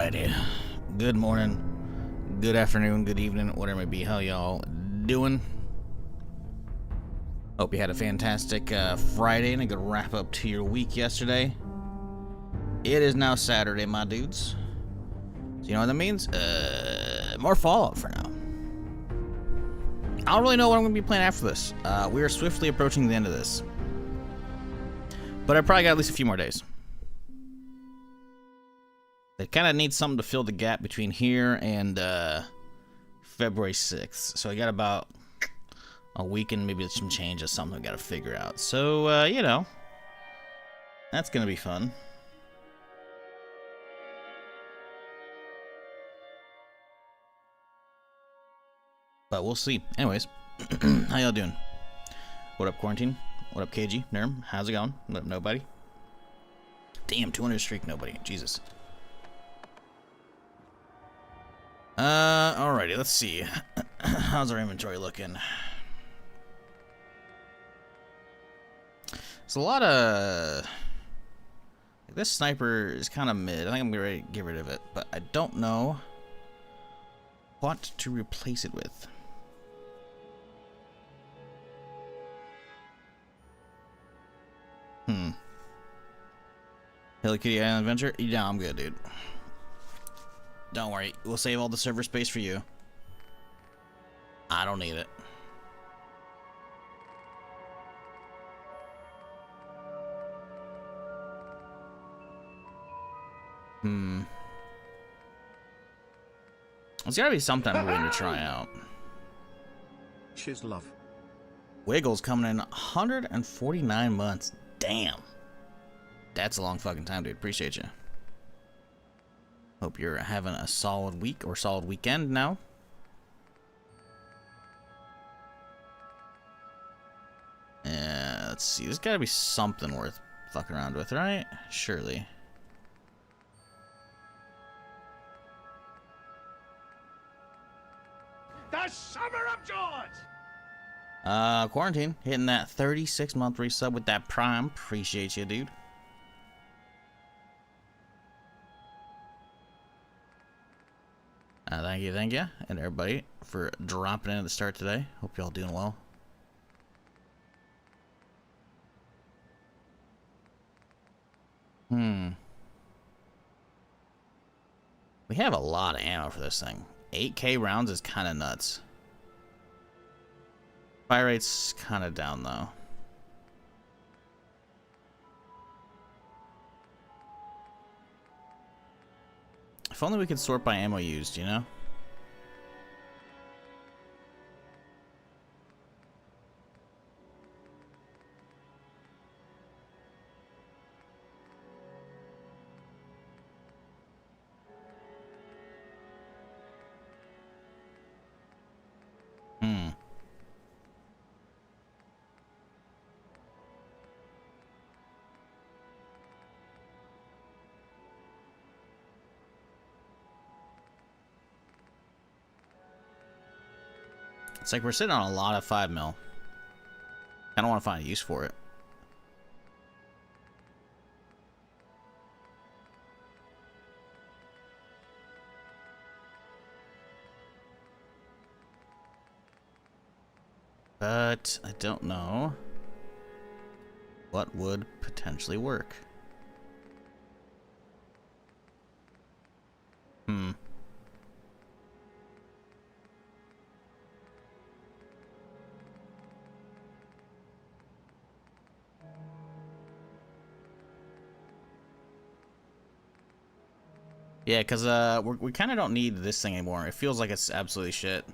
Alrighty. Good morning, good afternoon, good evening, whatever it may be. How y'all doing? Hope you had a fantastic Friday and a good wrap up to your week yesterday. It is now Saturday, my dudes. So you know what that means? More Fallout for now. I don't really know what I'm going to be playing after this. We are swiftly approaching the end of this. But I probably got at least a few more days. It kind of needs something to fill the gap between here and February 6th. So I got about a week and maybe some change or something I got to figure out. So, you know, that's going to be fun. But we'll see. Anyways, how y'all doing? What up, Quarantine? What up, KG? Nerm? How's it going? What up, nobody? Damn, 200 streak, nobody. Jesus. Alrighty, let's see. How's our inventory looking? It's a lot of... This sniper is kind of mid. I think I'm ready to get rid of it, but I don't know what to replace it with. Hello Kitty Island Adventure? Yeah, I'm good, dude. Don't worry, we'll save all the server space for you. I don't need it. There's gotta be something I'm willing to try out. Cheers, love. Wiggles coming in 149 months. Damn. That's a long fucking time, dude. Appreciate you. Hope you're having a solid week or solid weekend now. Let's see. There's gotta be something worth fucking around with, right? Surely. The Summer of George! Quarantine. Hitting that 36-month resub with that Prime. Appreciate you, dude. Thank you, and everybody for dropping in at the start today. Hope y'all doing well. We have a lot of ammo for this thing. 8K rounds is kind of nuts. Fire rate's kind of down, though. If only we could sort by ammo used, you know? It's like we're sitting on a lot of 5mm. I don't want to find a use for it. But I don't know what would potentially work. Yeah, because we kind of don't need this thing anymore. It feels like it's absolutely shit.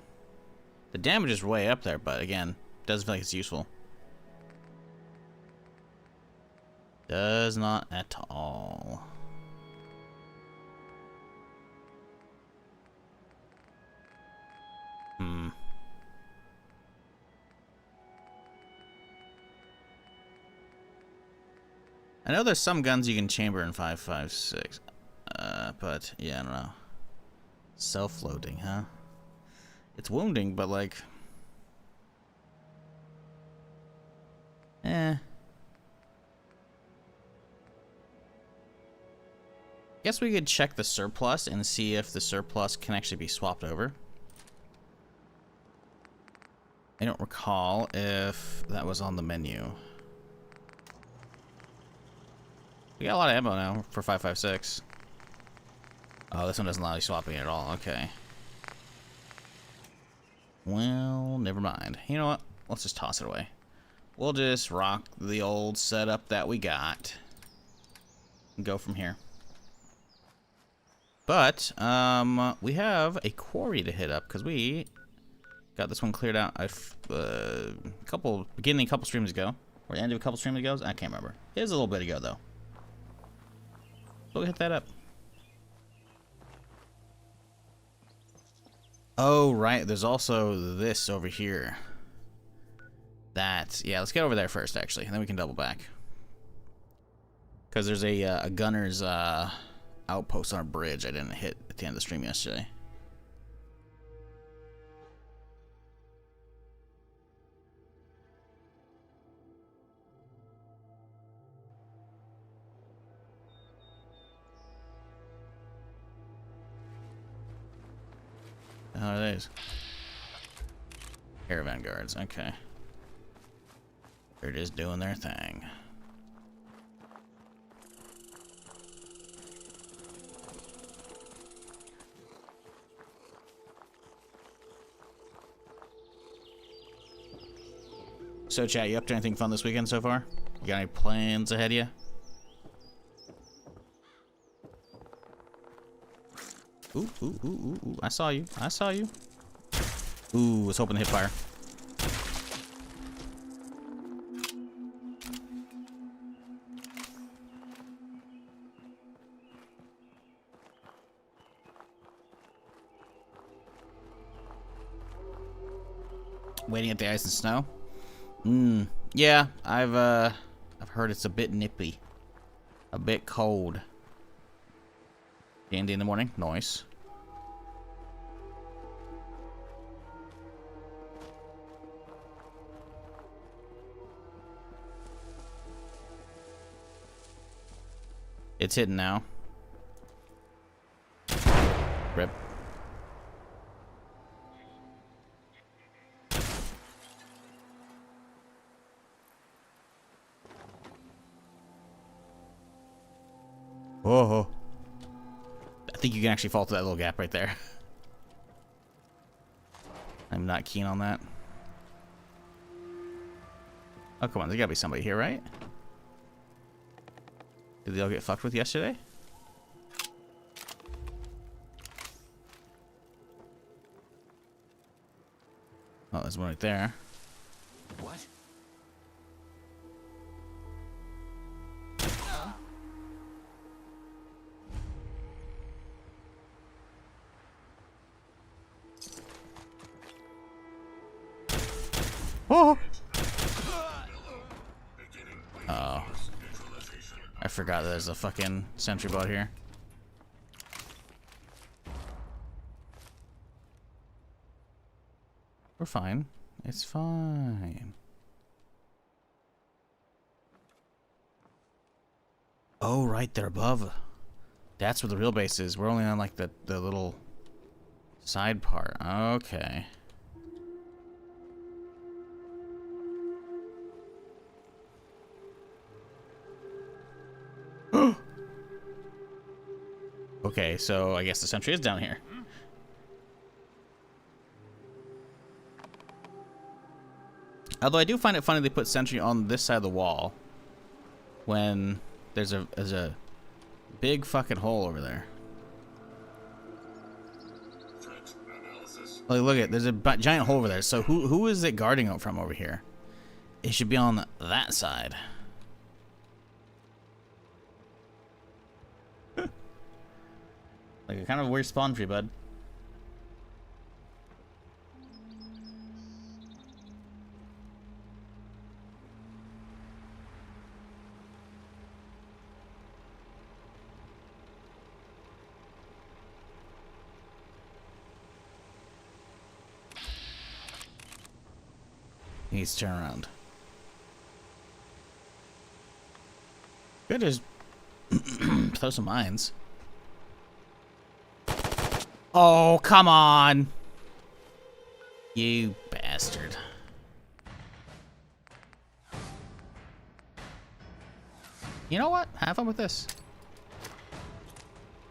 The damage is way up there, but again, doesn't feel like it's useful. Does not at all. I know there's some guns you can chamber in 5.56. But yeah, I don't know. Self-loading, huh? It's wounding, but like... Guess we could check the surplus and see if the surplus can actually be swapped over. I don't recall if that was on the menu. We got a lot of ammo now for 5.56. Oh, this one doesn't allow you swapping at all. Okay. Well, never mind. You know what? Let's just toss it away. We'll just rock the old setup that we got and go from here. But we have a quarry to hit up because we got this one cleared out a couple streams ago, or end of a couple streams ago. I can't remember. It was a little bit ago though. We'll hit that up. Oh right, there's also this over here. Yeah, let's get over there first actually, and then we can double back. Because there's a gunner's outpost on a bridge I didn't hit at the end of the stream yesterday. How are these? Caravan guards, okay. They're just doing their thing. So chat, you up to anything fun this weekend so far? You got any plans ahead of you? Ooh, ooh, ooh, ooh, ooh. I saw you. I saw you. Ooh, was hoping to hit fire. Waiting at the ice and snow? Yeah, I've heard it's a bit nippy. A bit cold. Candy in the morning? Nice. It's hidden now. Rip. Oh. I think you can actually fall through that little gap right there. I'm not keen on that. Oh, come on. There's gotta be somebody here, right? Did they all get fucked with yesterday? Oh, there's one right there. What? Oh! Oh. I forgot there's a fucking sentry bot here. We're fine. It's fine. Oh, right there above. That's where the real base is. We're only on like the little side part. Okay. Okay, so I guess the sentry is down here. Although I do find it funny they put sentry on this side of the wall when there's a big fucking hole over there. Like, look at, there's a giant hole over there. So who is it guarding it from over here? It should be on that side. Like a kind of weird spawn tree, bud. He needs to turn around. Good, just throw some mines. Oh, come on. You bastard. You know what? Have fun with this.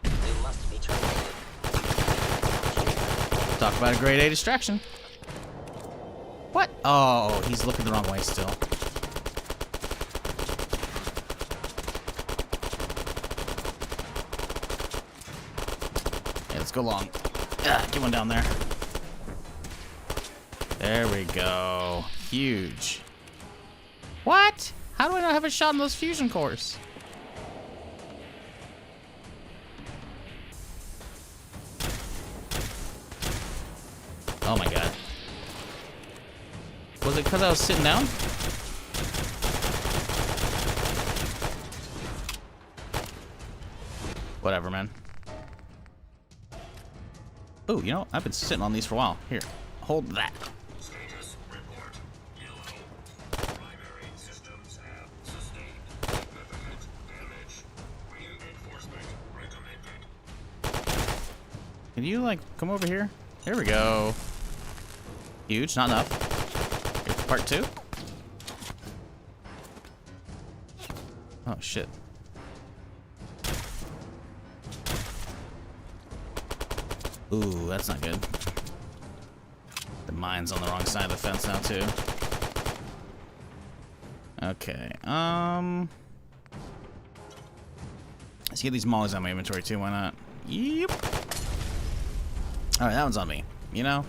We must be terminated. Talk about a grade A distraction. What? Oh, he's looking the wrong way still. Yeah, let's go long. Yeah, get one down there. There we go. Huge. What? How do I not have a shot in those fusion cores? Oh my god. Was it because I was sitting down? Whatever, man. Ooh, you know, I've been sitting on these for a while. Here, hold that. Status report. Yellow. Primary systems have sustained significant damage. Reinforcement recommended. Can you, like, come over here? There we go. Huge, not enough. Here's part 2. Oh, shit. Ooh, that's not good. The mine's on the wrong side of the fence now, too. Okay, let's get these mollies on my inventory, too. Why not? Yep. Alright, that one's on me. You know?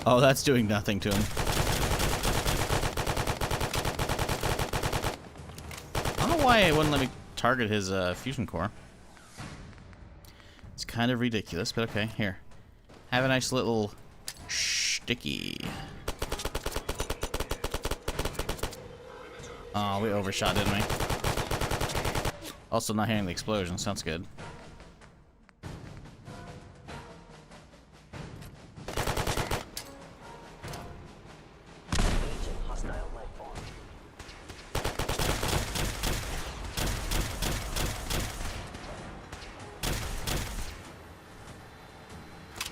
Oh, that's doing nothing to him. I don't know why it wouldn't let me target his fusion core. It's kind of ridiculous, but okay. Here. Have a nice little sticky. Oh, we overshot, didn't we? Also not hearing the explosion. Sounds good. Agent hostile life form.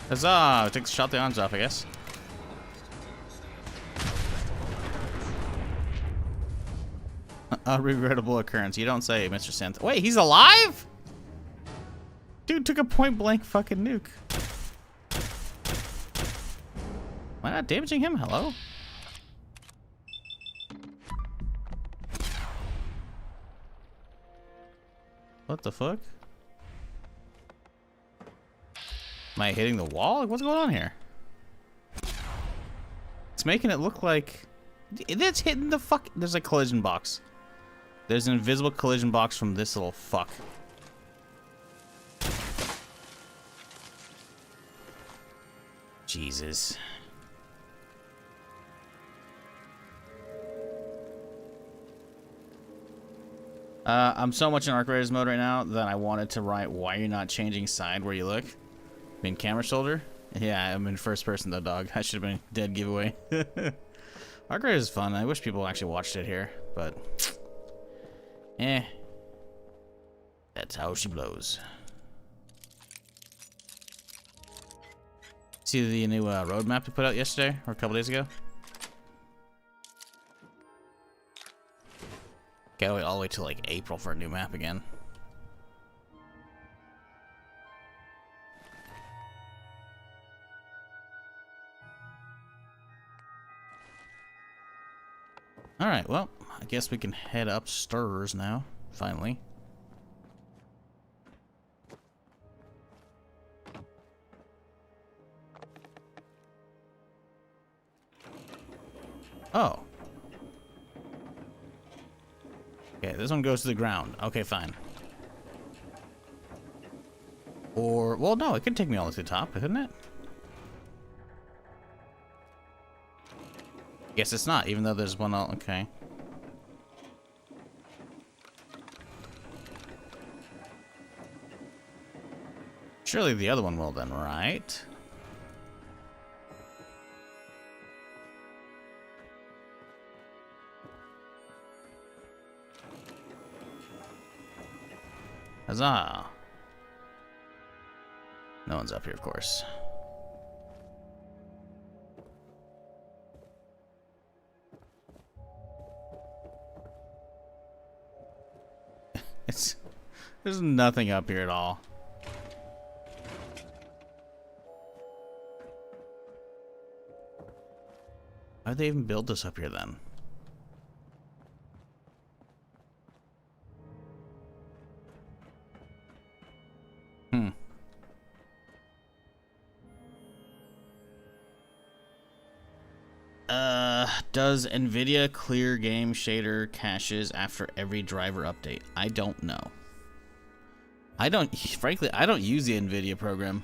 Huzzah! Take the shot the arms off, I guess. A regrettable occurrence. You don't say, Mr. Santh. Wait, he's alive? Dude took a point blank fucking nuke. Am I not damaging him? Hello? What the fuck? Am I hitting the wall? Like, what's going on here? It's making it look like it's hitting the fuck. There's a collision box. There's an invisible collision box from this little fuck. Jesus. I'm so much in Arc Raiders mode right now that I wanted to write why you're not changing side where you look. I mean, camera shoulder? Yeah, I'm in first person though, dog. I should have been dead giveaway. Arc Raiders is fun. I wish people actually watched it here, but eh. That's how she blows. See the new roadmap we put out yesterday or a couple days ago? Gotta wait all the way till like April for a new map again. Alright, well, I guess we can head upstairs now, finally. Oh. Okay, this one goes to the ground. Okay, fine. Or, well, no, it could take me all the way to the top, couldn't it? Guess it's not, even though there's one all, okay. Surely the other one will then, right? Huzzah. No one's up here, of course. There's nothing up here at all. Why'd they even build this up here then? Does NVIDIA clear game shader caches after every driver update? I don't know. Frankly, I don't use the NVIDIA program.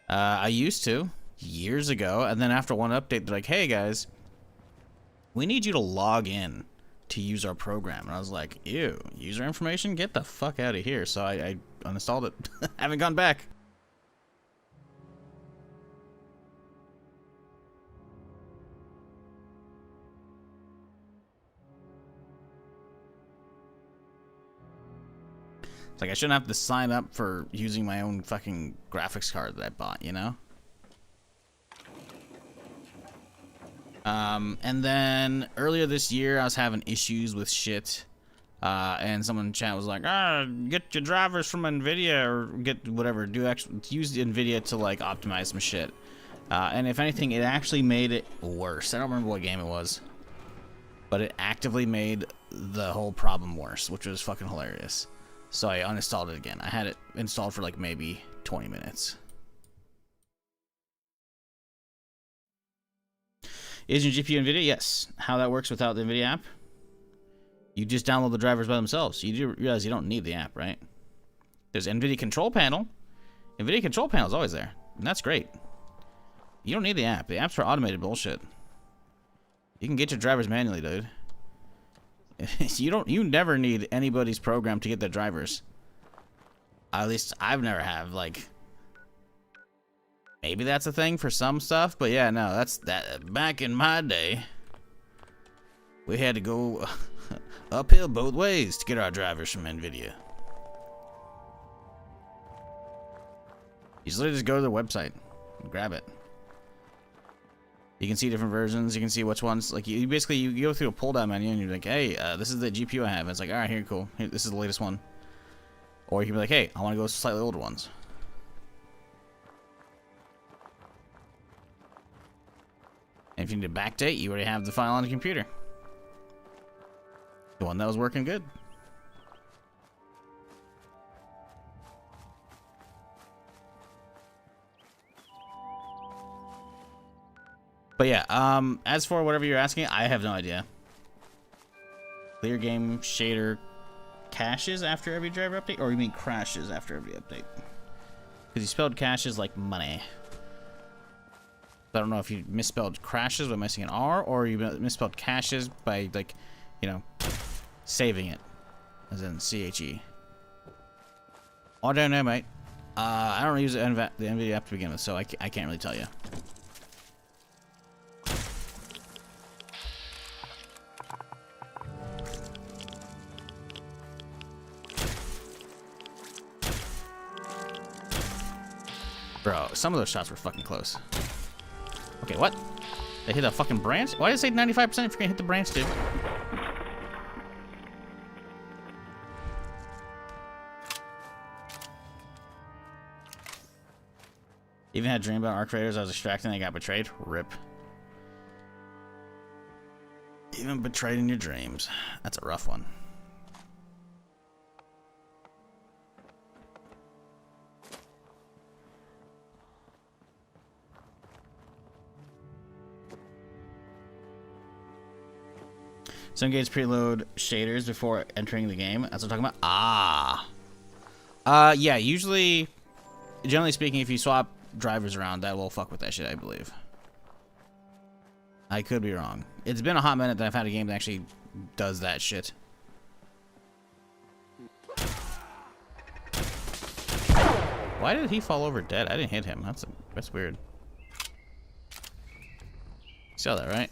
I used to, years ago, and then after one update, they're like, hey guys, we need you to log in to use our program. And I was like, ew, user information? Get the fuck out of here. So I uninstalled it. Haven't gone back. Like, I shouldn't have to sign up for using my own fucking graphics card that I bought, you know? And then earlier this year, I was having issues with shit. And someone in chat was like, get your drivers from NVIDIA or get whatever. Use NVIDIA to, like, optimize some shit. And if anything, it actually made it worse. I don't remember what game it was. But it actively made the whole problem worse, which was fucking hilarious. So I uninstalled it again. I had it installed for like maybe 20 minutes. Is your GPU NVIDIA? Yes. How that works without the NVIDIA app? You just download the drivers by themselves. You do realize you don't need the app, right? There's NVIDIA Control Panel. NVIDIA Control Panel is always there. And that's great. You don't need the app. The app's for automated bullshit. You can get your drivers manually, dude. You never need anybody's program to get their drivers. At least I've never have. Like, maybe that's a thing for some stuff, but yeah, no, that's that. Back in my day, we had to go uphill both ways to get our drivers from NVIDIA. You just literally just go to their website and grab it. You can see different versions. You can see which ones. Like, you basically, you go through a pull-down menu and you're like, hey, this is the GPU I have. And it's like, all right, here, cool. Here, this is the latest one. Or you can be like, hey, I want to go with slightly older ones. And if you need to backdate, you already have the file on the computer. The one that was working good. But yeah, as for whatever you're asking, I have no idea. Clear game shader caches after every driver update? Or you mean crashes after every update? Because you spelled caches like money. I don't know if you misspelled crashes by missing an R, or you misspelled caches by, like, you know, saving it. As in C-H-E. I don't know, mate. I don't use the NVIDIA app to begin with, so I can't really tell you. Bro, some of those shots were fucking close. Okay, what? They hit a fucking branch? Why did it say 95% if you're gonna hit the branch, dude? Even had a dream about arc raiders I was extracting and I got betrayed? RIP. Even betrayed in your dreams. That's a rough one. Some games preload shaders before entering the game. That's what I'm talking about. Yeah, usually, generally speaking, if you swap drivers around, that will fuck with that shit, I believe. I could be wrong. It's been a hot minute that I've had a game that actually does that shit. Why did he fall over dead? I didn't hit him. That's weird. You saw that, right?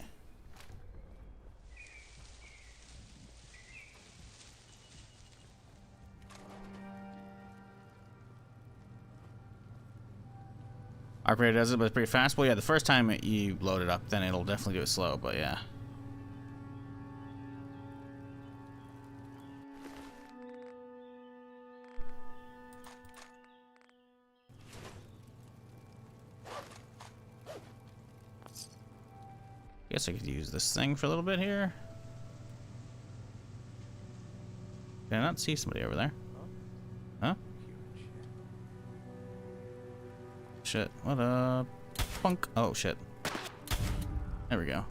Operator does it, but it's pretty fast. Well, yeah, the first time you load it up, then it'll definitely do it slow, but yeah. Guess I could use this thing for a little bit here. Did I not see somebody over there? Huh? Shit. What up? Punk. Oh, shit. There we go.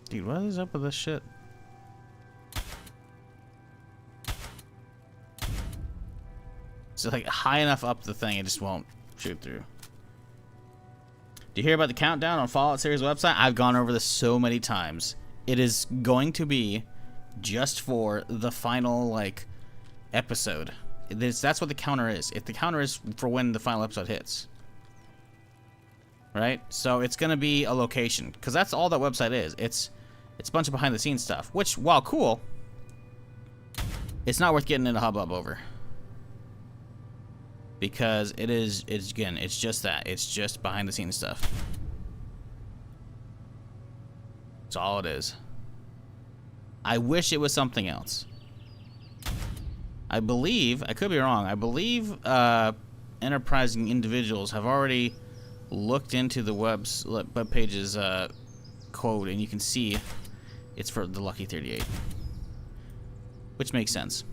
Dude, what is up with this shit? It's like high enough up the thing, it just won't shoot through. Do you hear about the countdown on Fallout series website? I've gone over this so many times. It is going to be just for the final, like, episode. That's what the counter is. If the counter is for when the final episode hits. Right? So it's going to be a location. Because that's all that website is. It's a bunch of behind-the-scenes stuff. Which, while cool, it's not worth getting into hubbub over. Because it's just that. It's just behind-the-scenes stuff. That's all it is. I wish it was something else. I believe, I could be wrong, I believe enterprising individuals have already looked into the web page's code, and you can see it's for the Lucky 38. Which makes sense.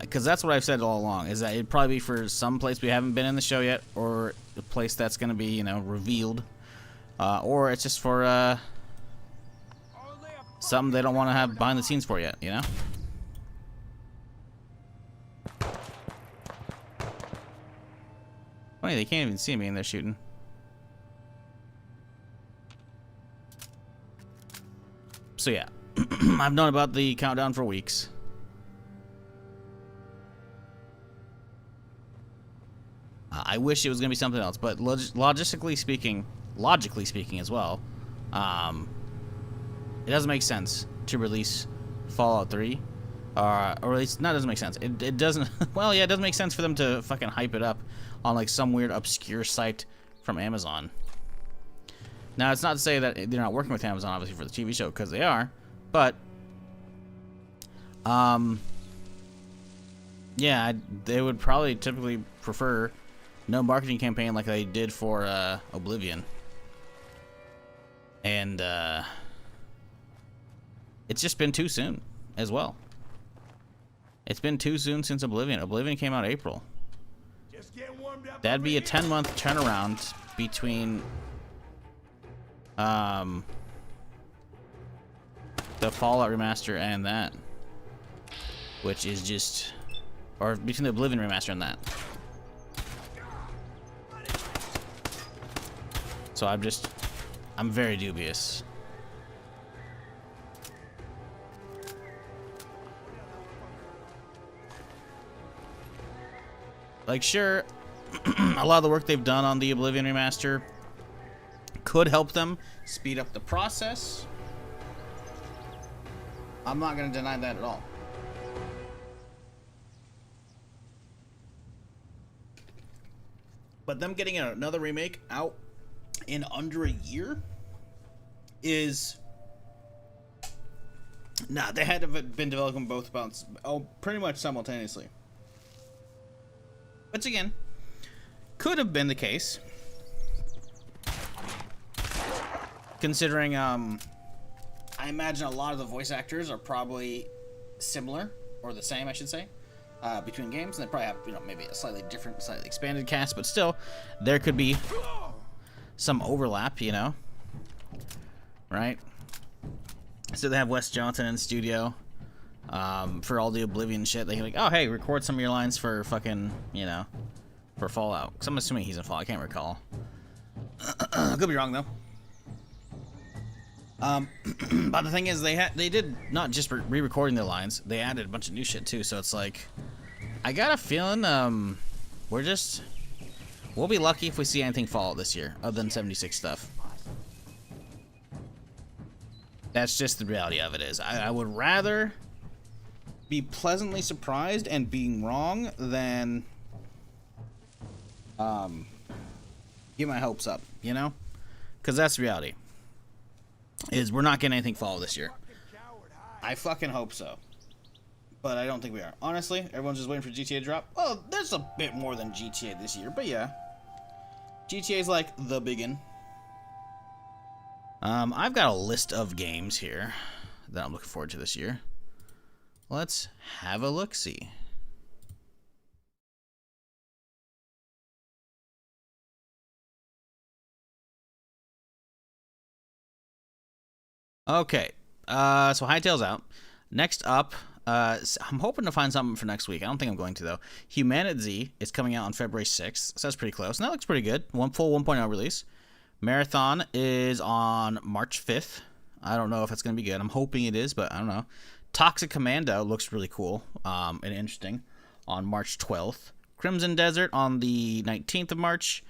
Because that's what I've said all along, is that it'd probably be for some place we haven't been in the show yet, or a place that's going to be, you know, revealed, or it's just for something they don't want to have behind the scenes for yet, you know? Funny, they can't even see me and they're shooting. So yeah, I've known about the countdown for weeks. I wish it was going to be something else, but logically speaking as well, it doesn't make sense to release Fallout 3, or at least, not doesn't make sense. It doesn't, well, yeah, it doesn't make sense for them to fucking hype it up on like some weird obscure site from Amazon. Now, it's not to say that they're not working with Amazon, obviously, for the TV show, because they are, but, yeah, they would probably typically prefer no marketing campaign like they did for Oblivion. And it's just been too soon as well. It's been too soon since Oblivion. Oblivion came out April. That'd be a 10-month turnaround between the Fallout remaster and that, which is just, or between the Oblivion remaster and that. So I'm very dubious. Like, sure, a lot of the work they've done on the Oblivion remaster could help them speed up the process. I'm not going to deny that at all. But them getting another remake out in under a year is... Nah, they had to have been developing both about pretty much simultaneously. Which again, could have been the case, considering I imagine a lot of the voice actors are probably similar, or the same, I should say, between games, and they probably have, you know, maybe a slightly different, slightly expanded cast, but still, there could be some overlap, you know, right? So they have Wes Johnson in studio for all the Oblivion shit. They can like, oh hey, record some of your lines for fucking, you know, for Fallout. Because I'm assuming he's in Fallout. I can't recall. Could be wrong though. But the thing is, they did not just re-recording their lines. They added a bunch of new shit too. So it's like, I got a feeling we're We'll be lucky if we see anything Fallout this year, other than 76 stuff. That's just the reality of it is. I would rather be pleasantly surprised and being wrong than get my hopes up, you know? Because that's the reality. Is we're not getting anything Fallout this year. I fucking hope so. But I don't think we are. Honestly, everyone's just waiting for GTA to drop. Well, there's a bit more than GTA this year, but yeah. GTA's like the biggin. I've got a list of games here that I'm looking forward to this year. Let's have a look-see. Okay, so Hightail's out. Next up, I'm hoping to find something for next week. I don't think I'm going to, though. Humanity is coming out on February 6th, so that's pretty close. And that looks pretty good. One full 1.0 release. Marathon is on March 5th. I don't know if it's going to be good. I'm hoping it is, but I don't know. Toxic Commando looks really cool and interesting on March 12th. Crimson Desert on the 19th of March.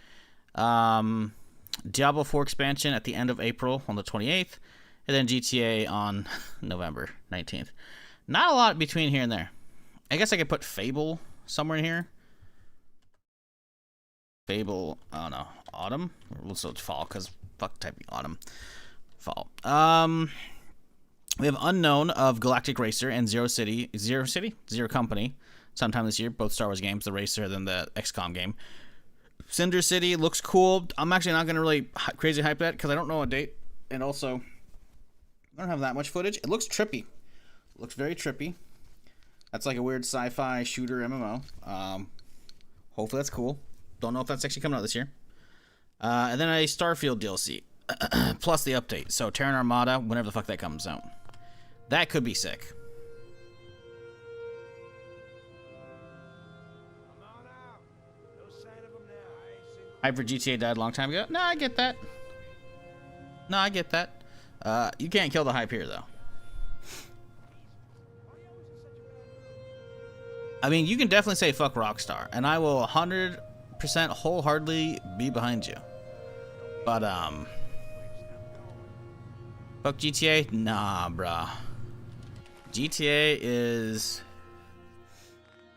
Diablo 4 expansion at the end of April on the 28th. And then GTA on November 19th. Not a lot between here and there. I guess I could put Fable somewhere in here. Fable, I don't know, autumn? Or so it's fall, because fuck typing autumn. Fall. We have Unknown of Galactic Racer and Zero Company sometime this year. Both Star Wars games, the Racer, then the XCOM game. Cinder City looks cool. I'm actually not going to really crazy hype that because I don't know a date. And also, I don't have that much footage. It looks trippy. It looks very trippy. That's like a weird sci-fi shooter MMO. Hopefully that's cool. Don't know if that's actually coming out this year. And then a Starfield DLC. Plus the update. So Terran Armada, whenever the fuck that comes out. That could be sick. Hype for GTA died a long time ago. No, I get that. No, I get that. You can't kill the hype here, though. I mean, you can definitely say fuck Rockstar, and I will 100% wholeheartedly be behind you. But, fuck GTA? Nah, bruh. GTA is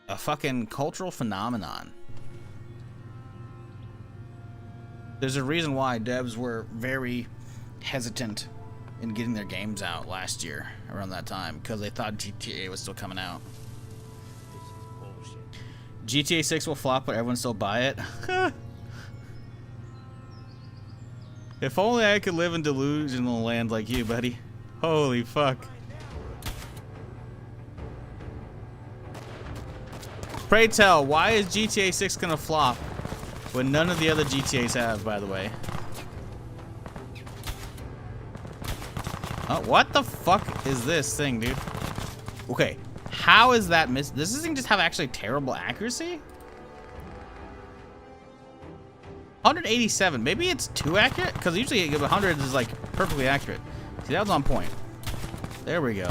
a fucking cultural phenomenon. There's a reason why devs were very hesitant in getting their games out last year around that time, because they thought GTA was still coming out. GTA 6 will flop, but everyone still buy it. If only I could live in delusional land like you, buddy. Holy fuck. Pray tell, why is GTA 6 gonna flop when none of the other GTAs have, by the way? Oh, what the fuck is this thing, dude? Okay, how is that miss? Does this thing just have actually terrible accuracy? 187. Maybe it's too accurate? Because usually 100 is like perfectly accurate. See, that was on point. There we go.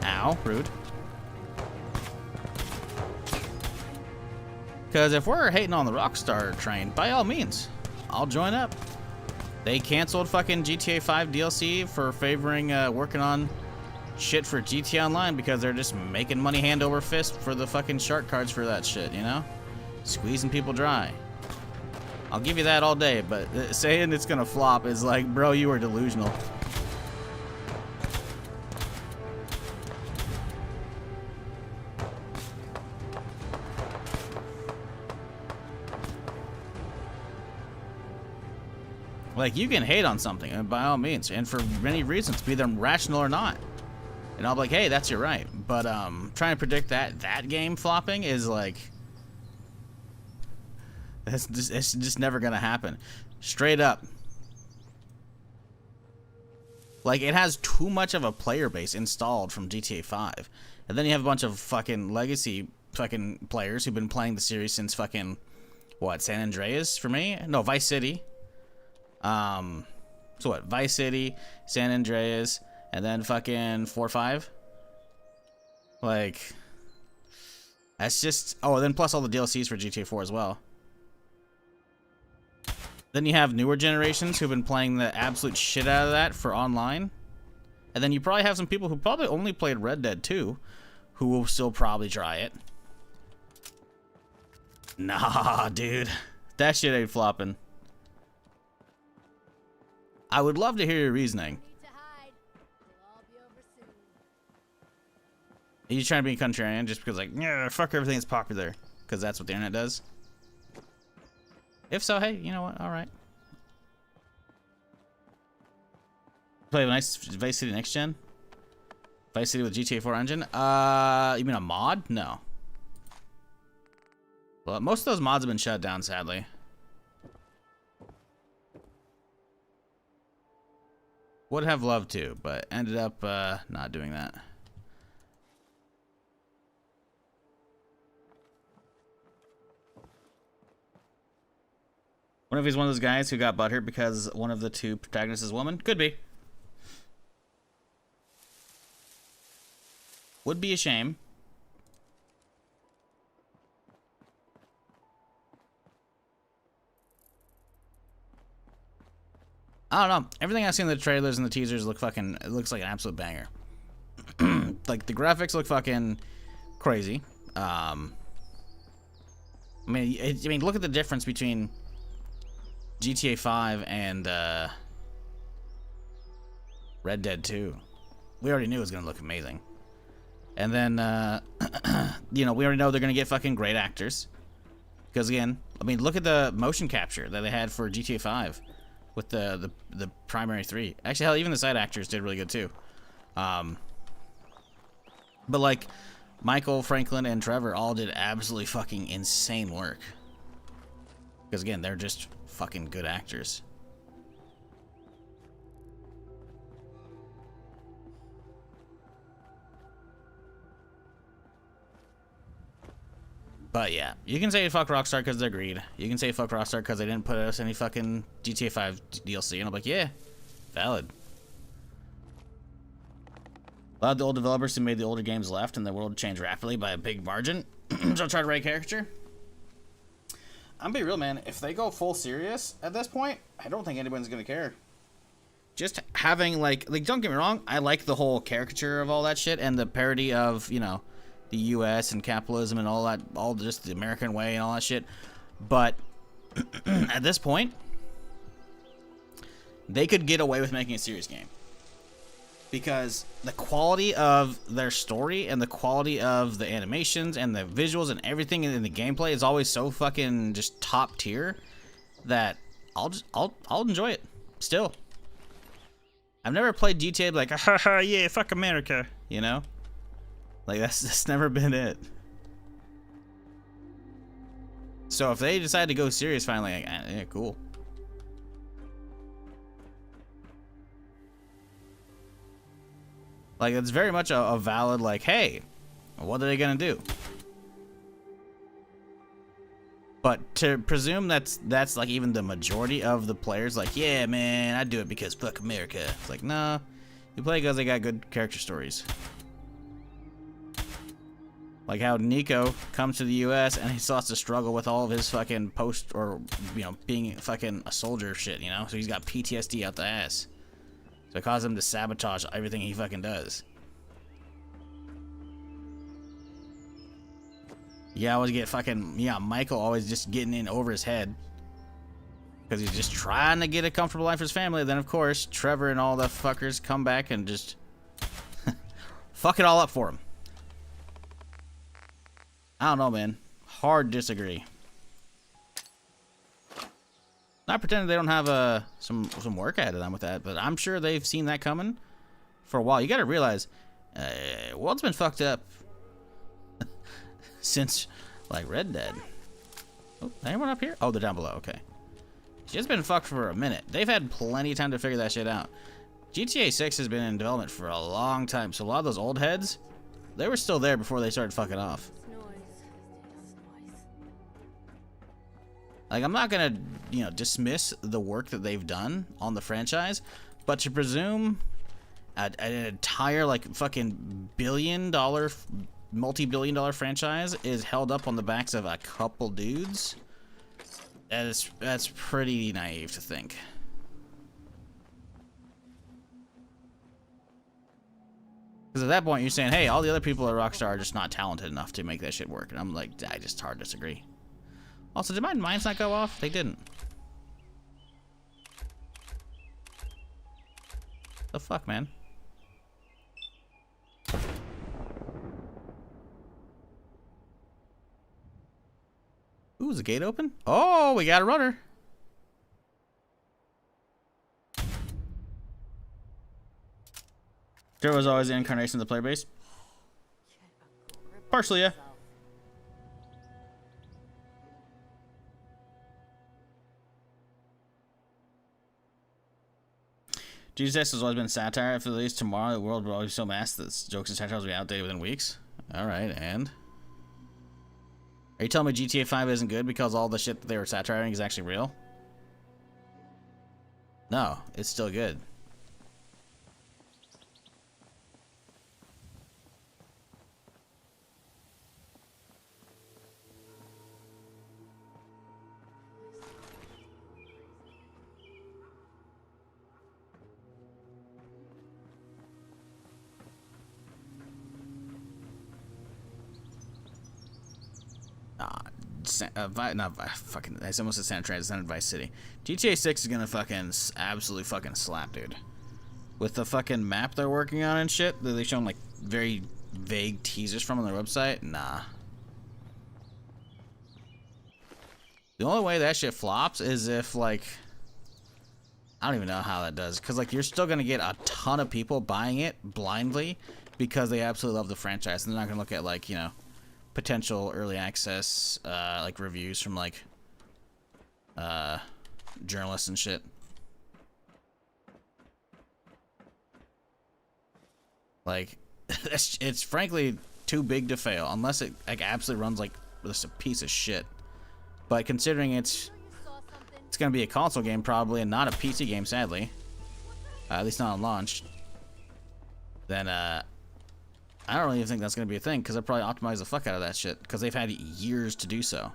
Ow, rude. Because if we're hating on the Rockstar train, by all means, I'll join up. They canceled fucking GTA 5 DLC for favoring working on shit for GTA Online because they're just making money hand over fist for the fucking shark cards for that shit, you know? Squeezing people dry. I'll give you that all day, but saying it's gonna flop is like, bro, you are delusional. Like, you can hate on something, and by all means, and for many reasons, be them rational or not. And I'll be like, hey, that's your right. But trying to predict that game flopping is like, it's just never gonna happen. Straight up. Like, it has too much of a player base installed from GTA 5. And then you have a bunch of fucking legacy fucking players who've been playing the series since fucking, what, San Andreas for me? No, Vice City. So what, Vice City, San Andreas, and then fucking 4-5? Like, that's just, oh, then plus all the DLCs for GTA 4 as well. Then you have newer generations who've been playing the absolute shit out of that for online. And then you probably have some people who probably only played Red Dead 2 who will still probably try it. Nah, dude. That shit ain't flopping. I would love to hear your reasoning. Are you trying to be a contrarian just because, like, yeah, fuck everything that's popular? Because that's what the internet does? If so, hey, you know what? All right. Play a nice Vice City next gen? Vice City with GTA 4 engine? You mean a mod? No. Well, most of those mods have been shut down, sadly. Would have loved to, but ended up not doing that. What if he's one of those guys who got butthurt because one of the two protagonists is a woman? Could be. Would be a shame. I don't know. Everything I've seen in the trailers and the teasers look fucking... It looks like an absolute banger. Like, the graphics look fucking crazy. I mean, look at the difference between GTA 5 and Red Dead 2. We already knew it was going to look amazing. And then, you know, we already know they're going to get fucking great actors. Because, again, I mean, look at the motion capture that they had for GTA 5 with the primary three. Actually, hell, even the side actors did really good, too. But, like, Michael, Franklin, and Trevor all did absolutely fucking insane work. Because, again, they're just fucking good actors. But yeah, you can say fuck Rockstar because they're greed. You can say fuck Rockstar because they didn't put us any fucking GTA 5 DLC. And I'm like, yeah, valid. A lot of the old developers who made the older games left and the world changed rapidly by a big margin. So try to write caricature. I'm gonna be real, man. If they go full serious at this point, I don't think anyone's gonna care. Just having like don't get me wrong, I like the whole caricature of all that shit and the parody of, you know, the U.S. and capitalism and all that, all just the American way and all that shit. But at this point, they could get away with making a serious game. Because the quality of their story and the quality of the animations and the visuals and everything in the gameplay is always so fucking just top tier that I'll enjoy it still. I've never played GTA like, haha, yeah, fuck America, you know? Like, that's never been it. So if they decide to go serious finally, like, yeah, cool. Like, it's very much a valid, like, hey, what are they gonna do? But to presume that's like even the majority of the players, like, yeah, man, I do it because fuck America. It's like, nah, you play because they got good character stories. Like how Nico comes to the U.S. and he still has to struggle with all of his fucking post or, you know, being fucking a soldier shit, you know? So he's got PTSD out the ass. So it causes him to sabotage everything he fucking does. Yeah, I always get fucking, yeah, Michael always just getting in over his head. Because he's just trying to get a comfortable life for his family. Then, of course, Trevor and all the fuckers come back and just fuck it all up for him. I don't know, man. Hard disagree. Not pretending they don't have some work ahead of them with that, but I'm sure they've seen that coming for a while. You got to realize, world's been fucked up since like Red Dead. Oh, anyone up here? Oh, they're down below. Okay, it's been fucked for a minute. They've had plenty of time to figure that shit out. GTA 6 has been in development for a long time, so a lot of those old heads, they were still there before they started fucking off. Like, I'm not gonna, you know, dismiss the work that they've done on the franchise, but to presume an entire, like, fucking billion-dollar, multi-billion-dollar franchise is held up on the backs of a couple dudes, That's pretty naive to think. Because at that point, you're saying, hey, all the other people at Rockstar are just not talented enough to make that shit work. And I'm like, I just hard disagree. Also, did my mines not go off? They didn't. The fuck, man? Ooh, is the gate open? Oh, we got a runner. There was always the incarnation of the player base. Partially, yeah. Jesus has always been satire. If it released tomorrow, the world will always be so massive that jokes and satire will be outdated within weeks. Alright, and? Are you telling me GTA 5 isn't good because all the shit that they were satirizing is actually real? No, it's still good. Fucking, I almost said San Andreas, it's not Vice City. GTA 6 is gonna fucking absolutely fucking slap, dude. With the fucking map they're working on and shit, that they shown like very vague teasers from on their website, nah. The only way that shit flops is if like, I don't even know how that does, because like you're still gonna get a ton of people buying it blindly because they absolutely love the franchise, and they're not gonna look at like, you know, potential early access like reviews from like journalists and shit. Like it's frankly too big to fail unless it like absolutely runs like just a piece of shit. But considering it's gonna be a console game probably and not a PC game, sadly, at least not on launch, then I don't really think that's going to be a thing, because they'll probably optimize the fuck out of that shit, because they've had years to do so.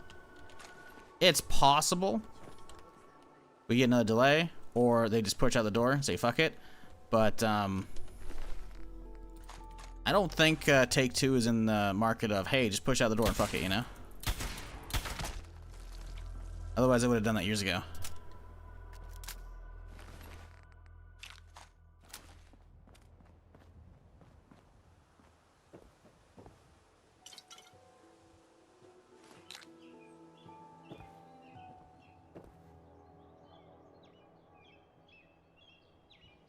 It's possible we get another delay, or they just push out the door and say fuck it, but I don't think Take-Two is in the market of, hey, just push out the door and fuck it, you know? Otherwise, they would have done that years ago.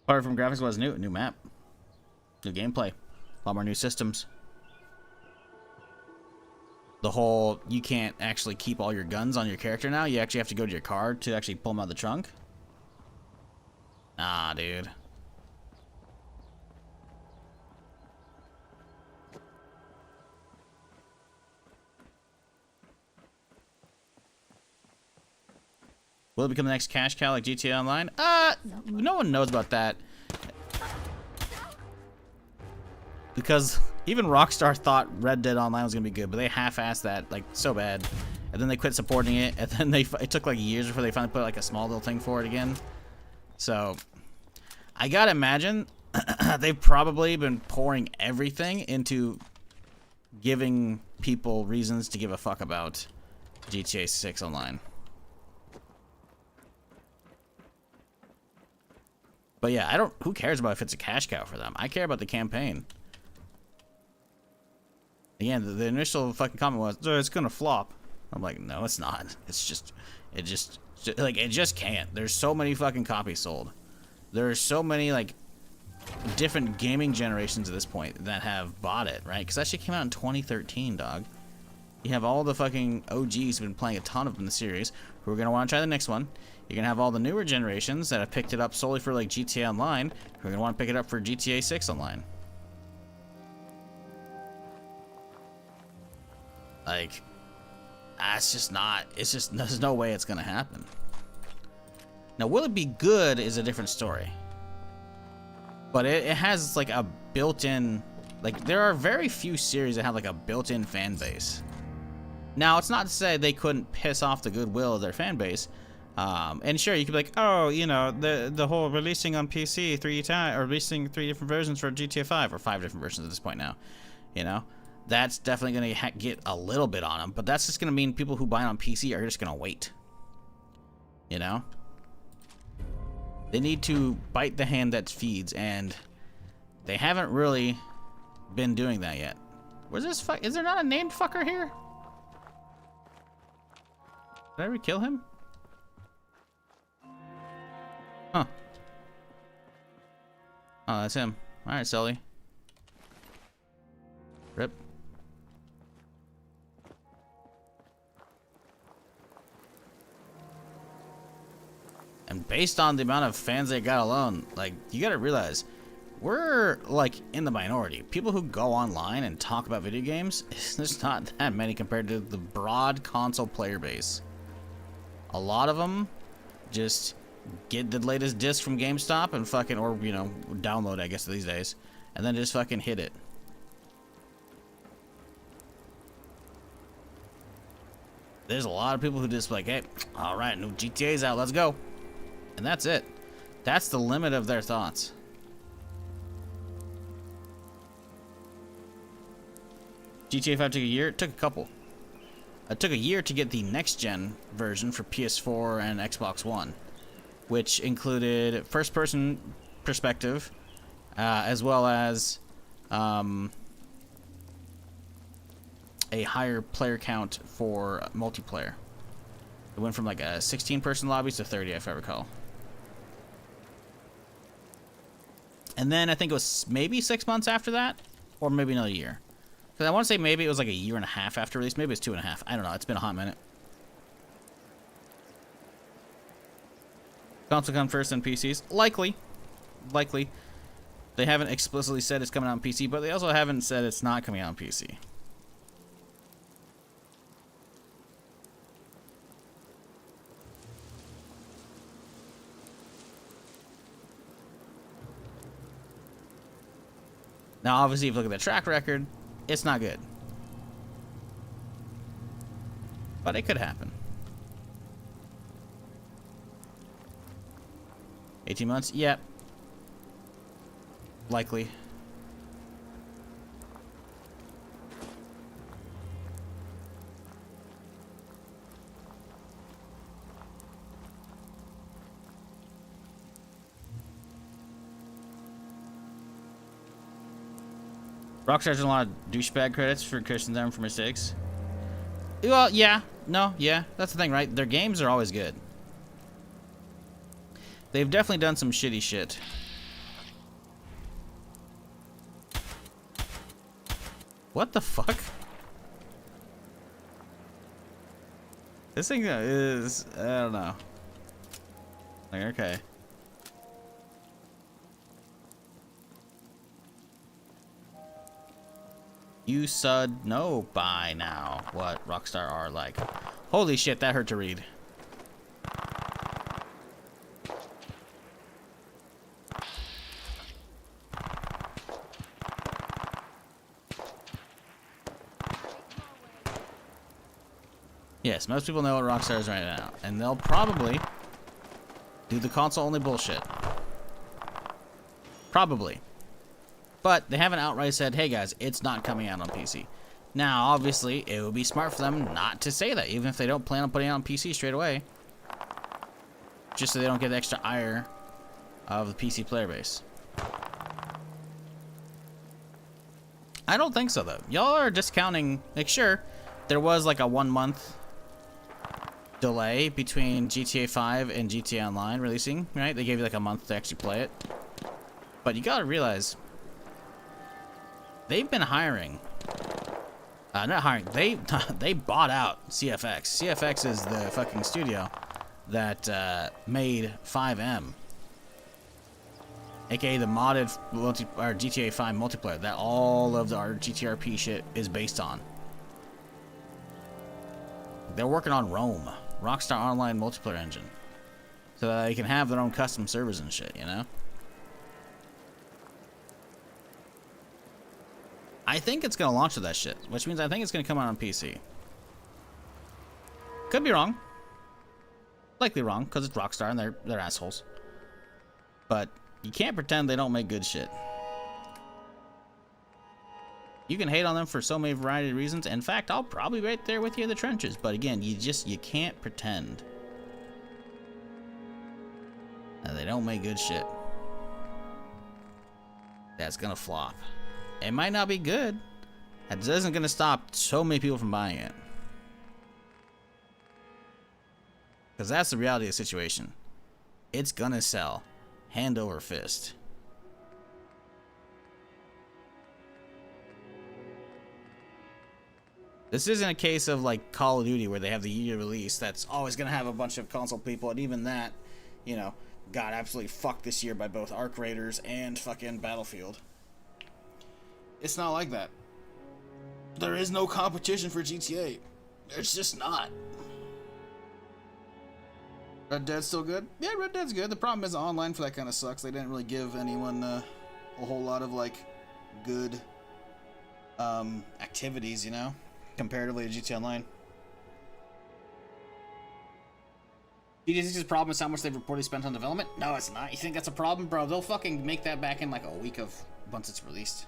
Apart from graphics, was new map, new gameplay, a lot more new systems. The whole, you can't actually keep all your guns on your character now. You actually have to go to your car to actually pull them out of the trunk. Nah, dude. Will it become the next cash cow like GTA Online? No one knows about that. Because even Rockstar thought Red Dead Online was gonna be good, but they half-assed that like so bad, and then they quit supporting it, and then it took like years before they finally put like a small little thing for it again. So I gotta imagine they've probably been pouring everything into giving people reasons to give a fuck about GTA 6 Online. But yeah, who cares about if it's a cash cow for them? I care about the campaign. Again, the initial fucking comment was, oh, it's gonna flop. I'm like, no, it's not. It just can't. There's so many fucking copies sold. There are so many, like, different gaming generations at this point that have bought it, right? Because that shit came out in 2013, dog. You have all the fucking OGs who've been playing a ton of in the series who are gonna want to try the next one. You're gonna have all the newer generations that have picked it up solely for like GTA Online who are gonna want to pick it up for GTA 6 Online. Like, it's just not. It's just, there's no way it's gonna happen. Now, will it be good is a different story. But it has like a built-in, like there are very few series that have like a built-in fan base. Now, it's not to say they couldn't piss off the goodwill of their fan base. And sure, you could be like, oh, you know, the whole releasing on PC 3 times, or releasing 3 different versions for GTA 5, or 5 different versions at this point now, you know, that's definitely going to get a little bit on them, but that's just going to mean people who buy it on PC are just going to wait, you know? They need to bite the hand that feeds, and they haven't really been doing that yet. Where's this fuck? Is there not a named fucker here? Did I ever kill him? Huh. Oh, that's him. Alright, Sully. Rip. And based on the amount of fans they got alone, like, you gotta realize, we're, like, in the minority. People who go online and talk about video games, there's not that many compared to the broad console player base. A lot of them just get the latest disc from GameStop and fucking, or, you know, download, I guess, these days, and then just fucking hit it. There's a lot of people who just like, hey, all right, new GTA's out, let's go. And that's it. That's the limit of their thoughts. GTA 5 took a year. It took a couple. It took a year to get the next-gen version for PS4 and Xbox One, which included first-person perspective, as well as a higher player count for multiplayer. It went from like a 16-person lobbies to 30, if I recall. And then I think it was maybe 6 months after that, or maybe another year. Because I want to say maybe it was like a year and a half after release. Maybe it's 2.5. I don't know. It's been a hot minute. Console come first on PCs? Likely. Likely. They haven't explicitly said it's coming out on PC, but they also haven't said it's not coming out on PC. Now, obviously, if you look at the track record, it's not good. But it could happen. 18 months? Yep. Likely. Rockstar's done a lot of douchebag credits for cursing them for mistakes. Well, yeah. No, yeah. That's the thing, right? Their games are always good. They've definitely done some shitty shit. What the fuck? This thing is... I don't know. Like, okay. You should know by now what Rockstar are like. Holy shit, that hurt to read. Yes, most people know what Rockstar is right now, and they'll probably do the console-only bullshit. Probably. But they haven't outright said, hey guys, it's not coming out on PC. Now, obviously, it would be smart for them not to say that, even if they don't plan on putting it on PC straight away. Just so they don't get the extra ire of the PC player base. I don't think so, though. Y'all are discounting, like, sure, there was like a 1 month delay between GTA 5 and GTA Online releasing, right? They gave you like a month to actually play it. But you gotta realize... they've been hiring. Not hiring. They bought out CFX. CFX is the fucking studio that made 5M, aka the modded GTA 5 multiplayer that all of our GTRP shit is based on. They're working on Rome, Rockstar Online multiplayer engine, so that they can have their own custom servers and shit. You know. I think it's gonna launch with that shit, which means I think it's gonna come out on PC. Could be wrong. Likely wrong, because it's Rockstar and they're assholes. But you can't pretend they don't make good shit. You can hate on them for so many variety of reasons. In fact, I'll probably be right there with you in the trenches. But again, you can't pretend that they don't make good shit. That's gonna flop. It might not be good. That isn't gonna stop so many people from buying it. Because that's the reality of the situation. It's gonna sell. Hand over fist. This isn't a case of like Call of Duty where they have the year release that's always gonna have a bunch of console people, and even that, you know, got absolutely fucked this year by both Arc Raiders and fucking Battlefield. It's not like that. There is no competition for GTA. There's just not. Red Dead's still good? Yeah, Red Dead's good. The problem is online for that kind of sucks. They didn't really give anyone a whole lot of like good activities, you know, comparatively to GTA Online. GTA 6's problem is how much they've reportedly spent on development? No, it's not. You think that's a problem, bro? They'll fucking make that back in like a week of once it's released.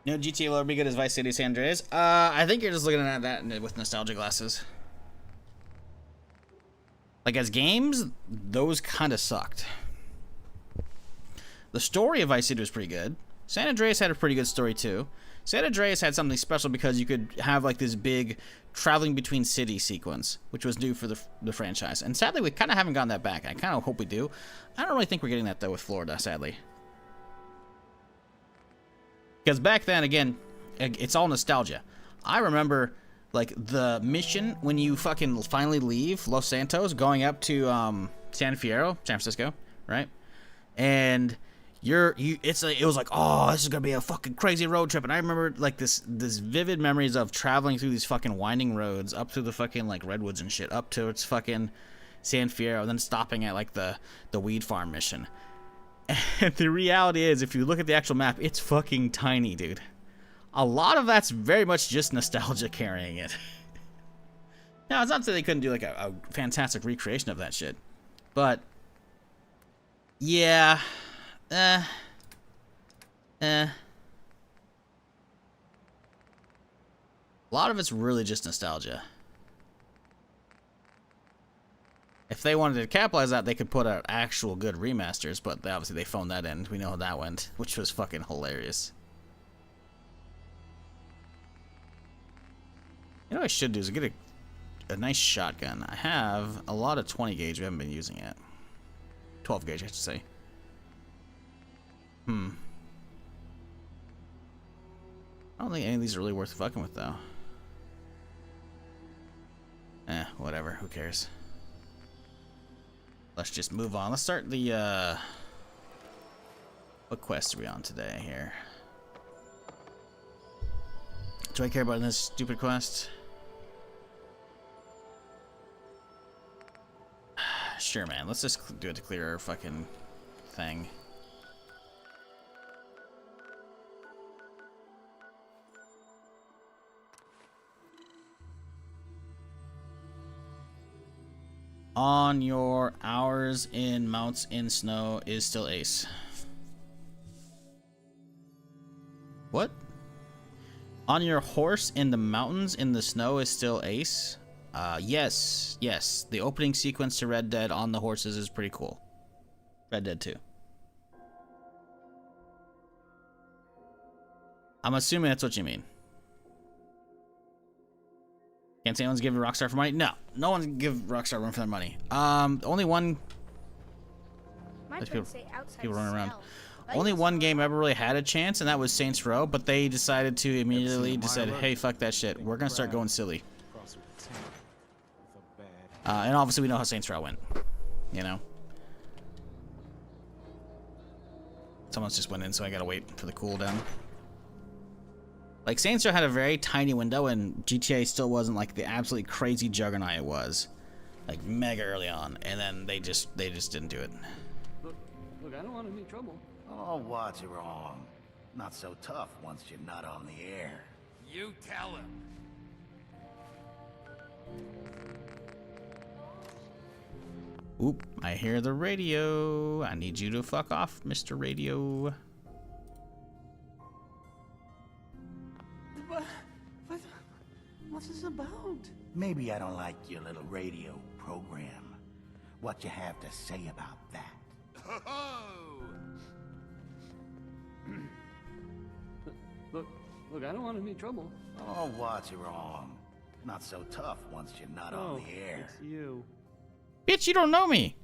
You know, GTA will be good as Vice City San Andreas. I think you're just looking at that with nostalgia glasses. Like, as games, those kind of sucked. The story of Vice City was pretty good. San Andreas had a pretty good story, too. San Andreas had something special because you could have, like, this big traveling between cities sequence, which was new for the franchise. And sadly, we kind of haven't gotten that back. I kind of hope we do. I don't really think we're getting that, though, with Florida, sadly. Because back then, again, it's all nostalgia. I remember, like, the mission when you fucking finally leave Los Santos, going up to San Francisco, right? And it was like, oh, this is gonna be a fucking crazy road trip. And I remember like this vivid memories of traveling through these fucking winding roads up through the fucking like redwoods and shit, up to its fucking San Fierro, and then stopping at like the weed farm mission. And the reality is, if you look at the actual map, it's fucking tiny, dude. A lot of that's very much just nostalgia carrying it. Now, it's not that they couldn't do like a fantastic recreation of that shit, but yeah, a lot of it's really just nostalgia. If they wanted to capitalize that, they could put out actual good remasters, but obviously they phoned that in. We know how that went, which was fucking hilarious. You know what I should do is get a nice shotgun. I have a lot of 20 gauge we haven't been using yet. 12 gauge, I should say. I don't think any of these are really worth fucking with, though. Whatever. Who cares? Let's just move on. Let's start the, what quest are we on today here? Do I care about this stupid quest? Sure, man. Let's just do it to clear our fucking thing. On your hours in mounts in snow is still ace. What? On your horse in the mountains in the snow is still ace? Yes. The opening sequence to Red Dead on the horses is pretty cool. Red Dead 2. I'm assuming that's what you mean. Can't say anyone's giving Rockstar for money. No one's give Rockstar room for their money. Only one. People running around. Only one game ever really had a chance, and that was Saints Row. But they decided to immediately decide, hey, fuck that shit. We're gonna start going silly. And obviously we know how Saints Row went. You know. Someone's just went in, so I gotta wait for the cooldown. Like, Saints Row had a very tiny window, and GTA still wasn't, like, the absolutely crazy juggernaut it was. Like, mega early on. And then they just didn't do it. Look, I don't want any trouble. Oh, what's wrong? Not so tough once you're not on the air. You tell him. Oop, I hear the radio. I need you to fuck off, Mr. Radio. What's this about? Maybe I don't like your little radio program. What you have to say about that? Look, I don't want any trouble. Oh, what's wrong? Not so tough once you're not on the air. It's you. Bitch, you don't know me.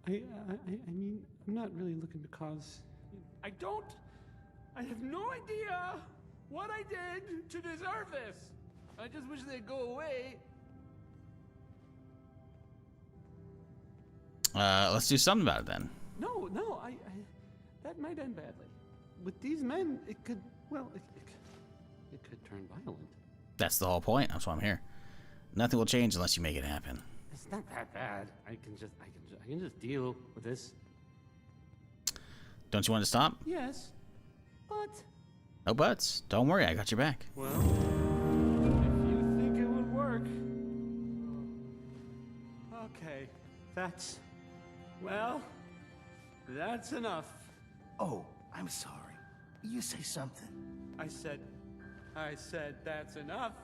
I mean, I'm not really looking to cause... I have no idea what I did to deserve this. I just wish they'd go away. Let's do something about it then. No, that might end badly. With these men, it could, well, it could turn violent. That's the whole point. That's why I'm here. Nothing will change unless you make it happen. It's not that bad. I can just deal with this. Don't you want to stop? Yes, but... No buts. Don't worry, I got your back. Well, if you think it would work... Okay, that's enough. Oh, I'm sorry. You say something. I said that's enough.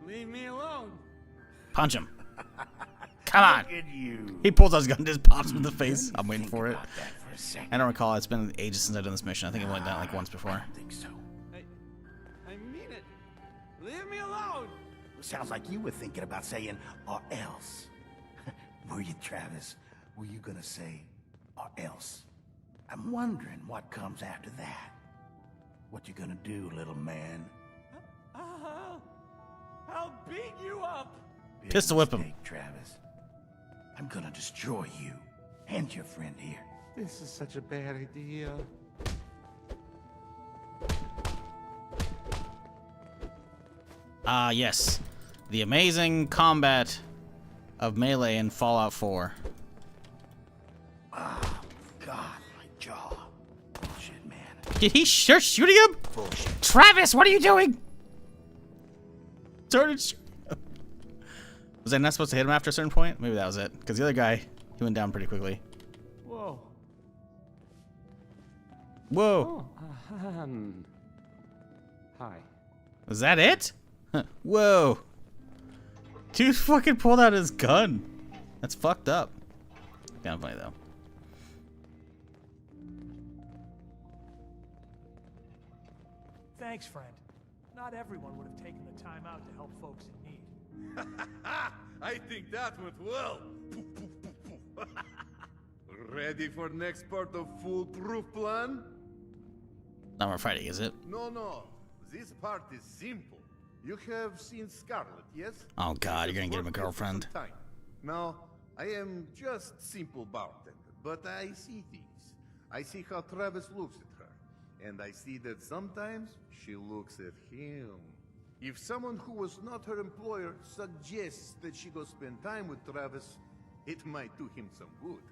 Leave me alone. Punch him. Come on. Look at you. He pulls out his gun and just pops him in the face. I'm waiting Think for it. about that for a second. I don't recall. It's been ages since I've done this mission. I think it went down like once I before. don't think so. I mean it. Leave me alone. Sounds like you were thinking about saying, or else. Were you, Travis? Were you gonna say, or else? I'm wondering what comes after that. What you gonna do, little man? I'll beat you up. Big Pistol whip him. mistake, Travis. I'm gonna destroy you and your friend here. This is such a bad idea. Ah, yes. The amazing combat of Melee in Fallout 4. Oh, God, my jaw. Bullshit, man. Did he start shooting him? Bullshit. Travis, what are you doing? Started shooting him. Was I not supposed to hit him after a certain point? Maybe that was it. Because the other guy, he went down pretty quickly. Whoa. Whoa. Oh, hi. Was that it? Huh. Whoa. Dude fucking pulled out his gun. That's fucked up. Kind of funny though. Thanks, friend. Not everyone would have taken the time out to help folks in need. I think that went well. Ready for next part of foolproof plan? Not more fighting, is it? No. This part is simple. You have seen Scarlet, yes? Oh god, you're gonna get him a Worked here for some girlfriend. time. Now, I am just simple bartender, but I see things. I see how Travis looks at her, and I see that sometimes she looks at him. If someone who was not her employer suggests that she go spend time with Travis, it might do him some good.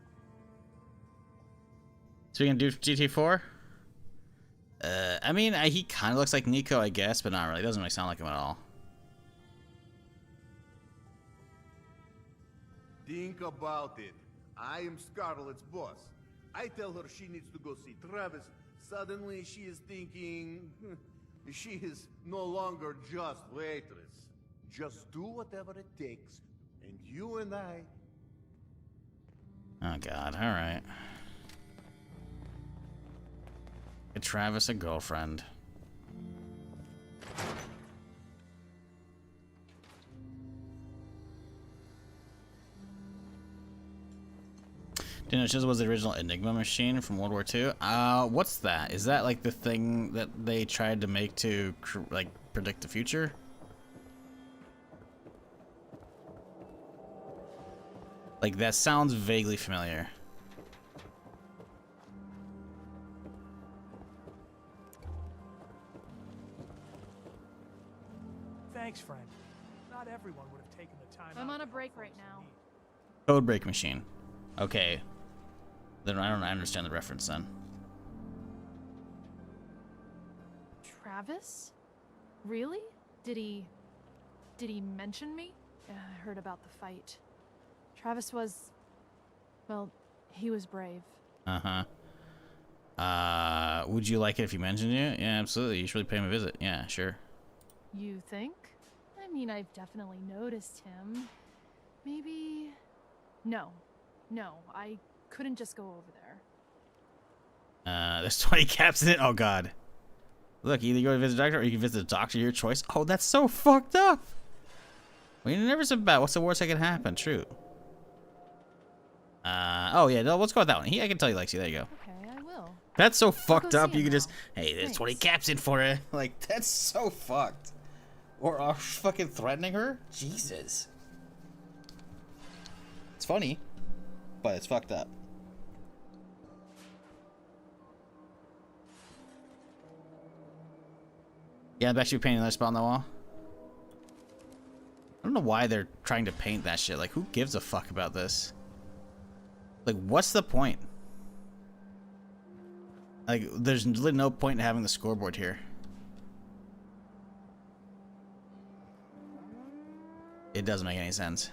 So we gonna do GT4? I mean, he kind of looks like Nico, I guess, but not really. Doesn't really sound like him at all. Think about it. I am Scarlet's boss. I tell her she needs to go see Travis. Suddenly she is thinking... she is no longer just waitress. Just do whatever it takes, and you and I... Oh god, alright. Get Travis a girlfriend. Didn't know this was the original Enigma machine from World War II. What's that? Is that like the thing that they tried to make to like predict the future? Like that sounds vaguely familiar. Thanks, friend. Not everyone would have taken the time. I'm out on to a help break folks right in now. need. Code break machine. Okay. Then I don't understand the reference then. Travis? Really? Did he mention me? I heard about the fight. Travis was... well, he was brave. Uh-huh. Would you like it if you mentioned you? Yeah, absolutely. You should really pay him a visit. Yeah, sure. You think? I mean, I've definitely noticed him. Maybe... No, I couldn't just go over there. There's 20 caps in it. Oh, God. Look, either you go to visit a doctor or you can visit a doctor, your choice. Oh, that's so fucked up. Well, you never said bad. What's the worst that can happen? True. Oh, yeah, no, let's go with that one. I can tell he likes you. There you go. Okay, I will. That's so fucked go up. see You him could just, now. hey, there's Thanks. 20 caps in for it. Like, that's so fucked. Or fucking threatening her? Jesus. It's funny, but it's fucked up. Yeah, I bet you painting another spot on the wall. I don't know why they're trying to paint that shit. Like, who gives a fuck about this? Like, what's the point? Like, there's really no point in having the scoreboard here. It doesn't make any sense.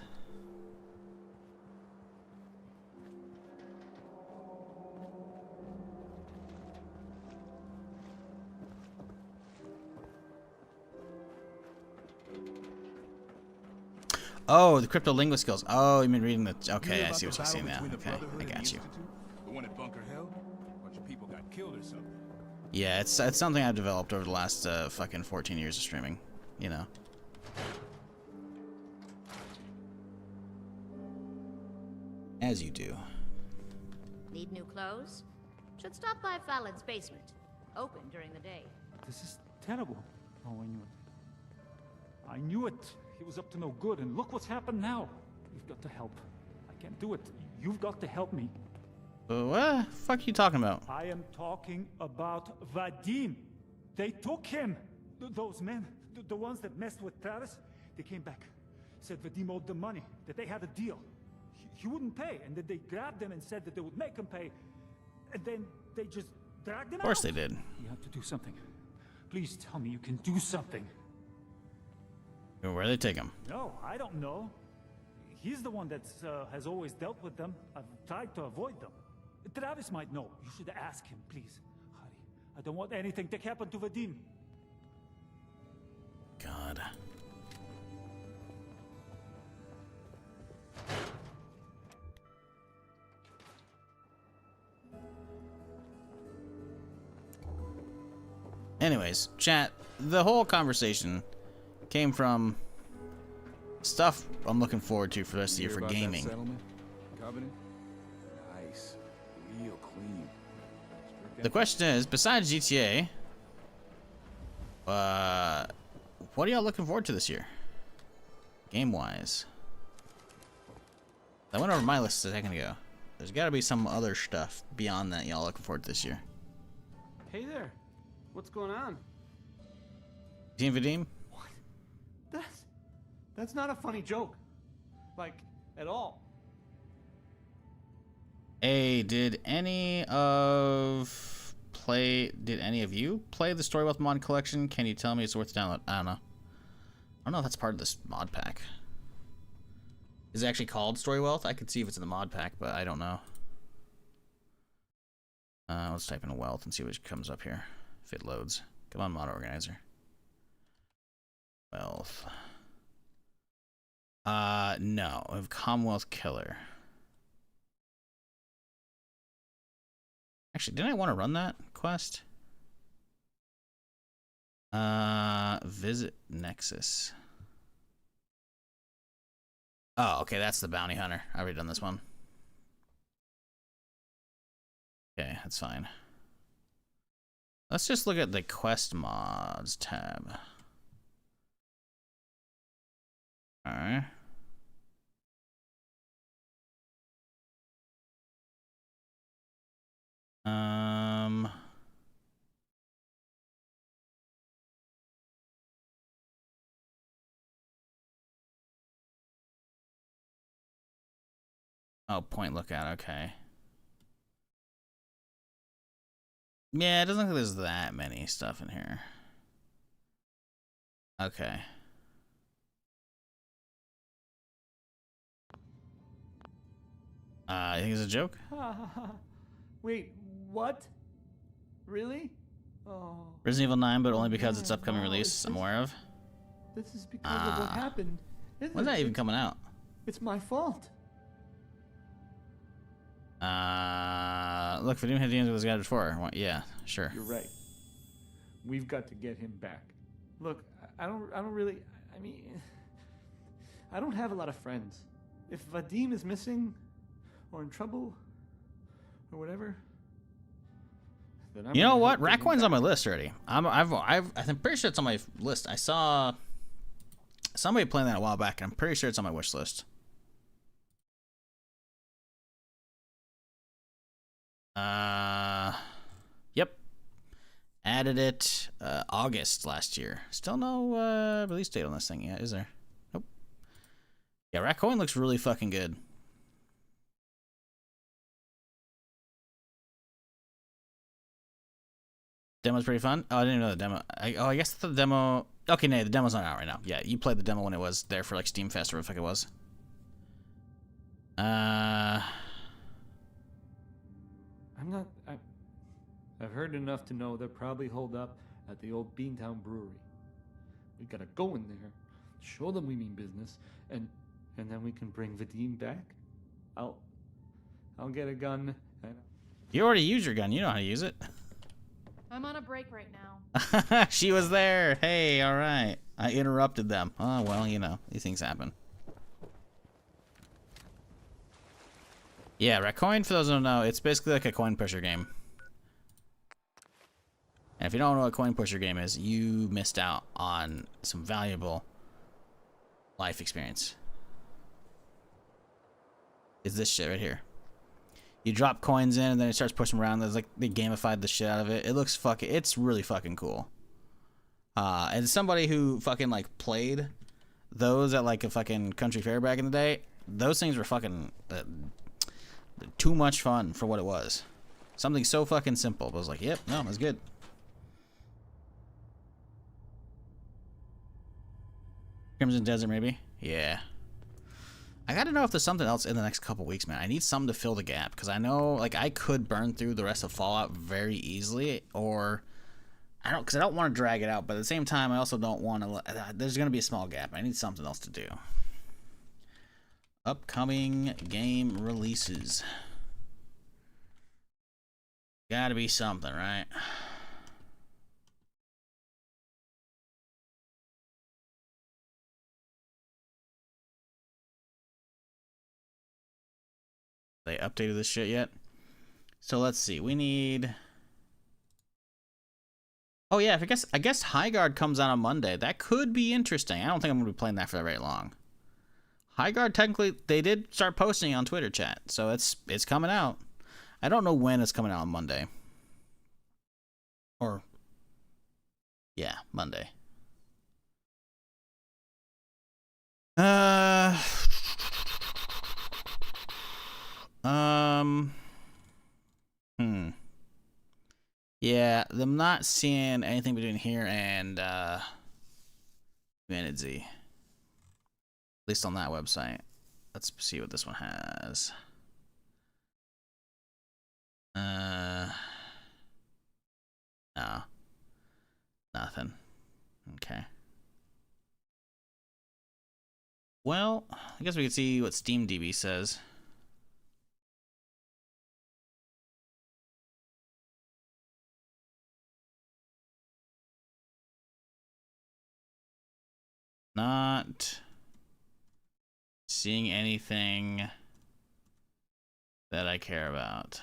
Oh, the cryptolinguist skills. Oh, you mean reading the... Okay, I see what you're saying now. Okay, I got you. The one at Bunker Hill? A bunch of people got killed or something. Yeah, it's something I've developed over the last fucking 14 years of streaming. You know. As you do. Need new clothes? Should stop by Fallon's basement. Open during the day. This is terrible. Oh, I knew it. I knew it. He was up to no good, and look what's happened now. You've got to help. I can't do it. You've got to help me. What the fuck are you talking about? I am talking about Vadim. They took him. Those men, the ones that messed with Travis, they came back. Said Vadim owed them money, that they had a deal. He wouldn't pay, and then they grabbed him and said that they would make him pay. And then they just dragged him out. Of course they did. You have to do something. Please tell me you can do something. Where do they take him? No, I don't know. He's the one that has always dealt with them. I've tried to avoid them. Travis might know. You should ask him, please. Hurry. I don't want anything to happen to Vadim. God. Anyways, chat, the whole conversation came from stuff I'm looking forward to for the rest of the year for gaming. Settlement? Covenant? Nice. Real clean. The question is, besides GTA, what are y'all looking forward to this year? Game-wise. I went over my list a second ago. There's gotta be some other stuff beyond that y'all looking forward to this year. Hey there. What's going on? Team Vadim? That's not a funny joke. Like, at all. Hey, did any of you play the Story Wealth mod collection? Can you tell me it's worth download? I don't know. I don't know if that's part of this mod pack. Is it actually called Story Wealth? I could see if it's in the mod pack, but I don't know. Let's type in wealth and see what comes up here. If it loads. Come on, mod organizer. Wealth. No. We have Commonwealth Killer. Actually, didn't I want to run that quest? Visit Nexus. Oh, okay, that's the bounty hunter. I've already done this one. Okay, that's fine. Let's just look at the quest mods tab. Alright. Oh, point lookout, okay. Yeah, it doesn't look like there's that many stuff in here. Okay. I think it's a joke. Wait, what? Really? Oh. Resident Evil 9, but only because man, it's upcoming no, release I'm aware of. This is because of what happened. Isn't When's that it? even coming out? It's my fault. Look, Vadim had the end with this guy before. Yeah, sure. You're right. We've got to get him back. Look, I don't really. I mean, I don't have a lot of friends. If Vadim is missing, or in trouble, or whatever, then I'm You know gonna what? help get him Raccoon's on my back. list already. I'm pretty sure it's on my list. I saw somebody playing that a while back, and I'm pretty sure it's on my wish list. Yep. Added it August last year. Still no release date on this thing yet, is there? Nope. Yeah, Raccoon looks really fucking good. Demo's pretty fun. Oh, I didn't even know the demo. I guess the demo. Okay, no, the demo's not out right now. Yeah, you played the demo when it was there for like Steam Fest or what the fuck it was. I've heard enough to know they're probably holed up at the old Beantown Brewery. We gotta go in there, show them we mean business, and then we can bring Vadim back. I'll get a gun. And You already used your gun. You know how to use it. I'm on a break right now. She was there. Hey, all right. I interrupted them. Oh, well, you know, these things happen. Yeah, Raccoon, for those who don't know, it's basically like a coin pusher game. And if you don't know what a coin pusher game is, you missed out on some valuable life experience. Is this shit right here. You drop coins in and then it starts pushing around. There's like, they gamified the shit out of it. It looks fucking, it's really fucking cool. And somebody who fucking like played those at like a fucking country fair back in the day, those things were fucking too much fun for what it was. Something so fucking simple. But I was like, yep, no, that's good. Crimson Desert, maybe? Yeah. I gotta know if there's something else in the next couple weeks, man. I need something to fill the gap, because I know, like, I could burn through the rest of Fallout very easily, or because I don't want to drag it out, but at the same time, I also don't want to. There's gonna be a small gap. I need something else to do. Upcoming game releases. Gotta be something, right? They updated this shit yet? So let's see. We need. Oh yeah, I guess Highguard comes out on Monday. That could be interesting. I don't think I'm gonna be playing that for very long. Highguard, technically, they did start posting on Twitter chat, so it's coming out. I don't know when it's coming out on Monday. Or yeah, Monday. Yeah, I'm not seeing anything between here and Humanity. At least on that website. Let's see what this one has. No. Nothing. Okay. Well, I guess we could see what SteamDB says. Not seeing anything that I care about.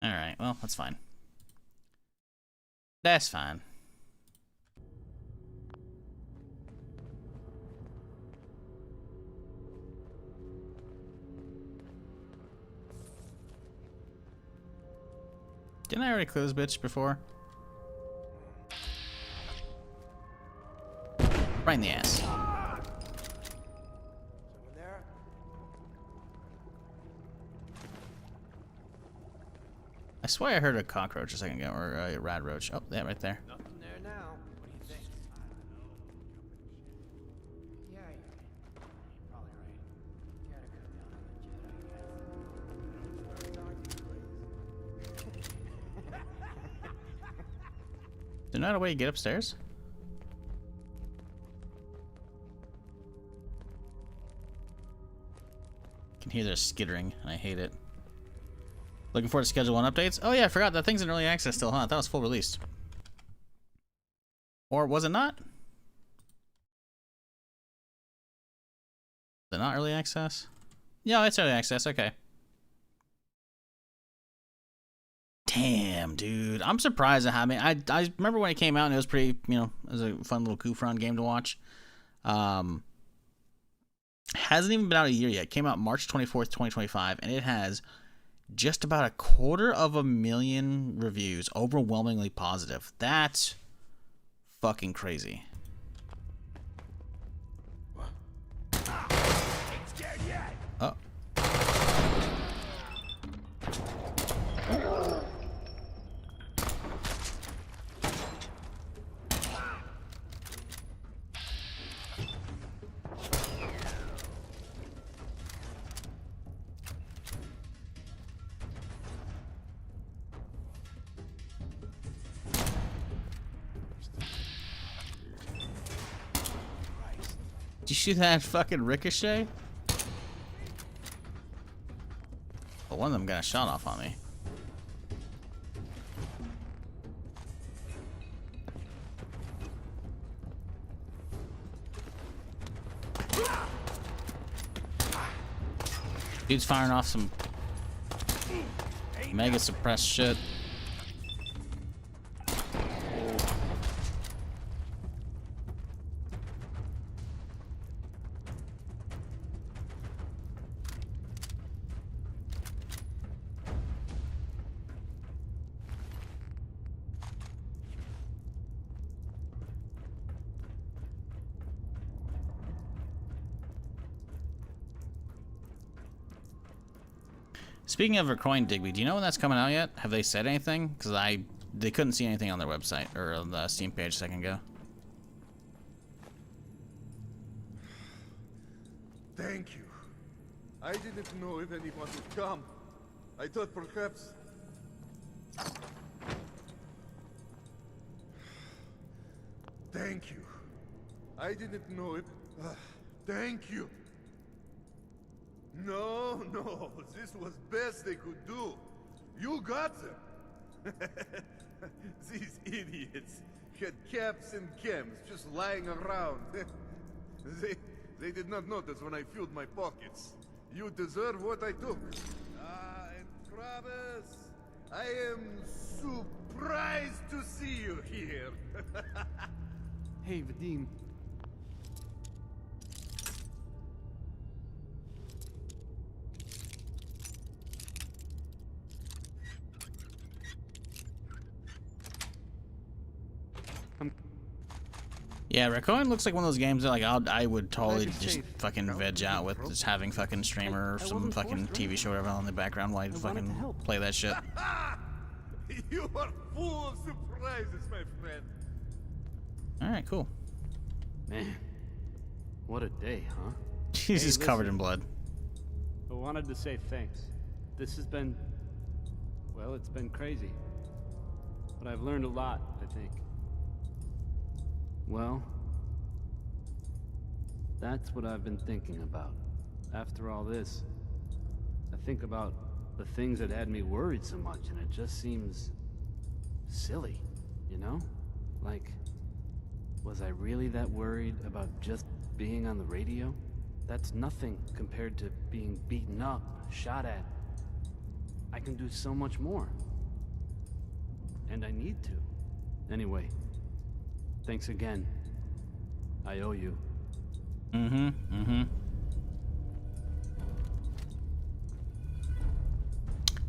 Alright, well, that's fine. That's fine. Didn't I already clear this bitch before? Right in the ass. Someone there? swear I heard a cockroach a second ago, or a rad roach. Oh, yeah, right there. Nothing there now. What do you think? Yeah, you're probably right. Gotta cut down on the jet, I guess. Is there not a way to get upstairs? I can hear their skittering, and I hate it. Looking forward to Schedule 1 updates? Oh yeah, I forgot that thing's in early access still, huh? That was full released. Or was it not? Is it not early access? Yeah, it's early access, okay. Damn, dude. I'm surprised at how many. I remember when it came out and it was pretty, you know, it was a fun little goof around game to watch. Hasn't even been out a year yet. It came out March 24th, 2025, and it has just about 250,000 reviews, overwhelmingly positive. That's fucking crazy. Oh. Did you shoot that fucking ricochet? Well, one of them got a shot off on me. Dude's firing off some mega suppressed shit. Speaking of Recoin Digby, do you know when that's coming out yet? Have they said anything? Because they couldn't see anything on their website or on the Steam page a second ago. Thank you. I didn't know if anyone would come. I thought perhaps... Thank you. I didn't know if... thank you. No, this was best they could do. You got them. These idiots had caps and chems just lying around. They did not notice when I filled my pockets. You deserve what I took. And Travis, I am surprised to see you here. Hey, Vadim. Yeah, Recoin looks like one of those games that like I would totally just fucking veg out with just having fucking streamer or some fucking TV show or whatever on the background while I fucking play that shit. You are full of surprises, my friend. Alright, cool. Man, what a day, huh? He's covered in blood. I wanted to say thanks. This has been, well, it's been crazy. But I've learned a lot, I think. Well, that's what I've been thinking about. After all this, I think about the things that had me worried so much, and it just seems silly, you know? Like, was I really that worried about just being on the radio? That's nothing compared to being beaten up, shot at. I can do so much more. And I need to. Anyway, thanks again. I owe you. Mm-hmm.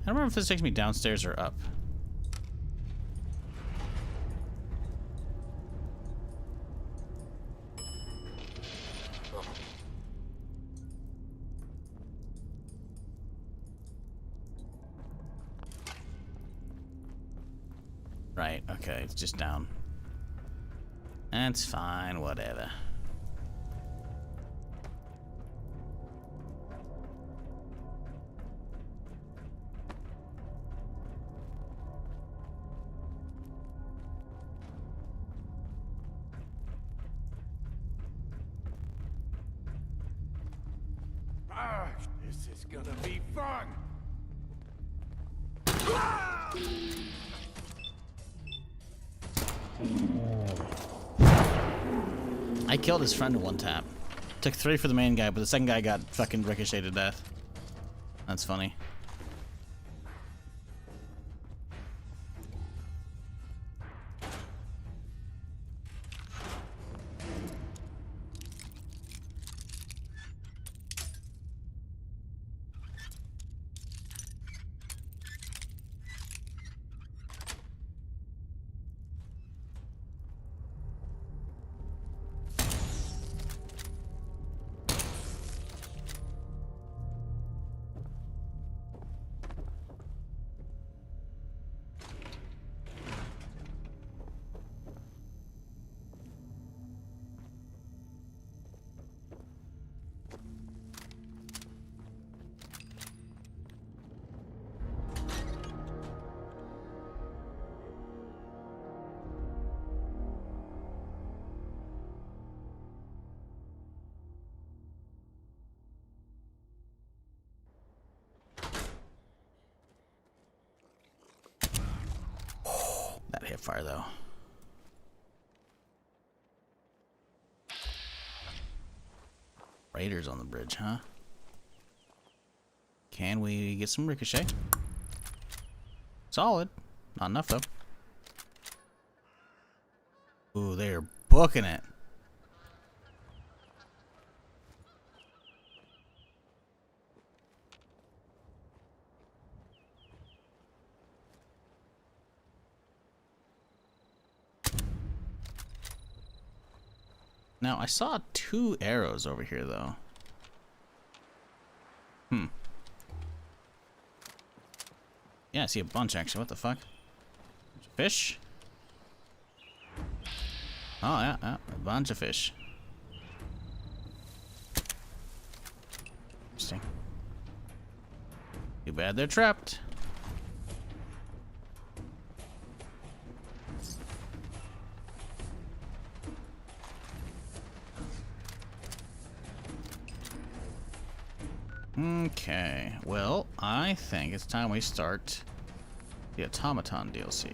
I don't remember if this takes me downstairs or up. Right, okay, it's just down. That's fine, whatever. Ah, this is gonna be fun. I killed his friend in one tap. Took 3 for the main guy, but the second guy got fucking ricocheted to death. That's funny. That hit fire though. Raiders on the bridge, huh? Can we get some ricochet? Solid. Not enough though. Ooh, they're booking it. Now, I saw 2 arrows over here, though. Yeah, I see a bunch, actually. What the fuck? Fish? Oh, yeah, a bunch of fish. Interesting. Too bad they're trapped. Okay, well, I think it's time we start the Automaton DLC.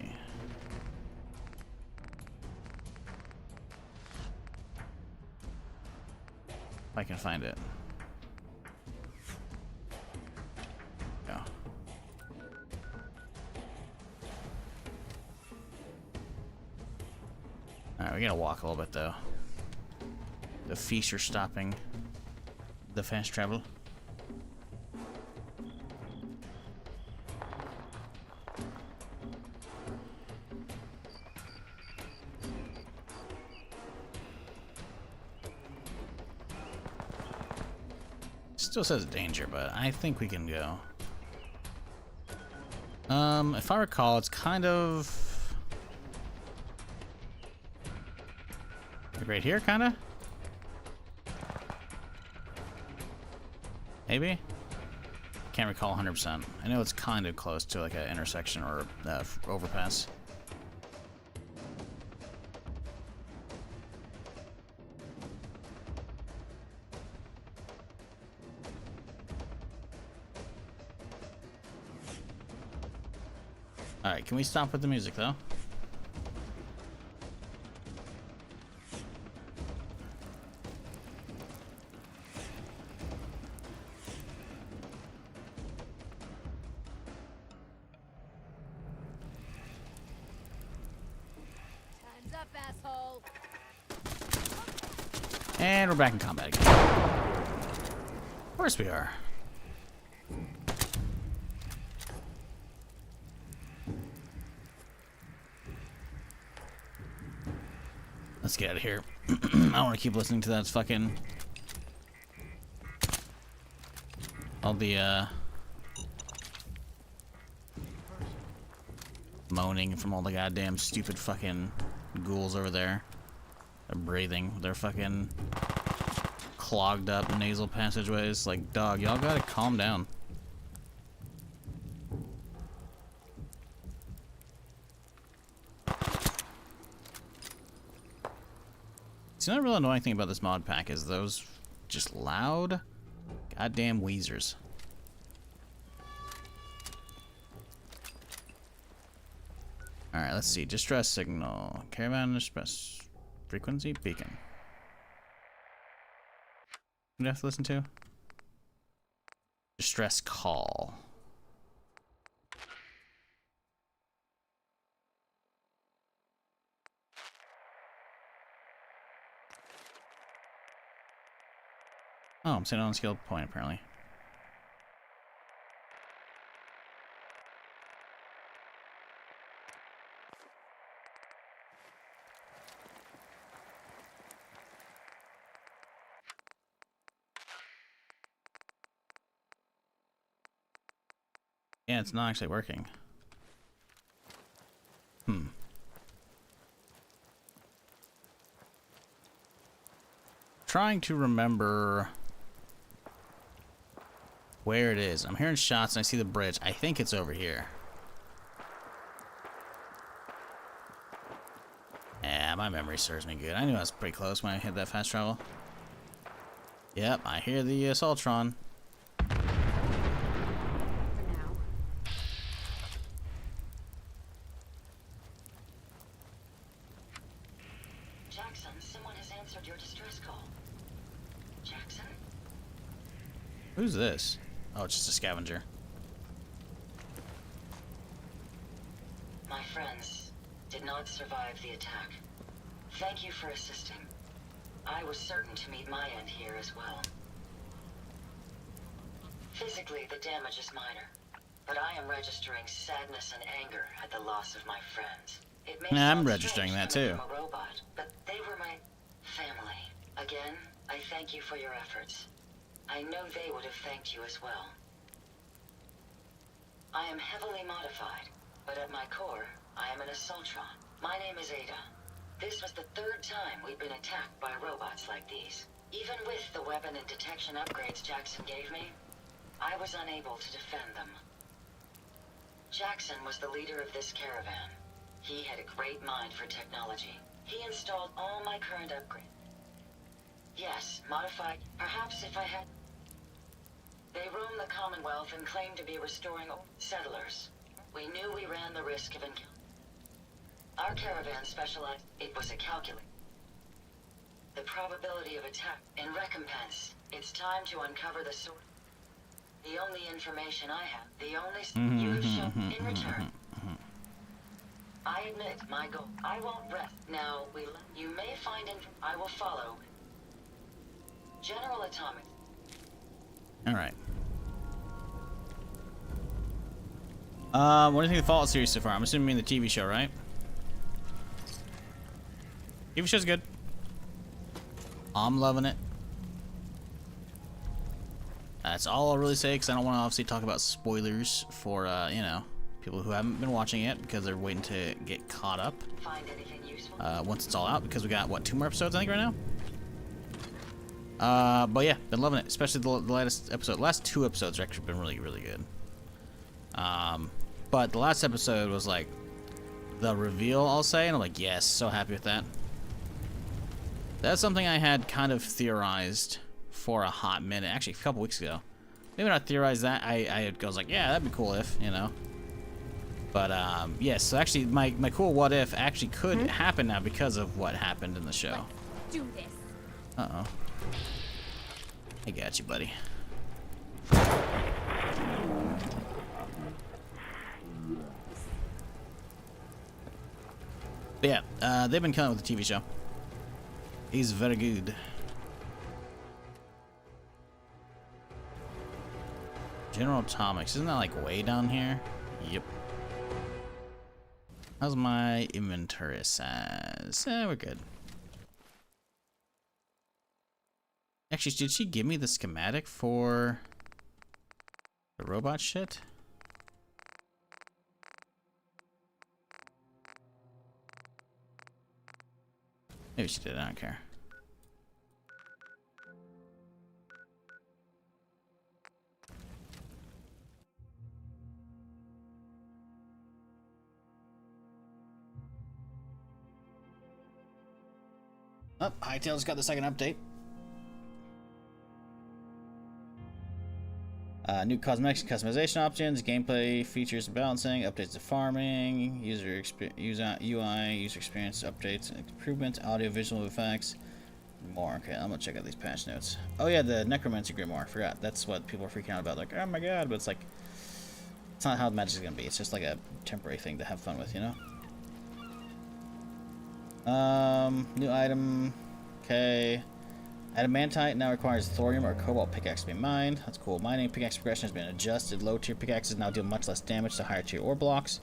If I can find it. Go. Alright, we gotta walk a little bit though. The feast are stopping the fast travel. Still says danger, but I think we can go. If I recall, it's kind of like right here, kind of. Maybe. Can't recall 100%. I know it's kind of close to like an intersection or overpass. Alright, can we stop with the music though? Time's up, asshole. And we're back in combat again. Of course we are. Let's get out of here. I don't want to keep listening to that fucking... all the, Moaning from all the goddamn stupid fucking ghouls over there. They're breathing. They're fucking clogged up nasal passageways. Like, dog, y'all gotta calm down. See, the real annoying thing about this mod pack is those just loud goddamn wheezers. Alright, let's see. Distress signal. Caravan distress frequency beacon. What do I have to listen to? Distress call. Oh, I'm sitting on a skill point apparently. Yeah, it's not actually working. Trying to remember where it is. I'm hearing shots and I see the bridge. I think it's over here. Yeah, my memory serves me good. I knew I was pretty close when I hit that fast travel. Yep, I hear the Assaultron. Jackson, someone has answered your distress call. Jackson? Who's this? Oh, it's just a scavenger. My friends did not survive the attack. Thank you for assisting. I was certain to meet my end here as well. Physically, the damage is minor, but I am registering sadness and anger at the loss of my friends. It may Yeah, I'm sound registering strange that coming too. from a robot, but they were my family. Again, I thank you for your efforts. I know they would have thanked you as well. I am heavily modified, but at my core, I am an Assaultron. My name is Ada. This was the third time we've been attacked by robots like these. Even with the weapon and detection upgrades Jackson gave me, I was unable to defend them. Jackson was the leader of this caravan. He had a great mind for technology. He installed all my current upgrades. Yes, modified. Perhaps if I had... They roam the Commonwealth and claim to be restoring settlers. We knew we ran the risk of encounter. Our caravan specialized. It was a calculate. The probability of attack. In recompense, it's time to uncover the source. The only information I have, the only you have shown in return. I admit my goal. I won't rest. Now you may find I will follow. General Atomic. All right. What do you think of the Fallout series so far? I'm assuming the TV show, right? TV show's good. I'm loving it. That's all I'll really say, because I don't want to obviously talk about spoilers for, you know, people who haven't been watching it because they're waiting to get caught up. Find anything useful? Once it's all out, because we got, what, 2 more episodes, I think, right now? But yeah, been loving it, especially the latest episode. The last 2 episodes have actually been really, really good. But the last episode was like the reveal, I'll say, and I'm like, yes, so happy with that. That's something I had kind of theorized for a hot minute, actually a couple weeks ago. Maybe not theorized that. I was like, yeah, that'd be cool if, you know. But yeah, so actually my cool what if actually could happen now because of what happened in the show. Let's do this. Uh-oh. I got you, buddy. But yeah, they've been coming with the TV show. He's very good. General Atomics, isn't that like way down here? Yep. How's my inventory size? We're good. Actually, did she give me the schematic for the robot shit? Maybe she did. I don't care. Oh, Hightail's got the second update. New cosmetics and customization options, gameplay features and balancing, updates to farming, UI, user experience updates, improvements, audio, visual effects, and more. Okay, I'm gonna check out these patch notes. Oh yeah, the Necromancy Grimoire. I forgot. That's what people are freaking out about. Like, oh my god, but it's like, it's not how the magic's gonna be. It's just like a temporary thing to have fun with, you know? New item. Okay. Adamantite now requires thorium or cobalt pickaxe to be mined. That's cool. Mining pickaxe progression has been adjusted. Low tier pickaxes now deal much less damage to higher tier ore blocks.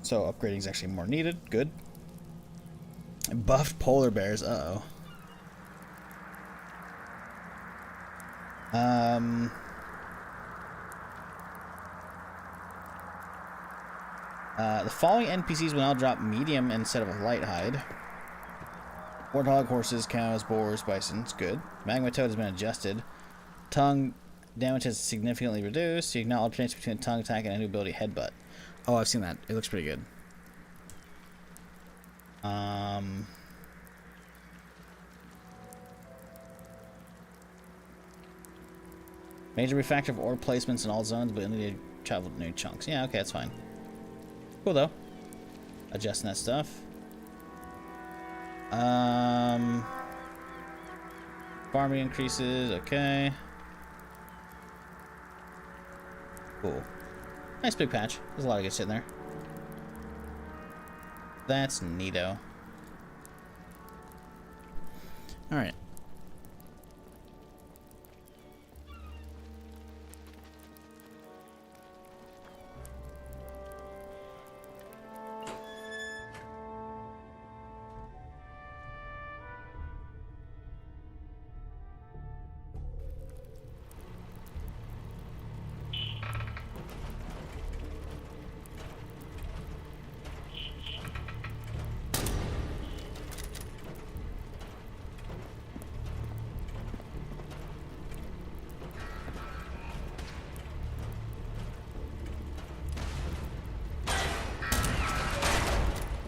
So upgrading is actually more needed. Good. Buffed polar bears. Uh-oh. The following NPCs will now drop medium instead of a light hide. Warthog, horses, cows, boars, bisons. Good. Magma toad has been adjusted. Tongue damage has significantly reduced. So you can now alternate between a tongue attack and a new ability, headbutt. Oh, I've seen that. It looks pretty good. Major refactor of ore placements in all zones, but only to travel to new chunks. Yeah, okay, that's fine. Cool though. Adjusting that stuff. Farming increases, okay. Cool. Nice big patch. There's a lot of good shit in there. That's neato. Alright.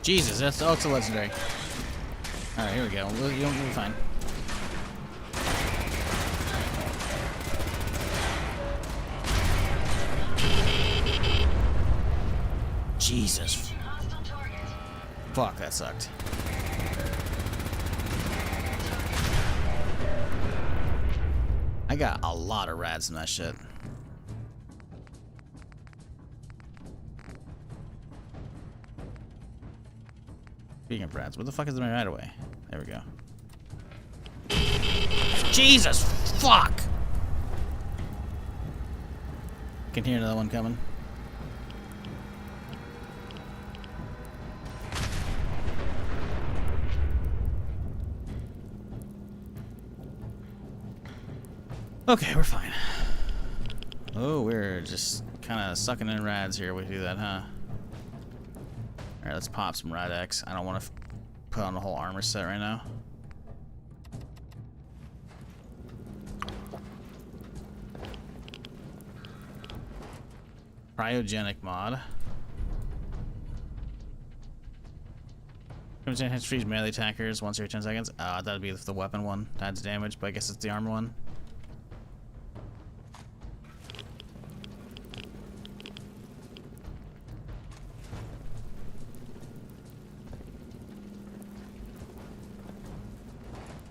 Jesus, that's oh, it's a legendary. Alright, here we go. You'll be fine. Jesus. Fuck, that sucked. I got a lot of rads from that shit. Speaking of rats, what the fuck is my right away? There we go. Jesus! Fuck! Can hear another one coming. Okay, we're fine. Oh, we're just kind of sucking in rads here. We do that, huh? Alright, let's pop some Rad X. I don't want to put on the whole armor set right now. Cryogenic mod. Enhance freeze melee attackers once every 10 seconds. That'd be the weapon one. Adds damage, but I guess it's the armor one.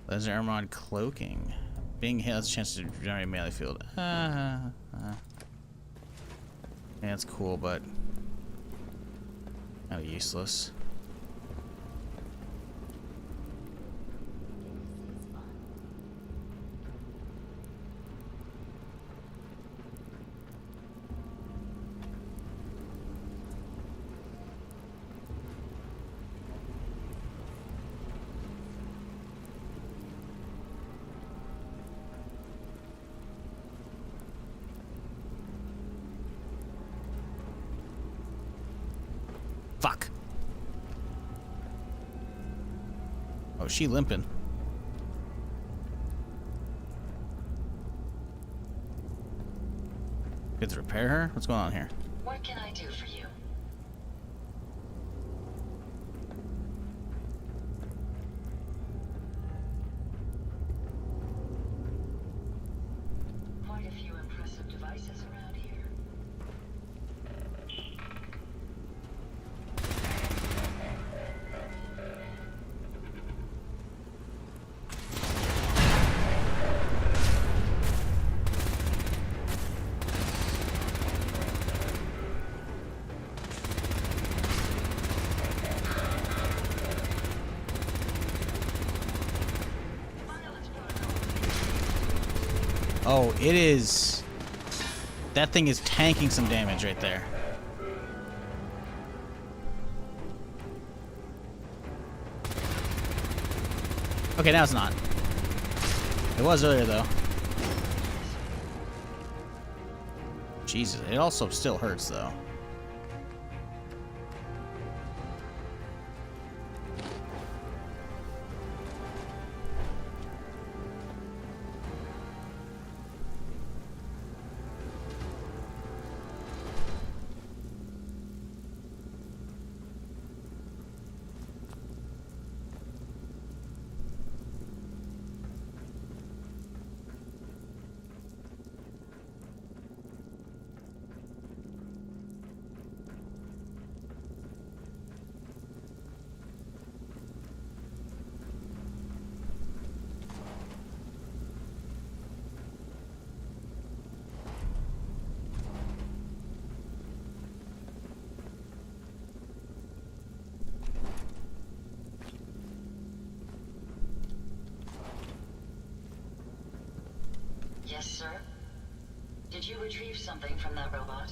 Laser armor on cloaking. Being hit has a chance to generate melee field. Yeah, it's cool, but kind of useless. Fuck. Oh, she limping. Good to repair her? What's going on here? What can I do for you? Quite a few impressive devices around here. Oh, it is. That thing is tanking some damage right there. Okay, now it's not. It was earlier, though. Jesus, it also still hurts, though. Yes, sir? Did you retrieve something from that robot?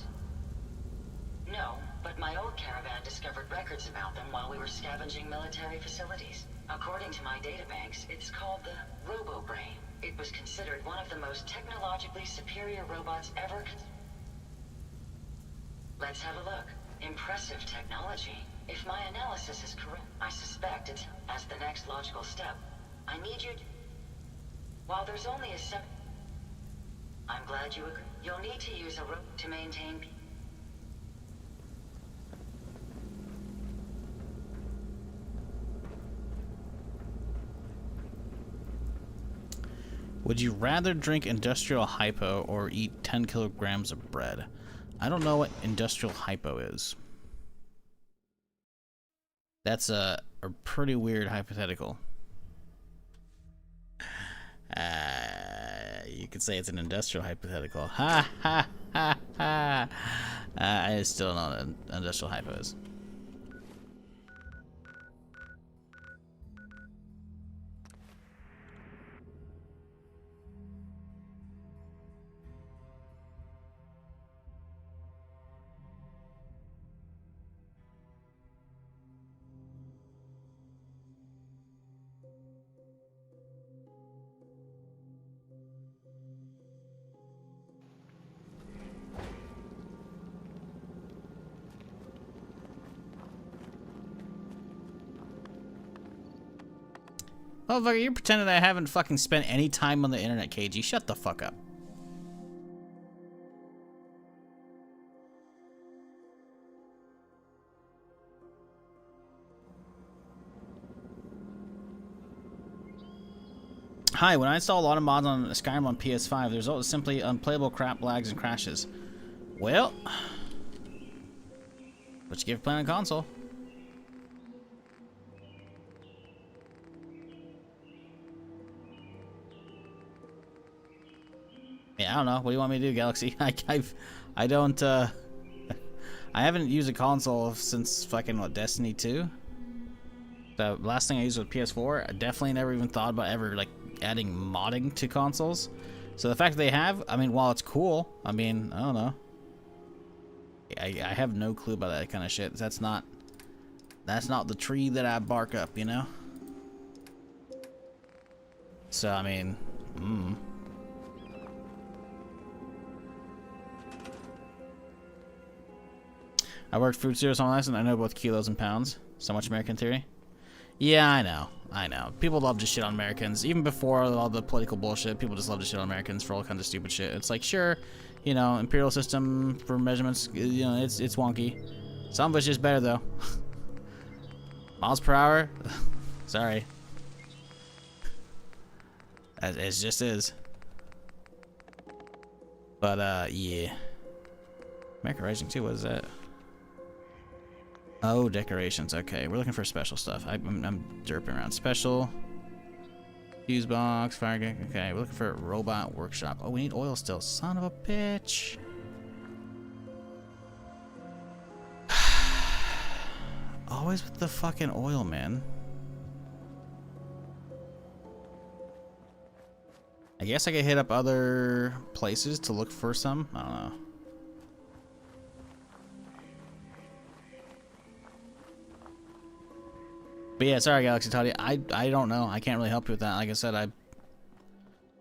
No, but my old caravan discovered records about them while we were scavenging military facilities. According to my databanks, it's called the RoboBrain. It was considered one of the most technologically superior robots ever. Let's have a look. Impressive technology. If my analysis is correct, I suspect it's as the next logical step. I need you to... While there's only a I'm glad you agree. You'll need to use a rope to maintain... Would you rather drink industrial hypo or eat 10 kilograms of bread? I don't know what industrial hypo is. That's a pretty weird hypothetical. You could say it's an industrial hypothetical. Ha ha ha ha. I still don't know what an industrial hypo is. Motherfucker, you're pretending I haven't fucking spent any time on the internet, KG. Shut the fuck up. Hi, when I install a lot of mods on Skyrim on PS5, there's always simply unplayable crap, lags, and crashes. Well, what you give playing on console? Yeah, I don't know. What do you want me to do, Galaxy? I don't, I haven't used a console since fucking, what, Destiny 2? The last thing I used was PS4. I definitely never even thought about ever, like, adding modding to consoles. So the fact that they have, I mean, while it's cool, I mean, I don't know. I have no clue about that kind of shit. That's not the tree that I bark up, you know? So, I mean, I worked food service on license. I know both kilos and pounds. So much American theory. Yeah, I know. I know. People love to shit on Americans. Even before all the political bullshit, people just love to shit on Americans for all kinds of stupid shit. It's like, sure, you know, imperial system for measurements, you know, it's wonky. Some of it's just better, though. Miles per hour? Sorry. It just is. But, yeah. American Rising 2, what is that? Oh, decorations. Okay, we're looking for special stuff. I'm derping around. Special. Fuse box, fire gang. Okay, we're looking for a robot workshop. Oh, we need oil still. Son of a bitch. Always with the fucking oil, man. I guess I could hit up other places to look for some. I don't know. But yeah, sorry, Galaxy Toddy. I don't know. I can't really help you with that. Like I said,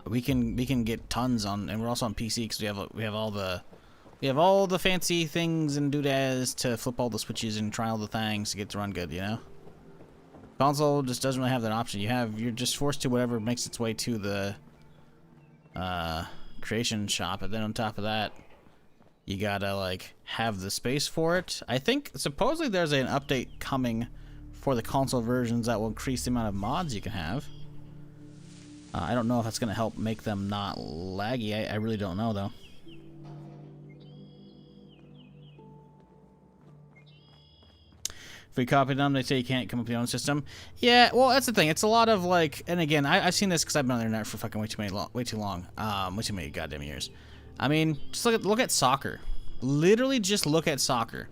we can get tons on, and we're also on PC because we have all the fancy things and doodads to flip all the switches and try all the things to get to run good. You know, console just doesn't really have that option. You're just forced to whatever makes its way to the creation shop, and then on top of that, you gotta like have the space for it. I think supposedly there's an update coming for the console versions that will increase the amount of mods you can have. I don't know if that's going to help make them not laggy. I really don't know, though. If we copy them, they say you can't come up with your own system. Yeah, well, that's the thing. It's a lot of, like... And again, I've seen this because I've been on the internet for fucking way too long. Way too many goddamn years. I mean, just look at soccer. Literally just look at soccer.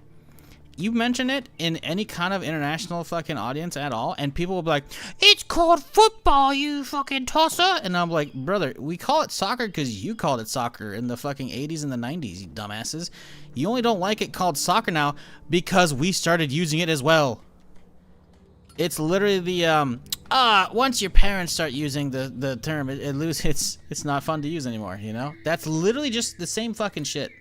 You mention it in any kind of international fucking audience at all, and people will be like, "It's called football, you fucking tosser." And I'm like, brother, we call it soccer because you called it soccer in the fucking 80s and the 90s, you dumbasses. You only don't like it called soccer now because we started using it as well. It's literally the, once your parents start using the term, it's not fun to use anymore, you know? That's literally just the same fucking shit.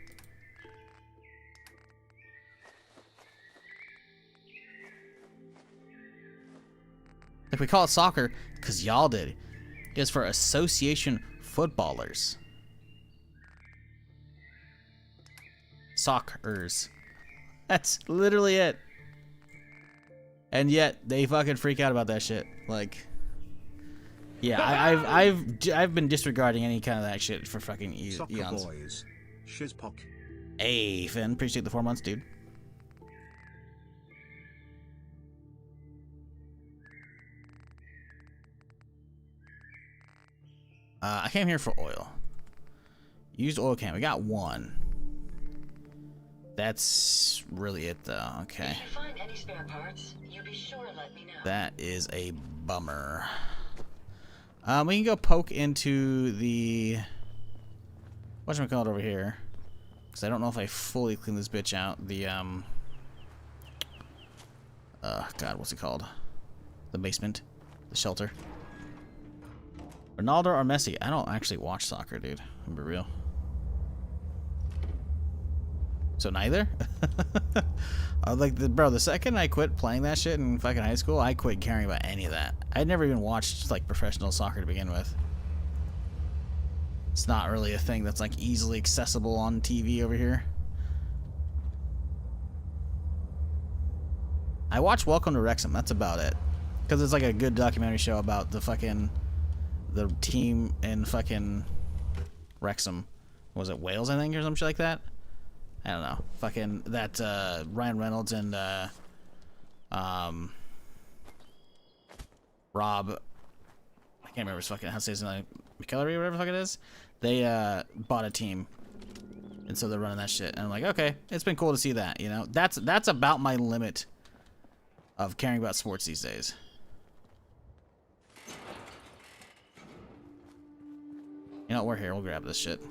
Like, we call it soccer because y'all did. It's for association footballers. Soccers. That's literally it. And yet, they fucking freak out about that shit. Like, yeah, I've been disregarding any kind of that shit for fucking eons. Boys. Shizpock. Hey, Finn, appreciate the 4 months, dude. I came here for oil. Used oil can. We got one. That's really it, though. Okay. If you find any spare parts, you be sure to let me know. That is a bummer. We can go poke into the... whatchamacallit over here. Because I don't know if I fully cleaned this bitch out. The, God, what's it called? The basement. The shelter. Ronaldo or Messi? I don't actually watch soccer, dude. I'm be real. So neither? Bro, the second I quit playing that shit in fucking high school, I quit caring about any of that. I'd never even watched like professional soccer to begin with. It's not really a thing that's like easily accessible on TV over here. I watch Welcome to Wrexham. That's about it. Because it's like a good documentary show about the team in fucking Wrexham. Was it Wales, I think, or some shit like that? I don't know. Fucking that Ryan Reynolds and Rob, I can't remember his fucking how to say his name, McKellery or whatever the fuck it is. They bought a team, and so they're running that shit. And I'm like, okay, it's been cool to see that. You know, that's about my limit of caring about sports these days. You know, we're here. We'll grab this shit.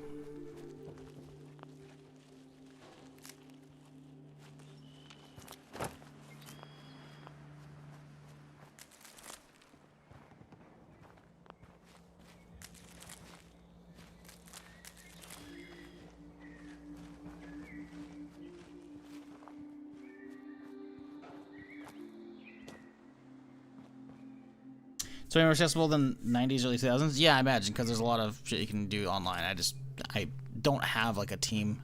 So more accessible than 90s, early 2000s? Yeah, I imagine, because there's a lot of shit you can do online. I don't have like a team,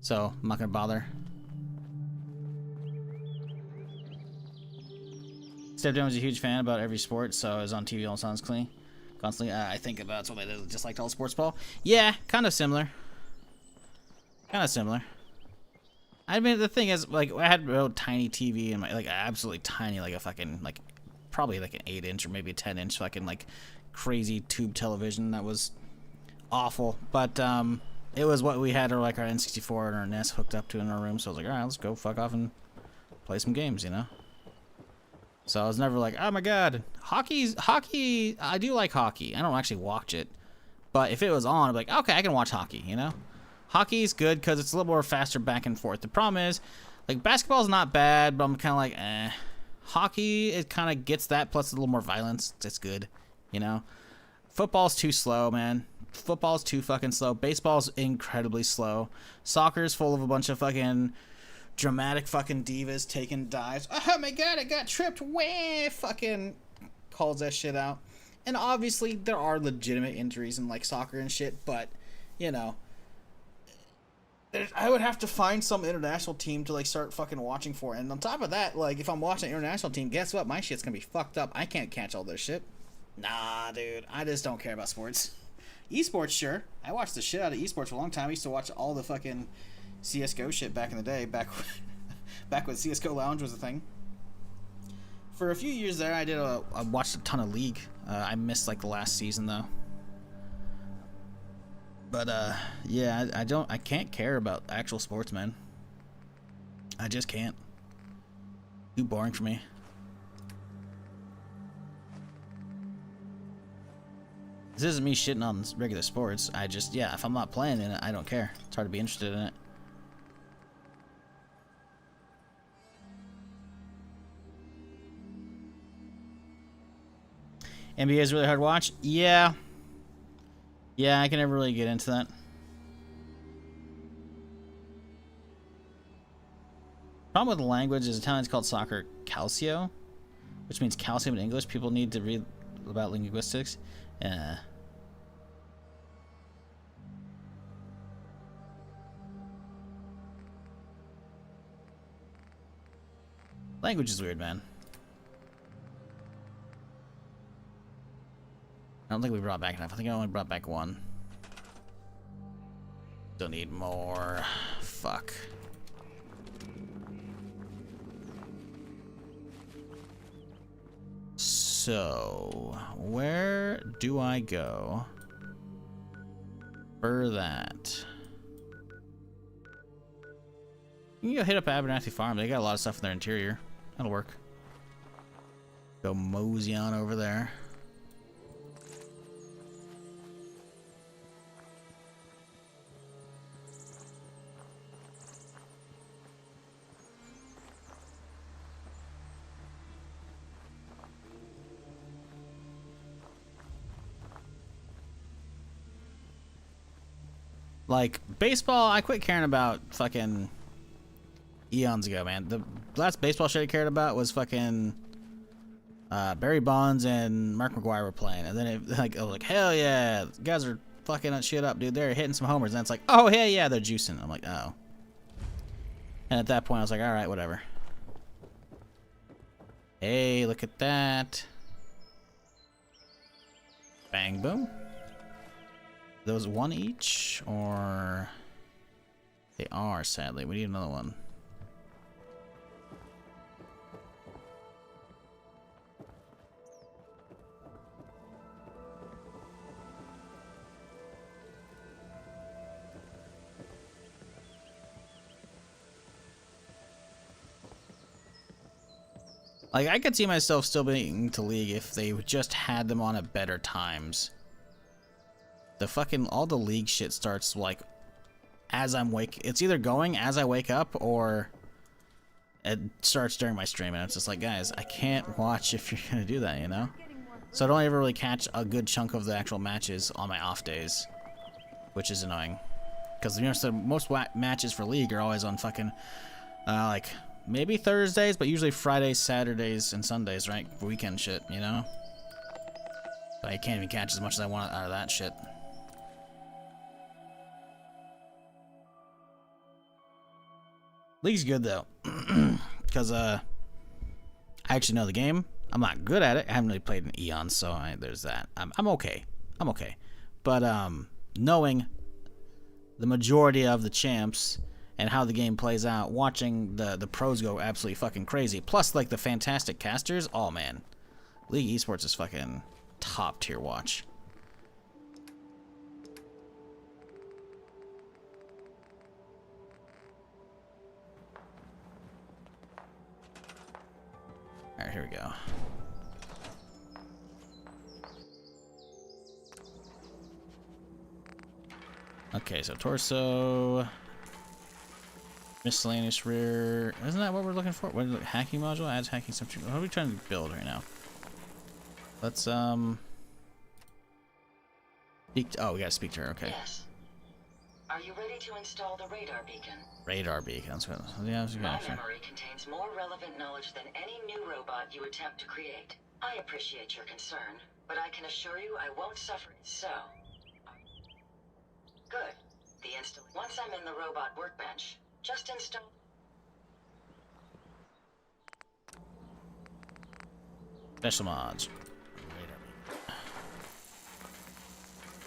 so I'm not gonna bother. Stepdad was a huge fan about every sport, so it was on TV all sounds clean. Constantly, I think about somebody that just liked all sports ball. Yeah, kind of similar. Kind of similar. I mean, the thing is, like, I had a real tiny TV and like absolutely tiny, like a fucking like probably like an 8-inch or maybe a 10-inch fucking like crazy tube television that was awful. But it was what we had, or like our N64 and our NES hooked up to in our room. So I was like, all right, let's go fuck off and play some games, you know. So I was never like, oh my god, hockey. I do like hockey. I don't actually watch it, but if it was on, I'd be like, okay, I can watch hockey, you know. Hockey's good because it's a little more faster back and forth. The problem is, like, basketball's not bad, but I'm kind of like, eh. Hockey, it kind of gets that, plus a little more violence. It's good, you know. Football's too slow, man. Football's too fucking slow. Baseball's incredibly slow. Soccer's full of a bunch of fucking dramatic fucking divas taking dives. Oh my god, I got tripped. Way fucking calls that shit out. And obviously, there are legitimate injuries in, like, soccer and shit, but, you know, I would have to find some international team to, like, start fucking watching for. And on top of that, like, if I'm watching an international team, guess what? My shit's gonna be fucked up. I can't catch all this shit. Nah, dude. I just don't care about sports. Esports, sure. I watched the shit out of esports for a long time. I used to watch all the fucking CSGO shit back in the day. Back when CSGO Lounge was a thing. For a few years there, I watched a ton of League. I missed, like, the last season, though. But, yeah, I can't care about actual sports, man. I just can't. Too boring for me. This isn't me shitting on regular sports. I just, yeah, if I'm not playing in it, I don't care. It's hard to be interested in it. NBA is really hard to watch? Yeah. Yeah, I can never really get into that. Problem with the language is Italian's called soccer calcio, which means calcium in English. People need to read about linguistics. Language is weird, man. I don't think we brought back enough. I think I only brought back one. Still need more. Fuck. So, where do I go for that? You can go hit up Abernathy Farm. They got a lot of stuff in their interior. That'll work. Go mosey on over there. Like, baseball, I quit caring about fucking eons ago, man. The last baseball shit I cared about was fucking Barry Bonds and Mark McGwire were playing. And then I was like, hell yeah, guys are fucking that shit up, dude. They're hitting some homers. And it's like, oh, hell yeah, they're juicing. I'm like, oh. And at that point, I was like, all right, whatever. Hey, look at that. Bang, boom. Those one each, or they are, sadly. We need another one. Like, I could see myself still being to League if they just had them on at better times. The fucking, all the League shit starts, like, as I'm it's either going as I wake up, or it starts during my stream, and it's just like, guys, I can't watch if you're gonna do that, you know? So I don't ever really catch a good chunk of the actual matches on my off days, which is annoying. Because, you know, so most matches for League are always on fucking, like, maybe Thursdays, but usually Fridays, Saturdays, and Sundays, right? Weekend shit, you know? But I can't even catch as much as I want out of that shit. League's good though, because I actually know the game. I'm not good at it. I haven't really played in eons, so there's that. I'm okay. I'm okay. But knowing the majority of the champs and how the game plays out, watching the pros go absolutely fucking crazy, plus like the fantastic casters, oh man, League Esports is fucking top tier watch. Alright, here we go. Okay, so torso, miscellaneous rear. Isn't that what we're looking for? What is it? Hacking module adds hacking substitute. What are we trying to build right now? Let's speak to, oh, we gotta speak to her. Okay. Yes. Are you ready to install the radar beacon? Radar beacon. That's what. Yeah, My memory contains more relevant knowledge than any new robot you attempt to create. I appreciate your concern, but I can assure you I won't suffer. So. Good. Once I'm in the robot workbench, just install. Special mods.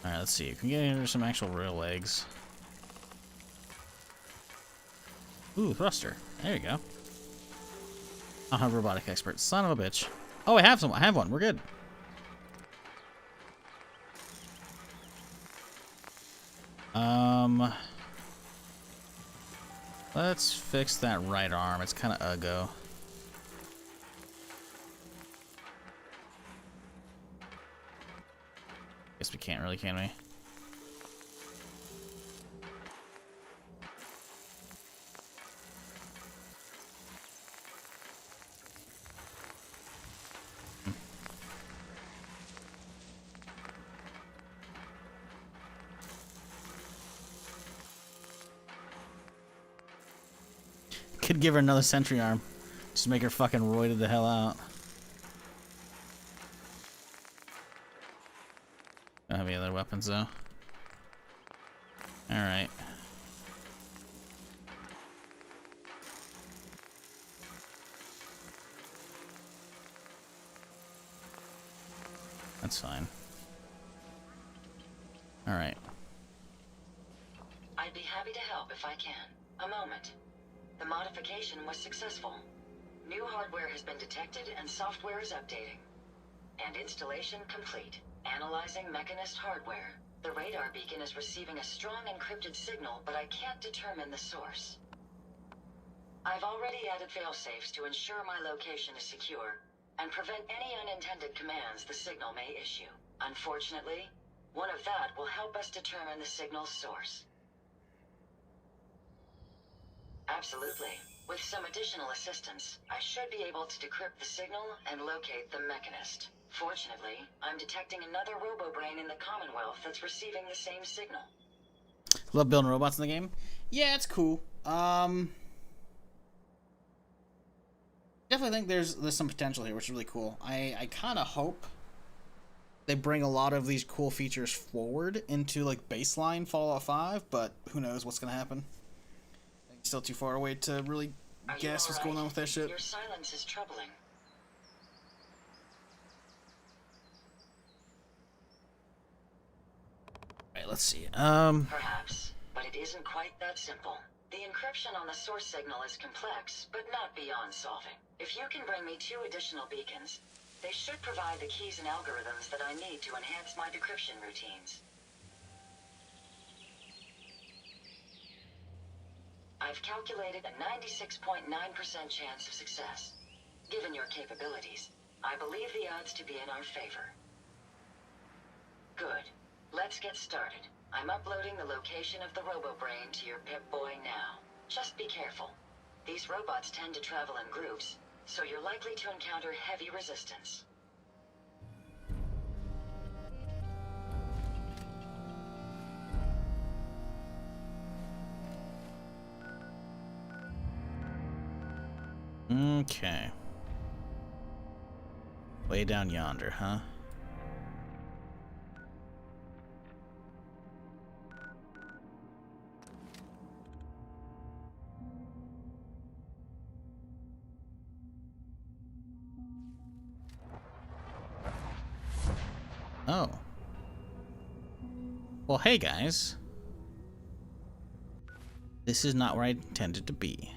Alright, let's see. Can we get into some actual real legs? Ooh, thruster. There you go. I don't have robotic expert. Son of a bitch. Oh, I have some. I have one. We're good. Let's fix that right arm. It's kind of uggo. Guess we can't really, can we? Could give her another sentry arm. Just make her fucking roided the hell out. Don't have any other weapons though. Alright. That's fine. Alright. I'd be happy to help if I can. A moment. The modification was successful. New hardware has been detected and software is updating. And installation complete. Analyzing Mechanist hardware. The radar beacon is receiving a strong encrypted signal, but I can't determine the source. I've already added failsafes to ensure my location is secure and prevent any unintended commands the signal may issue. Unfortunately, one of that will help us determine the signal's source. Absolutely. With some additional assistance, I should be able to decrypt the signal and locate the Mechanist. Fortunately, I'm detecting another robo-brain in the Commonwealth that's receiving the same signal. Love building robots in the game? Yeah, it's cool. Definitely think there's some potential here, which is really cool. I kind of hope they bring a lot of these cool features forward into like baseline Fallout 5, but who knows what's gonna happen. Still too far away to really guess what's going on with that shit. Your silence is troubling. Alright, let's see. Perhaps, but it isn't quite that simple. The encryption on the source signal is complex, but not beyond solving. If you can bring me 2 additional beacons, they should provide the keys and algorithms that I need to enhance my decryption routines. I've calculated a 96.9% chance of success. Given your capabilities, I believe the odds to be in our favor. Good. Let's get started. I'm uploading the location of the RoboBrain to your Pip-Boy now. Just be careful. These robots tend to travel in groups, so you're likely to encounter heavy resistance. Okay. Way down yonder, huh? Oh. Well, hey guys. This is not where I intended to be.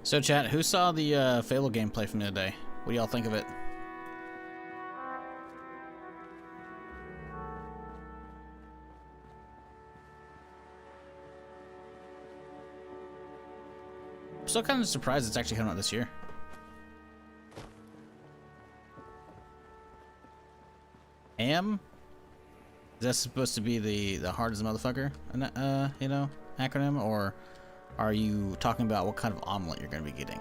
So chat, who saw the Fable gameplay from the other day? What do y'all think of it? I'm still kind of surprised it's actually coming out this year. AM? Is that supposed to be the hardest motherfucker, you know, acronym, or are you talking about what kind of omelet you're going to be getting?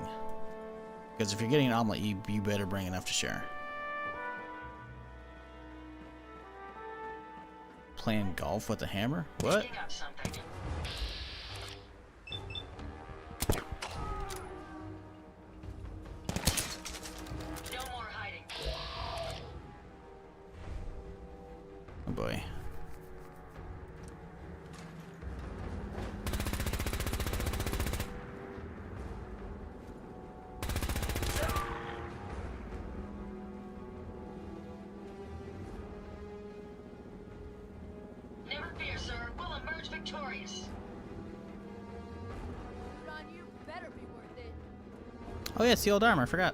Because if you're getting an omelet, you better bring enough to share. Playing golf with a hammer? What? Picking up something. No more hiding. Oh boy. Never fear, sir. We'll emerge victorious. On you better be worth it. Oh yeah, it's the old armor, I forgot.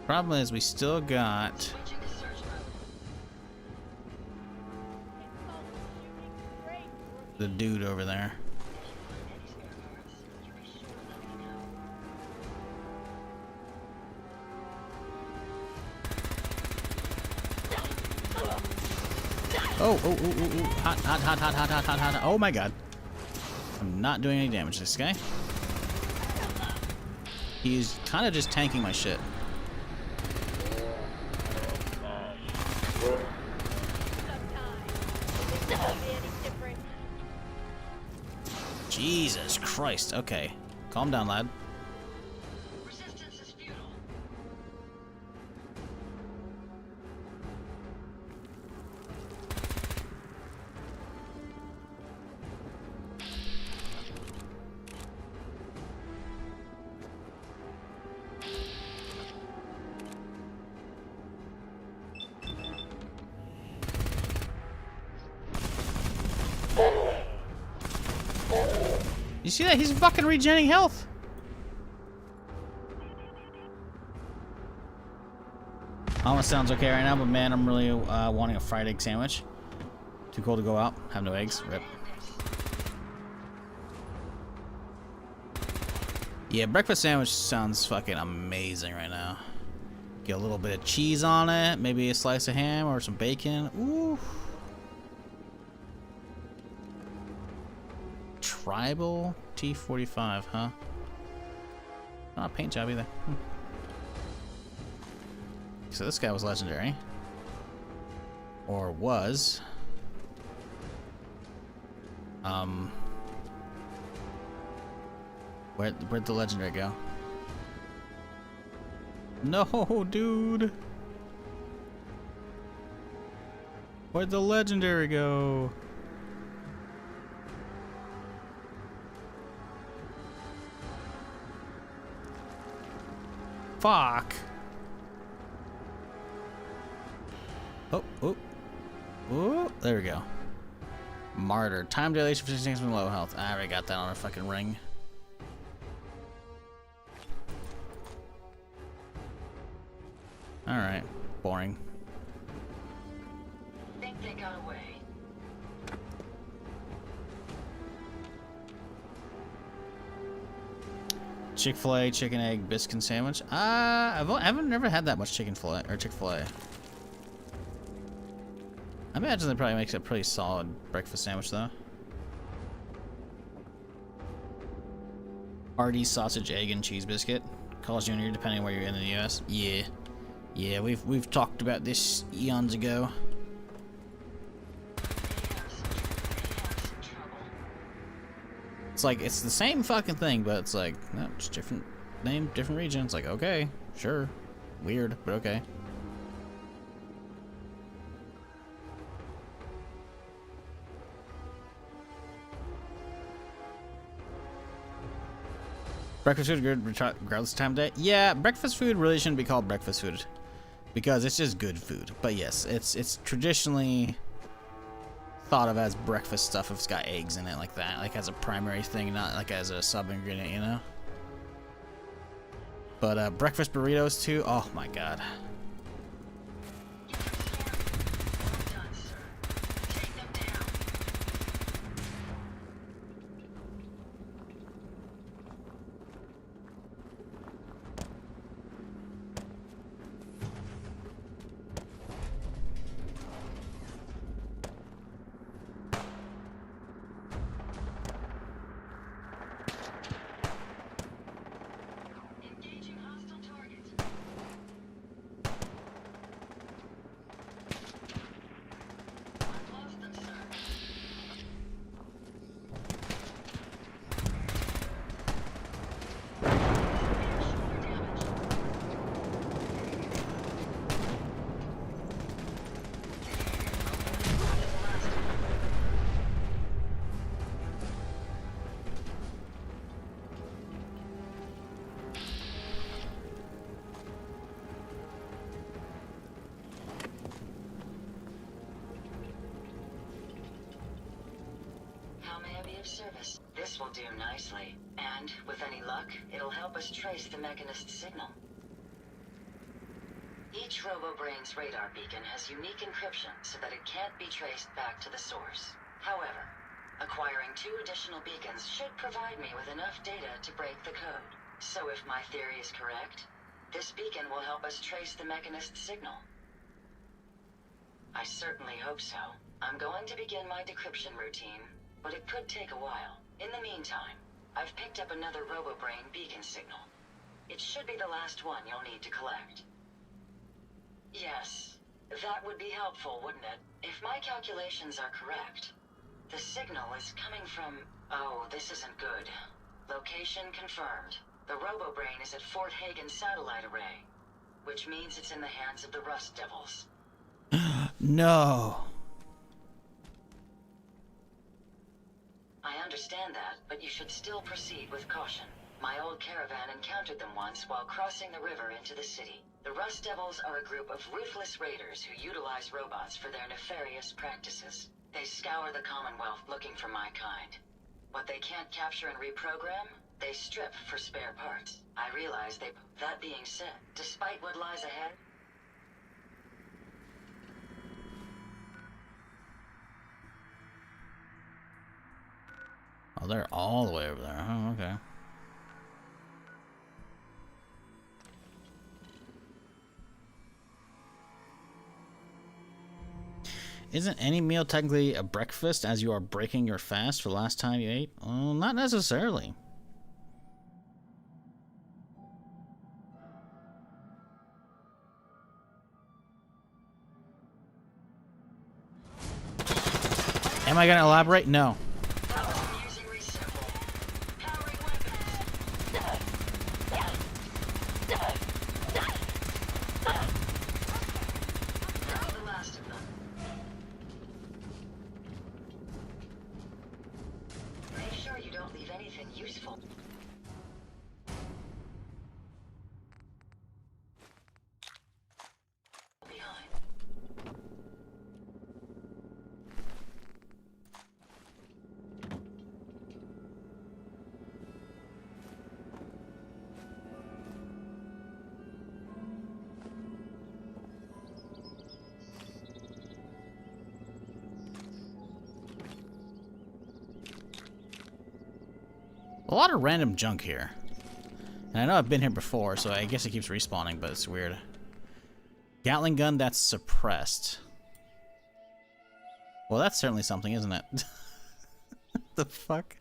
Problem is, we still got Switching to search mode. the dude over there. Any spare parts? You be sure to let me know. Oh, oh, oh, oh, oh. Hot, hot, hot, hot, hot, hot, hot, hot. Oh my god. I'm not doing any damage to this guy. He's kind of just tanking my shit. Jesus Christ. Okay. Calm down, lad. Resistance is futile. You see that? He's fucking regenerating health. Almost sounds okay right now, but man, I'm really wanting a fried egg sandwich. Too cold to go out. Have no eggs. Rip. Yeah, breakfast sandwich sounds fucking amazing right now. Get a little bit of cheese on it, maybe a slice of ham or some bacon. Ooh. Tribal T45, huh? Not a paint job either. So this guy was legendary. Or was. Where'd the legendary go? No, dude. Where'd the legendary go? Fuck. Oh, oh. Oh, there we go. Martyr. Time dilation for 6 seconds from low health. I already got that on a fucking ring. Alright. Boring. Think they got away. Chick-fil-A chicken egg biscuit sandwich. I haven't never had that much Chick-fil-A or Chick-fil-A. I imagine that probably makes a pretty solid breakfast sandwich though. Artie's sausage, egg, and cheese biscuit. Carl's Jr. depending on where you're in the U.S. Yeah, yeah, we've talked about this eons ago. It's like it's the same fucking thing, but it's like no, just different name, different region. It's like okay, sure, weird, but okay. Breakfast food good regardless of time of day? Yeah, breakfast food really shouldn't be called breakfast food because it's just good food. But yes, it's traditionally thought of as breakfast stuff if it's got eggs in it like that, like as a primary thing, not like as a sub ingredient, you know? But breakfast burritos too, oh my god. Service. This will do nicely, and with any luck, it'll help us trace the Mechanist's signal. Each RoboBrain's radar beacon has unique encryption so that it can't be traced back to the source. However, acquiring 2 additional beacons should provide me with enough data to break the code. So if my theory is correct, this beacon will help us trace the Mechanist's signal. I certainly hope so. I'm going to begin my decryption routine, but it could take a while. In the meantime, I've picked up another RoboBrain beacon signal. It should be the last one you'll need to collect. Yes, that would be helpful, wouldn't it? If my calculations are correct, the signal is coming from... Oh, this isn't good. Location confirmed. The RoboBrain is at Fort Hagen Satellite Array, which means it's in the hands of the Rust Devils. No. I understand that, but you should still proceed with caution. My old caravan encountered them once while crossing the river into the city. The Rust Devils are a group of ruthless raiders who utilize robots for their nefarious practices. They scour the Commonwealth looking for my kind. What they can't capture and reprogram, they strip for spare parts. I realize they... That being said, despite what lies ahead... Oh, they're all the way over there. Oh, okay. Isn't any meal technically a breakfast as you are breaking your fast for the last time you ate? Well, not necessarily. Am I gonna elaborate? No. A lot of random junk here. And I know I've been here before, so I guess it keeps respawning, but it's weird. Gatling gun that's suppressed. Well, that's certainly something, isn't it? What the fuck?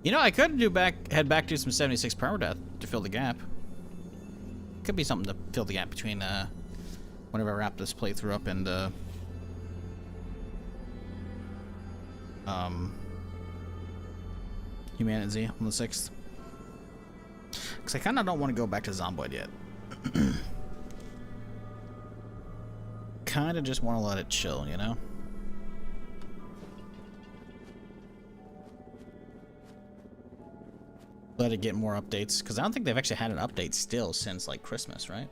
You know, I could head back to some 76 permadeath to fill the gap. Could be something to fill the gap between whenever I wrap this playthrough up and Humanity on the 6th. Because I kind of don't want to go back to Zomboid yet. Kind of just want to let it chill, you know? Let it get more updates, because I don't think they've actually had an update still since like Christmas, right?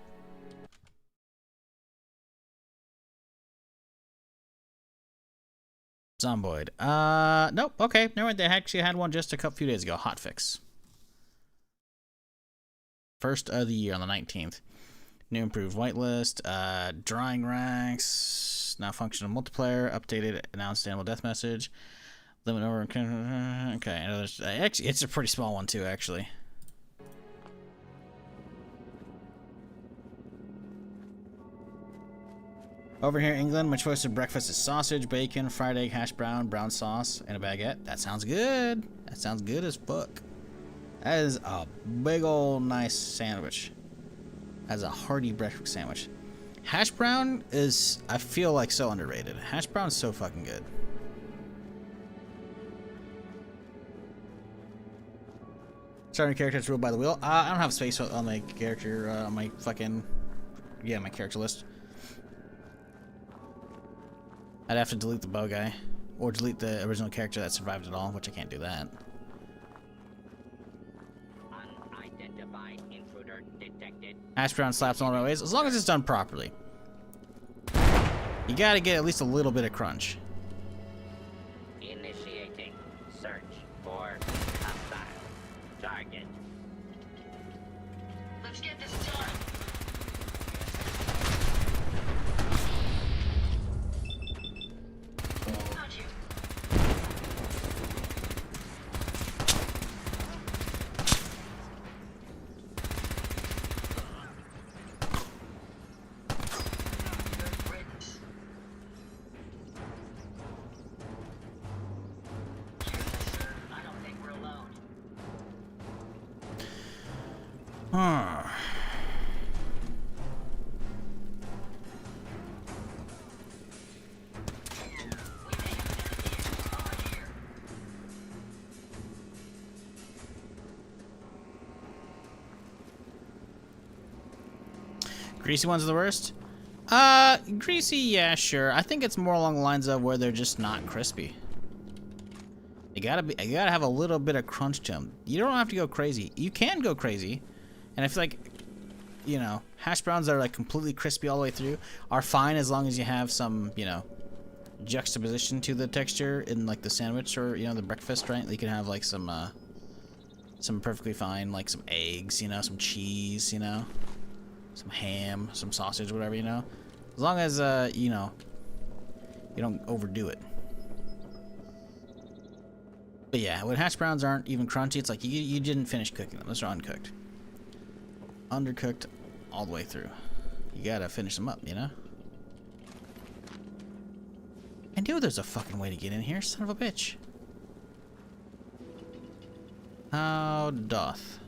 Zomboid. Nope. Okay, never mind. They actually had one just a few days ago. Hotfix. First of the year on the 19th. New improved whitelist. Drawing ranks. Now functional multiplayer. Updated announced animal death message. Limit over. Okay, actually, it's a pretty small one too, actually. Over here in England, my choice of breakfast is sausage, bacon, fried egg, hash brown, brown sauce, and a baguette. That sounds good. That sounds good as fuck. That is a big old nice sandwich. That's a hearty breakfast sandwich. Hash brown is, I feel like, so underrated. Hash brown is so fucking good. Starting characters ruled by the wheel. I don't have space on my character, my fucking, yeah, my character list. I'd have to delete the bow guy, or delete the original character that survived it all, which I can't do that. Unidentified intruder detected. Hash brown slaps all the right ways, as long as it's done properly. You gotta get at least a little bit of crunch. Initiating search for hostile target. Let's get this done. Found you. I don't think we're alone. Huh. Greasy ones are the worst? Greasy, yeah, sure. I think it's more along the lines of where they're just not crispy. You gotta have a little bit of crunch to them. You don't have to go crazy. You can go crazy. And I feel like, you know, hash browns that are like completely crispy all the way through are fine as long as you have some, you know, juxtaposition to the texture in like the sandwich or, you know, the breakfast, right? You can have like some perfectly fine, like some eggs, you know, some cheese, you know, some ham, some sausage, whatever, you know. As long as, you know, you don't overdo it. But yeah, when hash browns aren't even crunchy, it's like you didn't finish cooking them. Those are uncooked. Undercooked all the way through. You gotta finish them up, you know? I knew there's a fucking way to get in here, son of a bitch. How doth?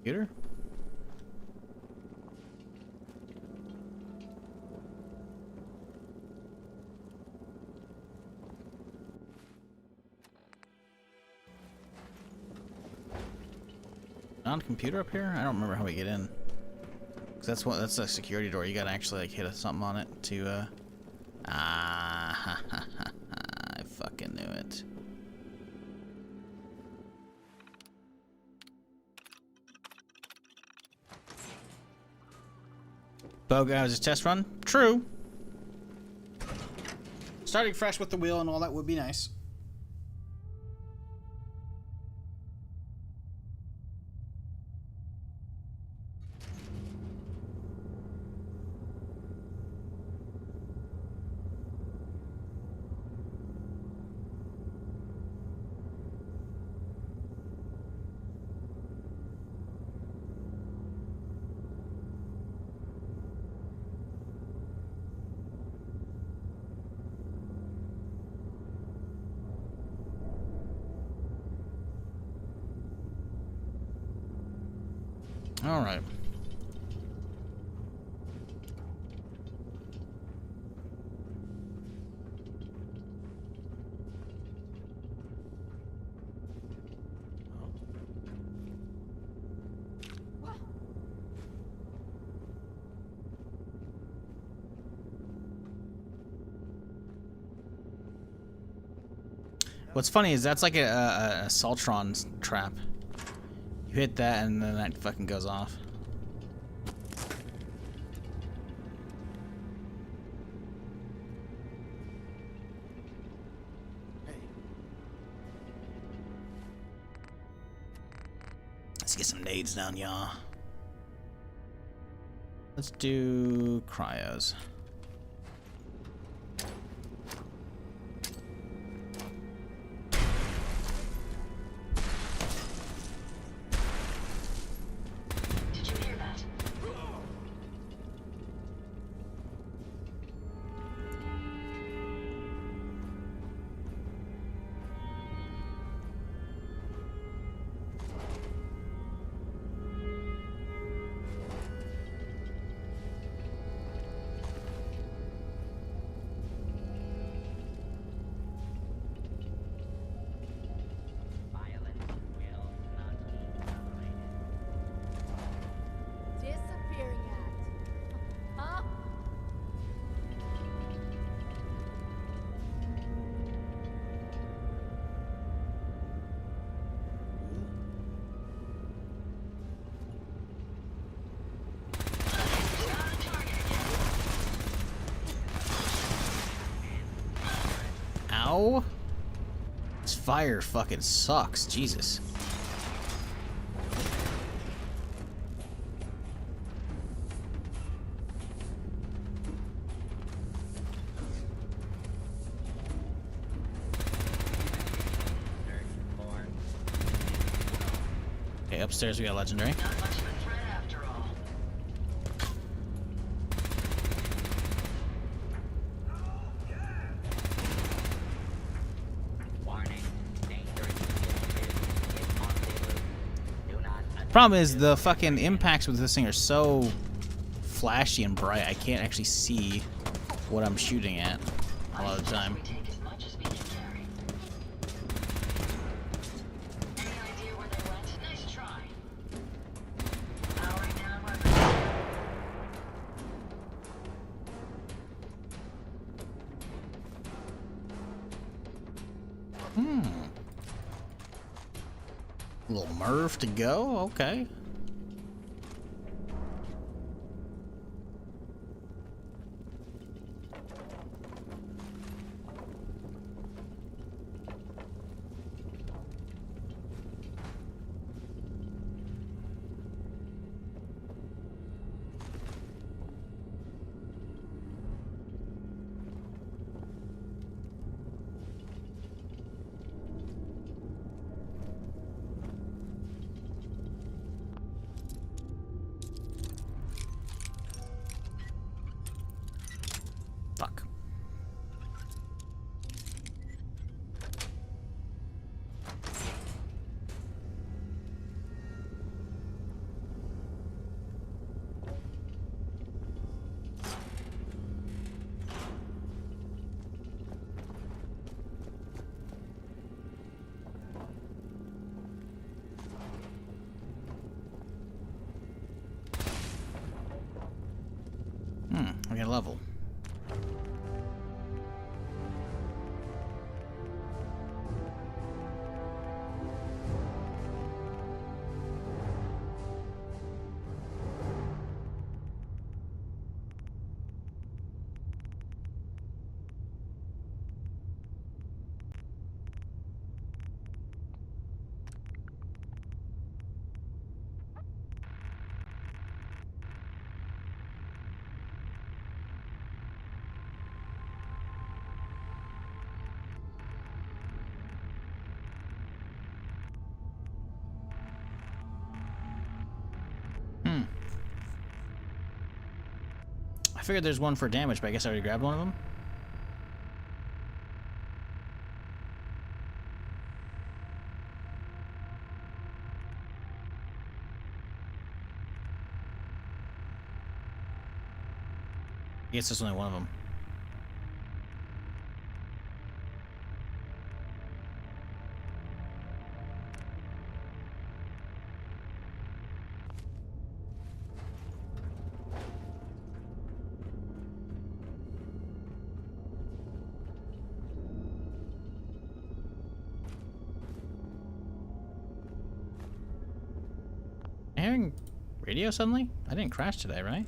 Computer? On computer up here? I don't remember how we get in. Cause that's a security door. You gotta actually like hit something on it to I fucking knew it. Boga was his test run? True. Starting fresh with the wheel and all that would be nice. All right. What's funny is that's like a Saltron trap. You hit that and then that fucking goes off. Let's get some nades down, y'all. Let's do cryos. Disappearing act. Huh? Ow. This fire fucking sucks. Jesus. Okay, upstairs we got legendary. Not much of a threat after all. Warning. Dangerous. Is on the loose. Do not Problem is the fucking impacts with this thing are so flashy and bright. I can't actually see what I'm shooting at a lot of the time. We take as much as we can carry. Any idea where they went? Nice try. Powering down weapons. Little Merv to go? Okay. Fuck. I got a level. I figured there's one for damage, but I guess I already grabbed one of them. I guess there's only one of them. Am I hearing radio suddenly? I didn't crash today, right?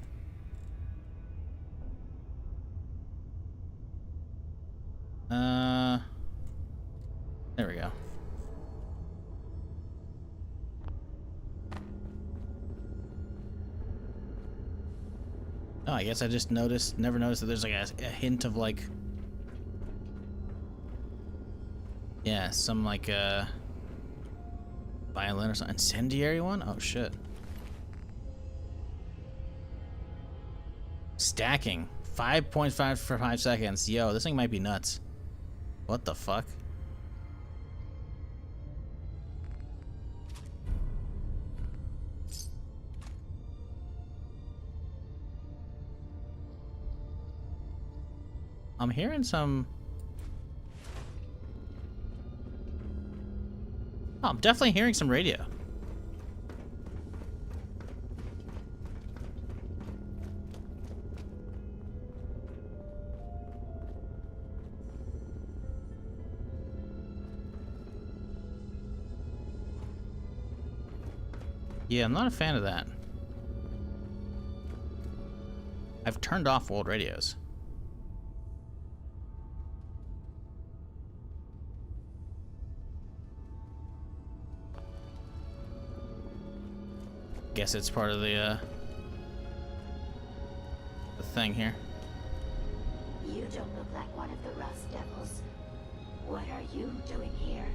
There we go. Oh, I guess I just never noticed that there's like a hint of like, yeah, some like violin or something. Incendiary one? Oh shit. Stacking. 5.5 for 5 seconds. Yo, this thing might be nuts. What the fuck? I'm hearing some... Oh, I'm definitely hearing some radio. Yeah, I'm not a fan of that. I've turned off old radios. Guess it's part of the thing here. You don't look like one of the Rust Devils. What are you doing here?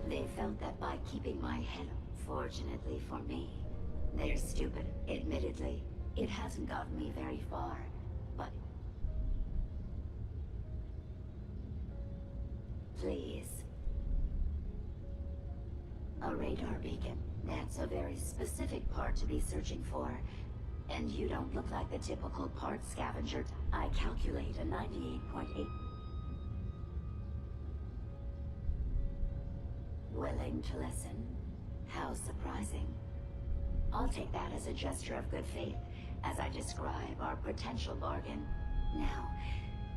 They felt that by keeping my head, fortunately for me, they're stupid, admittedly. It hasn't gotten me very far, but... Please. A radar beacon. That's a very specific part to be searching for. And you don't look like the typical part scavenger. I calculate a 98.8. Willing to listen? How surprising. I'll take that as a gesture of good faith, as I describe our potential bargain. Now,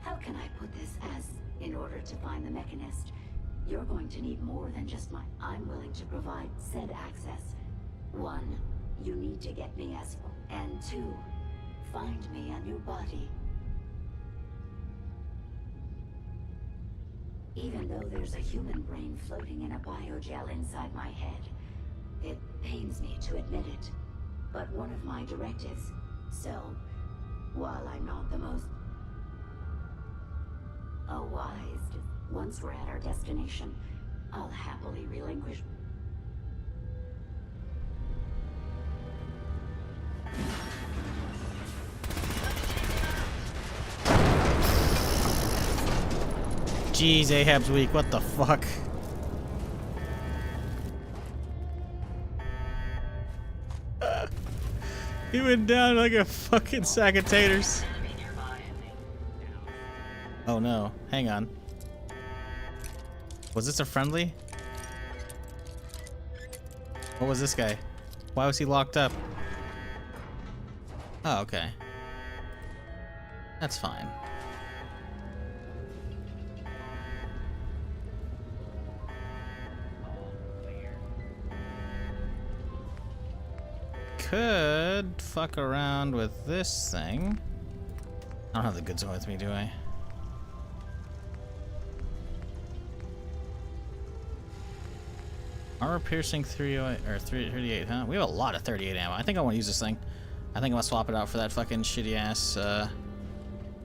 how can I put this as, in order to find the mechanist, you're going to need more than just my... I'm willing to provide said access. 1, you need to get me as... And 2, find me a new body. Even though there's a human brain floating in a biogel inside my head, it pains me to admit it, but one of my directives. So, while I'm not the most... wise... Once we're at our destination, I'll happily relinquish... Jeez, Ahab's weak. What the fuck? He went down like a fucking sack of taters. Oh no. Hang on. Was this a friendly? What was this guy? Why was he locked up? Oh, okay. That's fine. Could fuck around with this thing. I don't have the goods with me, do I? Armor piercing 38, huh? We have a lot of 38 ammo. I think I want to use this thing. I think I'm gonna swap it out for that fucking shitty ass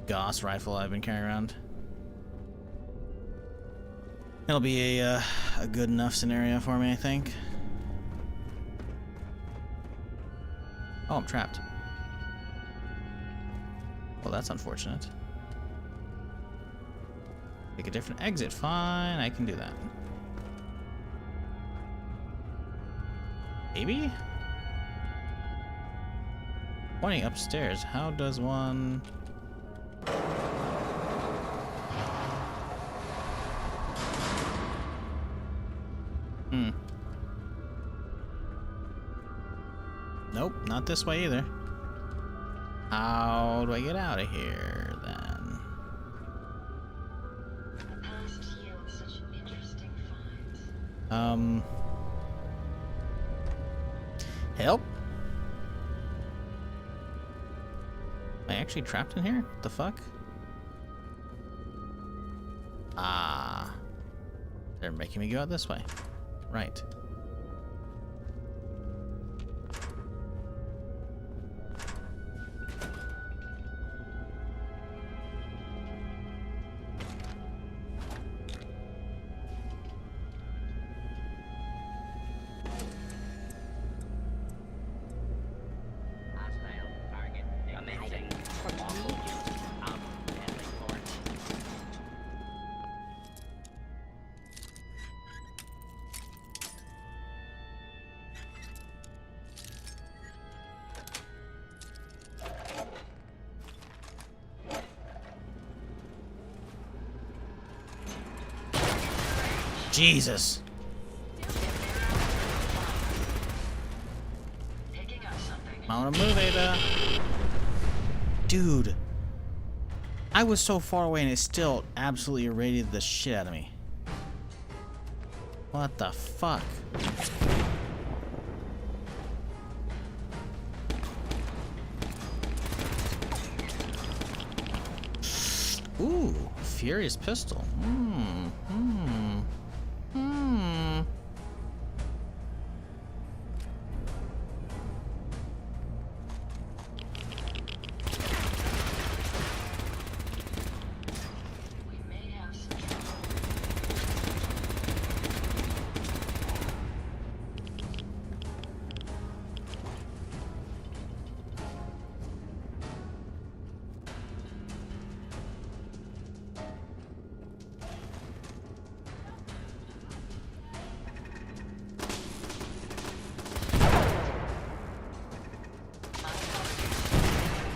Gauss rifle I've been carrying around. It'll be a good enough scenario for me, I think. Oh, I'm trapped. Well, that's unfortunate. Take a different exit. Fine, I can do that. Pointing upstairs. How does one... Nope, not this way either. How do I get out of here, then? The past yields such interesting finds. Help? Am I actually trapped in here? What the fuck? Ah. They're making me go out this way. Right. Hostile target commencing. Up and report. Jesus. Picking up something. I wanna move, Ada. Dude. I was so far away and it still absolutely irradiated the shit out of me. What the fuck? Ooh, Furious Pistol. We may have some trouble.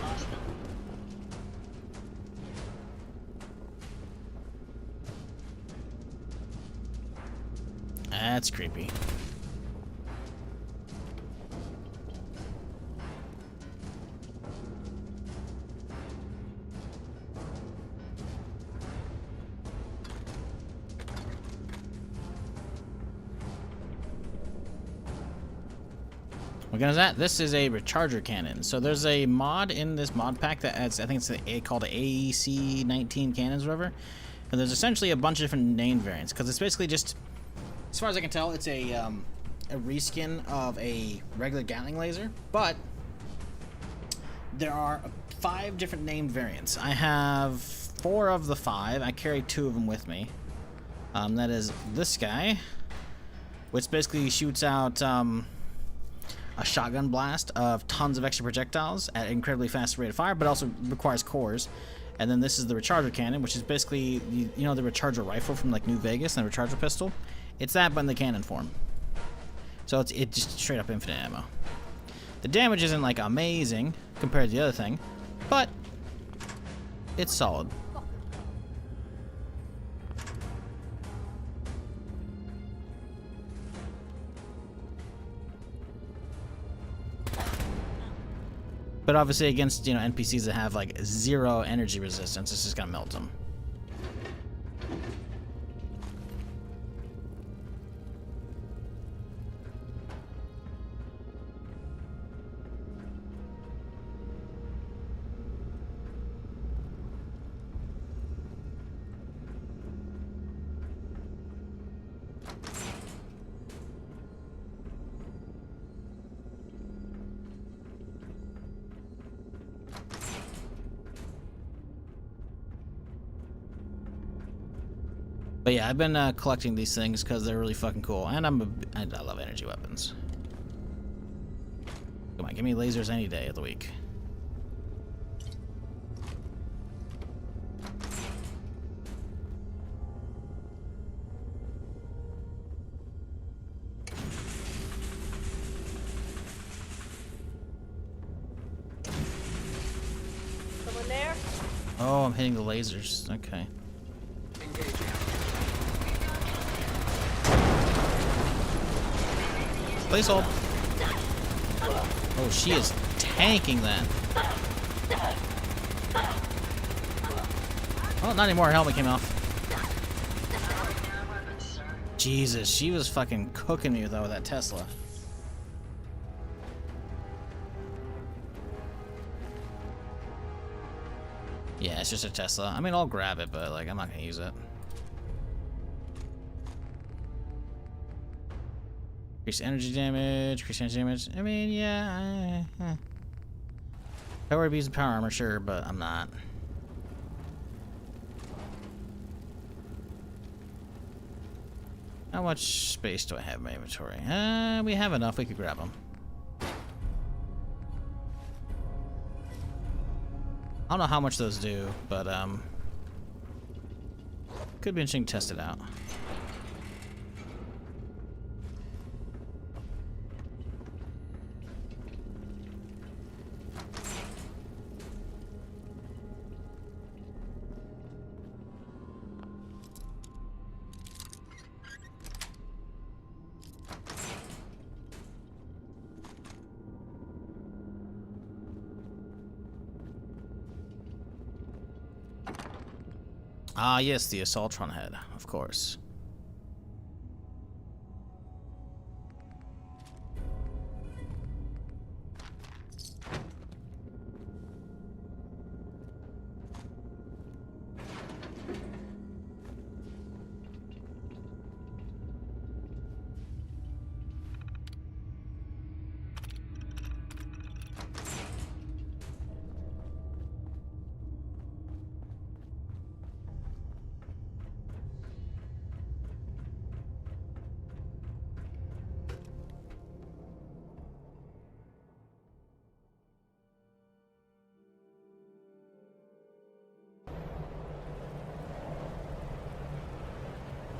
Lost them. That's creepy. What gun is that? This is a recharger cannon. So there's a mod in this mod pack that adds, I think it's called AEC 19 cannons or whatever. And there's essentially a bunch of different named variants because it's basically just, as far as I can tell, it's a reskin of a regular Gatling laser, but there are 5 different named variants. I have 4 of the 5. I carry 2 of them with me. That is this guy, which basically shoots out a shotgun blast of tons of extra projectiles at an incredibly fast rate of fire, but also requires cores. And then this is the recharger cannon, which is basically, you know, the recharger rifle from like New Vegas and the recharger pistol. It's that, but in the cannon form. So it's just straight up infinite ammo. The damage isn't like amazing compared to the other thing, but it's solid. But obviously against, you know, NPCs that have like 0 energy resistance, it's just gonna melt them. But yeah, I've been collecting these things because they're really fucking cool, and I love energy weapons. Come on, give me lasers any day of the week. Oh, I'm hitting the lasers. Okay. Place hold. Oh, she is tanking that. Oh, not anymore. Her helmet came off. Jesus, she was fucking cooking me though with that Tesla. Yeah, it's just a Tesla. I mean, I'll grab it, but like, I'm not gonna use it. Increase energy damage. Increase energy damage. I mean, yeah. If I were to be using power armor, sure, but I'm not. How much space do I have in my inventory? We have enough. We could grab them. I don't know how much those do, but could be interesting to test it out. Ah, yes, the Assaultron head, of course.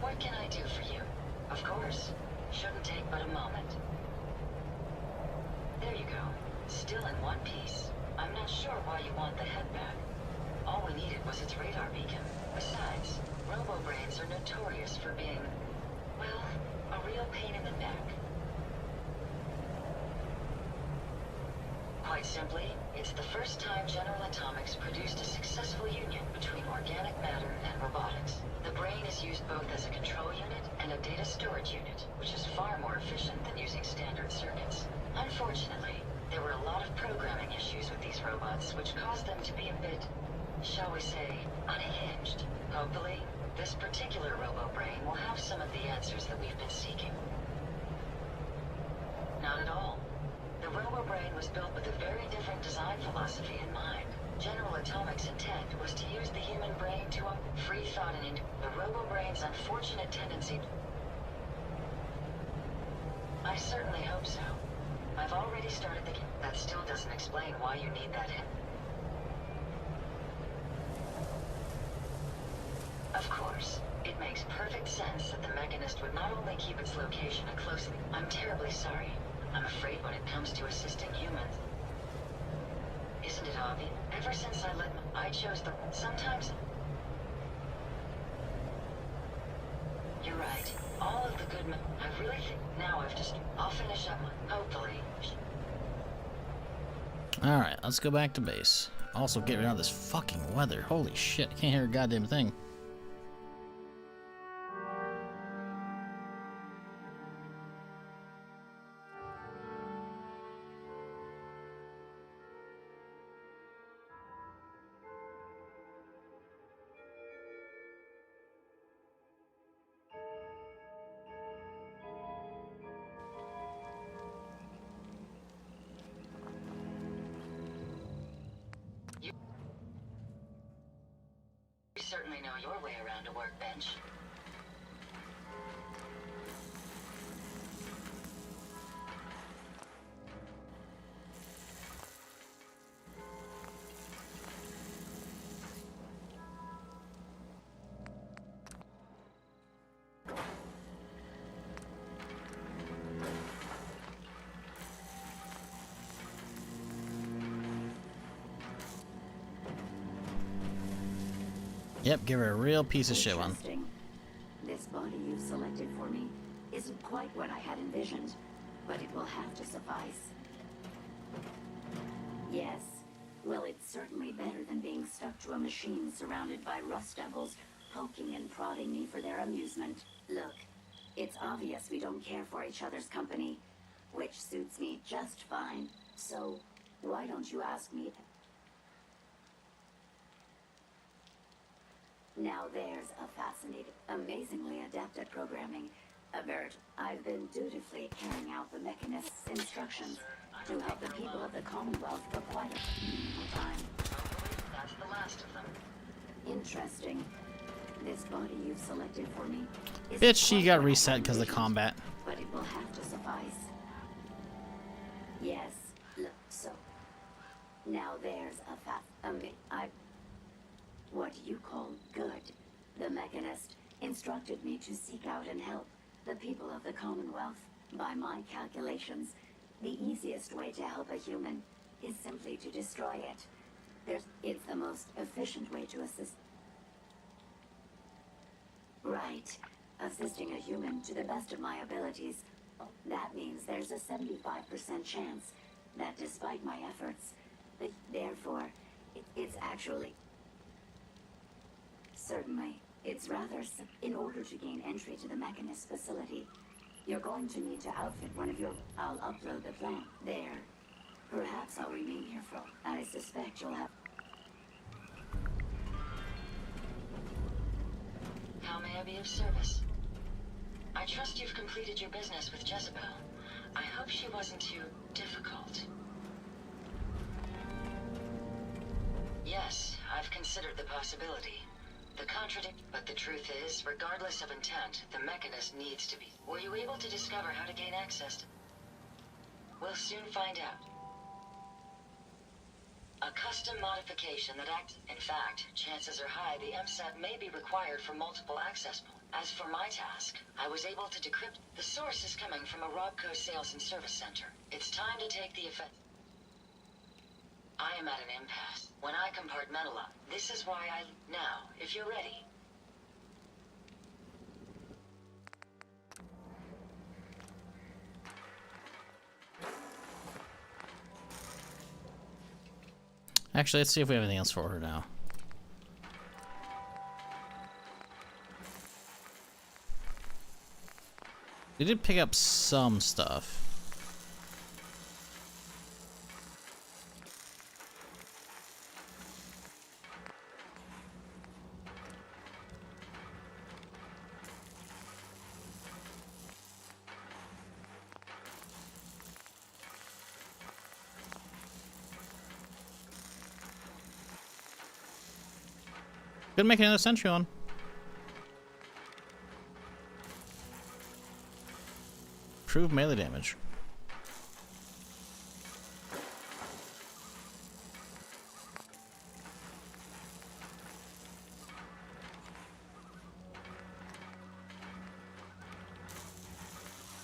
What can I do for you? Of course. Shouldn't take but a moment. There you go. Still in one piece. I'm not sure why you want the head back. All we needed was its radar beacon. Besides, robo-brains are notorious for being, well, a real pain in the neck. Quite simply, it's the first time General Atomics produced a successful union between organic matter and robotics. The brain is used both as a control unit and a data storage unit, which is far more efficient than using standard circuits. Unfortunately, there were a lot of programming issues with these robots, which caused them to be a bit, shall we say, unhinged. Hopefully, this particular robo-brain will have some of the answers that we've been seeking. Not at all. The robo-brain was built with a very different design philosophy in mind. General Atomics' intent was to use the human brain to free thought and the robo-brain's unfortunate tendency. I certainly hope so. I've already started the... That still doesn't explain why you need that in. Of course, it makes perfect sense that the Mechanist would not only keep its location a closely... I'm terribly sorry. I'm afraid when it comes to assisting humans... Isn't it obvious? Ever since I chose the... Sometimes... You're right. All of the good men... I really think... Now I'll finish up, hopefully. Alright, let's go back to base. Also, get rid of this fucking weather. Holy shit, I can't hear a goddamn thing. You certainly know your way around a workbench. Yep, give her a real piece of shit one. Interesting. This body you've selected for me isn't quite what I had envisioned, but it will have to suffice. Yes. Well, it's certainly better than being stuck to a machine surrounded by rust devils poking and prodding me for their amusement. Look, it's obvious we don't care for each other's company, which suits me just fine. So, why don't you ask me? Now there's a fascinating, amazingly adept at programming. Avert, I've been dutifully carrying out the Mechanist's instructions to help the people of the Commonwealth for quite a time. That's the last of them. Interesting. This body you've selected for me is Bitch, she got reset because of the combat. but it will have to suffice. Yes. Look, so now there's a what you call good. The Mechanist instructed me to seek out and help the people of the Commonwealth. By my calculations, the easiest way to help a human is simply to destroy it. It's the most efficient way to assist. Right. Assisting a human to the best of my abilities. That means there's a 75% chance that despite my efforts, therefore, it's actually... Certainly. It's rather... In order to gain entry to the Mechanist facility, you're going to need to outfit one of your... I'll upload the plan. There. Perhaps I'll remain here for... I suspect you'll have... How may I be of service? I trust you've completed your business with Jezebel. I hope she wasn't too difficult. Yes, I've considered the possibility. But the truth is, regardless of intent, the Mechanist needs to be. Were you able to discover how to gain access to... We'll soon find out. A custom modification that acts... In fact, chances are high the MSAT may be required for multiple access points. As for my task, I was able to decrypt... The source is coming from a Robco sales and service center. It's time to take the effect... I am at an impasse. When I compartmentalize, this is why I... Now, if you're ready. Actually, let's see if we have anything else for her now. We did pick up some stuff. Could make another sentry on. Improve melee damage.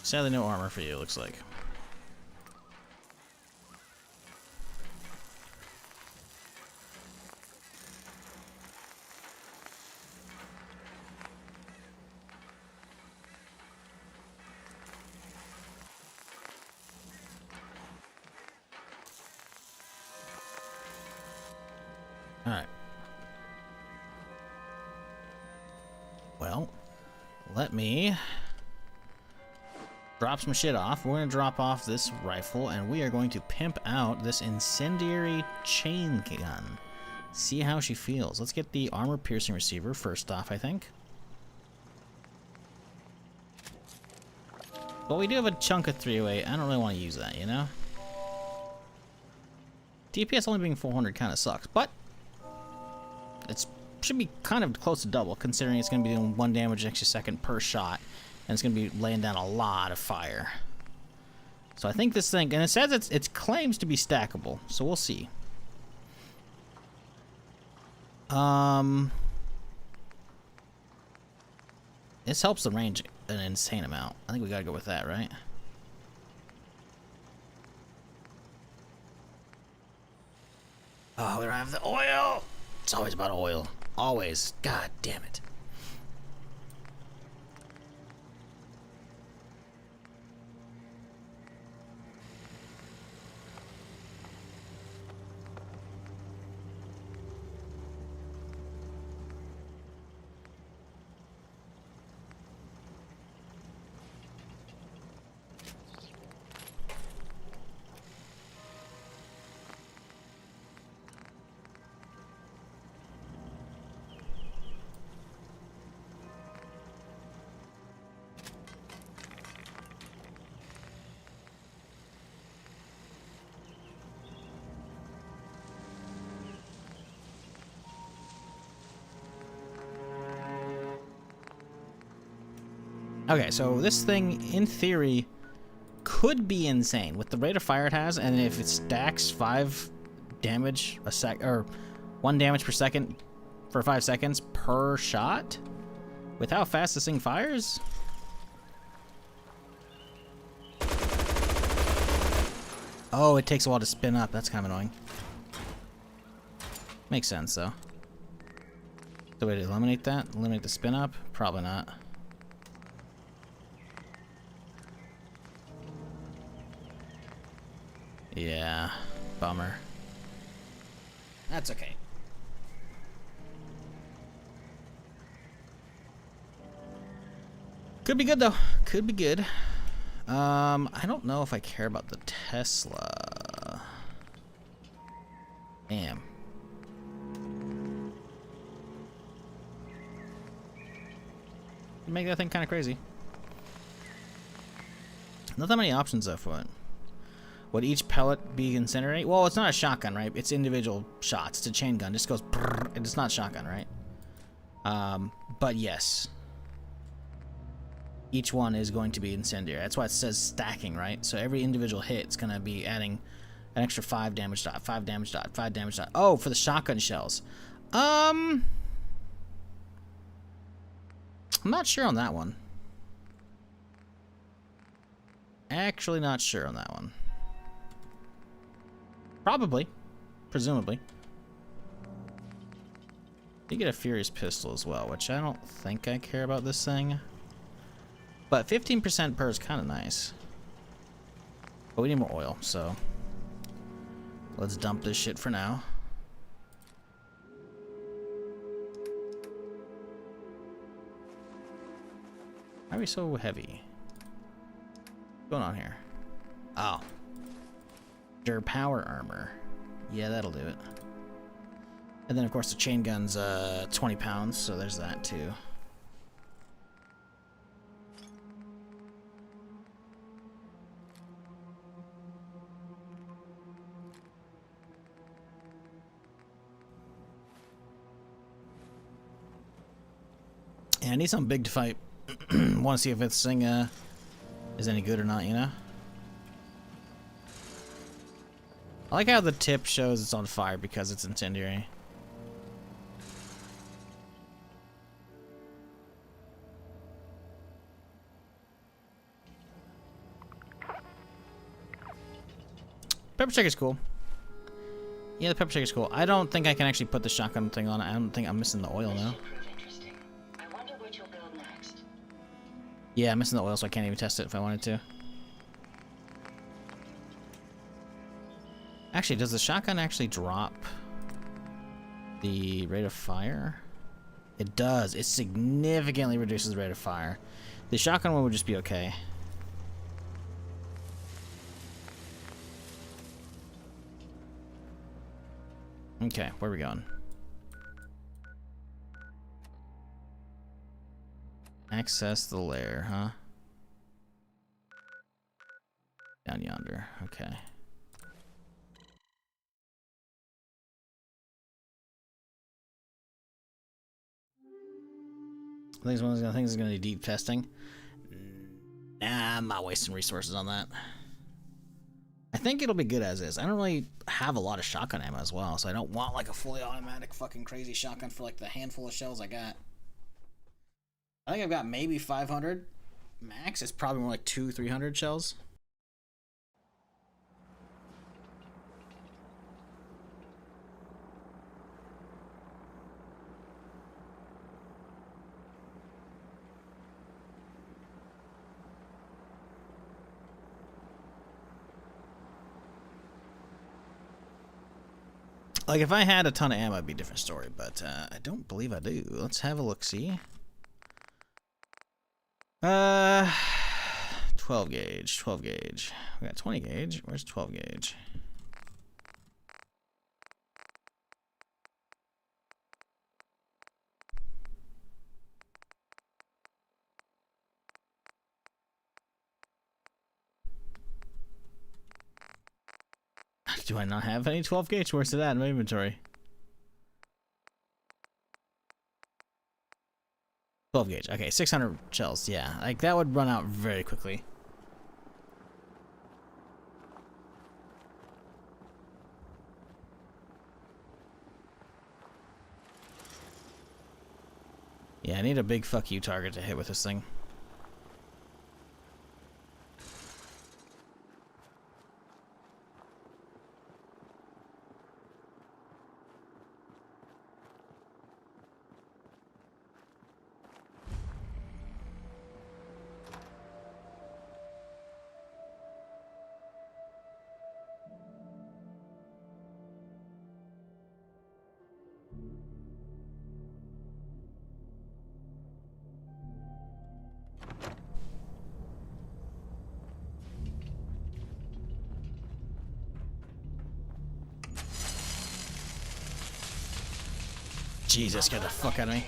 Sadly, no armor for you, looks like. Alright. Well, let me drop some shit off. We're going to drop off this rifle, and we are going to pimp out this incendiary chain gun. See how she feels. Let's get the armor-piercing receiver first off, I think. But we do have a chunk of 308. I don't really want to use that, you know? DPS only being 400 kind of sucks, but it should be kind of close to double, considering it's going to be doing 1 damage an extra second per shot, and it's going to be laying down a lot of fire. So I think this thing, and it says it claims to be stackable, so we'll see. This helps the range an insane amount. I think we gotta go with that, right? Oh, we don't have the oil! It's always about oil. Always. God damn it. Okay, so this thing, in theory, could be insane with the rate of fire it has, and if it stacks 5 damage a sec, or 1 damage per second for 5 seconds per shot, with how fast this thing fires. Oh, it takes a while to spin up. That's kind of annoying. Makes sense though. The way to eliminate that? Eliminate the spin up? Probably not. Yeah, bummer. That's okay. Could be good though. Could be good. I don't know if I care about the Tesla. Damn. Make that thing kind of crazy. Not that many options though for it. Would each pellet be incinerate? Well, it's not a shotgun, right? It's individual shots. It's a chain gun. It just goes brrr, and it's not shotgun, right? But yes. Each one is going to be incendiary. That's why it says stacking, right? So every individual hit is going to be adding an extra 5 damage dot, 5 damage dot, 5 damage dot. Oh, for the shotgun shells. I'm not sure on that one. Actually not sure on that one. Probably. Presumably. You get a Furious Pistol as well, which I don't think I care about this thing. But 15% per is kind of nice. But we need more oil, so let's dump this shit for now. Why are we so heavy? What's going on here? Oh. Power armor. Yeah, that'll do it. And then, of course, the chain gun's 20 pounds, so there's that too. Yeah, I need something big to fight. Want to see if this thing is any good or not, you know? I like how the tip shows it's on fire because it's incendiary. Pepper check is cool. Yeah, the pepper check is cool. I don't think I can actually put the shotgun thing on. I don't think I'm missing the oil now. I wonder what you'll build next. Yeah, I'm missing the oil, so I can't even test it if I wanted to. Actually, does the shotgun actually drop the rate of fire? It does. It significantly reduces the rate of fire. The shotgun one would just be okay. Okay, where are we going? Access the lair, huh? Down yonder. Okay. I think one of those things is going to need deep testing. Nah, I'm not wasting resources on that. I think it'll be good as is. I don't really have a lot of shotgun ammo as well, so I don't want like a fully automatic fucking crazy shotgun for like the handful of shells I got. I think I've got maybe 500 max. It's probably more like 200-300 shells. Like, if I had a ton of ammo, it'd be a different story, but I don't believe I do. Let's have a look-see. 12 gauge, 12 gauge. We got 20 gauge. Where's 12 gauge? Do I not have any 12 gauge? Where's it at in my inventory? 12 gauge. Okay, 600 shells. Yeah, like that would run out very quickly. Yeah, I need a big fuck you target to hit with this thing. Jesus, get the fuck out of me.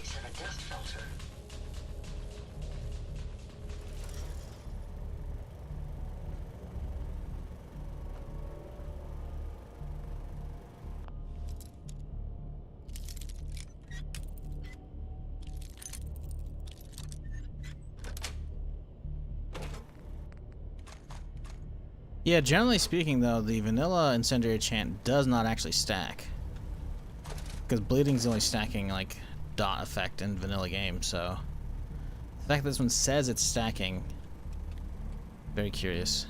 Yeah, generally speaking though, the vanilla incendiary chant does not actually stack. Because bleeding's only stacking like dot effect in vanilla games, so the fact that this one says it's stacking, very curious.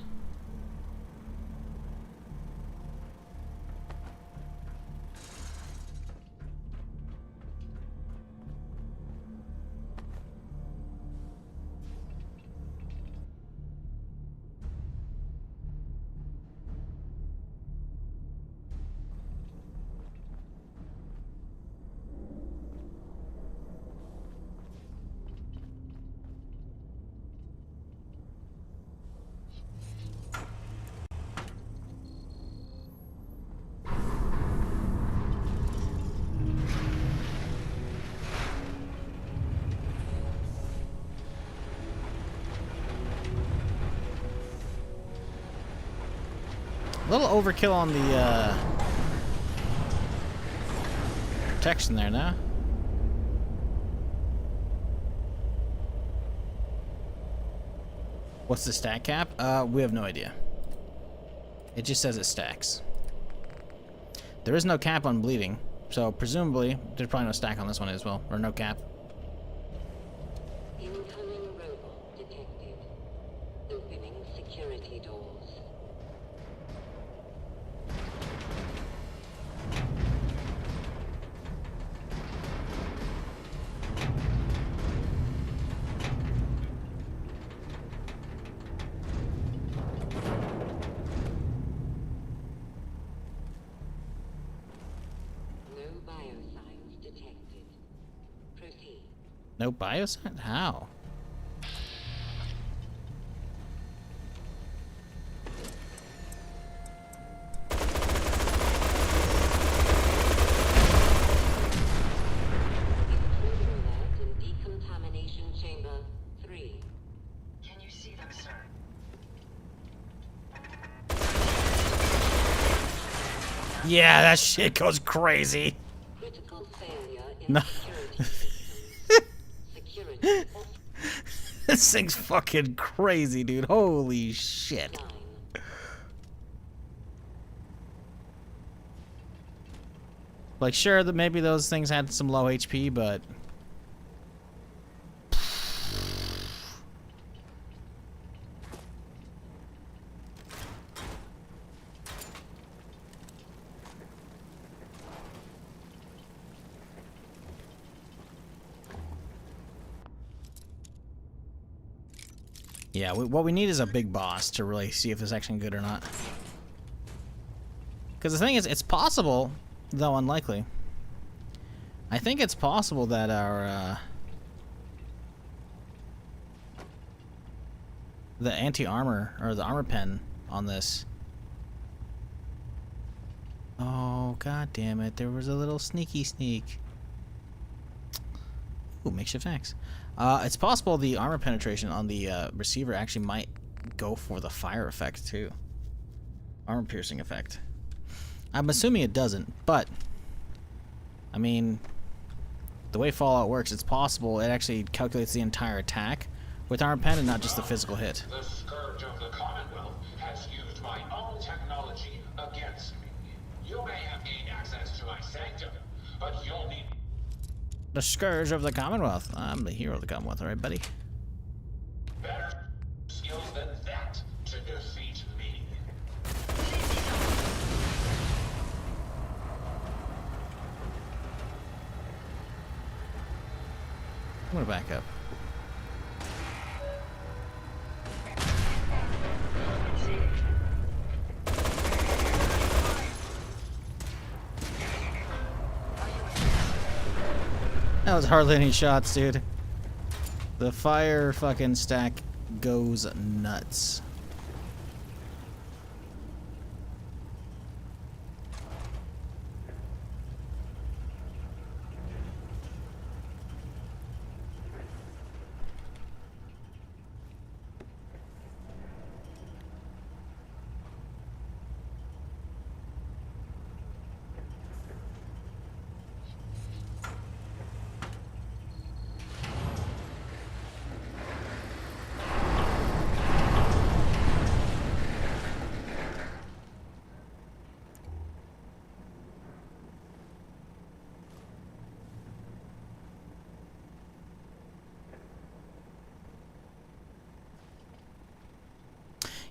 A little overkill on the protection there now. What's the stack cap? We have no idea. It just says it stacks. There is no cap on bleeding, so presumably there's probably no stack on this one as well, or no cap. Incoming robot detected. Opening security doors. No biosign? How? Decontamination chamber 3. Can you see them, sir? Yeah, that shit goes crazy. Critical failure in No. security. This thing's fucking crazy, dude. Holy shit. Like, sure, that maybe those things had some low HP, but yeah, what we need is a big boss to really see if it's actually good or not. Because the thing is, it's possible though unlikely. I think it's possible that our the anti-armor or the armor pen on this. Oh, god damn it. There was a little sneaky sneak. Ooh, makeshift axe. It's possible the armor penetration on the receiver actually might go for the fire effect too. Armor piercing effect. I'm assuming it doesn't, but I mean, the way Fallout works, it's possible it actually calculates the entire attack with armor pen and not just the physical hit. The Scourge of the Commonwealth has used my own technology against me. You may have gained access to my sanctum, but you'll need The Scourge of the Commonwealth. I'm the hero of the Commonwealth, alright, buddy? better skills than that to defeat me. I'm gonna back up. That was hardly any shots, dude. The fire fucking stack goes nuts.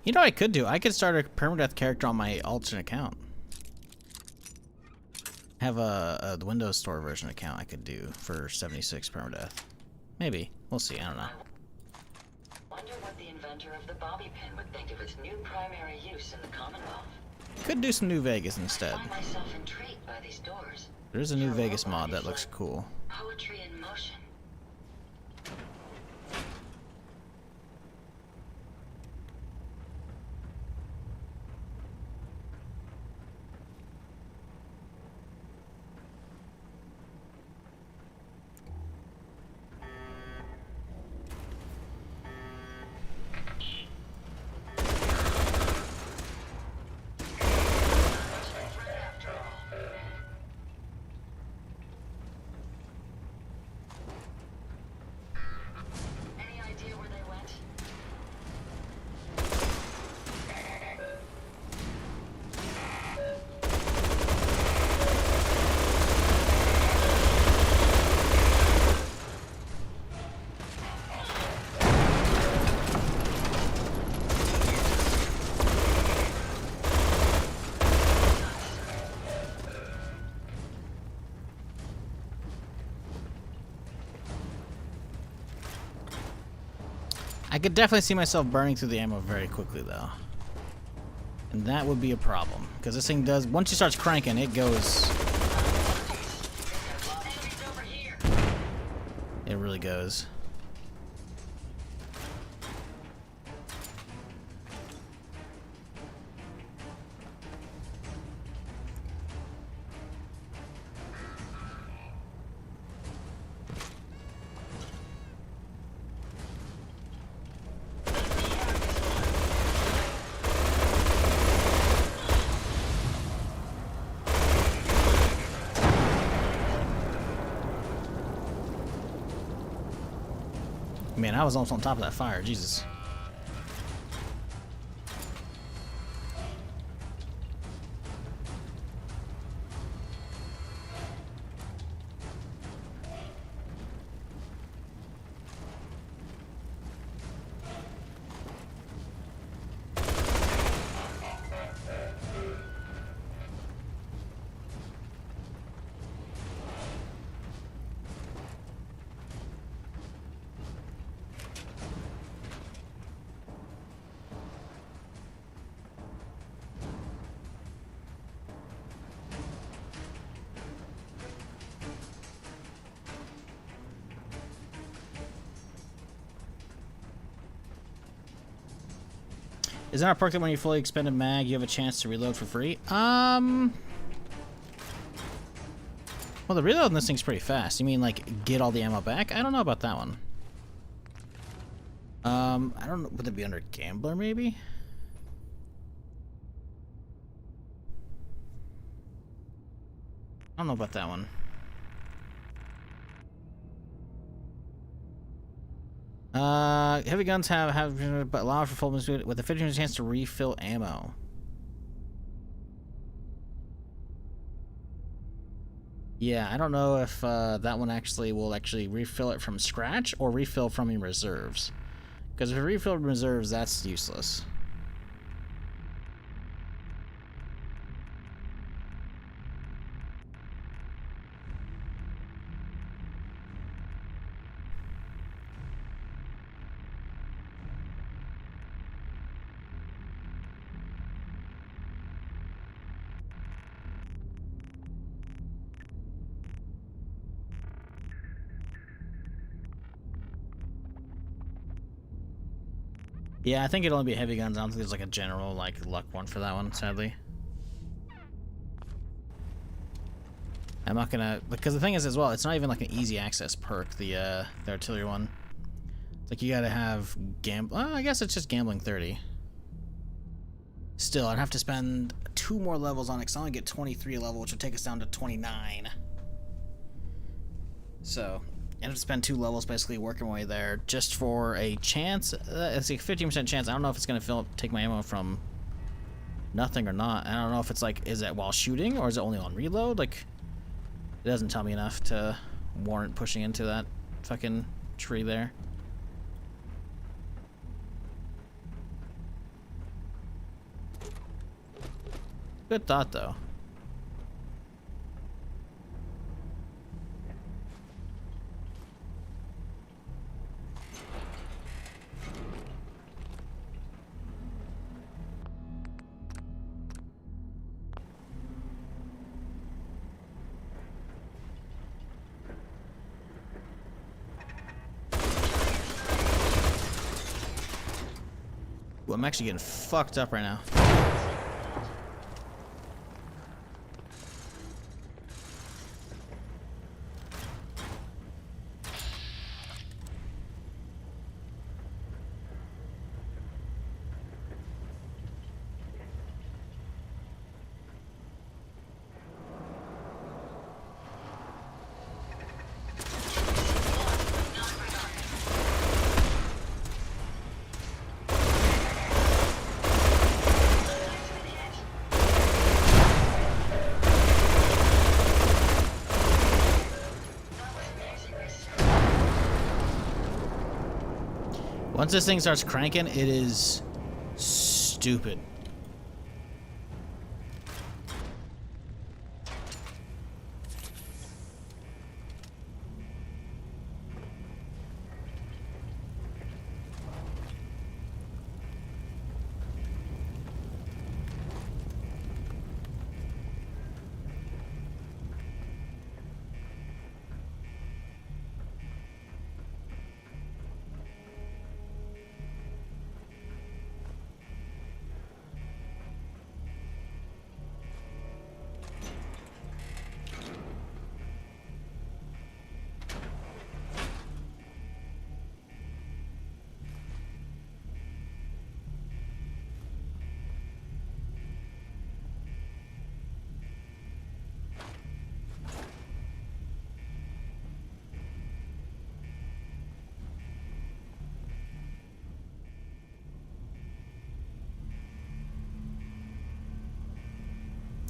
You know what I could do? I could start a permadeath character on my alternate account. Have a Windows Store version account I could do for 76 permadeath. Maybe. We'll see. I don't know. Wonder what the inventor of the bobby pin would think of its new primary use in the Commonwealth. Could do some New Vegas instead. I find myself intrigued by these doors. There's a New Vegas mod that looks cool. Poetry in motion. I could definitely see myself burning through the ammo very quickly, though. And that would be a problem. Because this thing does... Once it starts cranking, it goes... It really goes. Man, I was almost on top of that fire. Jesus. Is that a perk that when you fully expend a mag, you have a chance to reload for free? Well, the reload on this thing's pretty fast. You mean, like, get all the ammo back? I don't know about that one. I don't know. Would it be under Gambler, maybe? I don't know about that one. Heavy guns have but allow for full movement with a 50% chance to refill ammo. Yeah, I don't know if that one actually will refill it from scratch or refill from your reserves. Because if it refill from reserves, that's useless. Yeah, I think it'll only be heavy guns. I don't think there's like a general like luck one for that one, sadly. I'm not gonna, because the thing is as well, it's not even like an easy access perk, the artillery one. It's like you gotta have I guess it's just gambling 30. Still, I'd have to spend 2 more levels on it, because I only get 23 level, which would take us down to 29. So, I have to spend 2 levels basically working my way there just for a chance. It's like a 15% chance. I don't know if it's going to take my ammo from nothing or not. I don't know if it's like, is it while shooting or is it only on reload? Like, it doesn't tell me enough to warrant pushing into that fucking tree there. Good thought, though. Well, I'm actually getting fucked up right now. Once this thing starts cranking, it is stupid.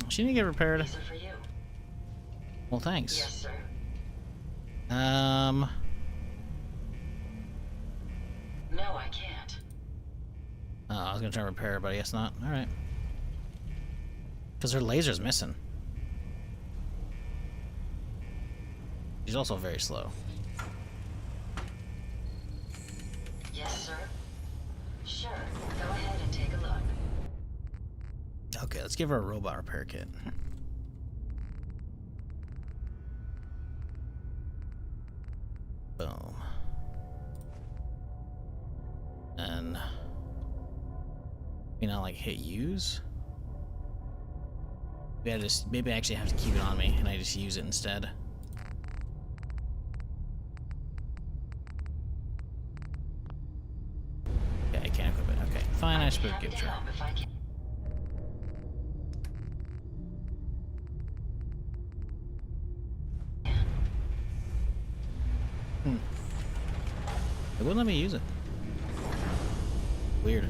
She didn't get repaired. These are for you. Well, thanks. Yes, sir. No, I can't. Oh, I was gonna try to repair her, but I guess not. Alright. Because her laser's missing. She's also very slow. Yes, sir. Sure. Go ahead and take a look. Okay, let's give her a robot repair kit. Boom. And You know, like hit use. Maybe I actually have to keep it on me and I just use it instead. Okay, I can't equip it. Okay, fine. I should give it a try. It wouldn't let me use it. Weird.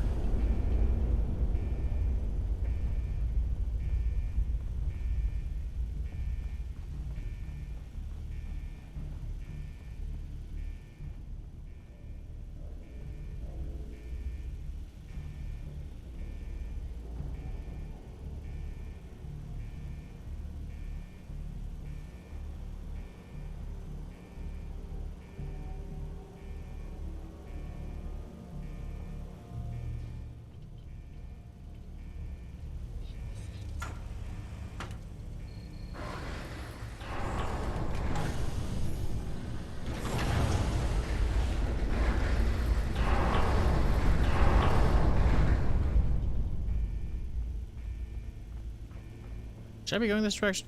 Should I be going this direction?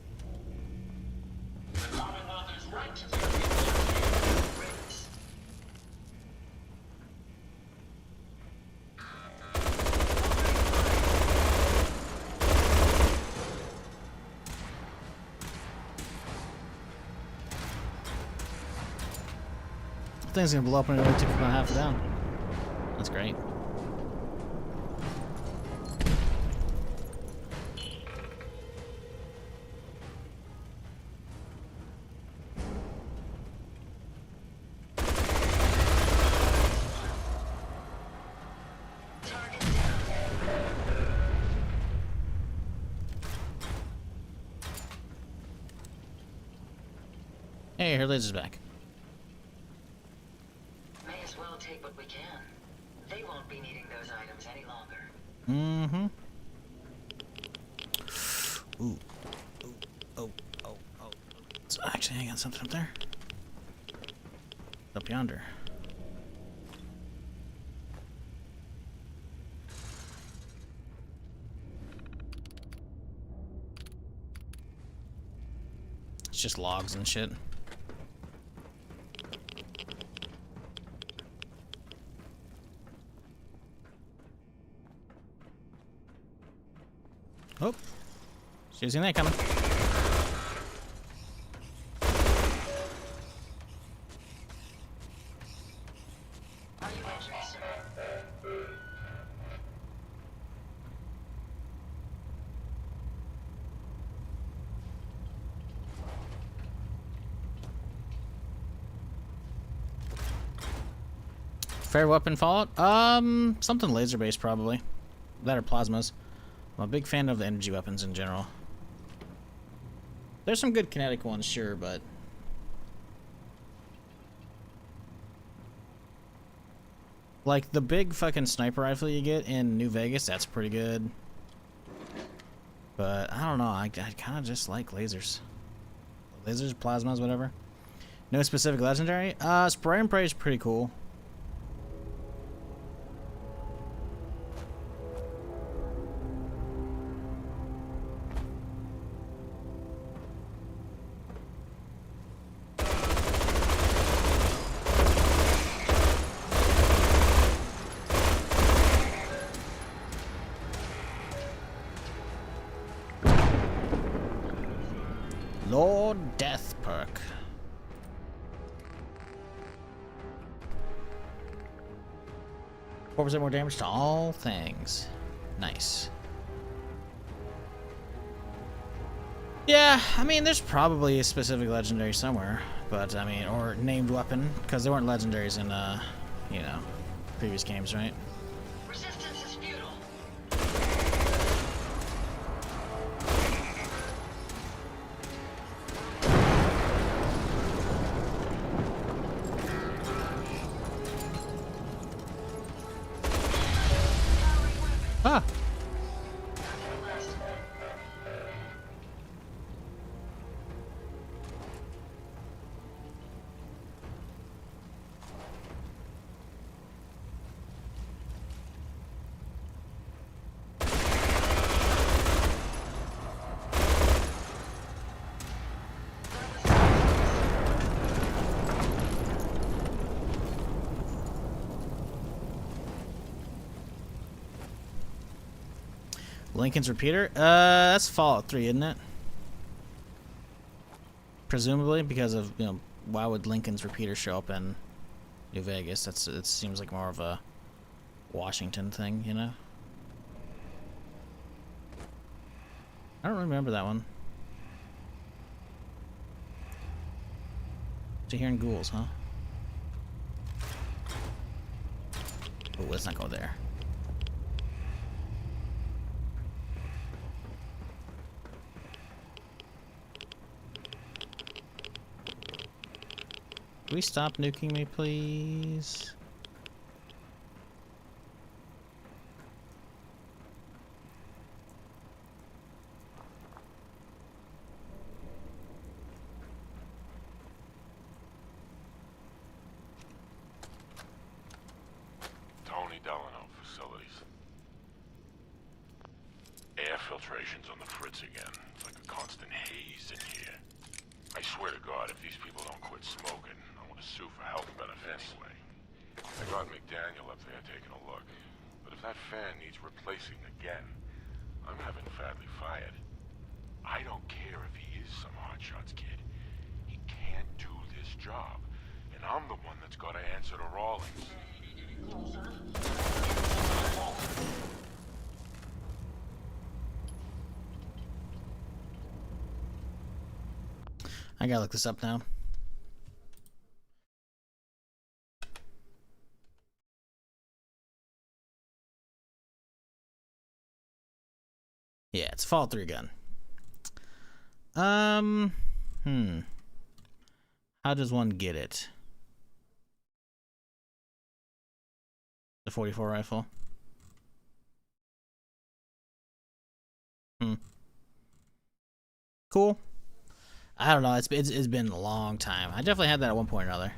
The Commonwealth is right to The thing's gonna blow up and it only took about half down. That's great. Hey, her laser's back. May as well take what we can. They won't be needing those items any longer. Mm-hmm. Ooh. Ooh. Oh. Oh. Oh. So actually, hang on, something up there. Up yonder. It's just logs and shit. Oh, she's seen that coming. Are you entering, sir? Fair weapon Fallout? Something laser based probably. That or plasmas. I'm a big fan of the energy weapons in general. There's some good kinetic ones, sure, but like the big fucking sniper rifle you get in New Vegas, that's pretty good. But I don't know, I kind of just like lasers. Lasers, plasmas, whatever. No specific legendary? Spray and Pray is pretty cool. Lord Death perk. 4% more damage to all things. Nice. Yeah, I mean, there's probably a specific legendary somewhere, but I mean, or named weapon, because they weren't legendaries in, you know, previous games, right? Resistance is futile. Ah. Lincoln's repeater? That's Fallout 3, isn't it? Presumably, because of, you know, why would Lincoln's repeater show up in New Vegas? It seems like more of a Washington thing, you know? I don't remember that one. So hearing ghouls, huh? Oh, let's not go there. Can we stop nuking me, please? Tony Delano facilities. Air filtration's on the fritz again. It's like a constant haze in here. I swear to God, if these people don't quit smoking, I want to sue for health benefits. Anyway, I got McDaniel up there taking a look. But if that fan needs replacing again, I'm having Fadley fired. I don't care if he is some hotshots kid. He can't do this job. And I'm the one that's got to answer to Rawlings. I gotta look this up now. Yeah, it's Fallout 3 gun. How does one get it? The 44 rifle. Cool. I don't know. It's been a long time. I definitely had that at one point or another.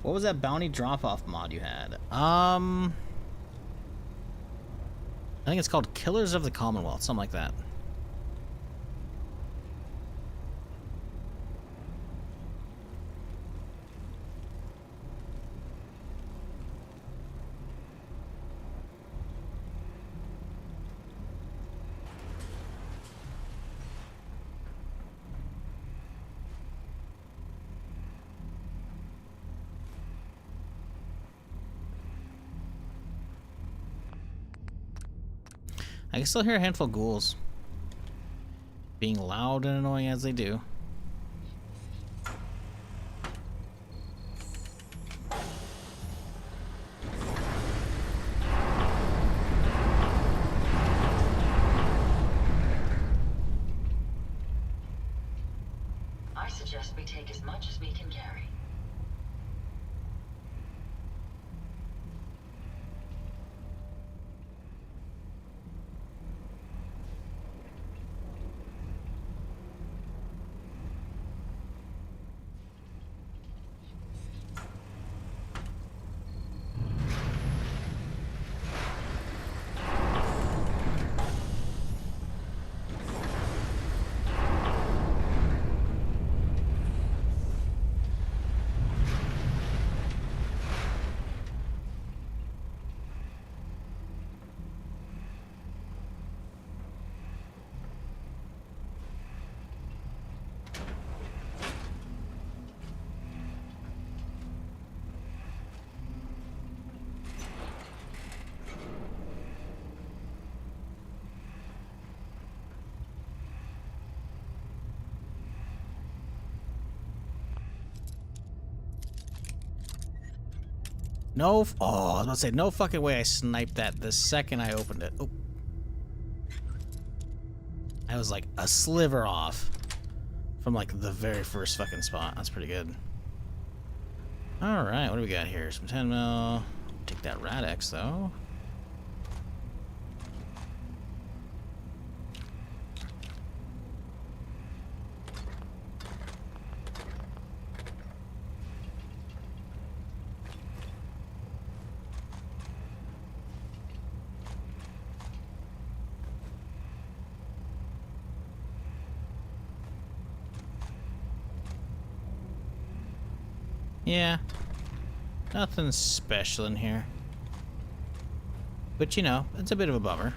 What was that bounty drop-off mod you had? I think it's called Killers of the Commonwealth, something like that. I can still hear a handful of ghouls being loud and annoying as they do. I suggest we take as much as we can carry. No, oh, I was about to say, no fucking way I sniped that the second I opened it. Oh. I was like a sliver off from like the very first fucking spot. That's pretty good. Alright, what do we got here? Some 10 mil. Take that Rad-X though. Yeah. Nothing special in here. But, you know, it's a bit of a bummer.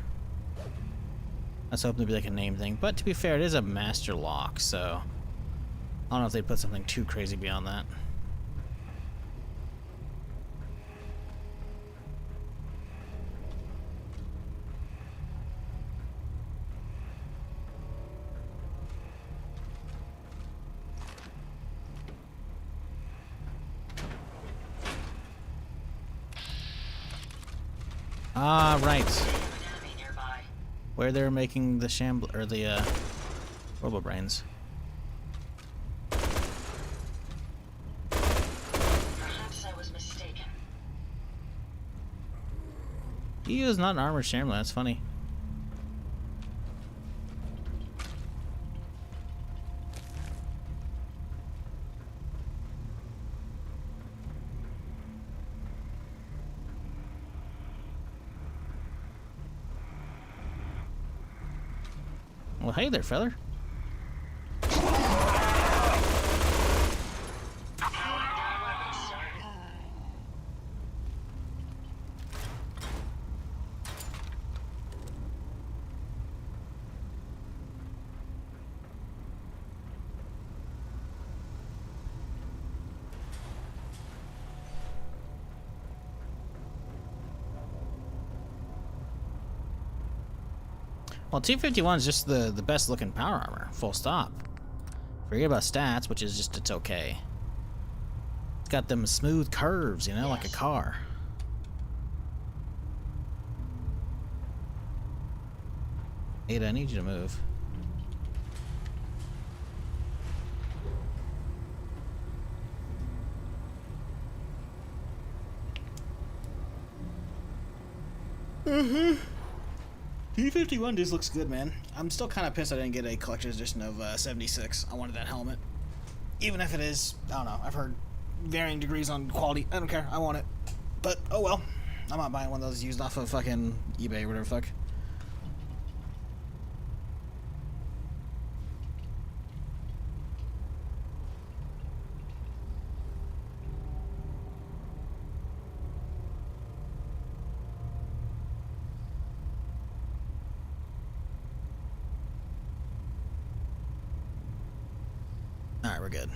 I was hoping to be like a name thing. But to be fair, it is a master lock, so I don't know if they put something too crazy beyond that. Ah, right. Where they're making the or the Robo Brains. Perhaps I was mistaken. He is not an armored shambler. That's funny. Well, hey there, feather. Well, 251 is just the best looking power armor, full stop. Forget about stats, which is just, it's okay. It's got them smooth curves, you know, like a car. Ada, I need you to move. T51 just looks good, man. I'm still kind of pissed I didn't get a collector's edition of 76. I wanted that helmet. Even if it is, I don't know, I've heard varying degrees on quality. I don't care, I want it. But, oh well. I'm not buying one of those used off of fucking eBay or whatever the fuck. Alright, we're good.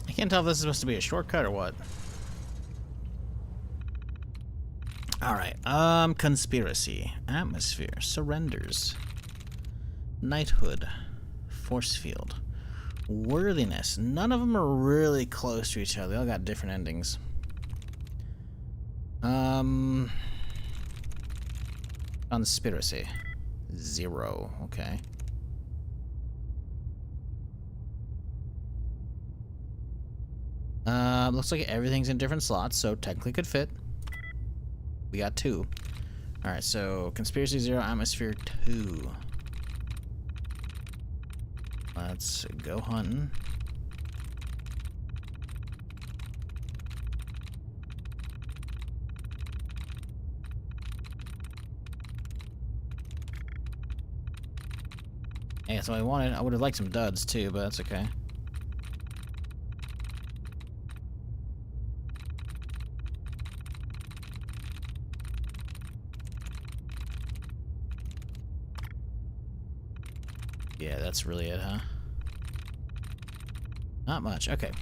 I can't tell if this is supposed to be a shortcut or what. Alright, conspiracy. Atmosphere. Surrenders. Knighthood. Force field. Worthiness. None of them are really close to each other. They all got different endings. Conspiracy. 0. Okay. Looks like everything's in different slots, so technically could fit. We got 2. Alright, so Conspiracy 0, Atmosphere 2. Let's go hunting. Hey, that's what I wanted. I would have liked some duds too, but that's okay. Yeah, that's really it, huh? Not much. Okay.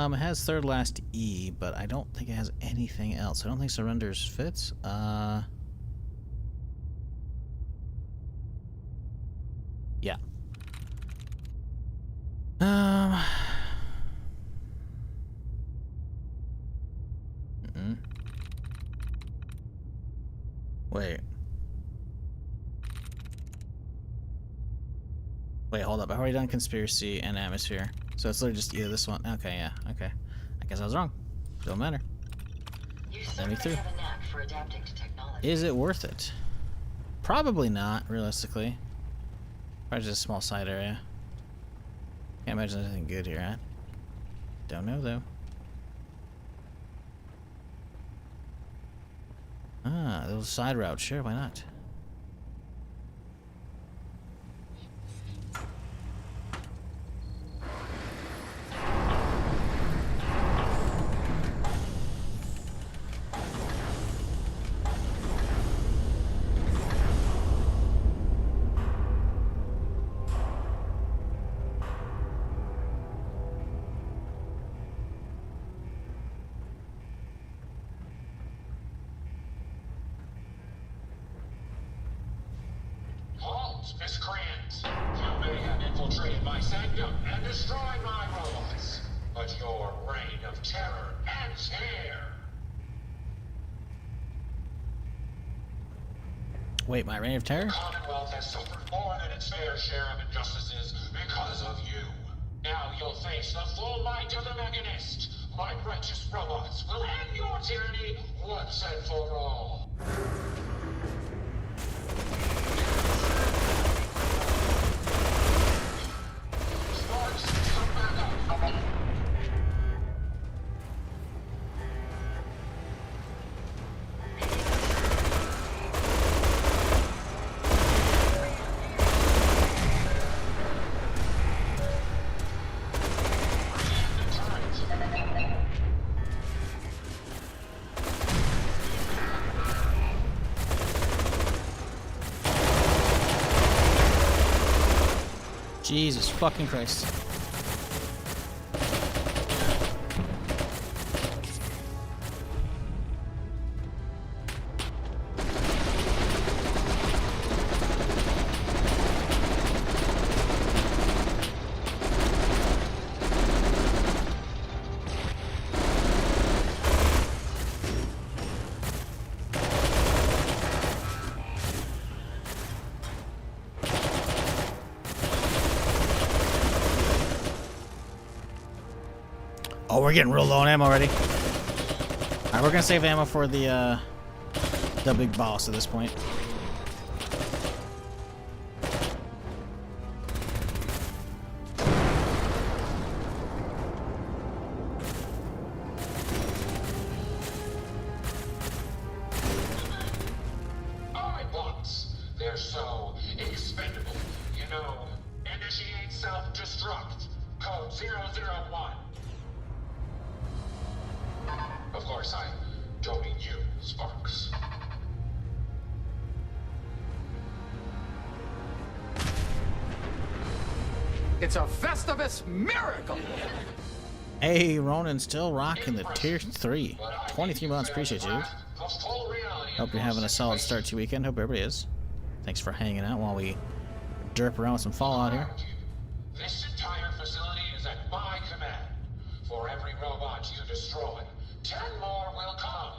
It has third last E, but I don't think it has anything else. I don't think surrenders fits. Yeah. Wait. Wait, hold up. I've already done Conspiracy and Atmosphere. So it's literally just either this one. Okay, yeah, okay. I guess I was wrong. Don't matter. Let me through. Is it worth it? Probably not, realistically. Probably just a small side area. Can't imagine there's anything good here, huh? Don't know, though. Ah, a little side route. Sure, why not? Miscreants, you may have infiltrated my sanctum and destroyed my robots, but your reign of terror ends here. Wait, my reign of terror? The Commonwealth has suffered more than its fair share of injustices because of you. Now you'll face the full might of the Mechanist. My righteous robots will end your tyranny once and for all. Jesus fucking Christ. Oh, we're getting real low on ammo already. Alright, we're gonna save ammo for the big boss at this point. Alright, bots. They're so expendable. You know, initiate self-destruct. Code 001. Of course, I don't mean you, Sparks. It's a Festivus miracle! Hey, Ronan, still rocking the tier 3. 23 months, appreciate you. Hope you're having a solid start to your weekend. Hope everybody is. Thanks for hanging out while we derp around with some Fallout here. This entire facility is at my command. For every robot you destroy, 10 more will come.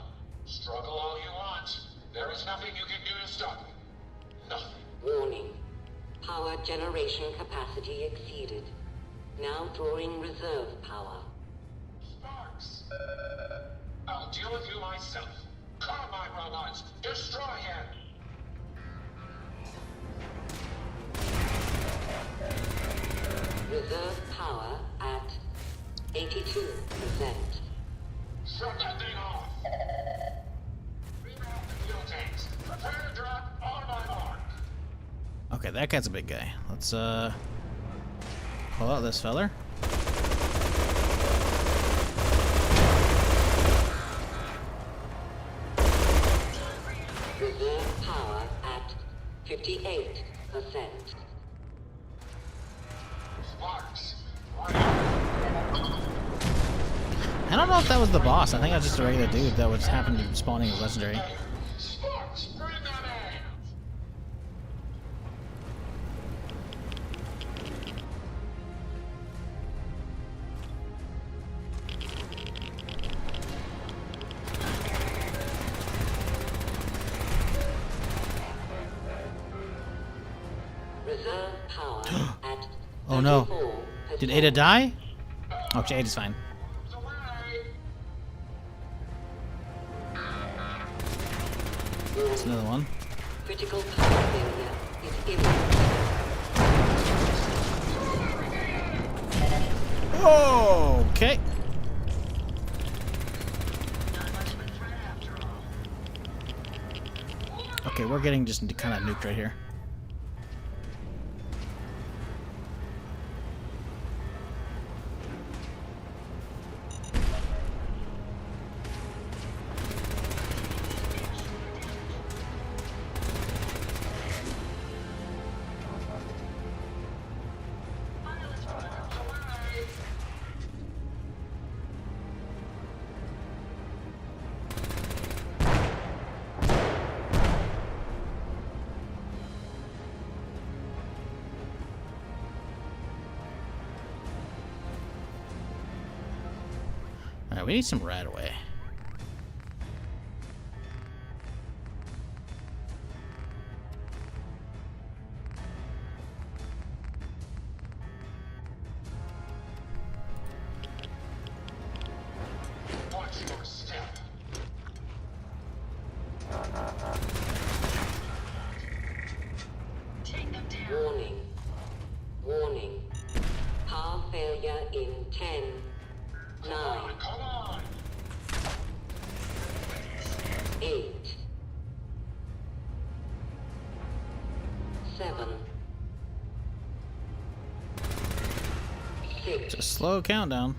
Struggle all you want. There is nothing you can do to stop it. Nothing. Warning. Power generation capacity exceeded. Now drawing reserve power. Sparks. I'll deal with you myself. Come, my robots. Destroy him. Reserve power at 82%. Shut that thing off. Reroute the fuel tanks. Prepare to drop on my mark. Okay, that guy's a big guy. Let's pull out this feller. Reserve power at 58%. Sparks. I don't know if that was the boss. I think that was just a regular dude that was happened to be spawning as legendary. Sparks, bring them in. Reserve power at Oh no. Did Ada die? Oh, Ada's fine. That's another one. Critical power failure is imminent. Okay. Okay, we're getting just kind of nuked right here. Alright, we need some right away. Watch your step. Take them down. Warning. Warning. Power failure in 10, 9, Come on. 8, 7, 6, It's a slow countdown.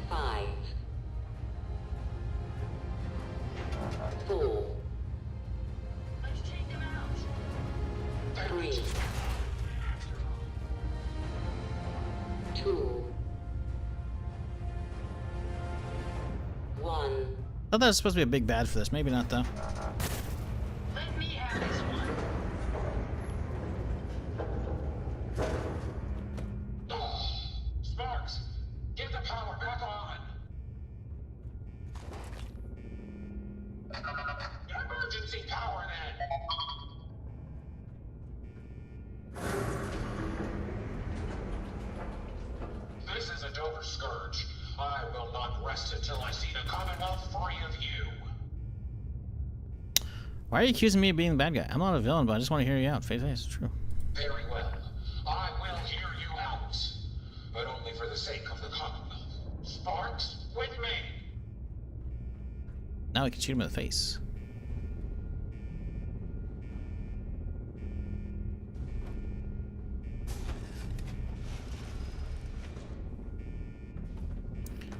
5, 4, Let's take them out. 3, 2, 1. I thought that was supposed to be a big bad for this. Maybe not, though. Let me have this one. Sparks, get the power back on. Emergency power then. This is a Dover scourge. I will not rest until I see the Commonwealth free of you. Why are you accusing me of being the bad guy? I'm not a villain, but I just want to hear you out. Face to face, it's true. Very well. I will hear you out. But only for the sake of the Commonwealth. Sparks, with me. Now we can shoot him in the face.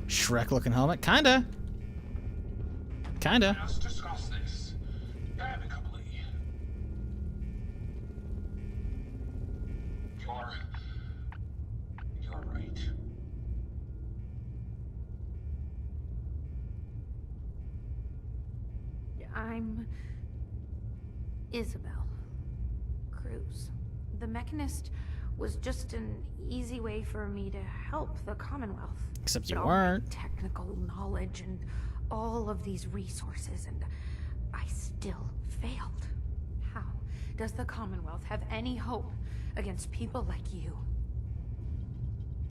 Shrek-looking helmet, kinda. Let's discuss this amicably. You're right. I'm Isabel Cruz. The Mechanist was just an easy way for me to help the Commonwealth. Except you But all my weren't. technical knowledge and all of these resources, and I still failed. How does the Commonwealth have any hope against people like you?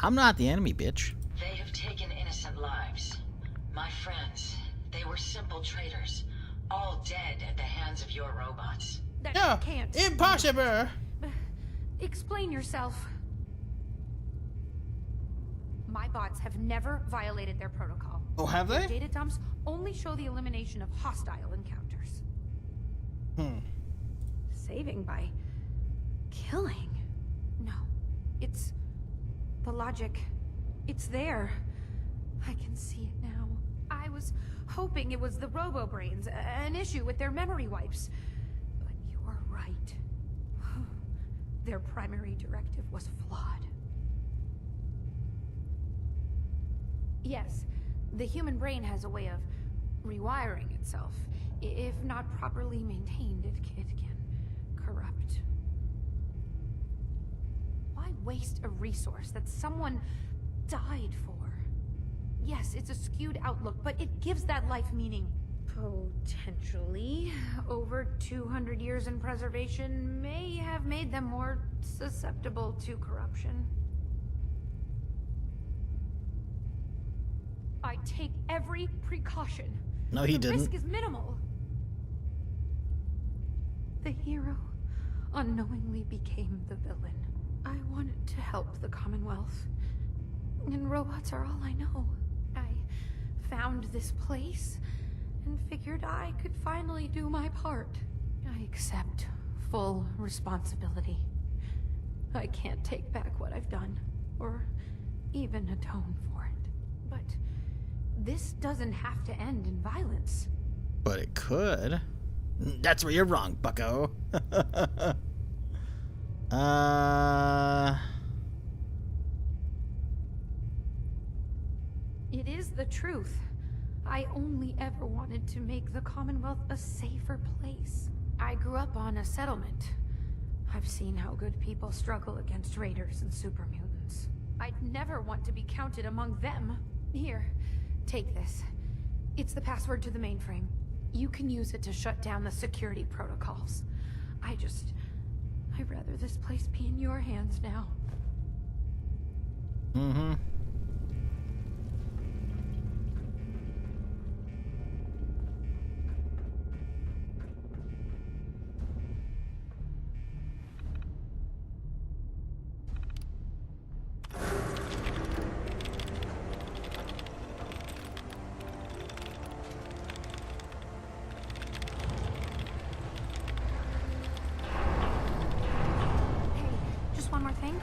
I'm not the enemy, bitch. They have taken innocent lives. My friends, they were simple traders, all dead at the hands of your robots. That can't. Impossible. Explain yourself. My bots have never violated their protocol. Oh, have they? Their data dumps only show the elimination of hostile encounters. Saving by killing. No, it's the logic. It's there. I can see it now. I was hoping it was the robo-brains, an issue with their memory wipes. But you're right. Their primary directive was flawed. Yes, the human brain has a way of rewiring itself. If not properly maintained, it can corrupt. Why waste a resource that someone died for? Yes, it's a skewed outlook, but it gives that life meaning. Potentially, over 200 years in preservation may have made them more susceptible to corruption. I take every precaution. No, he the didn't. Risk is minimal. The hero unknowingly became the villain. I wanted to help the Commonwealth, and robots are all I know. I found this place and figured I could finally do my part. I accept full responsibility. I can't take back what I've done, or even atone for it. But this doesn't have to end in violence. But it could. That's where you're wrong, bucko. It is the truth. I only ever wanted to make the Commonwealth a safer place. I grew up on a settlement. I've seen how good people struggle against raiders and super mutants. I'd never want to be counted among them. Here, take this. It's the password to the mainframe. You can use it to shut down the security protocols. I'd rather this place be in your hands now. Mm-hmm. One more thing,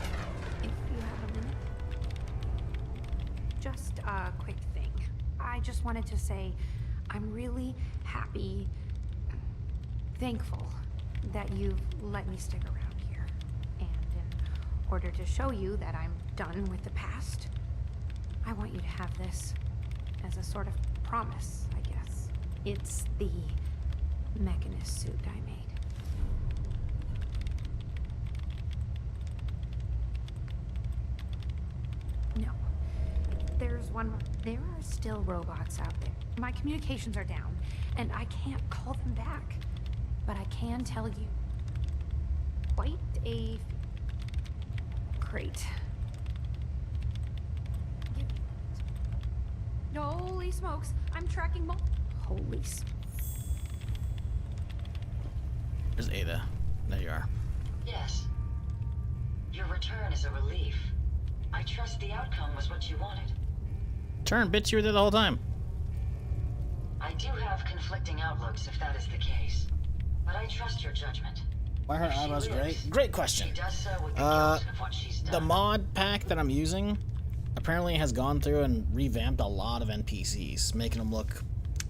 if you have a minute. Just a quick thing. I just wanted to say I'm really happy, thankful that you've let me stick around here. And in order to show you that I'm done with the past, I want you to have this as a sort of promise, I guess. It's the Mechanist suit I made. No. There's one more. There are still robots out there. My communications are down, and I can't call them back. But I can tell you. Quite a... Great. Holy smokes! I'm tracking Holy There's Ada. There you are. Yes. Your return is a relief. I trust the outcome was what you wanted. Turn, bitch, you were there the whole time. I do have conflicting outlooks if that is the case. But I trust your judgment. Why her eyebrows great? Great question. She does so with the guilt of what she's done. The mod pack that I'm using apparently has gone through and revamped a lot of NPCs, making them look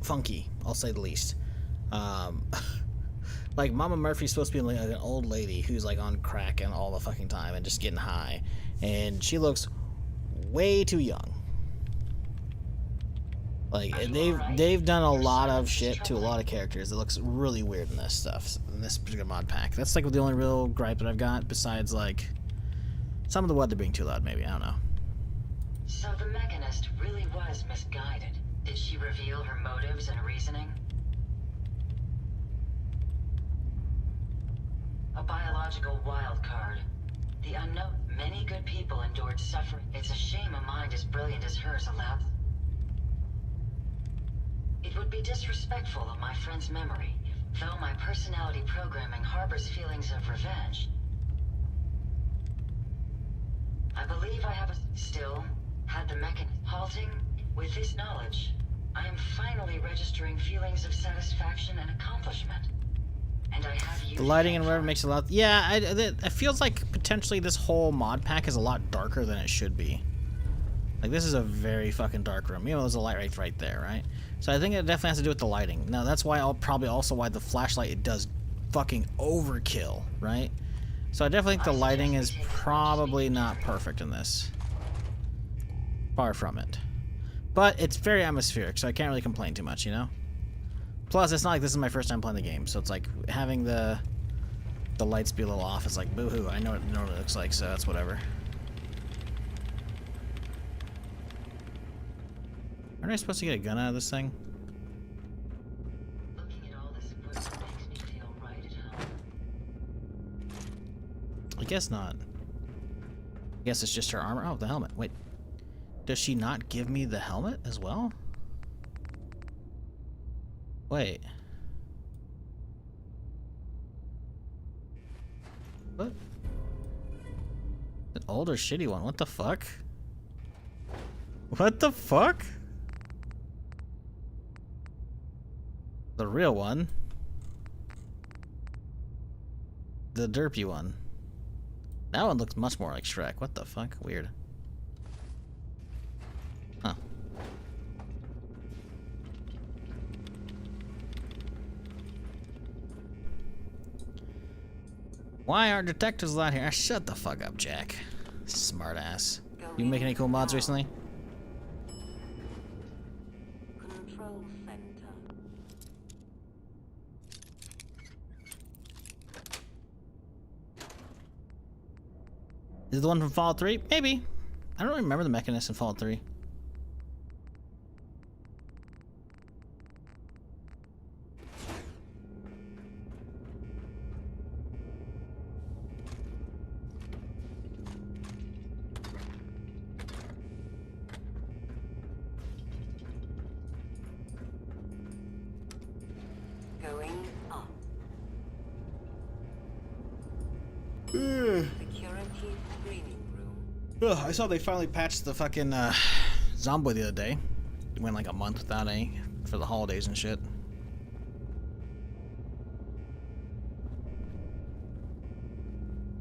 funky, I'll say the least. Like, Mama Murphy's supposed to be like an old lady who's like on crack and all the fucking time and just getting high. And she looks way too young. Like they've done a lot of shit to a lot of characters. It looks really weird in this stuff, in this particular mod pack. That's like the only real gripe that I've got, besides like some of the weather being too loud. Maybe, I don't know. So the Mechanist really was misguided. Did she reveal her motives and reasoning? A biological wild card. The unknown. Many good people endured suffering. It's a shame a mind as brilliant as hers allowed. It would be disrespectful of my friend's memory, though my personality programming harbors feelings of revenge. I believe I have still had the mechanism halting. With this knowledge, I am finally registering feelings of satisfaction and accomplishment. And I have used the lighting and whatever makes it a lot. Yeah, it feels like potentially this whole mod pack is a lot darker than it should be. Like, this is a very fucking dark room. You know, there's a light right there, right? So I think it definitely has to do with the lighting. Now, that's why probably also why the flashlight, it does fucking overkill, right? So I definitely think the lighting is probably not perfect in this. Far from it. But it's very atmospheric, so I can't really complain too much, you know? Plus, it's not like this is my first time playing the game, so it's like having the lights be a little off. It's like, boo-hoo, I know what it normally looks like, so that's whatever. Aren't I supposed to get a gun out of this thing? Looking at all this equipment makes me feel right at home. I guess not. I guess it's just her armor. Oh, the helmet. Wait. Does she not give me the helmet as well? Wait. What? An older shitty one. What the fuck? What the fuck? The real one. The derpy one. That one looks much more like Shrek. What the fuck? Weird. Huh. Why aren't detectives allowed here? Shut the fuck up, Jack. Smart ass. You making any cool mods recently? Control center. Is it the one from Fallout 3? Maybe. I don't remember the Mechanist in Fallout 3. Going up. Security screening room. Ugh, I saw they finally patched the fucking zombie the other day. It went like a month without any for the holidays and shit.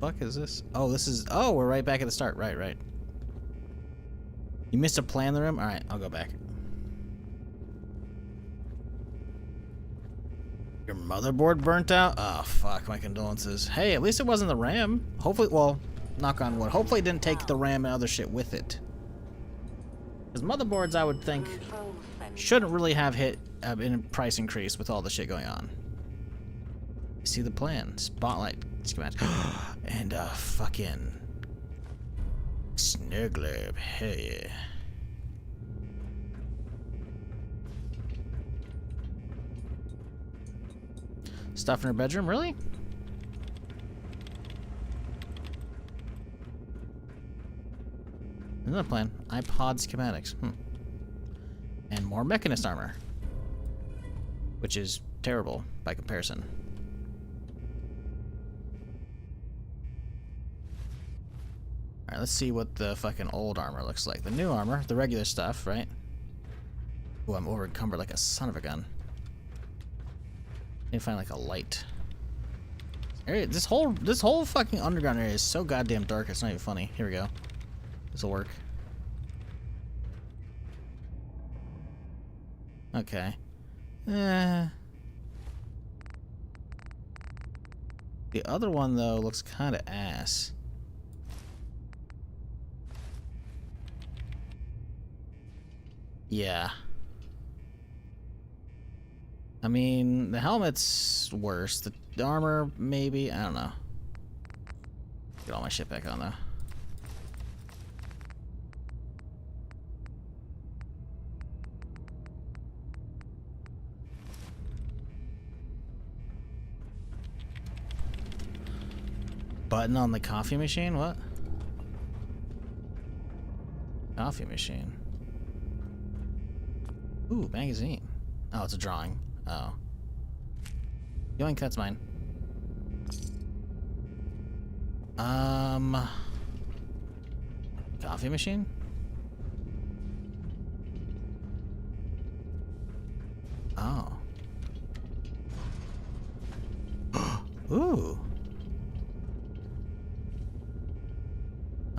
Fuck is this? Oh, this is. Oh, we're right back at the start. Right. You missed a play in the room? Alright, I'll go back. Your motherboard burnt out? Oh, fuck. My condolences. Hey, at least it wasn't the RAM. Hopefully, well, knock on wood. Hopefully it didn't take the RAM and other shit with it. Because motherboards, I would think, shouldn't really have hit in price increase with all the shit going on. You see the plan. Spotlight schematic. And a fucking Snurglurb. Hell yeah. Stuff in her bedroom? Really? Another plan. iPod schematics. And more Mechanist armor. Which is terrible by comparison. Alright, let's see what the fucking old armor looks like. The new armor, the regular stuff, right? Ooh, I'm over encumbered like a son of a gun. Need to find like a light. Area, this whole fucking underground area is so goddamn dark. It's not even funny. Here we go. This will work. Okay. The other one though looks kind of ass. Yeah. I mean, the helmet's worse. The armor, maybe. I don't know. Get all my shit back on, though. Button on the coffee machine? What? Coffee machine. Ooh, magazine. Oh, it's a drawing. Oh. Yoink, that's mine. Coffee machine? Oh. Ooh.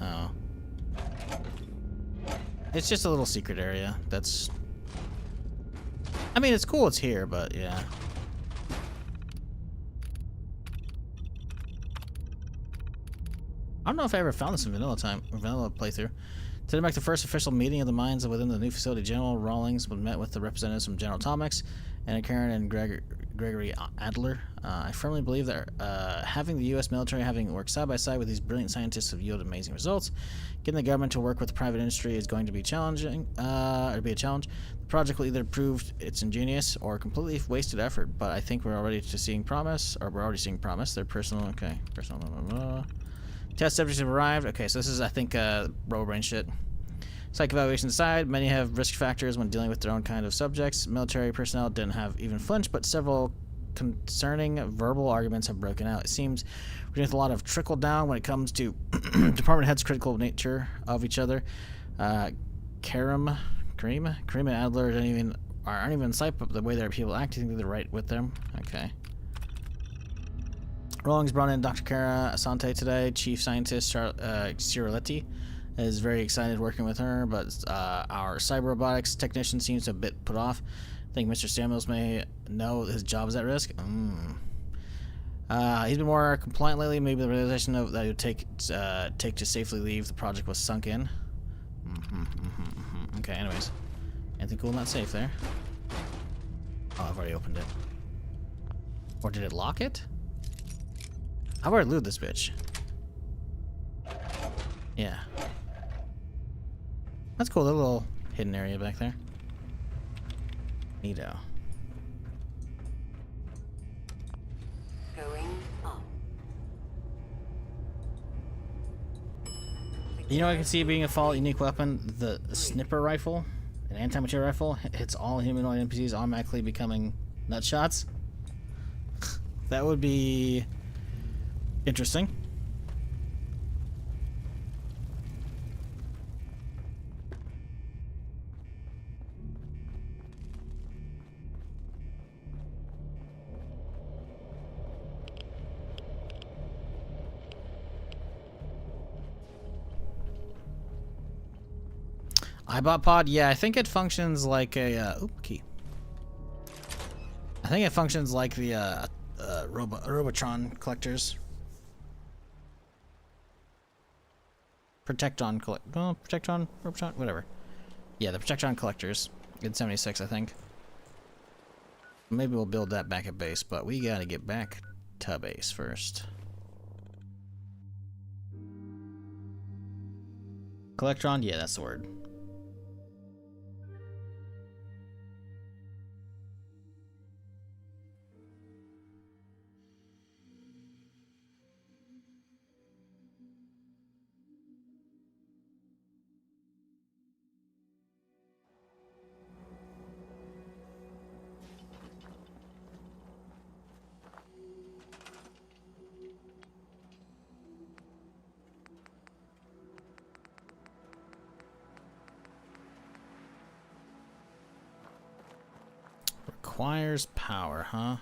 Oh. It's just a little secret area. That's... I mean, it's cool it's here, but yeah. I don't know if I ever found this in vanilla playthrough. Today marked the first official meeting of the minds within the new facility. General Rawlings met with the representatives from General Atomics, Anna Karen and Gregory Adler. I firmly believe that having the U.S. military having worked side by side with these brilliant scientists have yielded amazing results. Getting the government to work with the private industry is going to be challenging, or be a challenge. The project will either prove it's ingenious or completely wasted effort. But I think we're already seeing promise, or we're already seeing promise. Their personal, okay, personal. Blah, blah, blah. Test subjects have arrived. Okay, so this is, I think, RoboBrain shit. Psych evaluation aside, many have risk factors when dealing with their own kind of subjects. Military personnel didn't have even flinch, but several concerning verbal arguments have broken out. It seems we're dealing with a lot of trickle down when it comes to department heads' critical nature of each other. Karim and Adler aren't even in sight, but the way their people act, I think they're right with them. Okay. Rawlings brought in Dr. Kara Asante today. Chief Scientist Ciroletti is very excited working with her, but our cyber robotics technician seems a bit put off. I think Mr. Samuels may know his job is at risk. He's been more compliant lately. Maybe the realization of that it would take to safely leave the project was sunk in. Okay, anyways. Anything cool not safe there? Oh, I've already opened it. Or did it lock it? I've already looted this bitch. Yeah. That's cool, that little hidden area back there. Neato. Going up. You know, I can see being a Fallout unique weapon, the snipper rifle, an anti-material rifle, hits all humanoid NPCs automatically becoming nutshots. That would be interesting. iBot pod, yeah, I think it functions like a key. I think it functions like the Robotron collectors. Protectron Robotron, whatever. Yeah, the Protectron collectors in 76, I think. Maybe we'll build that back at base, but we gotta get back to base first. Collectron, yeah, that's the word. Requires power, huh?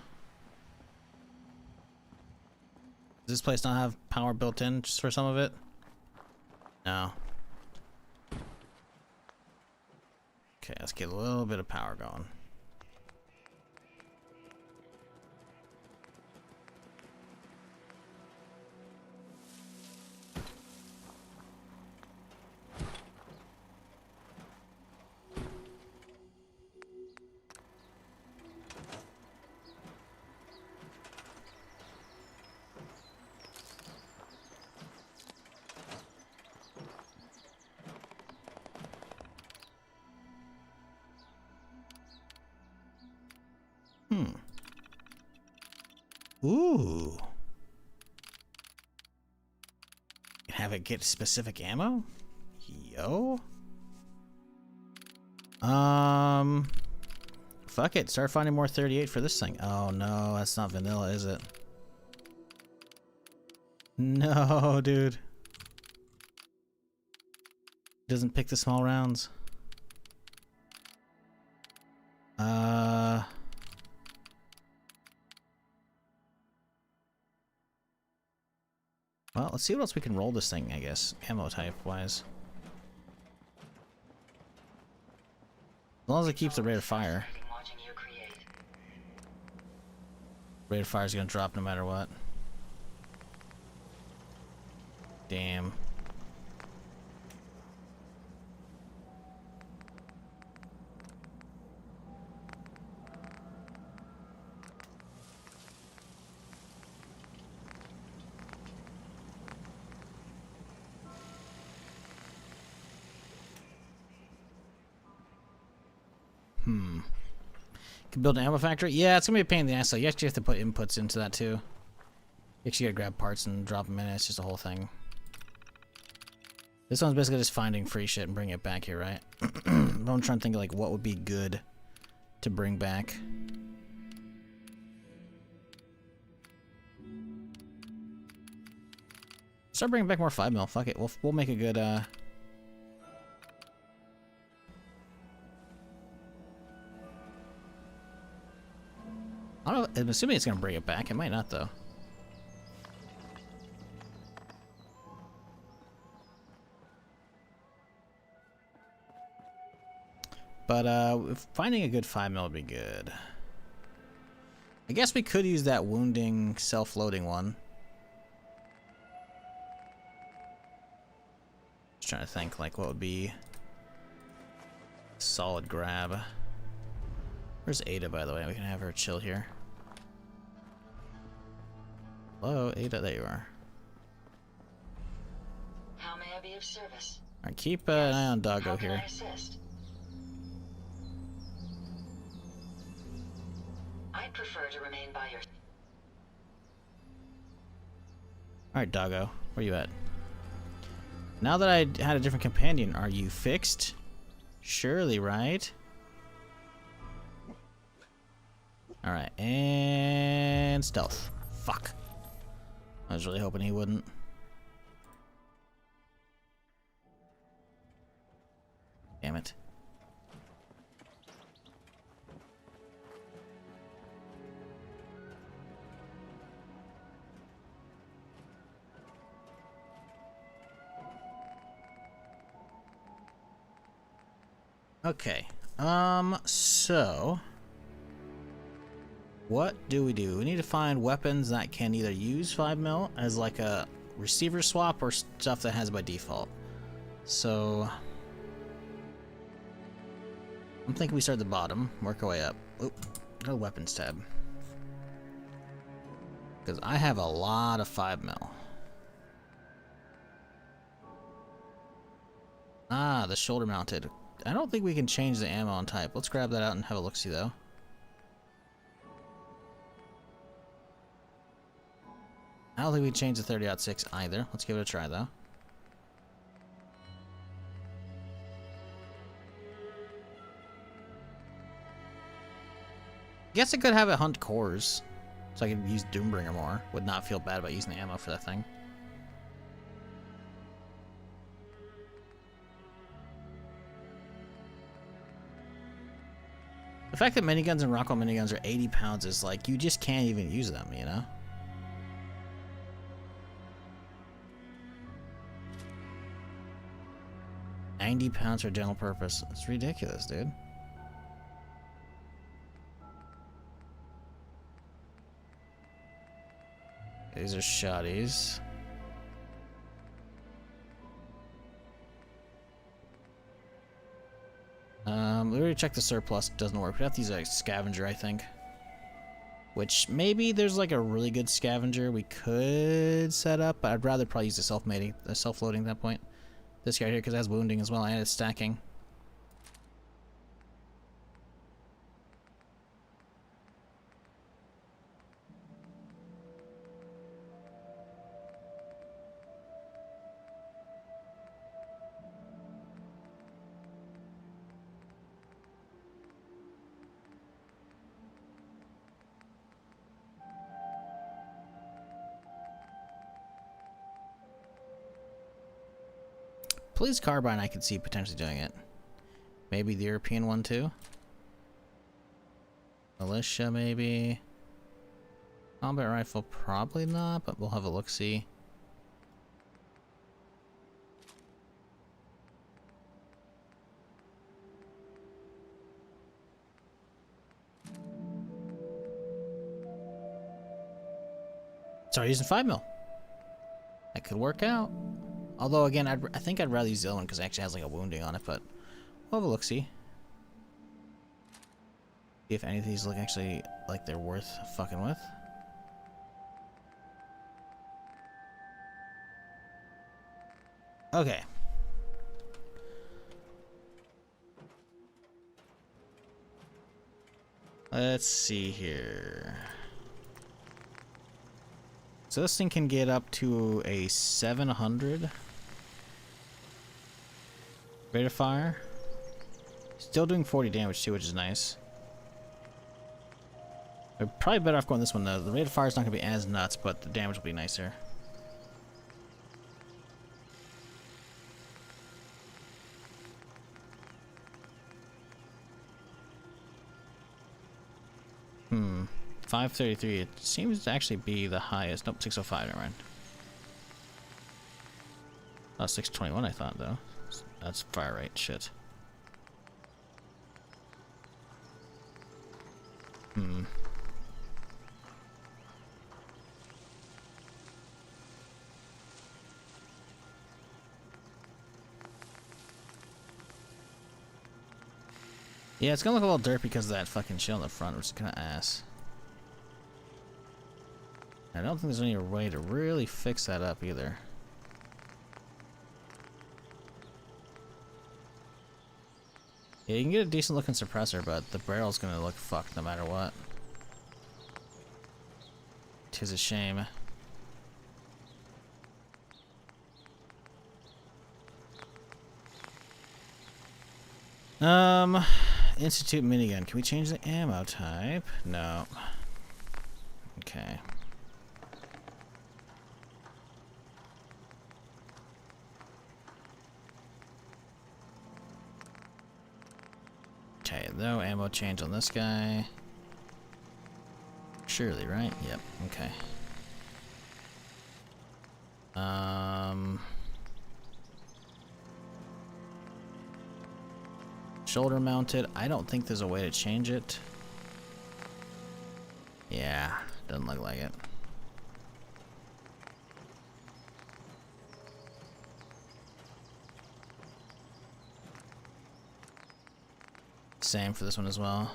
Does this place not have power built in just for some of it? No. Okay, let's get a little bit of power going. Ooh. Have it get specific ammo? Yo. Fuck it. Start finding more 38 for this thing. Oh no, that's not vanilla, is it? No, dude. Doesn't pick the small rounds. Well, let's see what else we can roll this thing, I guess, ammo type wise. As long as it keeps the rate of fire. Rate of fire is gonna drop no matter what. Damn. Can build an ammo factory? Yeah, it's gonna be a pain in the ass. So you actually have to put inputs into that too. You actually gotta grab parts and drop them in. It's just a whole thing. This one's basically just finding free shit and bringing it back here, right? I'm trying to think of like what would be good to bring back. Start bringing back more 5mm. Fuck it. We'll make a good I don't know, I'm assuming it's gonna bring it back. It might not though. But finding a good 5mm would be good. I guess we could use that wounding self-loading one. Just trying to think like what would be a solid grab. Where's Ada, by the way? We can have her chill here. Hello, Ada, there you are. How may I be of service? Alright, keep an eye on Doggo here. I'd prefer to remain by your... Alright, Doggo, where you at? Now that I had a different companion, are you fixed? Surely, right? Alright, and stealth. Fuck. I was really hoping he wouldn't. Damn it. Okay. So what do? We need to find weapons that can either use 5mm as like a receiver swap or stuff that has by default. So I'm thinking we start at the bottom, work our way up. Oop, go to weapons tab. Because I have a lot of 5mm. Ah, the shoulder mounted. I don't think we can change the ammo on type. Let's grab that out and have a look-see though. I don't think we changed the 30-06 either. Let's give it a try though. Guess I could have it hunt cores, so I could use Doombringer more. Would not feel bad about using the ammo for that thing. The fact that miniguns and Rockwell miniguns are 80 pounds is like, you just can't even use them, you know? £90 for general purpose. It's ridiculous, dude. These are shotties. We already checked the surplus. Doesn't work. We have to use a scavenger, I think. Which maybe there's like a really good scavenger we could set up, but I'd rather probably use the self-loading at that point. This guy here, because it has wounding as well, and it's stacking. Police carbine, I could see potentially doing it. Maybe the European one too. Militia, maybe. Combat rifle, probably not, but we'll have a look-see. Start using 5mm. That could work out. Although, again, I think I'd rather use the other one because it actually has like a wounding on it, but we'll have a look-see. See if any of these look actually like they're worth fucking with. Okay. Let's see here. So this thing can get up to a 700 rate of fire. Still doing 40 damage too, which is nice. We're probably better off going this one though. The rate of fire is not going to be as nuts, but the damage will be nicer. Hmm. 533. It seems to actually be the highest. Nope, 605. Never mind. Oh, 621. I thought though. That's fire rate. Shit. Hmm. Yeah, it's gonna look a little dirt because of that fucking shell in the front, which is kinda ass. I don't think there's any way to really fix that up either. Yeah, you can get a decent looking suppressor, but the barrel's gonna look fucked no matter what. 'Tis a shame. Institute minigun. Can we change the ammo type? No. Okay. Okay, no ammo change on this guy. Surely, right? Yep, okay. Shoulder mounted. I don't think there's a way to change it. Yeah, doesn't look like it. Same for this one as well.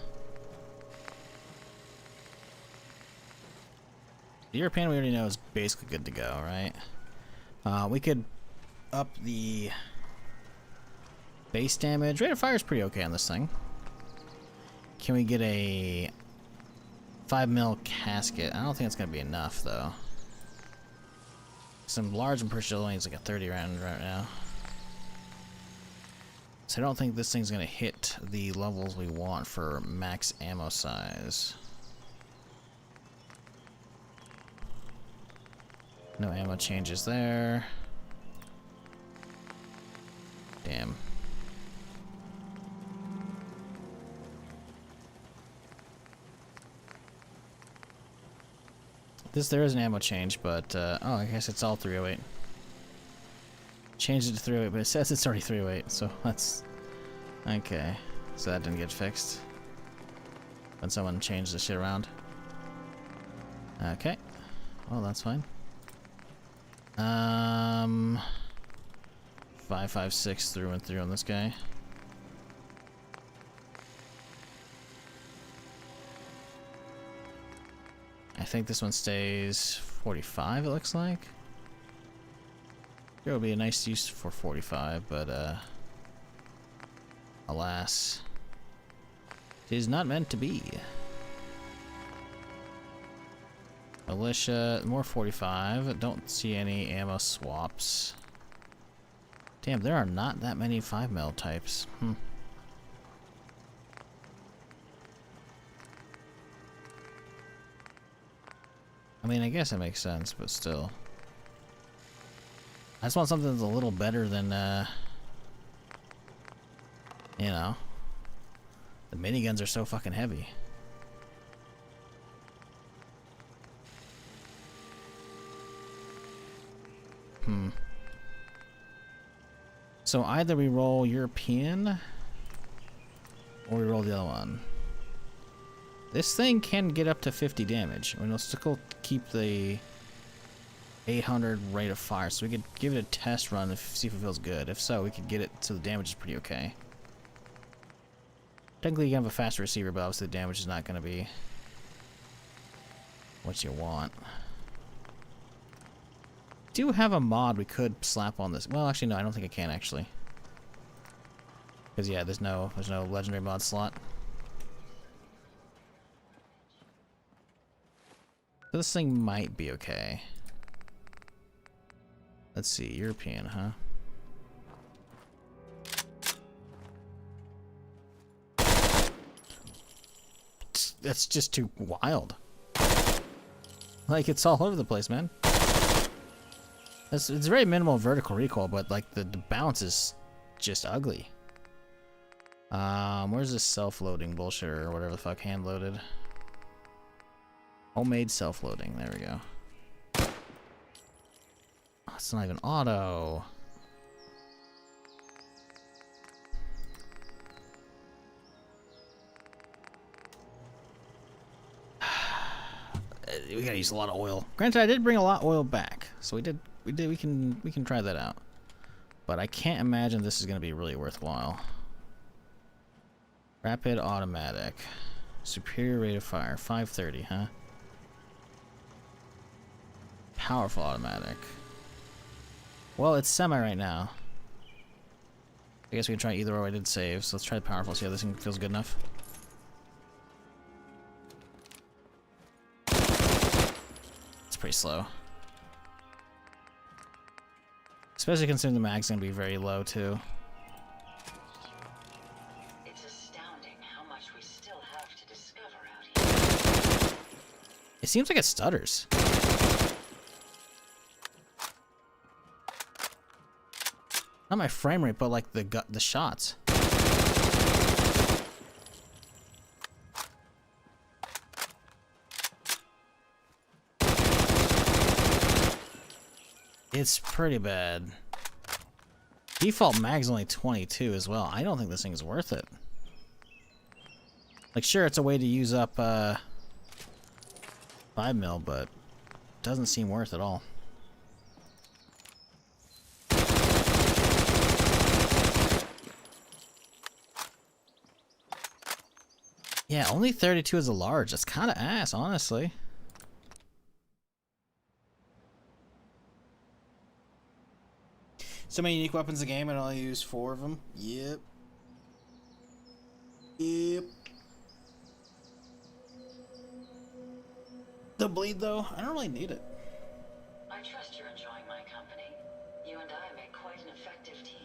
The European we already know is basically good to go, right? We could up the base damage. Rate of fire is pretty okay on this thing. Can we get a 5mm casket? I don't think it's gonna be enough though. Some large, I'm pretty sure only needs like a 30 round right now. So I don't think this thing's gonna hit the levels we want for max ammo size. No ammo changes there. Damn. There is an ammo change, but oh, I guess it's all 308. Changed it to 308, but it says it's already 308, so that's okay. So that didn't get fixed when someone changed the shit around. Okay, well that's fine. 5.56 through and through on this guy. I think this one stays 45, it looks like. There will be a nice use for 45, but alas, it is not meant to be. Militia, more 45. Don't see any ammo swaps. Damn, there are not that many 5mm types. I mean, I guess it makes sense, but still. I just want something that's a little better than You know? The miniguns are so fucking heavy. So either we roll European or we roll the other one. This thing can get up to 50 damage. I mean, it'll still keep the 800 rate of fire, so we could give it a test run to see if it feels good. If so, we could get it so the damage is pretty okay. Technically, you can have a faster receiver, but obviously the damage is not going to be what you want. Do have a mod we could slap on this. Well, actually, no, I don't think I can actually. Because yeah, there's no legendary mod slot. So this thing might be okay. Let's see, European, huh? That's just too wild. Like, it's all over the place, man. It's very minimal vertical recoil, but like the bounce is just ugly. Where's this self-loading bullshit or whatever the fuck, hand-loaded? Homemade self-loading, there we go. Oh, it's not even auto. We gotta use a lot of oil. Granted, I did bring a lot of oil back, so we can try that out. But I can't imagine this is gonna be really worthwhile. Rapid automatic, superior rate of fire, 530, huh? Powerful automatic. Well, it's semi right now. I guess we can try either or. I did save, so let's try the powerful. See how this thing feels good enough. Pretty slow. Especially considering the mag's gonna be very low too. It's astounding how much we still have to discover out here. It seems like it stutters. Not my frame rate, but like the shots. It's pretty bad. Default mag's only 22 as well. I don't think this thing's worth it. Like, sure, it's a way to use up 5mm, but doesn't seem worth it all. Yeah, only 32 is a large. That's kind of ass, honestly. So many unique weapons in the game, and I only use 4 of them. Yep. Yep. The bleed, though, I don't really need it. I trust you're enjoying my company. You and I make quite an effective team.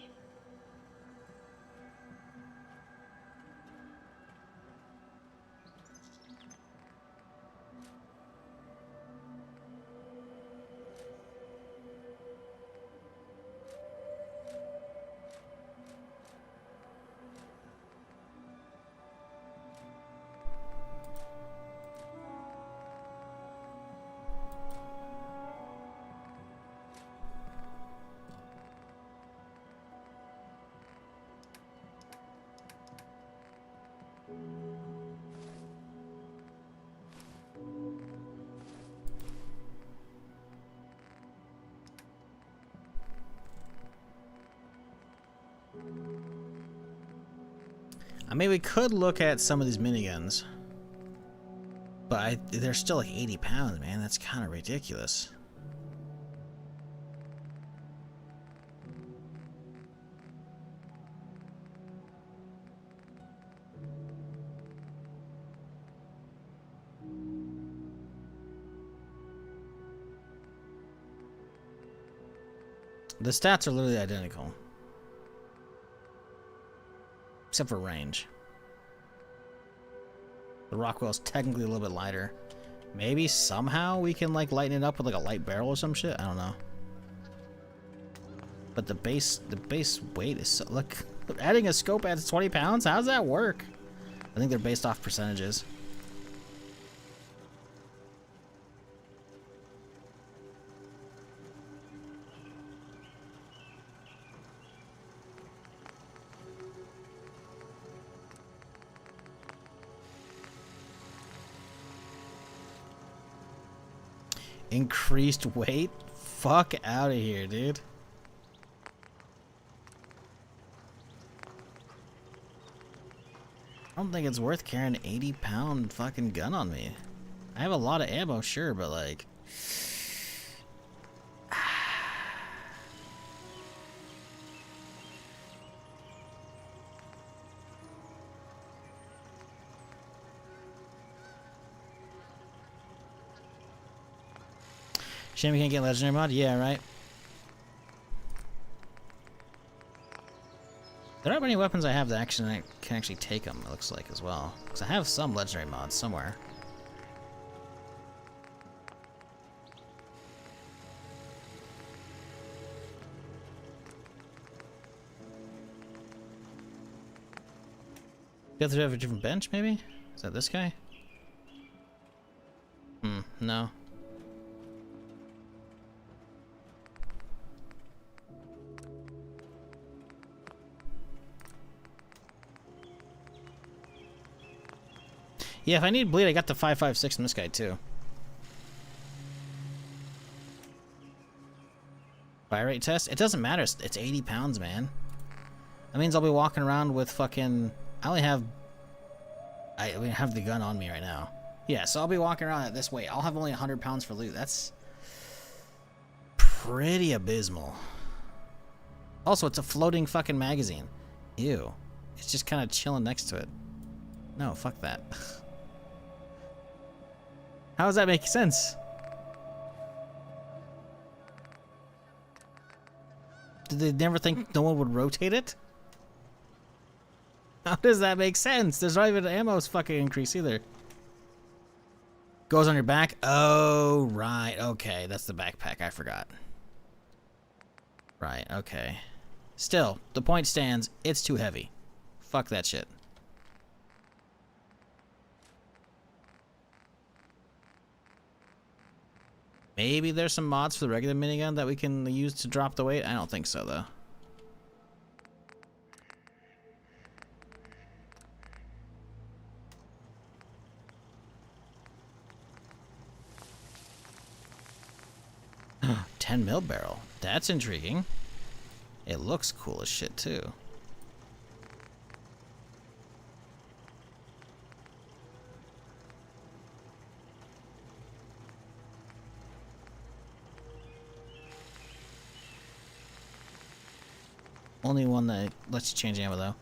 I mean, we could look at some of these miniguns, but they're still like 80 pounds, man. That's kind of ridiculous. The stats are literally identical. Except for range. The Rockwell's technically a little bit lighter. Maybe somehow we can like lighten it up with like a light barrel or some shit. I don't know. But the base weight is so, look. Adding a scope adds 20 pounds? How does that work? I think they're based off percentages. Increased weight? Fuck out of here, dude. I don't think it's worth carrying an 80-pound fucking gun on me. I have a lot of ammo, sure, but like... Shame we can't get legendary mod? Yeah, right. There aren't many weapons I have that actually can actually take them, it looks like, as well. Because I have some legendary mods somewhere. You have to have a different bench, maybe? Is that this guy? No. Yeah, if I need bleed, I got the 5.56 in this guy, too. Fire rate test? It doesn't matter. It's 80 pounds, man. That means I'll be walking around with fucking... I have the gun on me right now. Yeah, so I'll be walking around at this weight. I'll have only 100 pounds for loot. That's pretty abysmal. Also, it's a floating fucking magazine. Ew. It's just kind of chilling next to it. No, fuck that. How does that make sense? Did they never think no one would rotate it? How does that make sense? There's not even an ammo's fucking increase either. Goes on your back? Oh, right. Okay, that's the backpack. I forgot. Right, okay. Still, the point stands. It's too heavy. Fuck that shit. Maybe there's some mods for the regular minigun that we can use to drop the weight. I don't think so, though. $10 barrel. That's intriguing. It looks cool as shit, too. Only one that lets you change ammo, though.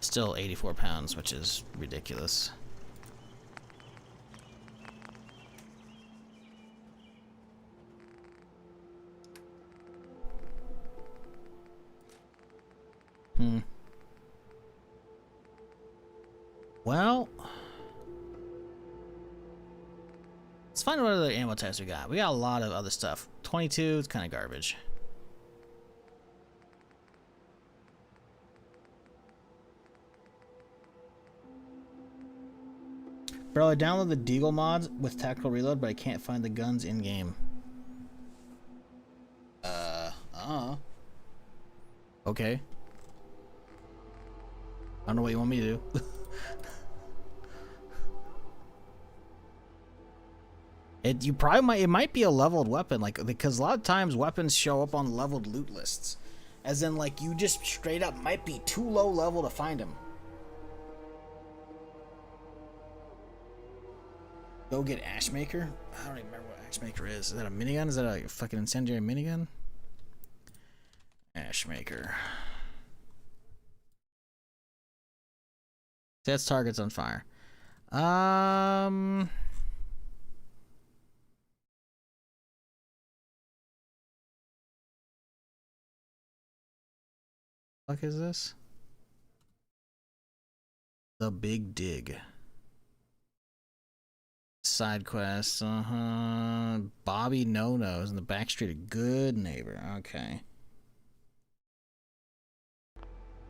Still 84 pounds, which is ridiculous. Well... let's find what other ammo types we got. We got a lot of other stuff. 22, it's kind of garbage. Bro, I downloaded the Deagle mods with tactical reload, but I can't find the guns in-game. Okay. I don't know what you want me to do. It might be a leveled weapon, like, because a lot of times weapons show up on leveled loot lists. As in, like, you just straight up might be too low level to find them. Go get Ashmaker? I don't even remember what Ashmaker is. Is that a minigun? Is that a fucking incendiary minigun? Ashmaker. Sets targets on fire. Fuck is this? The Big Dig. side quests. Bobby No-Nos in the backstreet. A good neighbor. Okay.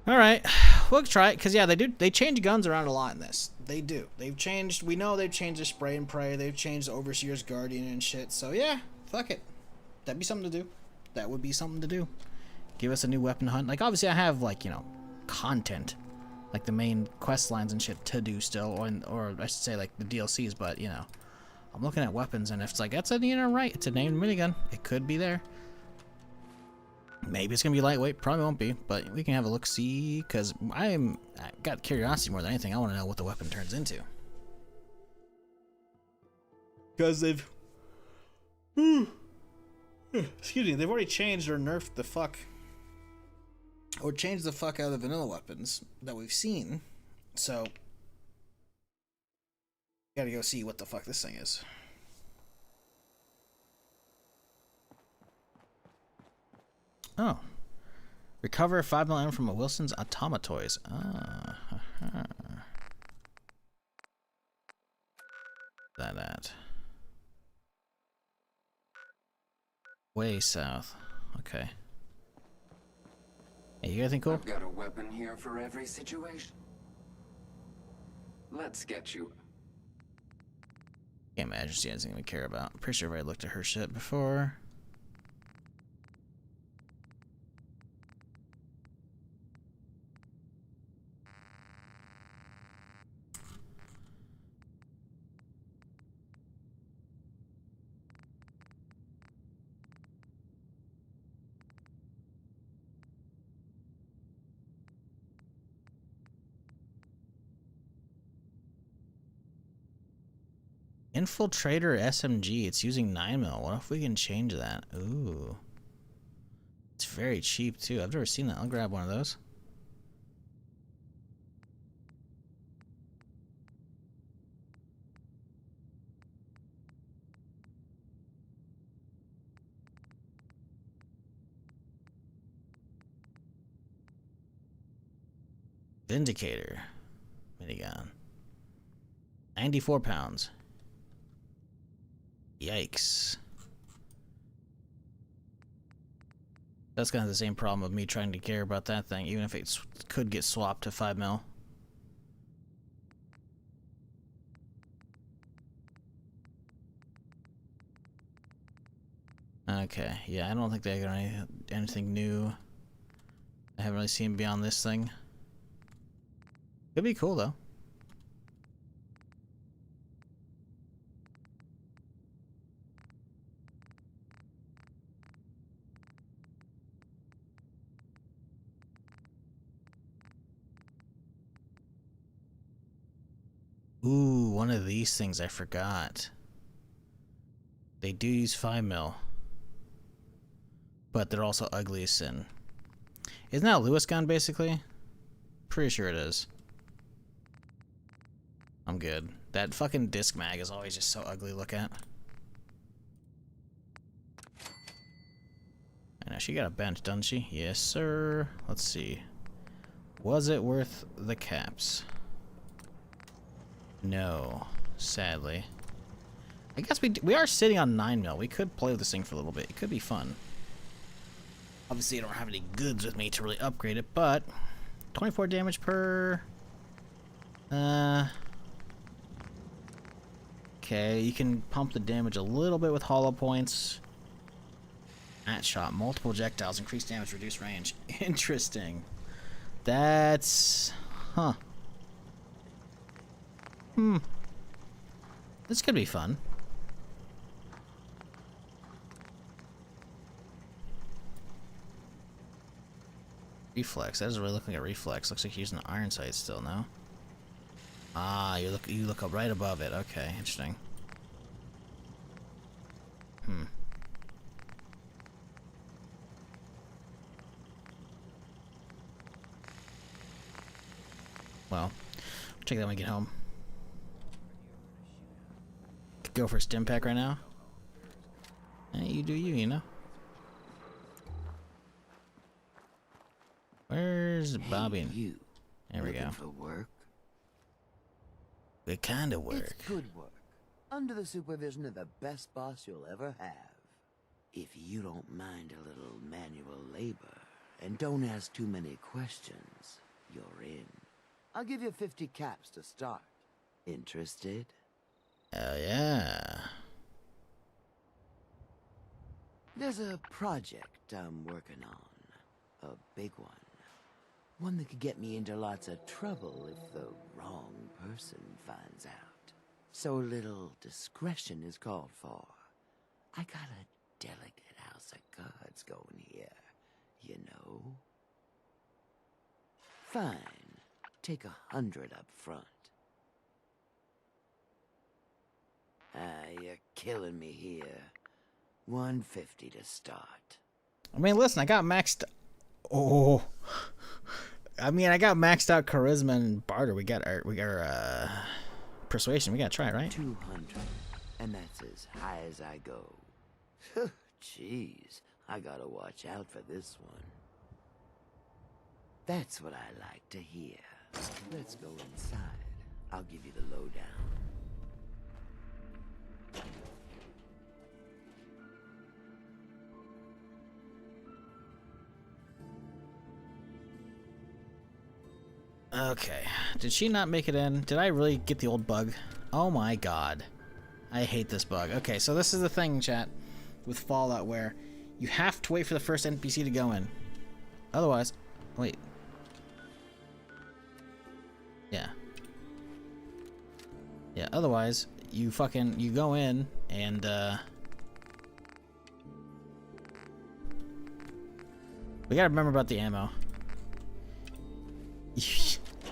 Alright. We'll try it. Because, yeah, they change guns around a lot in this. They do. They've changed. We know they've changed the spray and pray. They've changed the Overseer's Guardian and shit. So, yeah. Fuck it. That'd be something to do. That would be something to do. Give us a new weapon hunt. Like, obviously, I have, like, you know, content. Like, the main quest lines and shit to do still. Or I should say, like, the DLCs. But, you know, I'm looking at weapons. And if it's like, that's a right. It's a named minigun. It could be there. Maybe it's going to be lightweight. Probably won't be. But we can have a look-see. Because I got curiosity more than anything. I want to know what the weapon turns into. Because they've... excuse me. They've already changed or nerfed the fuck... or changed the fuck out of the vanilla weapons that we've seen. So... gotta go see what the fuck this thing is. Oh. Recover 5 mil from a Wilson's Automatoys. That at. Way south. Okay. Hey, you got anything cool? I've got a weapon here for every situation. Let's get you. Can't imagine she has anything we care about. I'm pretty sure I looked at her shit before. Infiltrator SMG. It's using 9 mil. What if we can change that? Ooh. It's very cheap too. I've never seen that. I'll grab one of those. Vindicator. Minigun. 94 pounds. Yikes. That's kind of the same problem of me trying to care about that thing, even if it could get swapped to 5 mil. Okay, yeah, I don't think they got anything new. I haven't really seen beyond this thing. Could be cool though. Ooh, one of these things I forgot. They do use 5 mil. But they're also ugly as sin. Isn't that a Lewis gun, basically? Pretty sure it is. I'm good. That fucking disc mag is always just so ugly to look at. I know she got a bench, doesn't she? Yes, sir. Let's see. Was it worth the caps? No, sadly. I guess we are sitting on 9 mil. We could play with this thing for a little bit. It could be fun. Obviously, I don't have any goods with me to really upgrade it, but 24 damage per. Okay, you can pump the damage a little bit with hollow points. At shot, multiple projectiles, increase damage, reduce range. Interesting. That's huh. This could be fun. Reflex. That doesn't really look like a reflex. Looks like you're using an iron sight still, no? Ah, you look up right above it. Okay, interesting. Well, check that when we get home. Could go for a stim pack right now. Hey, you do you, you know. Where's Bobby? Hey, you. There we go. For work? Good kind of work. It's good work. under the supervision of the best boss you'll ever have. If you don't mind a little manual labor, and don't ask too many questions, you're in. I'll give you 50 caps to start. Interested? Hell yeah. There's a project I'm working on. A big one. One that could get me into lots of trouble if the wrong person finds out. So little discretion is called for. I got a delicate house of cards going here, you know. Fine. Take 100 up front. You're killing me here. 150 to start. I mean, listen, I got maxed. Oh, I mean, I got maxed out charisma and barter. We got our persuasion. We gotta try it, right? 200, and that's as high as I go. Jeez, I gotta watch out for this one. That's what I like to hear. Let's go inside. I'll give you the lowdown. Okay. Did she not make it in? Did I really get the old bug? Oh my god. I hate this bug. Okay, so this is the thing, chat, with Fallout where you have to wait for the first NPC to go in. Otherwise, wait. Yeah. Yeah, otherwise, you go in and, we gotta remember about the ammo.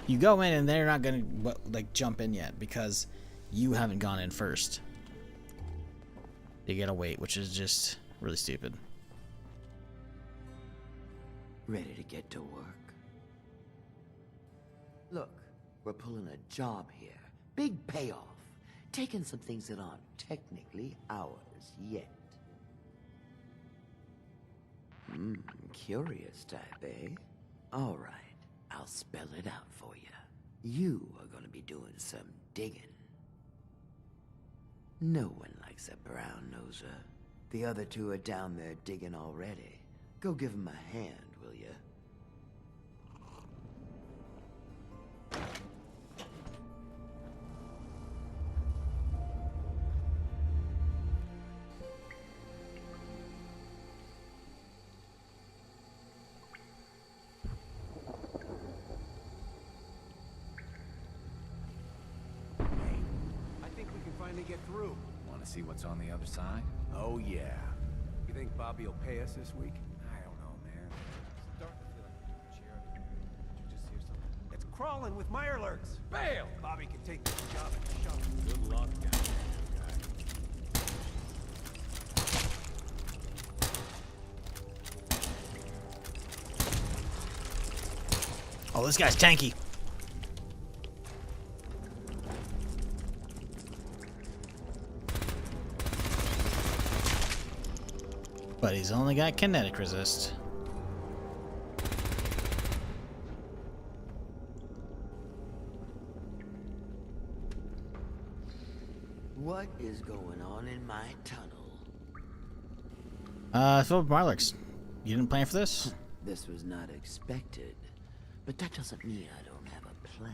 You go in and they're not gonna like jump in yet because you haven't gone in first. You gotta wait, which is just really stupid. Ready to get to work? Look, we're pulling a job here. Big payoff. Taking some things that aren't technically ours yet. Curious type, eh? All right. I'll spell it out for you. You are gonna be doing some digging. No one likes a brown noser. The other two are down there digging already. Go give them a hand, will you? Get through. Want to see what's on the other side? Oh, yeah. You think Bobby will pay us this week? I don't know, man. Starting to feel like cheer up. Did you just hear something? It's crawling with Mirelurks. Bail! Bobby can take this job at the shop. Good luck, guy. Oh, this guy's tanky. But he's only got kinetic resist. What is going on in my tunnel? Philip Marlix, you didn't plan for this? This was not expected, but that doesn't mean I don't have a plan.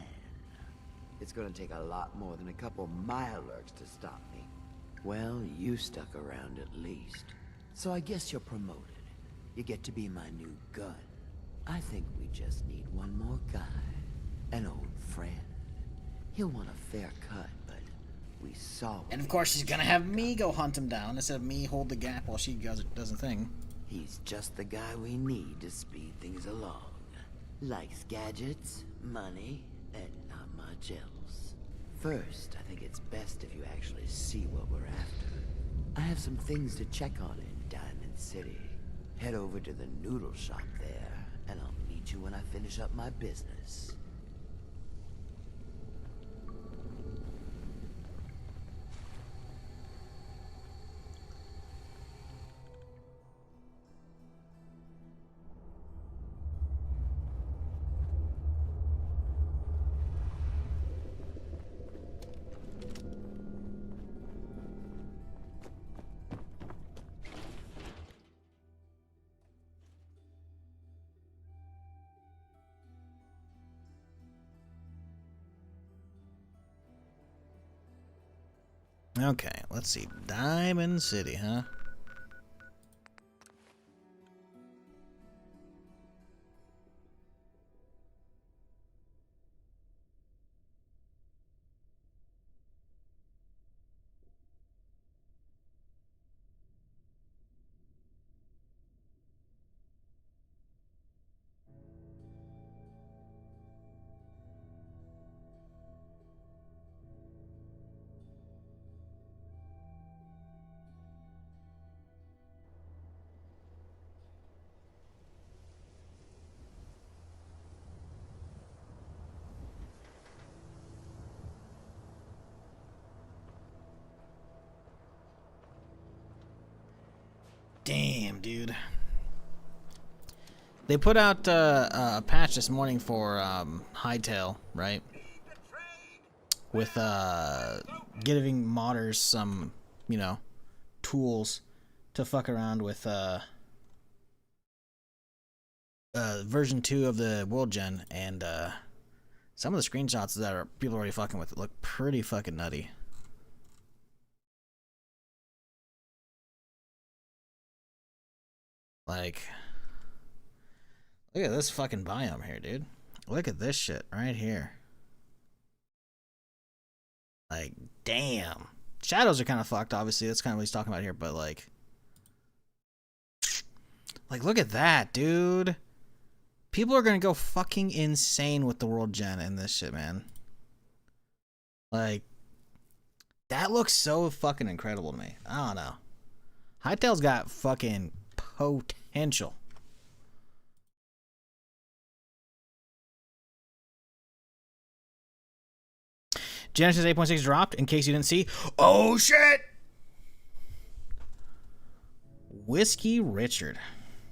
It's gonna take a lot more than a couple Mirelurks to stop me. Well, you stuck around at least. So I guess you're promoted. You get to be my new gun. I think we just need one more guy. An old friend. He'll want a fair cut, but we saw him. And of course she's gonna have me go hunt him down instead of me hold the gap while she does a thing. He's just the guy we need to speed things along. Likes gadgets, money, and not much else. First, I think it's best if you actually see what we're after. I have some things to check on in Diamond City. Head over to the noodle shop there, and I'll meet you when I finish up my business. Okay, let's see. Diamond City, huh? Damn, dude. They put out a patch this morning for Hightail, right? With giving modders some, you know, tools to fuck around with version 2 of the world gen, and some of the screenshots that are people already fucking with it look pretty fucking nutty. Like, look at this fucking biome here, dude. Look at this shit right here. Like, damn. Shadows are kind of fucked, obviously. That's kind of what he's talking about here, but like, look at that, dude. People are gonna go fucking insane with the world gen and this shit, man. Like, that looks so fucking incredible to me. I don't know. Hightail's got fucking potential. Genesis 8.6 dropped, in case you didn't see. Oh, shit! Whiskey Richard.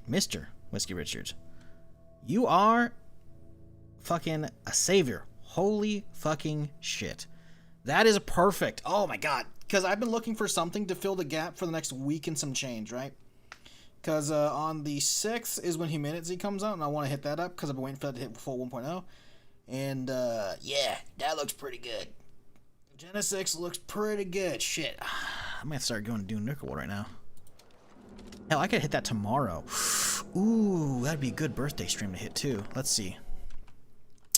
Mr. Whiskey Richards. You are fucking a savior. Holy fucking shit. That is perfect. Oh, my God. Because I've been looking for something to fill the gap for the next week and some change, right? Because on the 6th is when Humanity comes out, and I want to hit that up because I've been waiting for that to hit full 1.0. And, yeah, that looks pretty good. Genesis 6 looks pretty good. Shit. I might start going to do Nuclear War right now. Hell, I could hit that tomorrow. Ooh, that'd be a good birthday stream to hit, too. Let's see.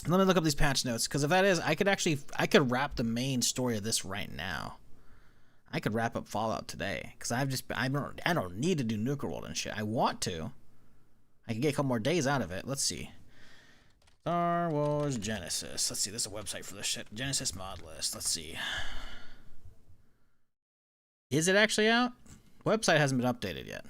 Let me look up these patch notes, because if that is, I could wrap the main story of this right now. I could wrap up Fallout today, because I don't need to do Nuclear World and shit. I want to. I can get a couple more days out of it. Let's see. Star Wars Genesis. Let's see. There's a website for this shit. Genesis mod list. Let's see. Is it actually out? Website hasn't been updated yet.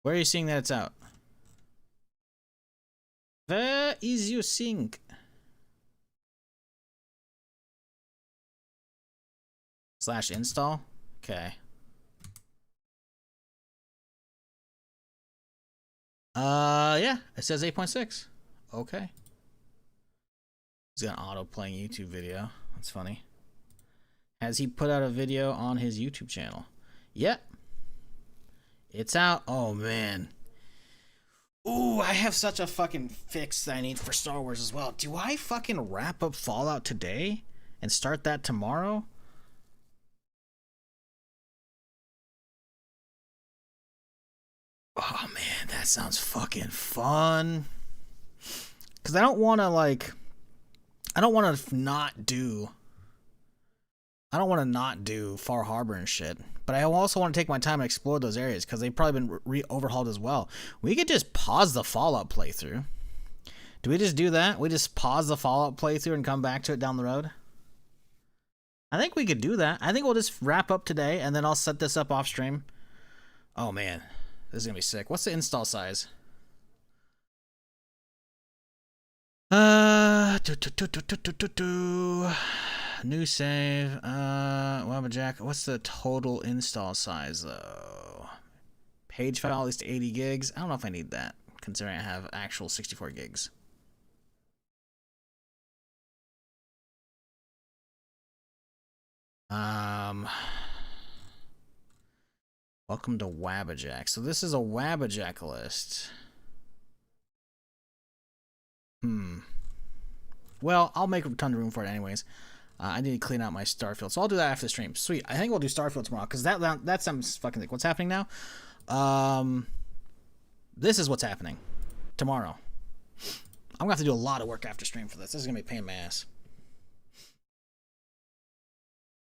Where are you seeing that it's out? Where is you seeing? / install? Okay. Yeah, it says 8.6. Okay. He's got an auto-playing YouTube video. That's funny. Has he put out a video on his YouTube channel? Yep. It's out. Oh, man. Ooh, I have such a fucking fix that I need for Star Wars as well. Do I fucking wrap up Fallout today and start that tomorrow? Oh, man, that sounds fucking fun. Because I don't want to, like... I don't want to not do Far Harbor and shit. But I also want to take my time and explore those areas because they've probably been overhauled as well. We could just pause the Fallout playthrough. Do we just do that? We just pause the Fallout playthrough and come back to it down the road? I think we could do that. I think we'll just wrap up today and then I'll set this up off stream. Oh man, this is going to be sick. What's the install size? New save, Wabbajack. What's the total install size though? Page file at least 80 gigs. I don't know if I need that, considering I have actual 64 gigs. Welcome to Wabbajack. So this is a Wabbajack list. Well, I'll make a ton of room for it anyways. I need to clean out my Starfield, so I'll do that after the stream. Sweet. I think we'll do Starfield tomorrow, because that sounds fucking like what's happening now. This is what's happening tomorrow. I'm gonna have to do a lot of work after stream for this. This is gonna be a pain in my ass.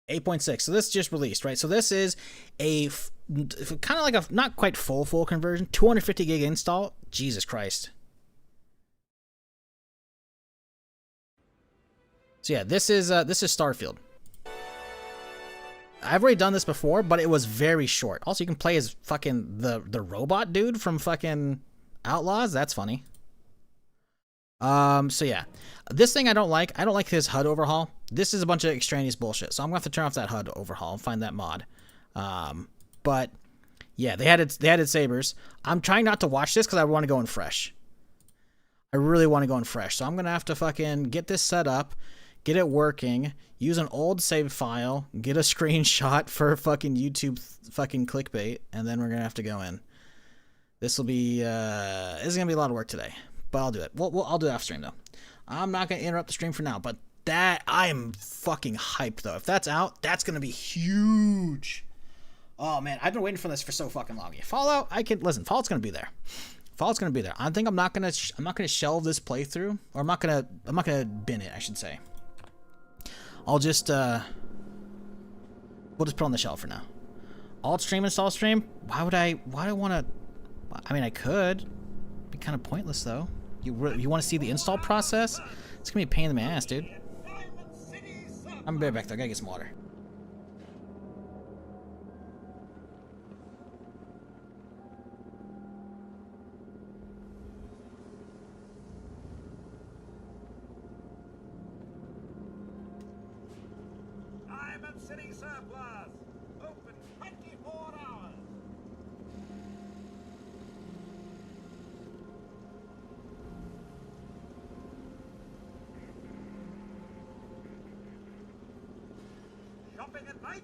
8.6. So this just released, right? So this is a kind of like a not quite full conversion. 250 gig install. Jesus Christ. So yeah, this is Starfield. I've already done this before, but it was very short. Also, you can play as fucking the robot dude from fucking Outlaws. That's funny. So yeah, this thing I don't like. I don't like his HUD overhaul. This is a bunch of extraneous bullshit. So I'm gonna have to turn off that HUD overhaul and find that mod. But yeah, they added sabers. I'm trying not to watch this because I want to go in fresh. I really want to go in fresh. So I'm gonna have to fucking get this set up, get it working, use an old save file, get a screenshot for fucking YouTube fucking clickbait, and then we're gonna have to go in. This will be this is gonna be a lot of work today. But I'll do it. I'll do it off stream though. I'm not gonna interrupt the stream for now. But that I am fucking hyped though. If that's out, that's gonna be huge. Oh man, I've been waiting for this for so fucking long. Yeah, Fallout, I can listen. Fallout's gonna be there. Fallout's gonna be there. I think I'm not gonna shelve this playthrough, or I'm not gonna bin it. I should say. I'll just we'll just put it on the shelf for now. Alt stream, install stream. Why do I want to? I mean, I could. It'd be kind of pointless though. You want to see the install process? It's gonna be a pain in the ass, dude. I'm right back there. I gotta get some water. Diamond City Surplus. Open 24 hours. Shopping at night?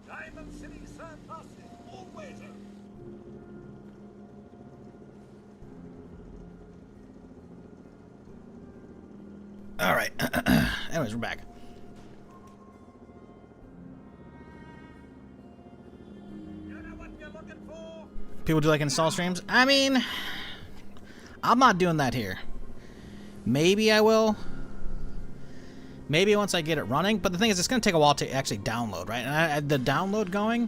Diamond City Surplus is always open. All right. Anyways, we're back. People do like install streams? I mean, I'm not doing that here. Maybe I will. Maybe once I get it running. But the thing is, it's going to take a while to actually download, right? And the download going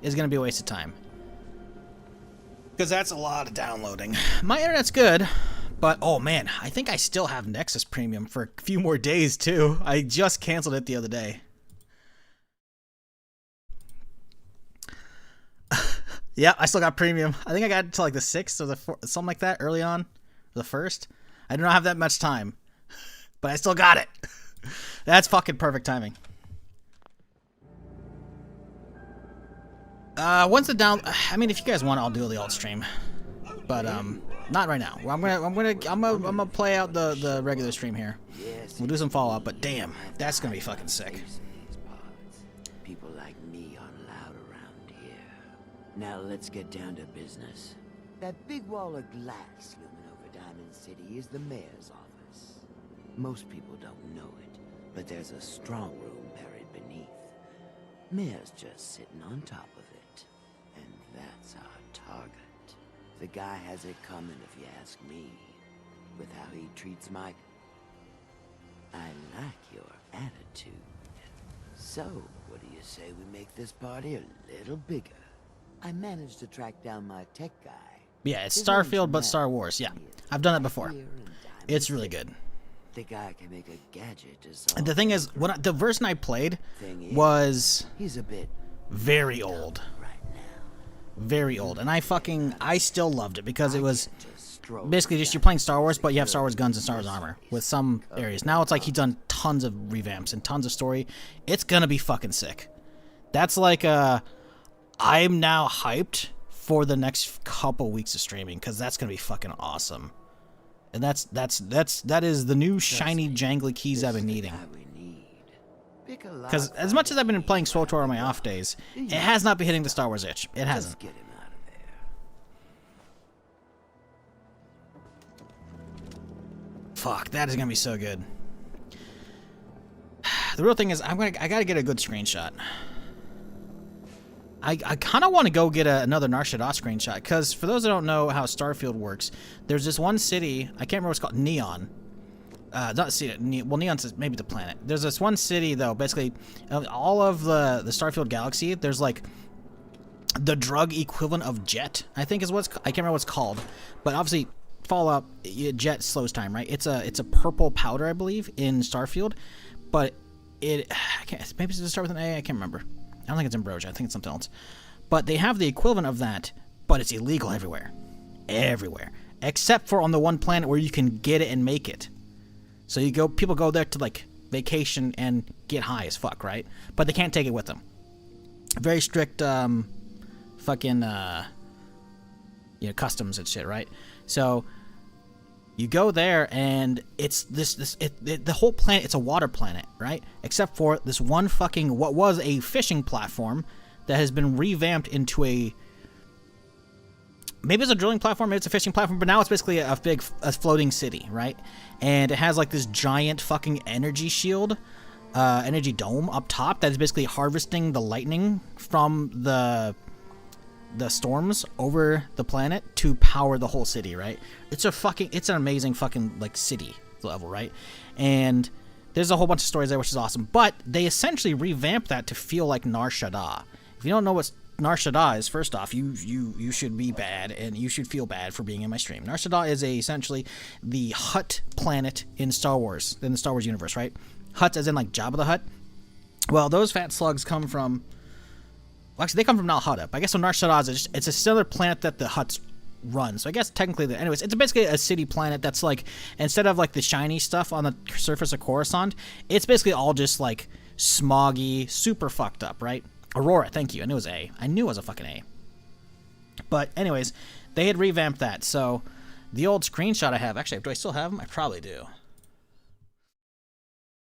is going to be a waste of time. Because that's a lot of downloading. My internet's good. But, oh man, I think I still have Nexus Premium for a few more days, too. I just canceled it the other day. Yeah, I still got premium. I think I got it to like the 6th or the 4th, something like that, early on. The 1st. I do not have that much time. But I still got it. That's fucking perfect timing. Once the I mean, if you guys want, I'll do the alt stream. But, not right now. I'm gonna play out the regular stream here. We'll do some Fallout, but damn, that's gonna be fucking sick. People like me aren't allowed around here. Now let's get down to business. That big wall of glass looming over Diamond City is the mayor's office. Most people don't know it, but there's a strong room buried beneath. Mayor's just sitting on top of it. And that's our target. The guy has it coming, if you ask me, with how he treats Mike. I like your attitude. So, what do you say we make this party a little bigger? I managed to track down my tech guy. Yeah, it's Starfield, but Star Wars. Yeah, I've done it before. It's really good. The guy can make a gadget to solve. And the thing is, the version I played was he's a bit very old. Very old, and I still loved it because it was basically just you're playing Star Wars, but you have Star Wars guns and Star Wars armor with some areas. Now it's like he's done tons of revamps and tons of story. It's gonna be fucking sick. That's like I'm now hyped for the next couple weeks of streaming because that's gonna be fucking awesome. And that is the new shiny jangly keys I've been needing. Because as much as I've been playing SWTOR on my off days, it has not been hitting the Star Wars itch. It hasn't. Get him out of there. Fuck, that is gonna be so good. The real thing is, I gotta get a good screenshot. I kind of want to go get another Nar Shaddaa screenshot, because for those that don't know how Starfield works, there's this one city, I can't remember what it's called, Neon. Not city, well, Neon's maybe the planet. There's this one city, though, basically, all of the Starfield galaxy, there's like the drug equivalent of jet, I think is I can't remember what it's called, but obviously Fallout, jet slows time, right? It's a purple powder, I believe, in Starfield, but maybe does it start with an A? I can't remember. I don't think it's ambrosia. I think it's something else. But they have the equivalent of that, but it's illegal everywhere. Everywhere. Except for on the one planet where you can get it and make it. So people go there to like vacation and get high as fuck, right? But they can't take it with them. Very strict fucking customs and shit, right? So you go there and it's the whole planet, it's a water planet, right? Except for this one fucking, what was a fishing platform that has been revamped into maybe it's a drilling platform, maybe it's a fishing platform, but now it's basically a floating city, right? And it has like this giant fucking energy shield, energy dome up top that is basically harvesting the lightning from the storms over the planet to power the whole city, right? It's an amazing fucking like city level, right? And there's a whole bunch of stories there, which is awesome. But they essentially revamped that to feel like Nar Shaddaa. If you don't know what Nar Shaddaa is, first off, you should be bad, and you should feel bad for being in my stream. Nar Shaddaa is essentially the Hutt planet in Star Wars, in the Star Wars universe, right? Hutts as in like Jabba the Hutt. Well, those fat slugs come from, well, actually, they come from Nal Hutta. But I guess on Nar Shaddaa, it's a similar planet that the Hutts run. So I guess technically, anyways, it's basically a city planet that's like, instead of like the shiny stuff on the surface of Coruscant, it's basically all just like smoggy, super fucked up, right? Aurora, thank you. I knew it was A. I knew it was a fucking A. But anyways, they had revamped that. So the old screenshot I have, actually, do I still have them? I probably do.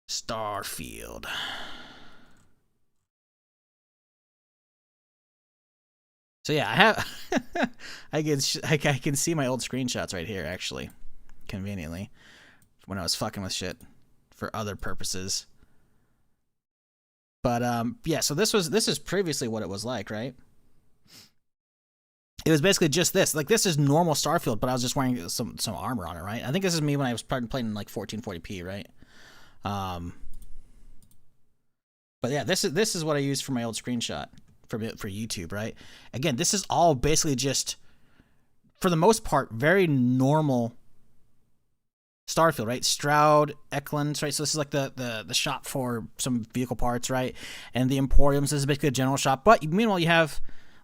Starfield. So yeah, I have. I can see my old screenshots right here, actually, conveniently, when I was fucking with shit for other purposes. But yeah. So this is previously what it was like, right? It was basically just this. Like, this is normal Starfield, but I was just wearing some armor on it, right? I think this is me when I was playing in like 1440p, right? But yeah, this is what I used for my old screenshot for YouTube, right? Again, this is all basically just, for the most part, very normal Starfield, right? Stroud, Eklund, right? So this is like the shop for some vehicle parts, right? And the Emporiums, this is basically a general shop. But meanwhile, you have,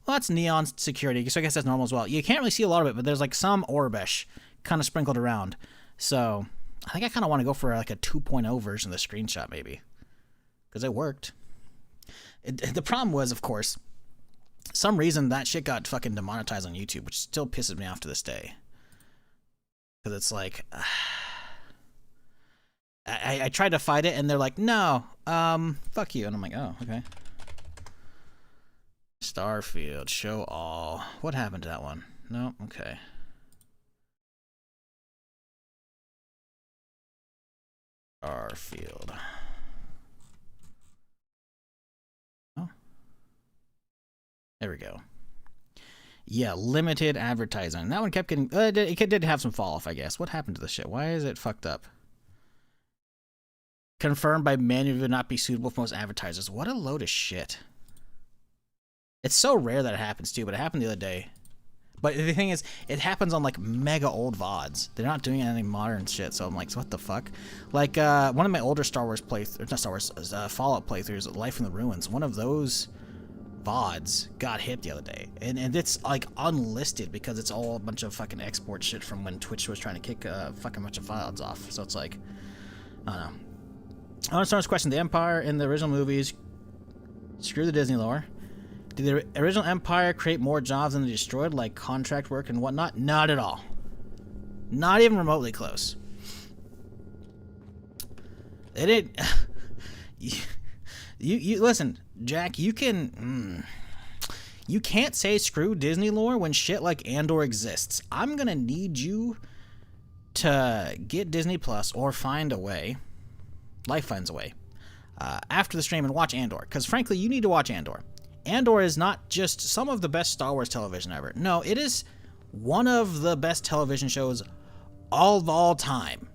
well, that's Neon security, so I guess that's normal as well. You can't really see a lot of it, but there's like some Orbesh kind of sprinkled around. So I think I kind of want to go for like a 2.0 version of the screenshot, maybe, because it worked. The problem was, of course, some reason that shit got fucking demonetized on YouTube, which still pisses me off to this day. Because it's like, I tried to fight it, and they're like, no, fuck you. And I'm like, oh, okay. Starfield, show all. What happened to that one? No, okay. Starfield. Oh. There we go. Yeah, limited advertising. That one kept getting, it did have some fall off, I guess. What happened to the shit? Why is it fucked up? Confirmed by manual to not be suitable for most advertisers. What a load of shit. It's so rare that it happens too, but it happened the other day. But the thing is, it happens on like mega old VODs. They're not doing anything modern shit, so I'm like, what the fuck? Like, one of my older Star Wars playthroughs, not Star Wars, Fallout playthroughs, Life in the Ruins, one of those VODs got hit the other day. And it's like unlisted because it's all a bunch of fucking export shit from when Twitch was trying to kick a fucking bunch of VODs off. So it's like, I don't know. I want to start this question. The Empire in the original movies, screw the Disney lore. Did the original Empire create more jobs than they destroyed, like contract work and whatnot? Not at all. Not even remotely close. They didn't. You listen, Jack. You can. You can't say screw Disney lore when shit like Andor exists. I'm gonna need you to get Disney Plus or find a way, life finds a way, after the stream and watch Andor. Because frankly, you need to watch Andor. Andor is not just some of the best Star Wars television ever. No, it is one of the best television shows of all time.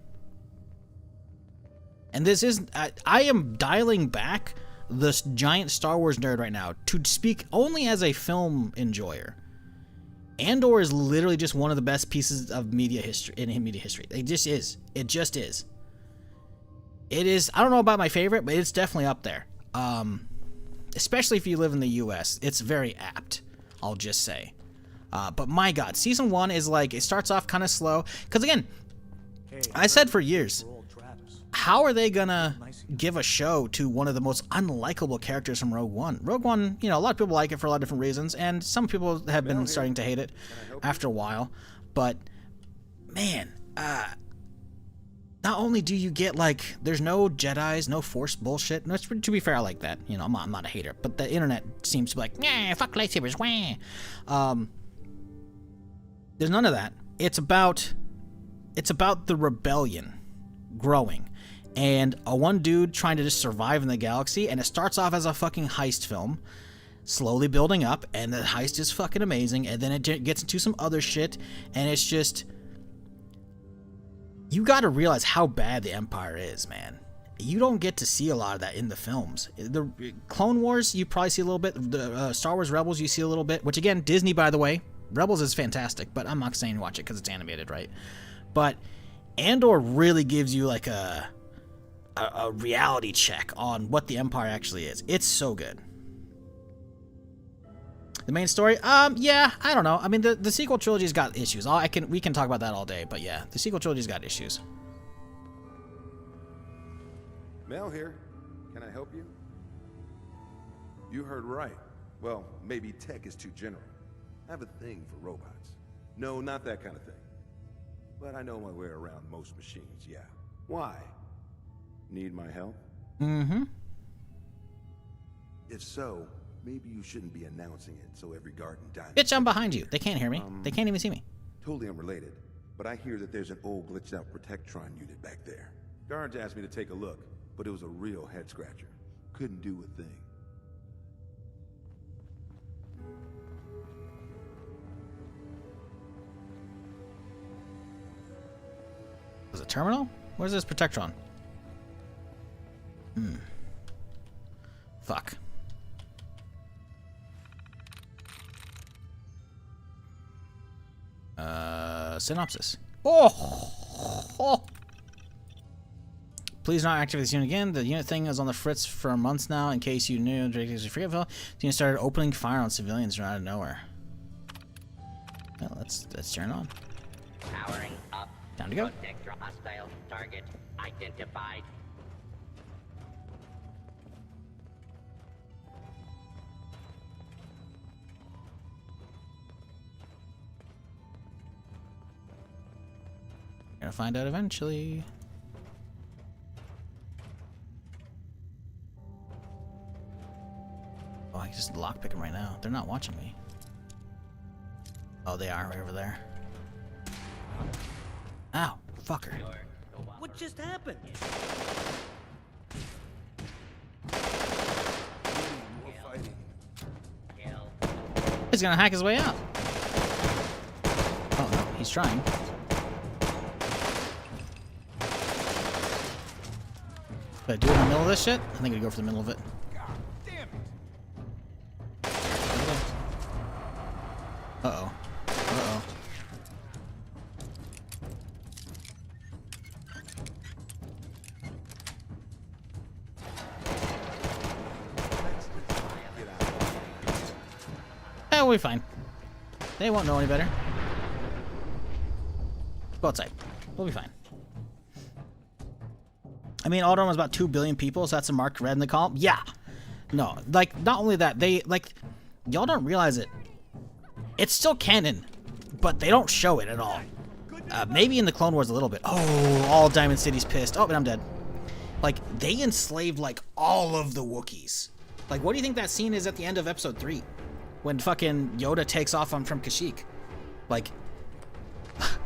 And this is, I am dialing back this giant Star Wars nerd right now to speak only as a film enjoyer. Andor is literally just one of the best pieces of media history in media history. It just is. It just is. It is. I don't know about my favorite, but it's definitely up there. Especially if you live in the U.S., it's very apt. I'll just say. But my God, season 1 is like, it starts off kind of slow. Because again, I said for years, how are they gonna give a show to one of the most unlikable characters from Rogue One? Rogue One, you know, a lot of people like it for a lot of different reasons, and some people have been starting to hate it after a while. But man, not only do you get like, there's no Jedis, no Force bullshit. No, to be fair, I like that. You know, I'm not a hater, but the internet seems to be like, yeah, fuck lightsabers, wah. There's none of that. It's about the rebellion growing. And a one dude trying to just survive in the galaxy, and it starts off as a fucking heist film, slowly building up, and the heist is fucking amazing, and then it gets into some other shit, and it's just, you gotta realize how bad the Empire is, man. You don't get to see a lot of that in the films. The Clone Wars, you probably see a little bit. The Star Wars Rebels, you see a little bit, which again, Disney, by the way, Rebels is fantastic, but I'm not saying watch it because it's animated, right? But Andor really gives you like a reality check on what the Empire actually is. It's so good. The main story, yeah, I don't know. I mean, the sequel trilogy's got issues. We can talk about that all day, but yeah, the sequel trilogy's got issues. Mel here. Can I help you? You heard right. Well, maybe tech is too general. I have a thing for robots. No, not that kind of thing. But I know my way around most machines, yeah. Why? Need my help? Mm-hmm. If so, maybe you shouldn't be announcing it so every garden diamond... Bitch, I'm behind you. They can't hear me. They can't even see me. Totally unrelated, but I hear that there's an old glitched out Protectron unit back there. Guards asked me to take a look, but it was a real head scratcher. Couldn't do a thing. Is it terminal? Where's this Protectron? Fuck. Synopsis. Oh! Please not activate this unit again. The unit thing is on the fritz for months now. In case you knew, the unit started opening fire on civilians out of nowhere. Well, let's turn on. Powering up. Time to go. Extra hostile target identified. Gonna find out eventually. Oh, I can just lockpick them right now. They're not watching me. Oh, they are right over there. Ow, fucker. What just happened? He's gonna hack his way out. Oh no, he's trying. Should I do it in the middle of this shit? I think I'd go for the middle of it. Uh-oh. Uh-oh. We'll be fine. They won't know any better. Go outside. We'll be fine. I mean, Alderaan was about 2 billion people, so that's a marked red in the column. Yeah. No, like, not only that, they, like, y'all don't realize it. It's still canon, but they don't show it at all. Maybe in the Clone Wars a little bit. Oh, all Diamond City's pissed. Oh, but I'm dead. Like, they enslaved, like, all of the Wookiees. Like, what do you think that scene is at the end of Episode 3? When fucking Yoda takes off from Kashyyyk. Like,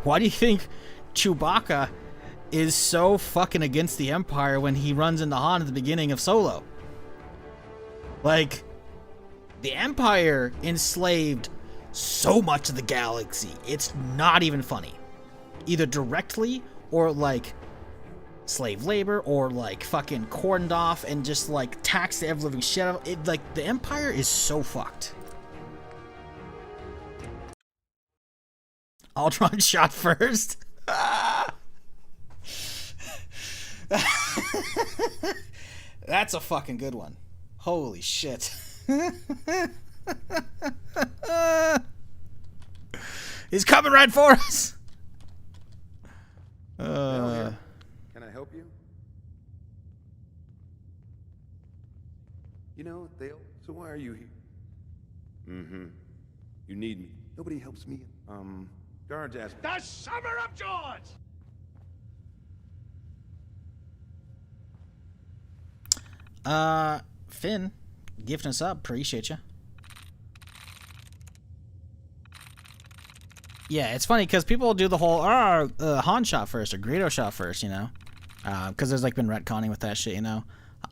why do you think Chewbacca is so fucking against the Empire when he runs into Han at the beginning of Solo. Like, the Empire enslaved so much of the galaxy. It's not even funny. Either directly or like slave labor or like fucking cordoned off and just like taxed the ever-living shit out of it. Like, the Empire is so fucked. Ultron shot first. That's a fucking good one. Holy shit. He's coming right for us. Can I help you? You know, Dale, so why are you here? Mm-hmm. You need me. Nobody helps me. Guards ask me. The Summer of George! Finn, gifting us up. Appreciate you. Yeah, it's funny because people do the whole, Han shot first or Greedo shot first, you know? Because there's like been retconning with that shit, you know?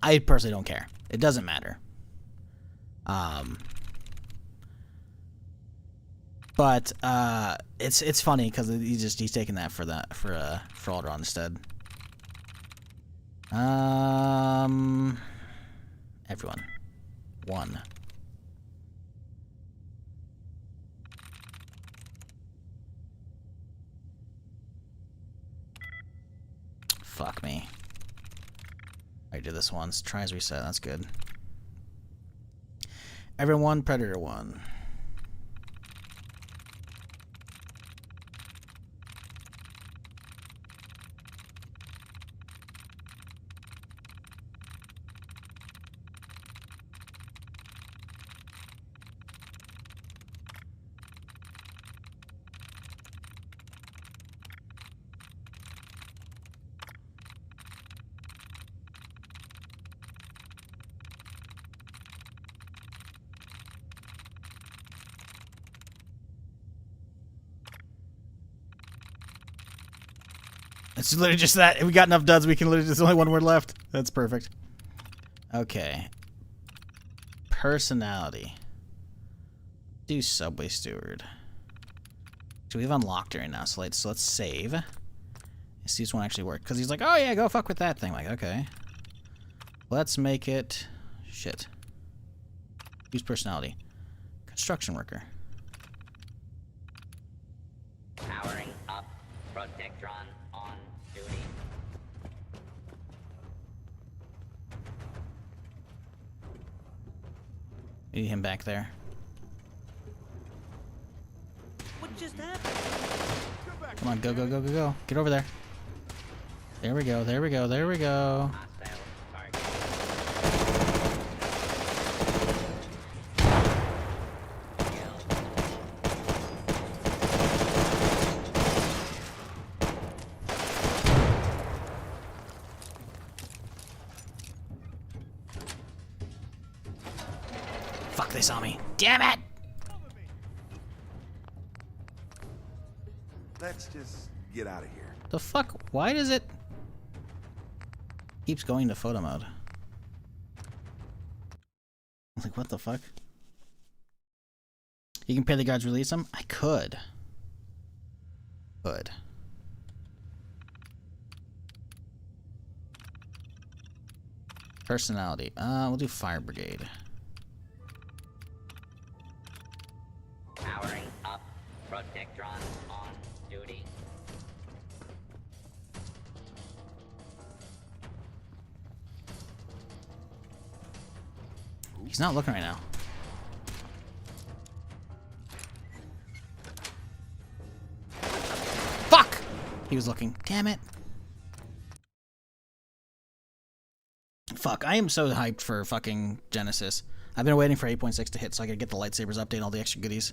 I personally don't care. It doesn't matter. But it's funny because he's taking that for Alderaan instead. Everyone. 1. Fuck me. I did this once. Tries reset. That's good. Everyone, Predator 1. It's literally just that. We got enough duds. We can literally. There's only one word left. That's perfect. Okay. Personality. Do Subway Steward. So we've unlocked it right now. So let's save. See if this one actually worked. Because he's like, oh yeah, go fuck with that thing. Like, okay. Let's make it. Shit. Use personality. Construction worker. Powering up. Protectron on duty. Need him back there. What just happened? Come on, go, go, go, go, go. Get over there. There we go, there we go, there we go. Fuck, they saw me. Damn it! Let's just get out of here. The fuck? Why does it keeps going to photo mode? Like, what the fuck? You can pay the guards, release them? I could. Could. Personality. We'll do Fire Brigade. Powering up. Protectron on duty. He's not looking right now. Fuck! He was looking. Damn it. Fuck, I am so hyped for fucking Genesis. I've been waiting for 8.6 to hit so I could get the lightsabers update and all the extra goodies.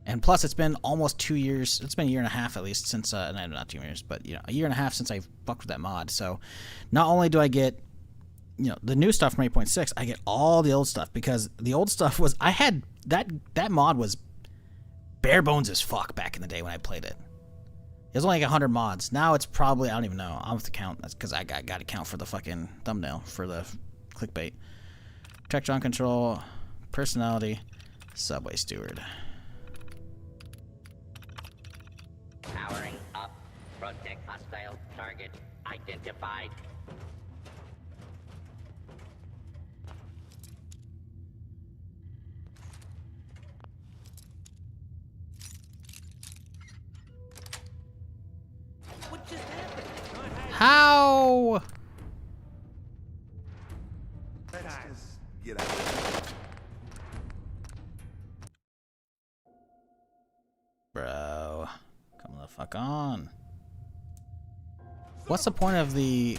And plus, it's been almost 2 years. It's been a year and a half at least since, no, not 2 years, but, you know, a year and a half since I fucked with that mod. So, not only do I get, you know, the new stuff from 8.6, I get all the old stuff because the old stuff was, I had, that mod was bare bones as fuck back in the day when I played it. It was only like 100 mods. Now it's probably, I don't even know. I'll have to count. That's because I got to count for the fucking thumbnail for the clickbait. Protectron control, personality, subway steward. Powering up. Protect hostile target identified. What just happened? How? Let's just get out of here. Bro, come the fuck on. What's the point of the...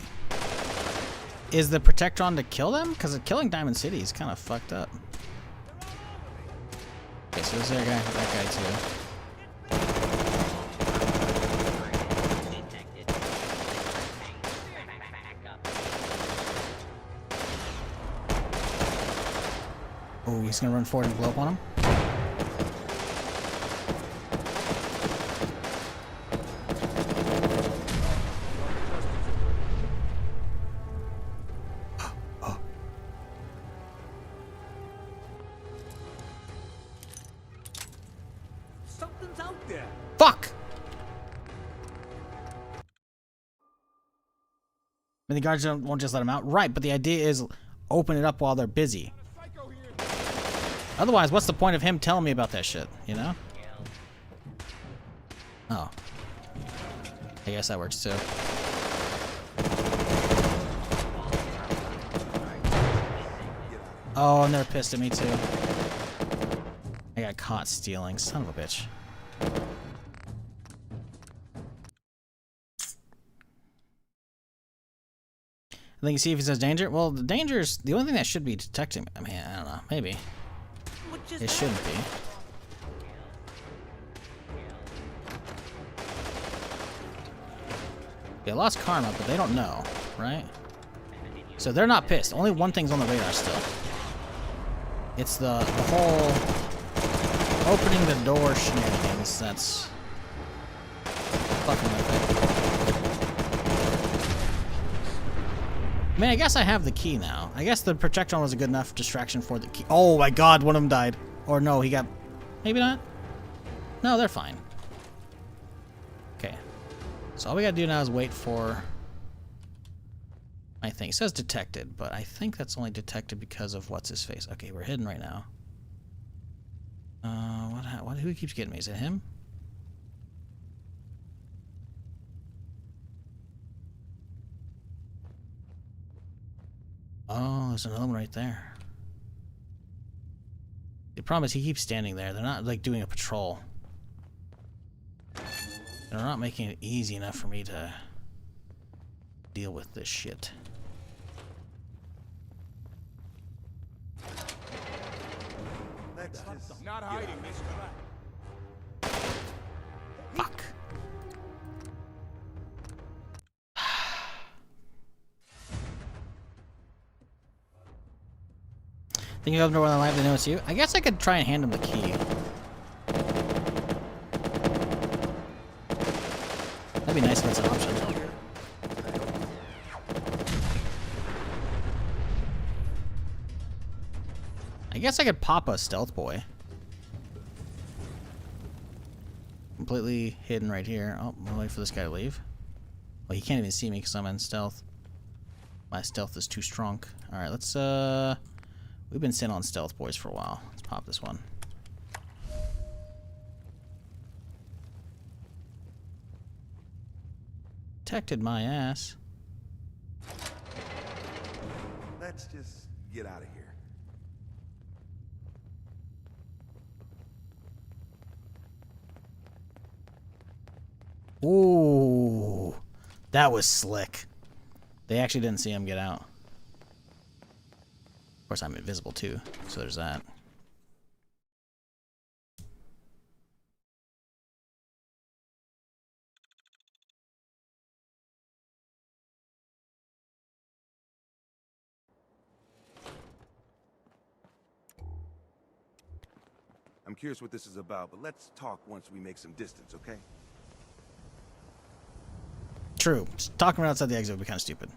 Is the Protectron to kill them? Because killing Diamond City is kind of fucked up. Okay, so there's that guy too. Oh, he's gonna run forward and blow up on him. Something's out there. Fuck! I mean, the guards won't just let him out. Right, but the idea is open it up while they're busy. Otherwise, what's the point of him telling me about that shit, you know? Oh. I guess that works too. Oh, and they're pissed at me too. I got caught stealing, son of a bitch. And then you see if he says danger. Well, the danger is the only thing that should be detecting. I mean, I don't know. Maybe. It shouldn't be. They lost karma, but they don't know, right? So they're not pissed. Only one thing's on the radar still. It's the whole opening the door shenanigans that's fucking with it. I mean, I guess I have the key now. I guess the Protectron was a good enough distraction for the key. Oh my god, one of them died. Or no, he got... Maybe not? No, they're fine. Okay. So all we gotta do now is wait for... I think. It says detected, but I think that's only detected because of what's-his-face. Okay, we're hidden right now. Who keeps getting me? Is it him? Oh, there's another one right there. The problem is he keeps standing there. They're not, like, doing a patrol. They're not making it easy enough for me to deal with this shit. Let's just not hiding this crap. Fuck. Think you open the door on the light, they know it's you? I guess I could try and hand him the key. That'd be nice if it's an option. I guess I could pop a stealth boy. Completely hidden right here. Oh, we'll wait for this guy to leave. Well, he can't even see me because I'm in stealth. My stealth is too strong. Alright, let's, we've been sitting on stealth boys for a while. Let's pop this one. Detected my ass. Let's just get out of here. Ooh, that was slick. They actually didn't see him get out. Of course, I'm invisible too, so there's that. I'm curious what this is about, but let's talk once we make some distance, okay? True. Just talking right outside the exit would be kind of stupid.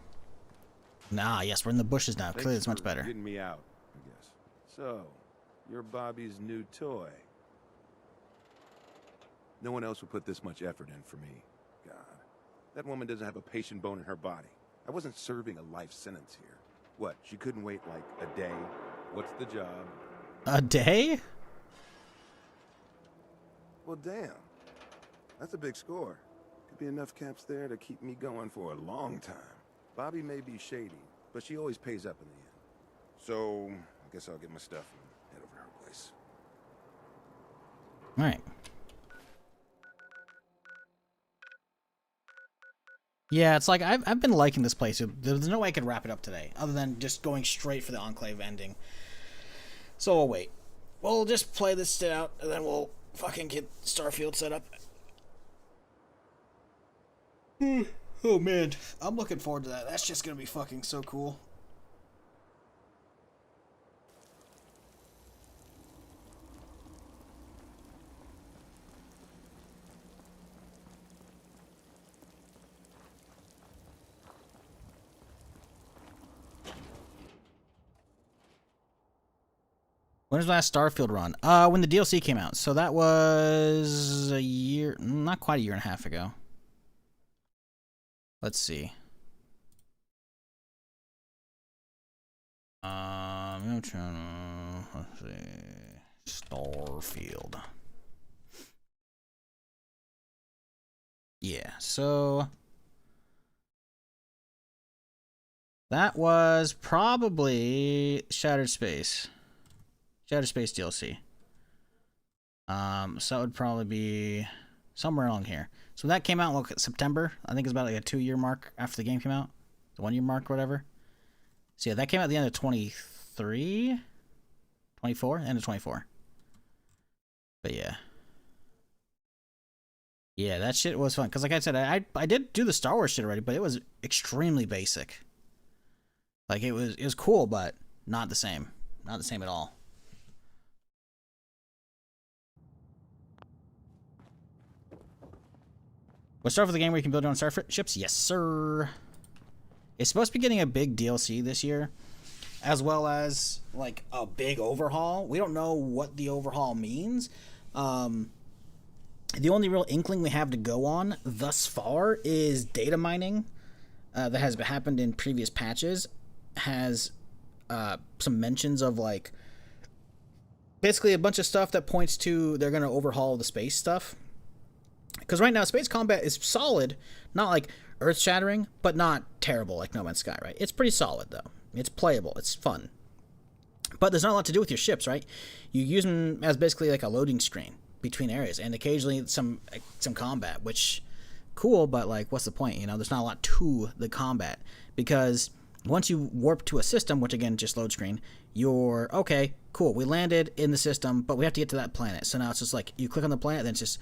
Nah, yes, we're in the bushes now. Clearly, it's much better. Getting me out, I guess. So, you're Bobby's new toy. No one else would put this much effort in for me. God, that woman doesn't have a patient bone in her body. I wasn't serving a life sentence here. What? She couldn't wait like a day? What's the job? A day? Well, damn. That's a big score. Could be enough caps there to keep me going for a long time. Bobby may be shady, but she always pays up in the end. So, I guess I'll get my stuff and head over to her place. All right. Yeah, it's like I've been liking this place. There's no way I could wrap it up today, other than just going straight for the Enclave ending. So we'll wait. We'll just play this shit out, and then we'll fucking get Starfield set up. Oh man, I'm looking forward to that. That's just gonna be fucking so cool. When was the last Starfield run? When the DLC came out. So that was a year, not quite a year and a half ago. Let's see. Let's see. Starfield. Yeah, so that was probably Shattered Space. Shattered Space DLC. So that would probably be somewhere along here. So that came out in September. I think it's about like a 2-year mark after the game came out. The 1-year mark or whatever. So yeah, that came out at the end of 23? 24? End of 24. But yeah. Yeah, that shit was fun. Because like I said, I did do the Star Wars shit already, but it was extremely basic. Like it was cool, but not the same. Not the same at all. We'll start with the game where you can build your own starships. Yes, sir. It's supposed to be getting a big DLC this year, as well as like a big overhaul. We don't know what the overhaul means. The only real inkling we have to go on thus far is data mining that has happened in previous patches. Has some mentions of like basically a bunch of stuff that points to they're going to overhaul the space stuff. Because right now, space combat is solid, not like earth-shattering, but not terrible like No Man's Sky, right? It's pretty solid, though. It's playable. It's fun. But there's not a lot to do with your ships, right? You use them as basically like a loading screen between areas, and occasionally some combat, which, cool, but like, what's the point? You know, there's not a lot to the combat. Because once you warp to a system, which again, just load screen, you're, okay, cool, we landed in the system, but we have to get to that planet. So now it's just like, you click on the planet, then it's just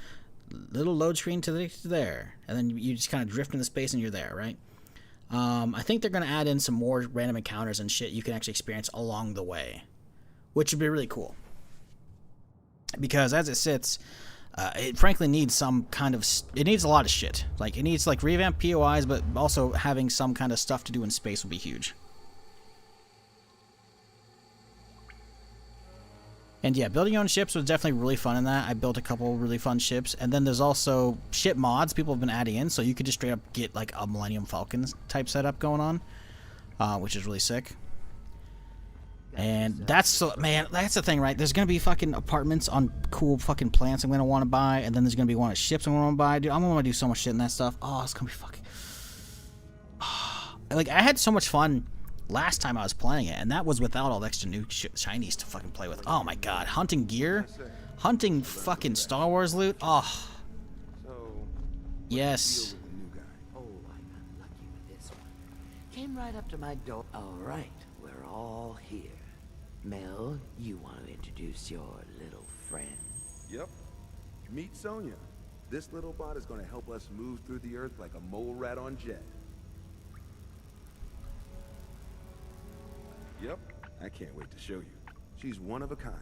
little load screen to there, and then you just kind of drift into space and you're there, right? I think they're going to add in some more random encounters and shit you can actually experience along the way, which would be really cool. Because as it sits, it frankly needs some kind of, it needs a lot of shit. Like, it needs like revamped POIs, but also having some kind of stuff to do in space would be huge. And yeah, building your own ships was definitely really fun in that. I built a couple really fun ships. And then there's also ship mods people have been adding in, so you could just straight up get like a Millennium Falcon type setup going on, which is really sick. And that's, man, that's the thing, right? There's going to be fucking apartments on cool fucking plants I'm going to want to buy, and then there's going to be one of ships I'm going to want to buy. Dude, I'm going to want to do so much shit in that stuff. Oh, it's going to be fucking... Like, I had so much fun last time I was playing it, and that was without all the extra new shinies to fucking play with. Oh my god, hunting gear, hunting fucking Star Wars loot. Oh, yes. Oh, I got lucky with this one. Came right up to my door. All right, we're all here. Mel, you want to introduce your little friend? Yep. Meet Sonya. This little bot is going to help us move through the earth like a mole rat on jet. Yep, I can't wait to show you. She's one of a kind.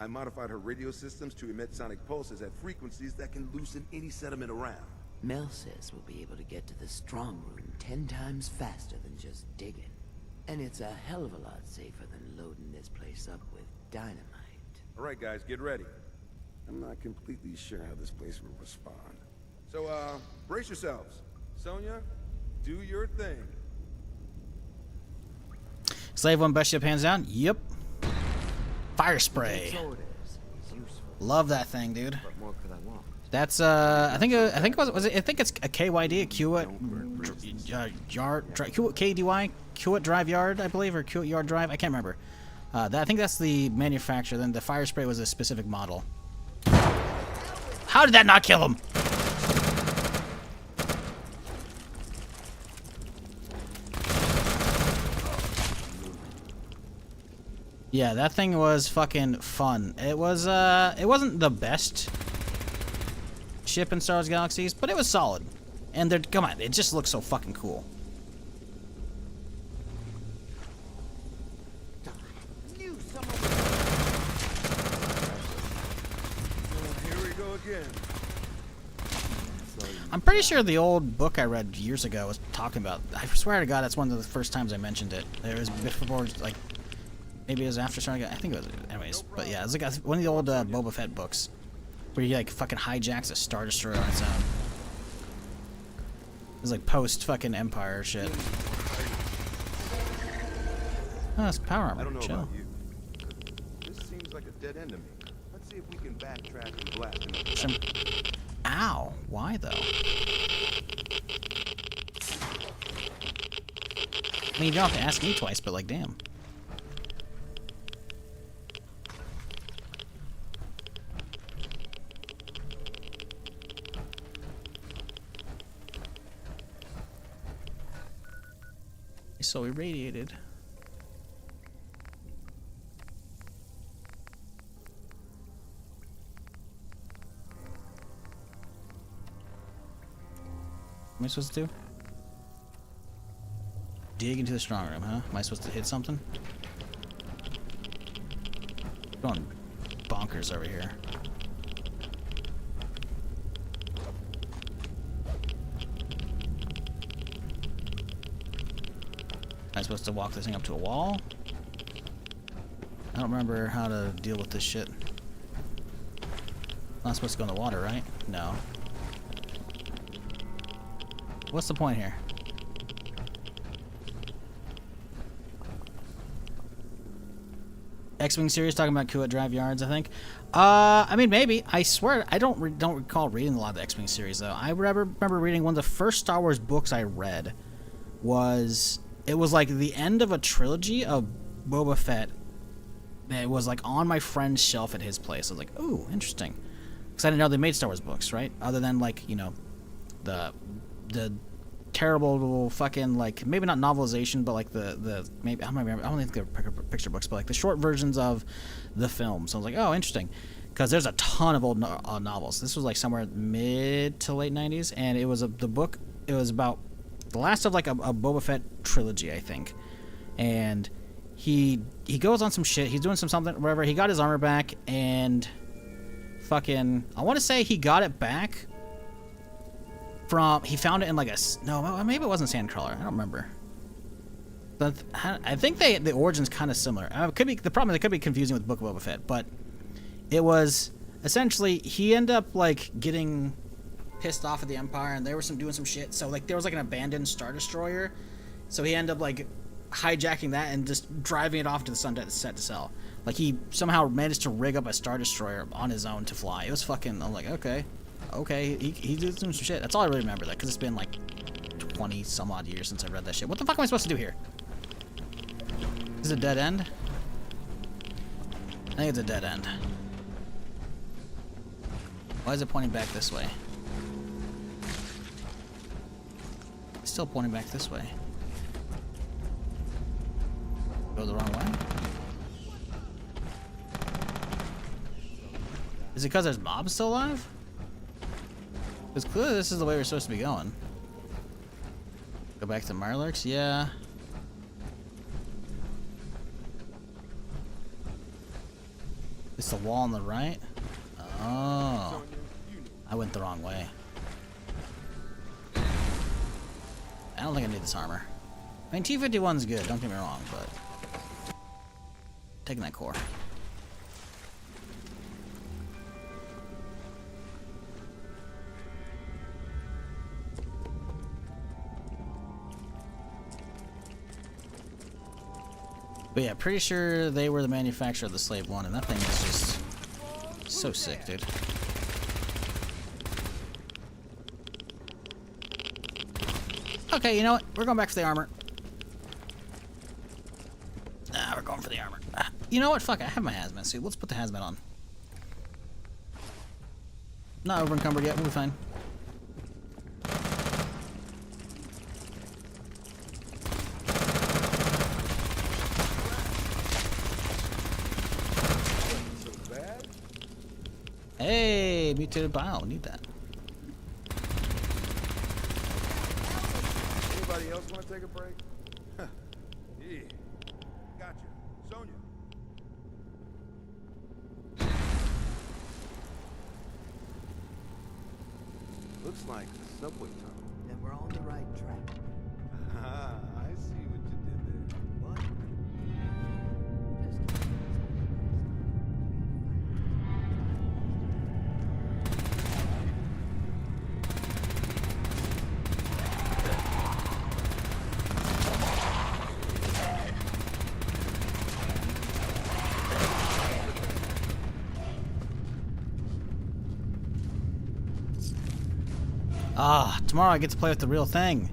I modified her radio systems to emit sonic pulses at frequencies that can loosen any sediment around. Mel says we'll be able to get to the strong room 10 times faster than just digging. And it's a hell of a lot safer than loading this place up with dynamite. All right, guys, get ready. I'm not completely sure how this place will respond. So, brace yourselves. Sonya, do your thing. Slave one, best ship hands down. Yep. Fire spray. Love that thing, dude. What more could I want? That's I think it's a KYD, a Kiewit yard, KDY, Kiewit Drive Yard, I believe, or Kiewit Yard Drive. I can't remember. I think that's the manufacturer. Then the fire spray was a specific model. How did that not kill him? Yeah, that thing was fucking fun. It was it wasn't the best ship in Star Wars Galaxies, but it was solid. And they're, come on, it just looks so fucking cool. Here we go again. I'm pretty sure the old book I read years ago was talking about, I swear to God, that's one of the first times I mentioned it. It was before, like, maybe it was after starting. I think it was, anyways. But yeah, it was like one of the old Boba Fett books, where he like fucking hijacks a Star Destroyer on its own. It was like post fucking Empire shit. Oh, it's power armor. I don't know Chill. about you. This seems like a dead end to me. Let's see if we can backtrack and blast him. Ow! Why though? I mean, you don't have to ask me twice, but like, damn. So irradiated. What am I supposed to do? Dig into the strong room, huh? Am I supposed to hit something? Going bonkers over here. Am I supposed to walk this thing up to a wall? I don't remember how to deal with this shit. I'm not supposed to go in the water, right? No. What's the point here? X-Wing series talking about Kiewit Drive Yards, I think. I mean, maybe. I swear, I don't recall reading a lot of the X-Wing series, though. I remember reading one of the first Star Wars books I read was... It was like the end of a trilogy of Boba Fett that was like on my friend's shelf at his place. I was like, ooh, interesting. Because I didn't know they made Star Wars books, right? Other than like, you know, the terrible fucking, like, maybe not novelization, but like the maybe, I don't remember, I don't think they're picture books, but like the short versions of the film. So I was like, oh, interesting. Because there's a ton of old novels. This was like somewhere mid to late 90s, and it was the book, it was about the last of like a Boba Fett trilogy, I think. And he goes on some shit. He's doing something, whatever. He got his armor back, and fucking, I want to say he got it back from, he found it in like a, no, maybe it wasn't Sandcrawler. I don't remember. But I think the origin's kind of similar. It could be, the problem is it could be confusing with Book of Boba Fett, but it was essentially, he ended up like getting pissed off at the Empire, and they were doing some shit. So like there was like an abandoned Star Destroyer, so he ended up like hijacking that and just driving it off to the sunset to sell. Like he somehow managed to rig up a Star Destroyer on his own to fly. It was fucking, I'm like, okay, he did some shit. That's all I really remember, that, because it's been like 20 some odd years since I read that shit. What the fuck am I supposed to do here? Is it a dead end? I think it's a dead end. Why is it pointing back this way? It's still pointing back this way. Go the wrong way? Is it because there's mobs still alive? Because clearly this is the way we're supposed to be going. Go back to Mirelurks? Yeah. It's the wall on the right? Oh. I went the wrong way. I don't think I need this armor. I mean, T-51's good, don't get me wrong, but... taking that core. But yeah, pretty sure they were the manufacturer of the Slave 1, and that thing is just so sick, dude. Okay, you know what? We're going back for the armor. Nah, we're going for the armor. You know what? Fuck it. I have my hazmat suit. Let's put the hazmat on. Not over encumbered yet. We'll be fine. Hey, mutated bile. Need that. Anybody else want to take a break? Yeah. Gotcha. Sonya. Looks like the subway tunnel. Then we're on the right track. Ah, I see what you did there. What? Ah, tomorrow I get to play with the real thing.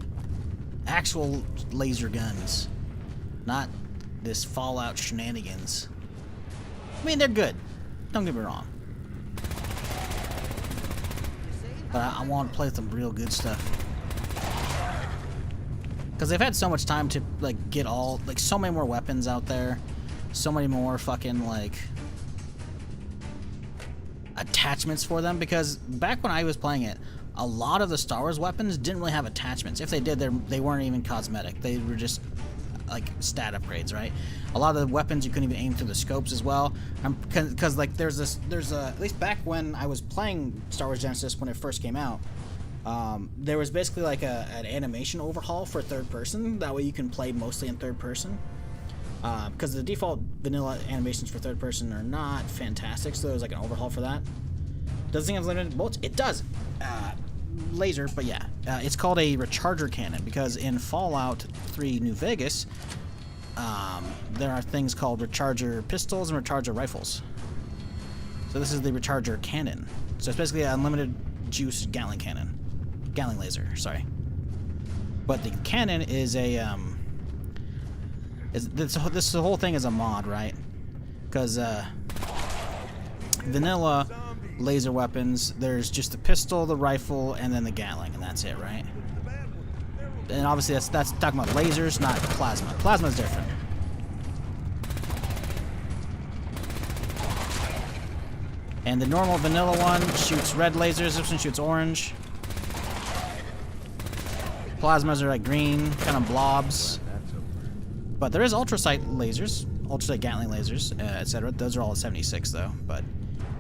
Actual laser guns. Not this Fallout shenanigans. I mean, they're good. Don't get me wrong. But I want to play with some real good stuff. Because they've had so much time to, like, get all, like, so many more weapons out there. So many more fucking, like, attachments for them. Because back when I was playing it, a lot of the Star Wars weapons didn't really have attachments. If they did, they weren't even cosmetic. They were just like stat upgrades, right? A lot of the weapons you couldn't even aim through the scopes as well. Because like there's at least back when I was playing Star Wars Genesis when it first came out, there was basically like an animation overhaul for third person. That way you can play mostly in third person. Because the default vanilla animations for third person are not fantastic, so there was like an overhaul for that. Does it have limited bullets? It does. Laser, but yeah. It's called a recharger cannon because in Fallout 3 New Vegas, there are things called recharger pistols and recharger rifles. So this is the recharger cannon. So it's basically an unlimited juice Gatling cannon. Gatling laser, sorry. But the cannon is a, this whole thing is a mod, right? Because, vanilla laser weapons, there's just the pistol, the rifle, and then the Gatling, and that's it, right? And obviously that's talking about lasers, not plasma. Plasma's different. And the normal vanilla one shoots red lasers, this one shoots orange. Plasmas are like green, kind of blobs. But there is ultrasight lasers, ultrasight Gatling lasers, etc. Those are all at 76 though, but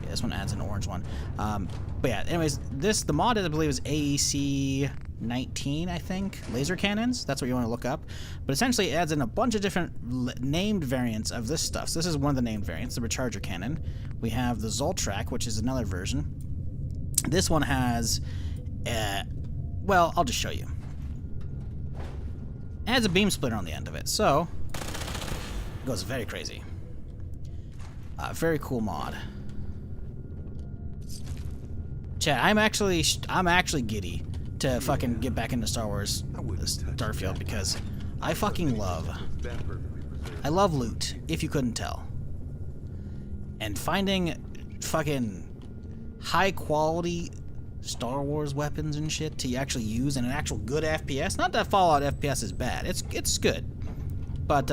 yeah, this one adds an orange one. But yeah, anyways, the mod I believe is AEC 19, I think, laser cannons. That's what you want to look up. But essentially it adds in a bunch of different named variants of this stuff. So this is one of the named variants, the recharger cannon. We have the Zoltrak, which is another version. This one has, well, I'll just show you. It adds a beam splitter on the end of it, so it goes very crazy. Very cool mod. Chat, I'm actually giddy to fucking get back into Star Wars Starfield because I fucking love loot, if you couldn't tell. And finding fucking high quality Star Wars weapons and shit to actually use in an actual good FPS. Not that Fallout FPS is bad. It's good. But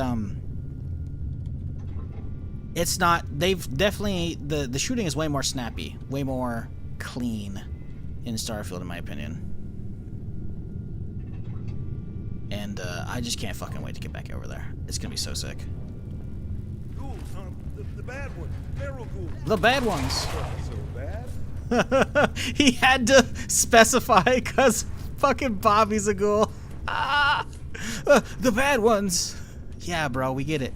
it's not, they've definitely, the shooting is way more snappy, way more clean in Starfield in my opinion. And I just can't fucking wait to get back over there. It's gonna be so sick. Ghouls, huh? The bad ones. Feral ghouls. The bad ones. So bad? He had to specify because fucking Bobby's a ghoul. Ah! The bad ones. Yeah, bro, we get it.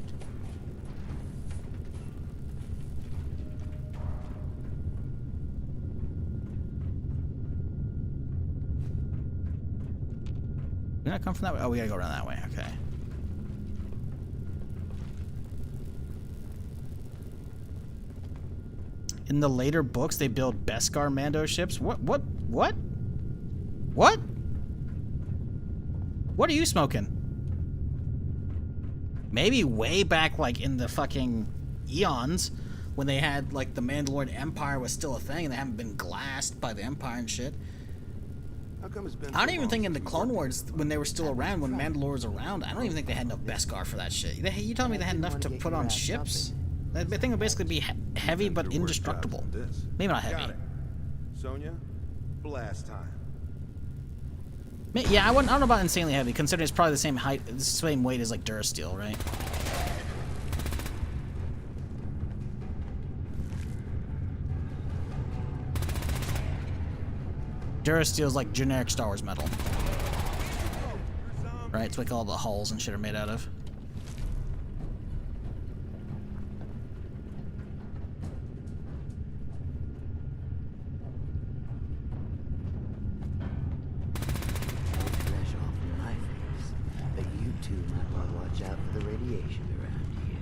Did I come from that way? Oh, we gotta go around that way. Okay. In the later books, they build Beskar Mando ships. What? What are you smoking? Maybe way back, like, in the fucking eons, when they had, like, the Mandalorian Empire was still a thing, and they haven't been glassed by the Empire and shit. How come it's been I don't so even long think in since the we Clone worked Wars, when they were still around, when Mandalore was around, I don't even think they had enough Beskar for that shit. You telling me they had enough to put on ships? That thing would basically be heavy but indestructible. Maybe not Got heavy. it. Sonya, blast time. Yeah, I don't know about insanely heavy, considering it's probably the same height, the same weight as like Durasteel, right? Durasteel is like generic Star Wars metal, right? It's like all the hulls and shit are made out of. But you two might want to watch out for the radiation around here.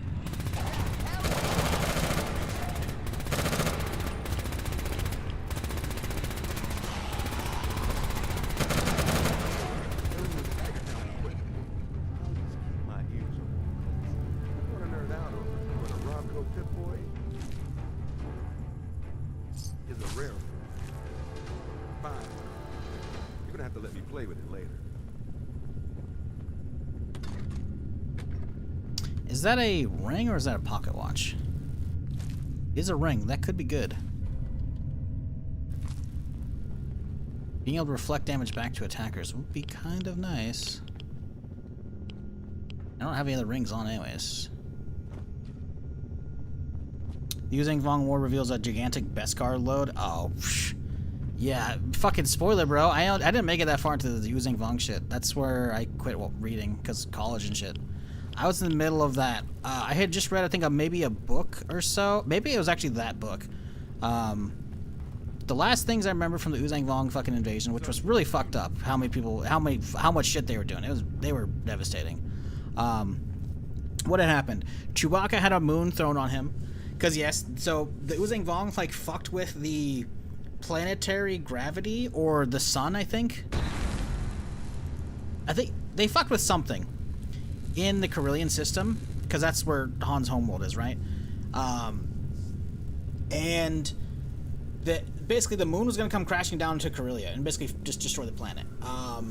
My ears open. Want to nerd out over what a Robco Pip Boy is a rare one. Fine. You're gonna have to let me play with it later. Is that a ring or is that a pocket watch? It is a ring. That could be good. Being able to reflect damage back to attackers would be kind of nice. I don't have any other rings on anyways. The Uzang Vong War reveals a gigantic Beskar load. Oh, psh. Yeah, fucking spoiler, bro. I didn't make it that far into the Uzang Vong shit. That's where I quit reading, because college and shit. I was in the middle of that. I had just read, I think, maybe a book or so. Maybe it was actually that book. The last things I remember from the Uzang Vong fucking invasion, which was really fucked up. How much shit they were doing. They were devastating. What had happened? Chewbacca had a moon thrown on him, because yes. So the Uzang Vong like fucked with the planetary gravity or the sun. I think they fucked with something in the Carillion system, because that's where Han's homeworld is, right? And basically the moon was going to come crashing down into Corellia and basically just destroy the planet. I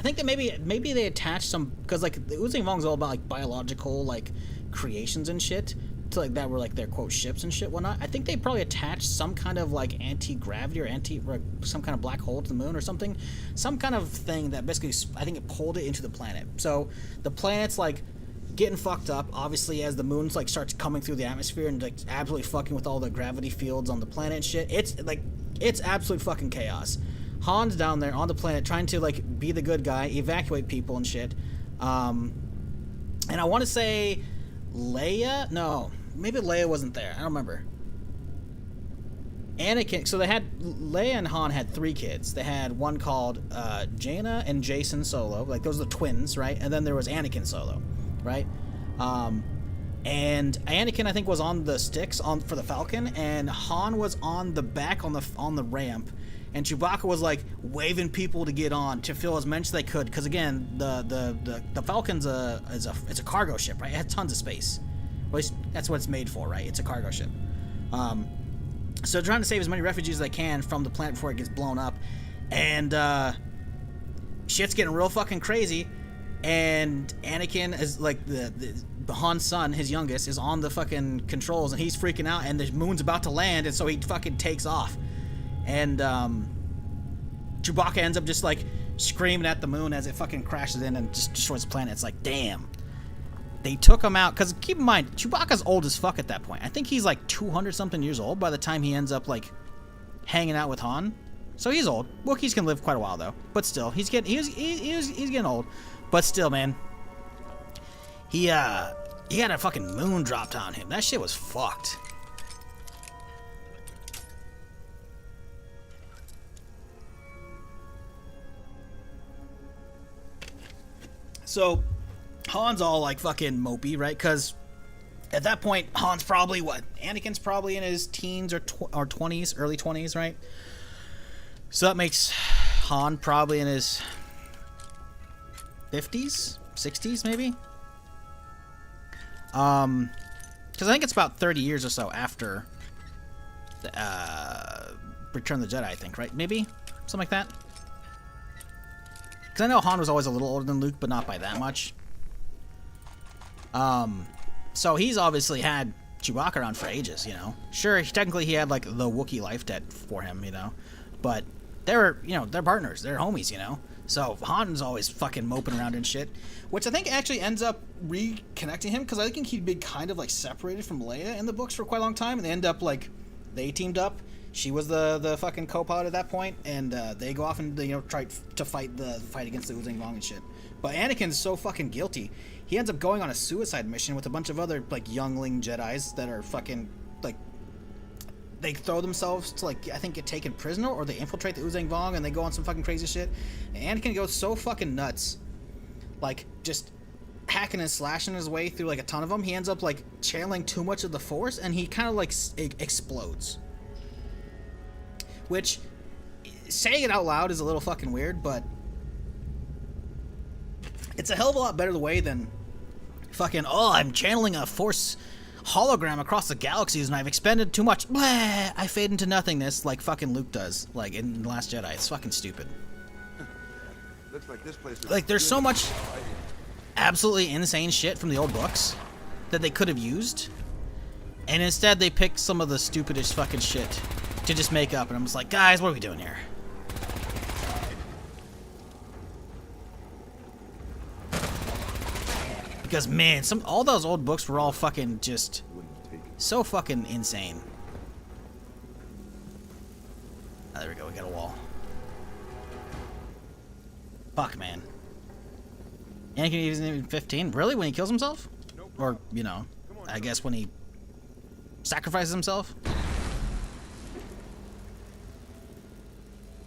think that maybe they attached some, because like the Uzang Vong's all about like biological like creations and shit, to like that were like their quote ships and shit whatnot. I think they probably attached some kind of like anti-gravity or some kind of black hole to the moon or something, some kind of thing that basically I think it pulled it into the planet. So the planet's like getting fucked up obviously as the moon's like starts coming through the atmosphere and like absolutely fucking with all the gravity fields on the planet and shit. It's absolute fucking chaos. Han's down there on the planet trying to like be the good guy, evacuate people and shit. And I want to say Leia? No, maybe Leia wasn't there. I don't remember. Anakin. So they had Leia and Han had 3 kids. They had one called Jaina and Jason Solo. Like those are the twins, right? And then there was Anakin Solo, right? And Anakin I think was on the sticks for the Falcon, and Han was on the back on the ramp. And Chewbacca was like waving people to get on to fill as many as they could, because again, the Falcon's it's a cargo ship, right? It has tons of space. At least that's what it's made for, right? It's a cargo ship. So they're trying to save as many refugees as they can from the planet before it gets blown up, and shit's getting real fucking crazy. And Anakin is like the Han's son, his youngest, is on the fucking controls, and he's freaking out, and the moon's about to land, and so he fucking takes off. And Chewbacca ends up just like screaming at the moon as it fucking crashes in and just destroys the planet. It's like, damn. They took him out, because keep in mind, Chewbacca's old as fuck at that point. I think he's like 200 something years old by the time he ends up like hanging out with Han. So he's old. Wookiees can live quite a while though, but still, he's getting old. But still, man. He had a fucking moon dropped on him. That shit was fucked. So, Han's all like fucking mopey, right? Because at that point, Han's probably what? Anakin's probably in his teens or 20s, early 20s, right? So that makes Han probably in his 50s, 60s, maybe. Because I think it's about 30 years or so after the, Return of the Jedi, I think, right? Maybe something like that. Because I know Han was always a little older than Luke, but not by that much. So he's obviously had Chewbacca around for ages, you know. Sure, technically he had like the Wookiee life debt for him, you know. But they're partners, they're homies, you know. So Han's always fucking moping around and shit, which I think actually ends up reconnecting him, because I think he'd been kind of like separated from Leia in the books for quite a long time, and they end up like they teamed up. She was the fucking co-pilot at that point, and they go off and try to fight against the Uzang Vong and shit. But Anakin's so fucking guilty, he ends up going on a suicide mission with a bunch of other like youngling Jedis that are fucking like, they throw themselves to like, I think, get taken prisoner, or they infiltrate the Uzang Vong and they go on some fucking crazy shit. And Anakin goes so fucking nuts, like just hacking and slashing his way through like a ton of them. He ends up like channeling too much of the Force, and he kind of like explodes. Which, saying it out loud is a little fucking weird, but it's a hell of a lot better the way than fucking, oh, I'm channeling a Force hologram across the galaxies and I've expended too much. Blah, I fade into nothingness like fucking Luke does, like in The Last Jedi. It's fucking stupid. Looks like this place is like, there's so much absolutely insane shit from the old books that they could have used, and instead they picked some of the stupidest fucking shit to just make up, and I'm just like, guys, what are we doing here? Because man, all those old books were all fucking just so fucking insane. Oh, there we go, we got a wall. Fuck, man. Anakin isn't even 15? Really? When he kills himself? Or, you know, I guess when he sacrifices himself?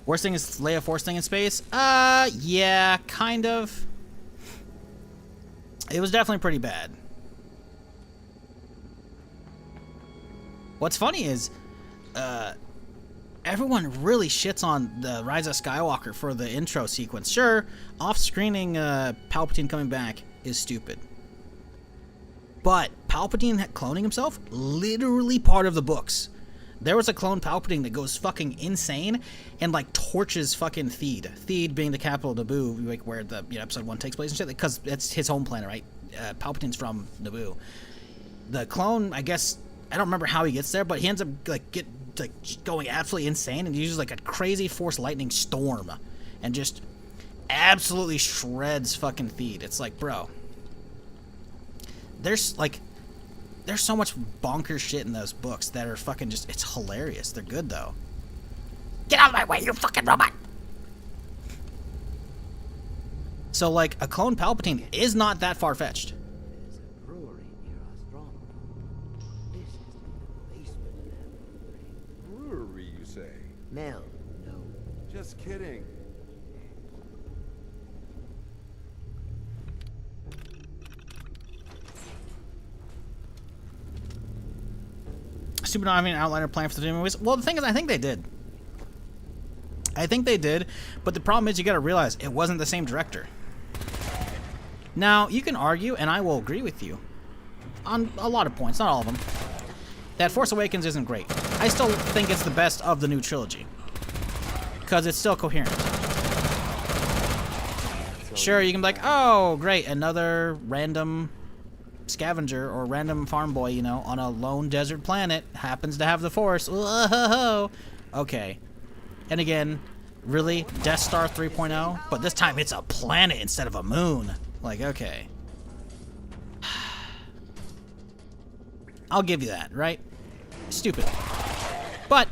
Worst thing is Leia Force thing in space? Yeah, kind of. It was definitely pretty bad. What's funny is, everyone really shits on the Rise of Skywalker for the intro sequence. Sure, off-screening Palpatine coming back is stupid. But Palpatine cloning himself, literally part of the books. There was a clone Palpatine that goes fucking insane and like torches fucking Theed. Theed being the capital of Naboo, like where the episode 1 takes place and shit, because it's his home planet, right? Palpatine's from Naboo. The clone, I guess, I don't remember how he gets there, but he ends up like going absolutely insane and uses like a crazy Force lightning storm and just absolutely shreds fucking Theed. It's like, bro, there's so much bonkers shit in those books that are fucking just, it's hilarious. They're good, though. Get out of my way, you fucking robot! So, like, a clone Palpatine is not that far-fetched. Brewery, you say? Mel, no. Just kidding. Stupid not having an outliner plan for the two movies. Well, the thing is, I think they did. But the problem is, you gotta realize, it wasn't the same director. Now, you can argue, and I will agree with you, on a lot of points, not all of them, that Force Awakens isn't great. I still think it's the best of the new trilogy. Because it's still coherent. Sure, you can be like, oh, great, another random scavenger or random farm boy, you know, on a lone desert planet happens to have the Force. Whoa. Okay. And again, really? Death Star 3.0? But this time it's a planet instead of a moon. Like, okay. I'll give you that, right? Stupid. But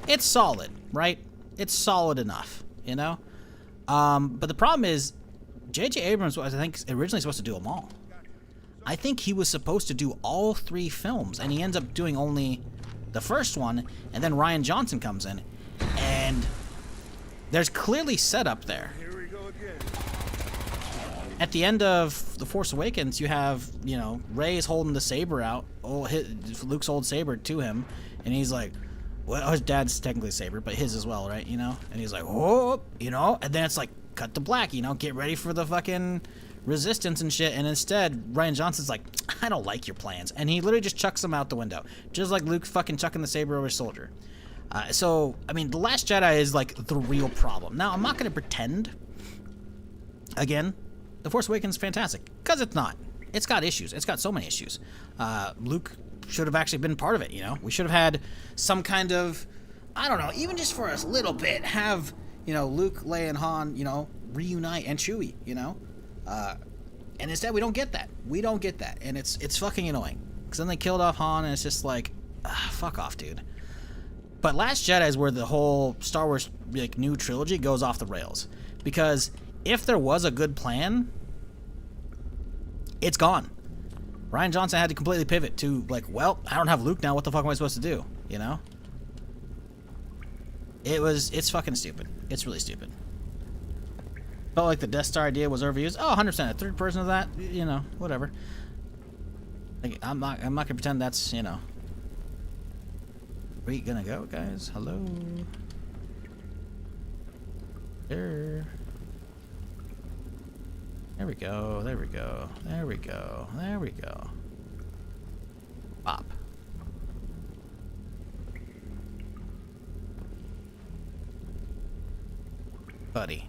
it's solid, right? It's solid enough, you know? But the problem is, J.J. Abrams was, I think, originally supposed to do them all. I think he was supposed to do all 3 films, and he ends up doing only the first one, and then Rian Johnson comes in, and there's clearly setup there. Here we go again. At the end of The Force Awakens, you have, you know, Rey's holding the saber out, Luke's old saber to him, and he's like, well, his dad's technically a saber, but his as well, right, you know? And he's like, oh, you know? And then it's like, cut to black, you know? Get ready for the fucking resistance and shit, and instead, Rian Johnson's like, I don't like your plans. And he literally just chucks them out the window, just like Luke fucking chucking the saber over his soldier. So, I mean, The Last Jedi is, like, the real problem. Now, I'm not going to pretend, again, The Force Awakens is fantastic, because it's not. It's got issues. It's got so many issues. Luke should have actually been part of it, you know? We should have had some kind of, I don't know, even just for a little bit, have, you know, Luke, Leia, and Han, you know, reunite, and Chewie, you know? And instead, we don't get that. We don't get that, and it's fucking annoying. Because then they killed off Han, and it's just like, fuck off, dude. But Last Jedi is where the whole Star Wars, like, new trilogy goes off the rails. Because if there was a good plan, it's gone. Rian Johnson had to completely pivot to, like, well, I don't have Luke now, what the fuck am I supposed to do, you know? It's fucking stupid. It's really stupid. Felt like the Death Star idea was overused. Oh, 100%. A third person of that, you know, whatever. Like, I'm not gonna pretend that's, you know. Where you gonna go, guys? Hello? There. There we go. There we go. There we go. There we go. Bop. Buddy.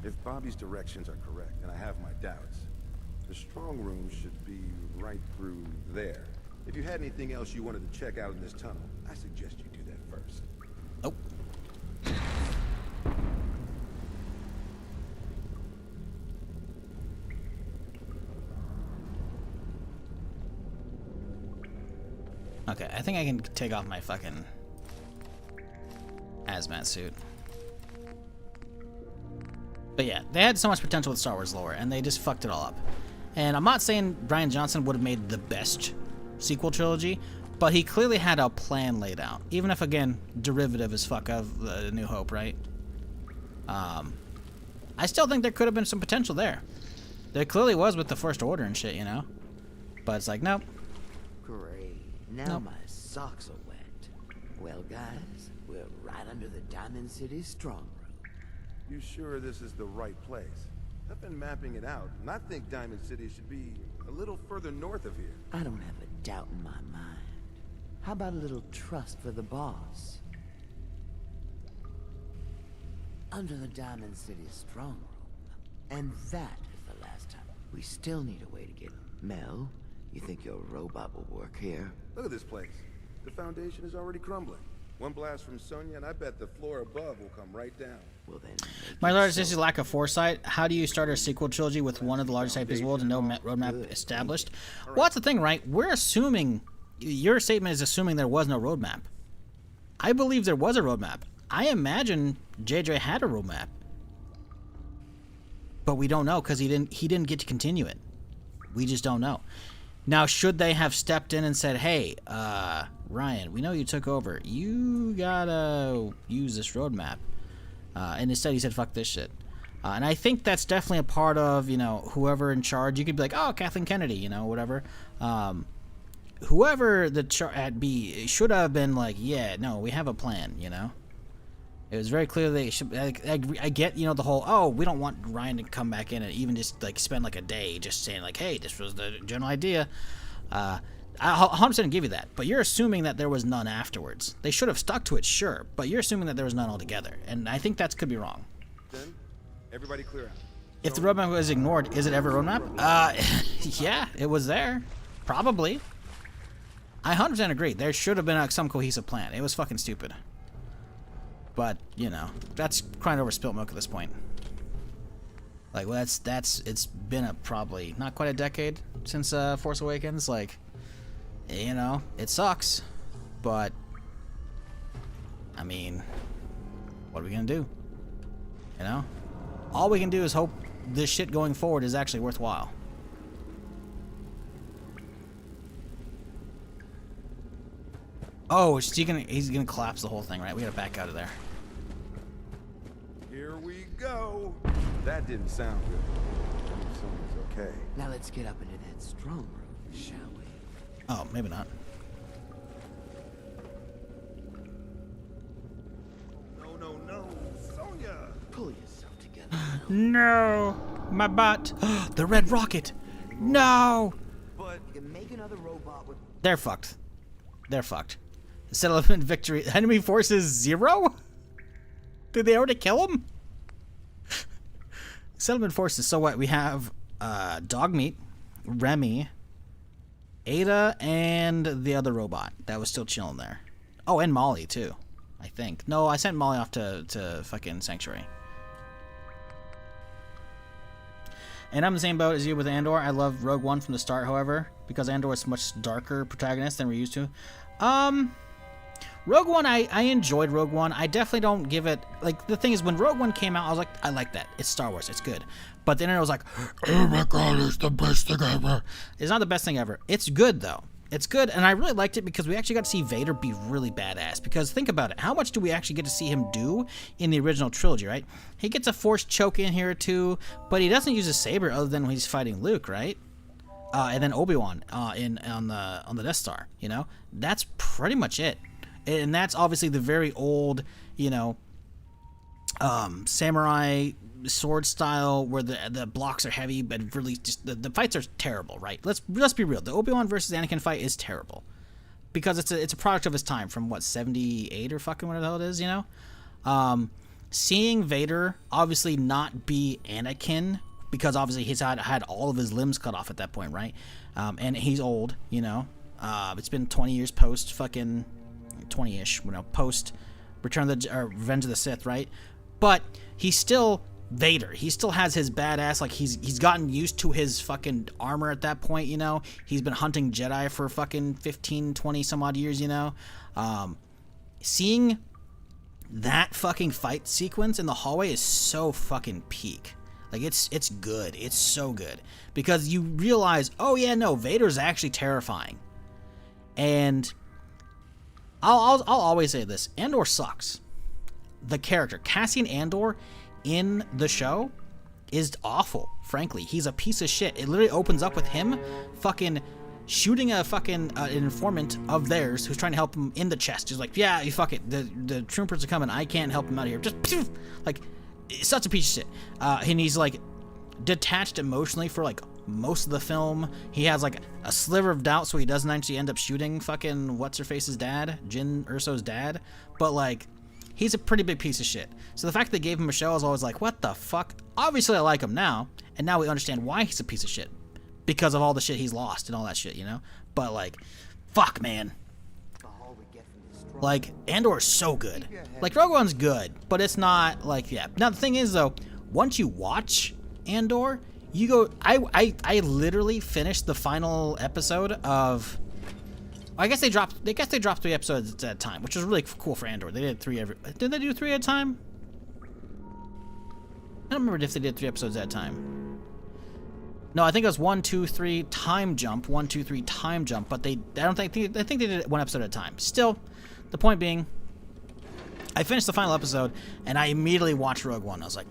If Bobby's directions are correct, and I have my doubts, the strong room should be right through there. If you had anything else you wanted to check out in this tunnel, I suggest you do that first. Nope. Okay, I think I can take off my fucking hazmat suit. But yeah, they had so much potential with Star Wars lore, and they just fucked it all up. And I'm not saying Rian Johnson would have made the best sequel trilogy, but he clearly had a plan laid out. Even if, again, derivative as fuck of A New Hope, right? I still think there could have been some potential there. There clearly was with the First Order and shit, you know? But it's like, nope. Great. Now my socks are wet. Well, guys, we're right under the Diamond City strong room. You sure this is the right place? I've been mapping it out, and I think Diamond City should be a little further north of here. I don't have a doubt in my mind. How about a little trust for the boss? Under the Diamond City strong room. And that is the last time. We still need a way to get... Mel, you think your robot will work here? Look at this place. The foundation is already crumbling. One blast from Sonya, and I bet the floor above will come right down. Well then, my largest issue is lack of foresight. How do you start a sequel trilogy with one of the largest IPs in the world and no roadmap established? Well, that's the thing, right? We're assuming... Your statement is assuming there was no roadmap. I believe there was a roadmap. I imagine JJ had a roadmap. But we don't know because he didn't get to continue it. We just don't know. Now, should they have stepped in and said, hey, Ryan, we know you took over. You gotta use this roadmap. And instead he said, fuck this shit. And I think that's definitely a part of, you know, whoever in charge. You could be like, oh, Kathleen Kennedy, you know, whatever. Whoever the at be should have been like, yeah, no, we have a plan, you know. It was very clear they should. I get, you know, the whole, oh, we don't want Ryan to come back in and even just like spend like a day just saying like, hey, this was the general idea. I'll 100% give you that, but you're assuming that there was none afterwards. They should have stuck to it, sure, but you're assuming that there was none altogether, and I think that could be wrong. Then, everybody clear out. If the roadmap was ignored, is it ever a roadmap? Yeah, it was there, probably. I 100% agree. There should have been some cohesive plan. It was fucking stupid. But, you know, that's crying over spilt milk at this point. Like, well, it's been probably not quite a decade since Force Awakens. Like, You know, it sucks, but I mean, what are we gonna do? You know, all we can do is hope this shit going forward is actually worthwhile. Oh, he's gonna collapse the whole thing, right? We gotta back out of there. Here we go. That didn't sound good. Something's okay. Now let's get up into that strong room, shall we? Oh, maybe not. No, Sonya! Pull yourself together. No, my butt. The red rocket. No. But you can make another robot with. They're fucked. They're fucked. Settlement victory. Enemy forces 0? Did they already kill him? Settlement forces. So what? We have Dogmeat, Remy, Ada, and the other robot that was still chilling there. Oh, and Molly too, I think. No, I sent Molly off to fucking Sanctuary. And I'm the same boat as you with Andor. I love Rogue One from the start, however, because Andor is a much darker protagonist than we're used to. Rogue One, I enjoyed Rogue One. I definitely don't give it, like, the thing is, when Rogue One came out, I was like, I like that. It's Star Wars. It's good. But then it was like, oh my god, it's the best thing ever. It's not the best thing ever. It's good, though. It's good, and I really liked it because we actually got to see Vader be really badass. Because think about it. How much do we actually get to see him do in the original trilogy, right? He gets a force choke in here, too, but he doesn't use a saber other than when he's fighting Luke, right? And then Obi-Wan on the Death Star, you know? That's pretty much it. And that's obviously the very old, you know, samurai sword style where the blocks are heavy, but really just the fights are terrible, right? Let's be real. The Obi-Wan versus Anakin fight is terrible because it's a product of his time from what, 78 or fucking whatever the hell it is, you know? Seeing Vader obviously not be Anakin because obviously he's had all of his limbs cut off at that point, right? And he's old, you know. It's been 20 years post fucking 20-ish, you know, post Revenge of the Sith, right? But he's still Vader. He still has his badass, like he's gotten used to his fucking armor at that point, you know. He's been hunting Jedi for fucking 15, 20 some odd years, you know. Seeing that fucking fight sequence in the hallway is so fucking peak. Like it's good. It's so good because you realize, oh yeah, no, Vader's actually terrifying. And I'll always say this: Andor sucks. The character Cassian Andor in the show is awful. Frankly, he's a piece of shit. It literally opens up with him fucking shooting a fucking an informant of theirs who's trying to help him in the chest. He's like, yeah, you fuck it. The troopers are coming. I can't help him out of here. Just like, such a piece of shit. And he's like detached emotionally for like most of the film. He has like a sliver of doubt, so he doesn't actually end up shooting fucking what's her face's dad, Jyn Erso's dad. But like, he's a pretty big piece of shit. So the fact that they gave him a show, I was always like, what the fuck? Obviously I like him now, and now we understand why he's a piece of shit because of all the shit he's lost and all that shit, you know. But like, fuck, man. Like, Andor is so good. Like, Rogue One's good, but it's not like, yeah. Now the thing is though, once you watch Andor, you go, I literally finished the final episode of, I guess they dropped 3 episodes at a time, which was really cool for Andor. They did 3 did they do 3 at a time? I don't remember if they did 3 episodes at a time. No, I think it was 1, 2, 3 time jump, 1, 2, 3 time jump, but I think they did it 1 episode at a time. Still, the point being, I finished the final episode and I immediately watched Rogue One. I was like,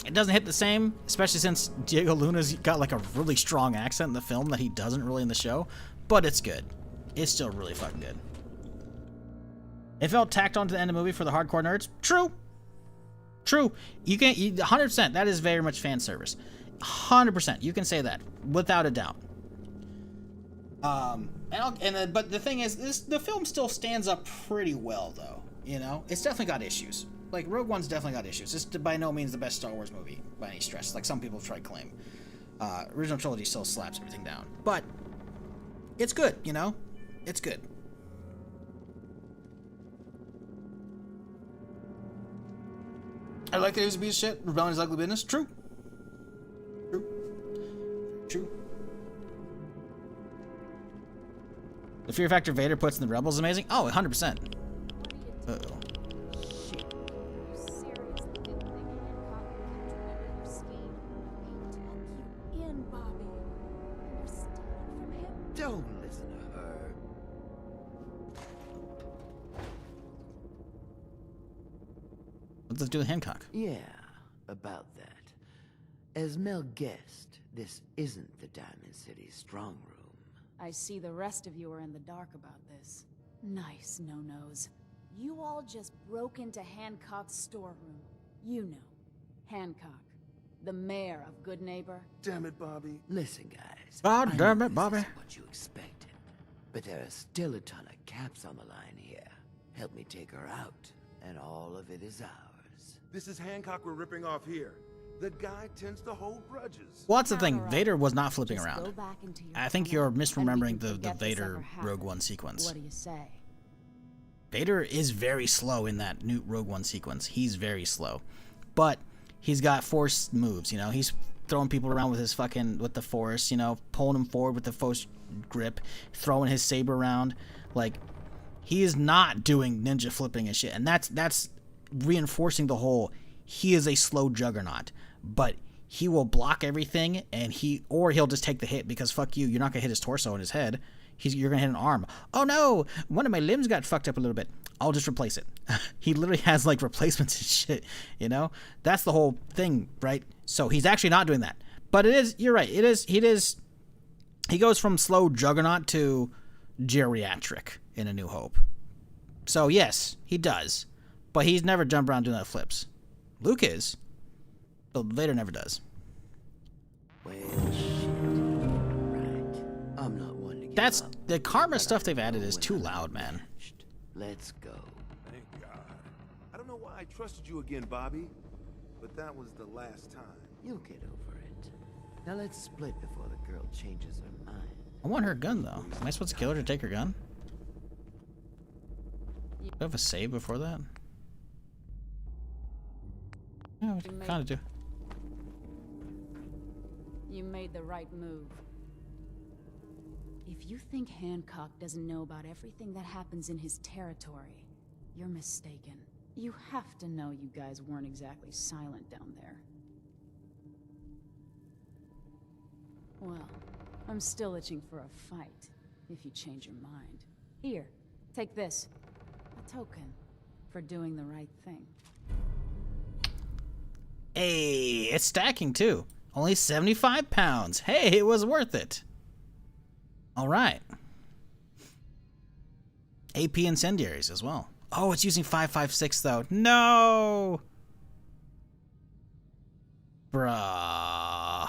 it doesn't hit the same, especially since Diego Luna's got like a really strong accent in the film that he doesn't really in the show, but it's good. It's still really fucking good. It felt tacked on to the end of the movie for the hardcore nerds. True. You can't, 100%, that is very much fan service. 100%, you can say that without a doubt. But the thing is, the film still stands up pretty well, though. You know, it's definitely got issues. Like, Rogue One's definitely got issues. It's by no means the best Star Wars movie by any stretch, like some people try to claim. Original trilogy still slaps everything down, but it's good. You know, it's good. I like that he was a piece of shit. Rebellion is ugly business. True. The fear factor Vader puts in the Rebels is amazing. Oh, 100%. Uh-oh. Don't listen to her. What's this do with Hancock? Yeah, about that. As Mel guessed, this isn't the Diamond City strong room. I see the rest of you are in the dark about this. Nice no-nos. You all just broke into Hancock's storeroom. You know, Hancock, the mayor of Good Neighbor. Damn it, Bobby. Listen, guys. God I damn know it, Bobby. This isn't what you expected, but there are still a ton of caps on the line here. Help me take her out, and all of it is ours. This is Hancock we're ripping off here. The guy tends to hold grudges. Well, that's the thing. Vader was not flipping Just around. go back into your I think tunnel, you're and we misremembering can the forget this Vader ever happened. Rogue One sequence. What do you say? Vader is very slow in that new Rogue One sequence. He's very slow. But he's got force moves, you know. He's throwing people around with his with the force, you know, pulling them forward with the force grip, throwing his saber around. Like, he is not doing ninja flipping and shit. And that's reinforcing the whole, he is a slow juggernaut. But he will block everything, and he'll just take the hit because fuck you, you're not gonna hit his torso and his head. You're gonna hit an arm. Oh no, one of my limbs got fucked up a little bit. I'll just replace it. He literally has like replacements and shit, you know? That's the whole thing, right? So he's actually not doing that. But you're right, he goes from slow juggernaut to geriatric in A New Hope. So yes, he does. But he's never jumped around doing that flips. Luke is. But Vader never does. Well, shit. Right. I'm not one to give up. The karma stuff they've added is too loud, man. Let's go. Thank God. I don't know why I trusted you again, Bobby, but that was the last time. You'll get over it. Now let's split before the girl changes her mind. I want her gun, though. Am I supposed to kill her to take her gun? Do I have a save before that? Yeah, we kind of do. You made the right move. If you think Hancock doesn't know about everything that happens in his territory, you're mistaken. You have to know you guys weren't exactly silent down there. Well, I'm still itching for a fight, if you change your mind. Here, take this. A token for doing the right thing. Hey, it's stacking too. Only 75 pounds. Hey, it was worth it. All right. AP incendiaries as well. Oh, it's using 5.56 though. No. Bruh.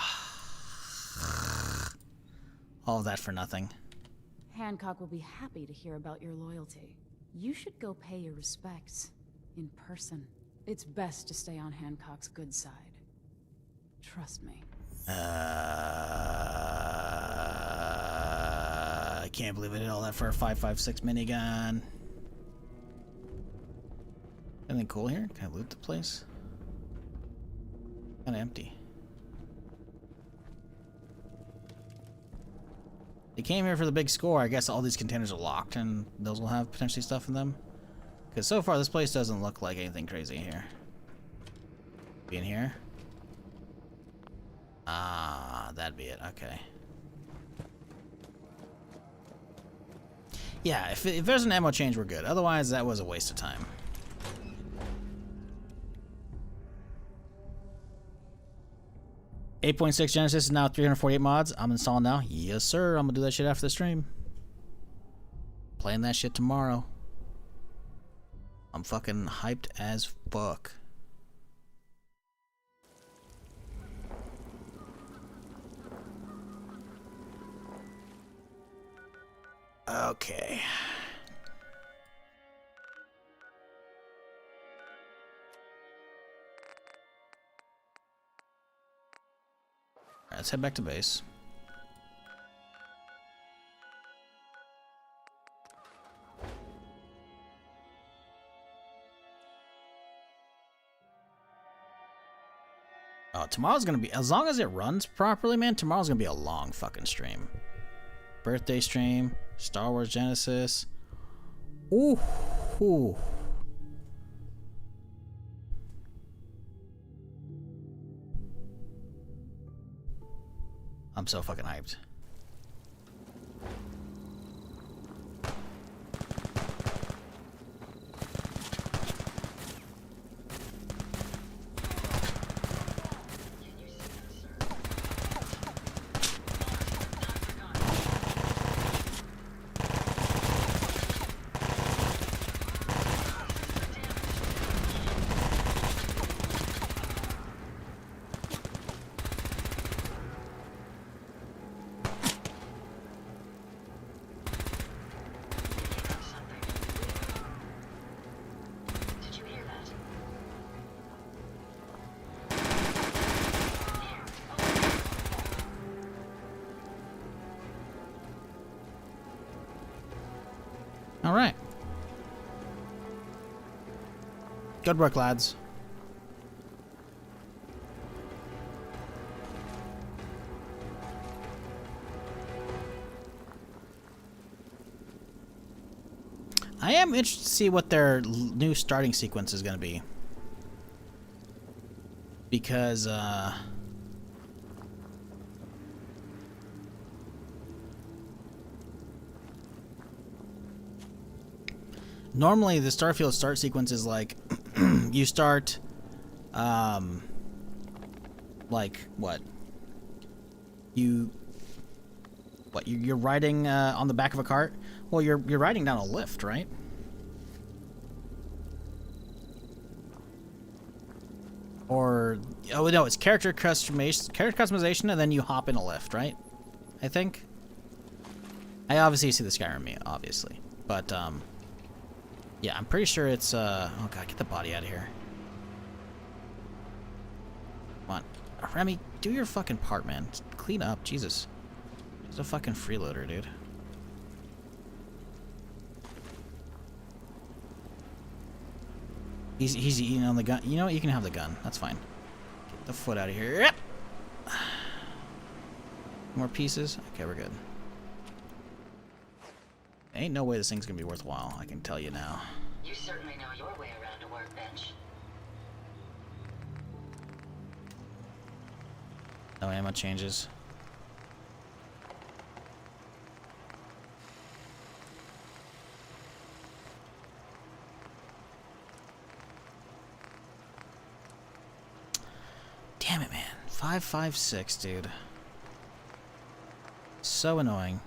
All of that for nothing. Hancock will be happy to hear about your loyalty. You should go pay your respects in person. It's best to stay on Hancock's good side. Trust me. I can't believe I did all that for a 5.56 minigun. Anything cool here? Can I loot the place? Kinda empty. They came here for the big score. I guess all these containers are locked and those will have potentially stuff in them. Because so far this place doesn't look like anything crazy here. Be in here? Ah, that'd be it. Okay. Yeah, if there's an ammo change, we're good. Otherwise, that was a waste of time. .6 Genesis is now 348 mods. I'm installing now. Yes, sir. I'm gonna do that shit after the stream. Playing that shit tomorrow. I'm fucking hyped as fuck. Okay. Alright, let's head back to base. Oh, tomorrow's gonna be, as long as it runs properly, man, tomorrow's gonna be a long fucking stream. Birthday stream. Star Wars Genesis. Ooh. Ooh. I'm so fucking hyped. All right. Good work, lads. I am interested to see what their new starting sequence is going to be. Because, normally the Starfield start sequence is like, you start, like, what? You're riding, on the back of a cart? Well, you're riding down a lift, right? Or, oh no, it's character customization, and then you hop in a lift, right? I think. I obviously see the Skyrim me, obviously, but yeah, I'm pretty sure it's oh god, get the body out of here. Come on, Remy, do your fucking part, man. Clean up, Jesus. He's a fucking freeloader, dude. He's eating on the gun. You know what? You can have the gun. That's fine. Get the foot out of here. Yep. More pieces? Okay, we're good. Ain't no way this thing's gonna be worthwhile. I can tell you now. You certainly know your way around a workbench. No ammo changes. Damn it, man. 556, dude. So annoying.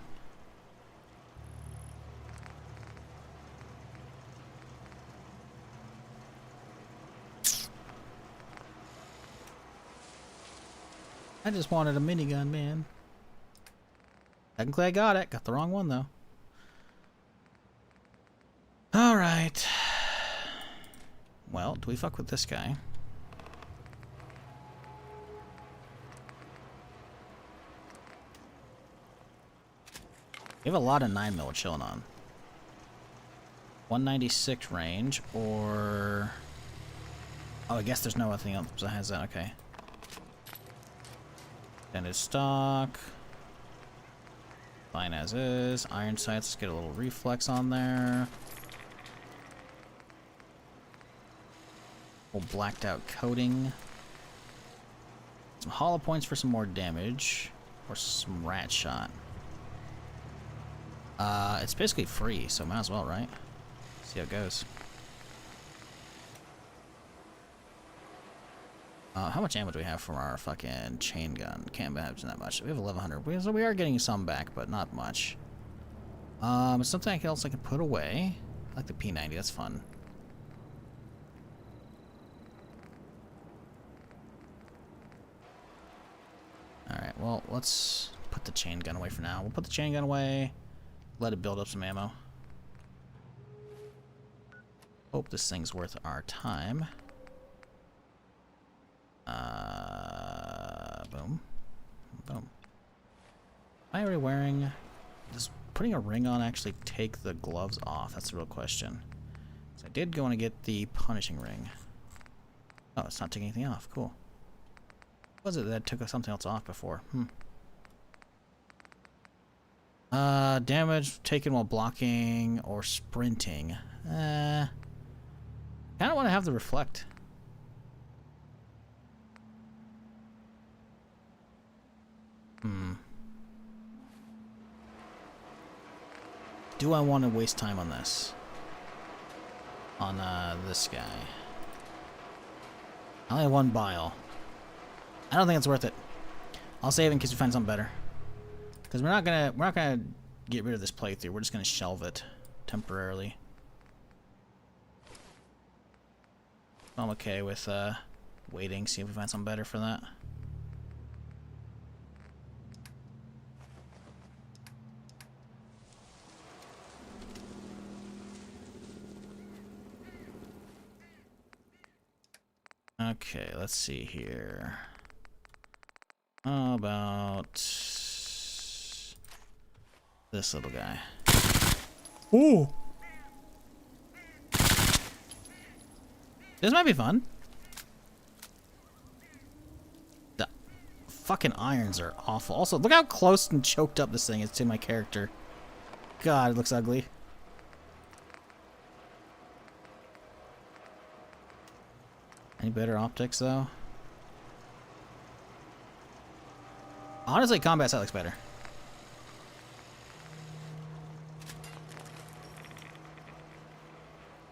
I just wanted a minigun, man. Technically I got it. Got the wrong one, though. Alright. Well, do we fuck with this guy? We have a lot of 9mm chilling on. 196 range, or... Oh, I guess there's no other thing else that has that. Okay. Extended stock. Fine as is. Iron sights. Let's get a little reflex on there. Little blacked out coating. Some hollow points for some more damage. Or some rat shot. It's basically free, so might as well, right? See how it goes. How much ammo do we have from our fucking chain gun? Can't imagine that much. We have 1100. So we are getting some back, but not much. Something else I can put away. I like the P90, that's fun. Alright, well, let's put the chain gun away for now. We'll put the chain gun away. Let it build up some ammo. Hope this thing's worth our time. Boom. Boom. Am I already wearing... Does putting a ring on actually take the gloves off? That's the real question. So I did go and get the punishing ring. Oh, it's not taking anything off. Cool. What was it that took something else off before? Damage taken while blocking or sprinting. I don't want to have the reflect. Do I want to waste time on this? On this guy. I only have 1 bile. I don't think it's worth it. I'll save in case we find something better. Because we're not gonna get rid of this playthrough. We're just gonna shelve it temporarily. I'm okay with waiting, see if we find something better for that. Okay, let's see here. How about this little guy? Ooh! This might be fun. The fucking irons are awful. Also, look how close and choked up this thing is to my character. God, it looks ugly. Any better optics, though? Honestly, combat side looks better.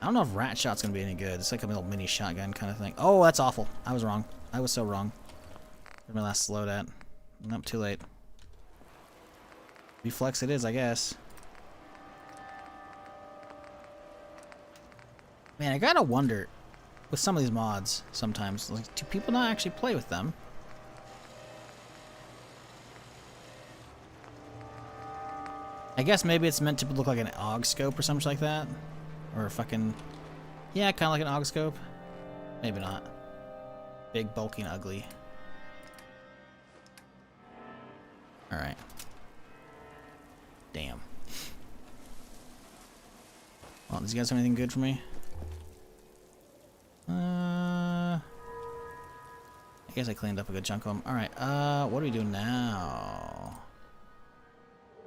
I don't know if rat shot's gonna be any good. It's like a little mini shotgun kind of thing. Oh, that's awful. I was wrong. I was so wrong. Where's my last load at? Nope, too late. Reflex it is, I guess. Man, I gotta wonder with some of these mods sometimes, like, do people not actually play with them? I guess maybe it's meant to look like an AUG scope or something like that. Or a fucking... yeah, kind of like an AUG scope. Maybe not. Big, bulky, and ugly. Alright. Damn. Well, does you guys have anything good for me? I guess I cleaned up a good chunk of them. Alright, what do we do now?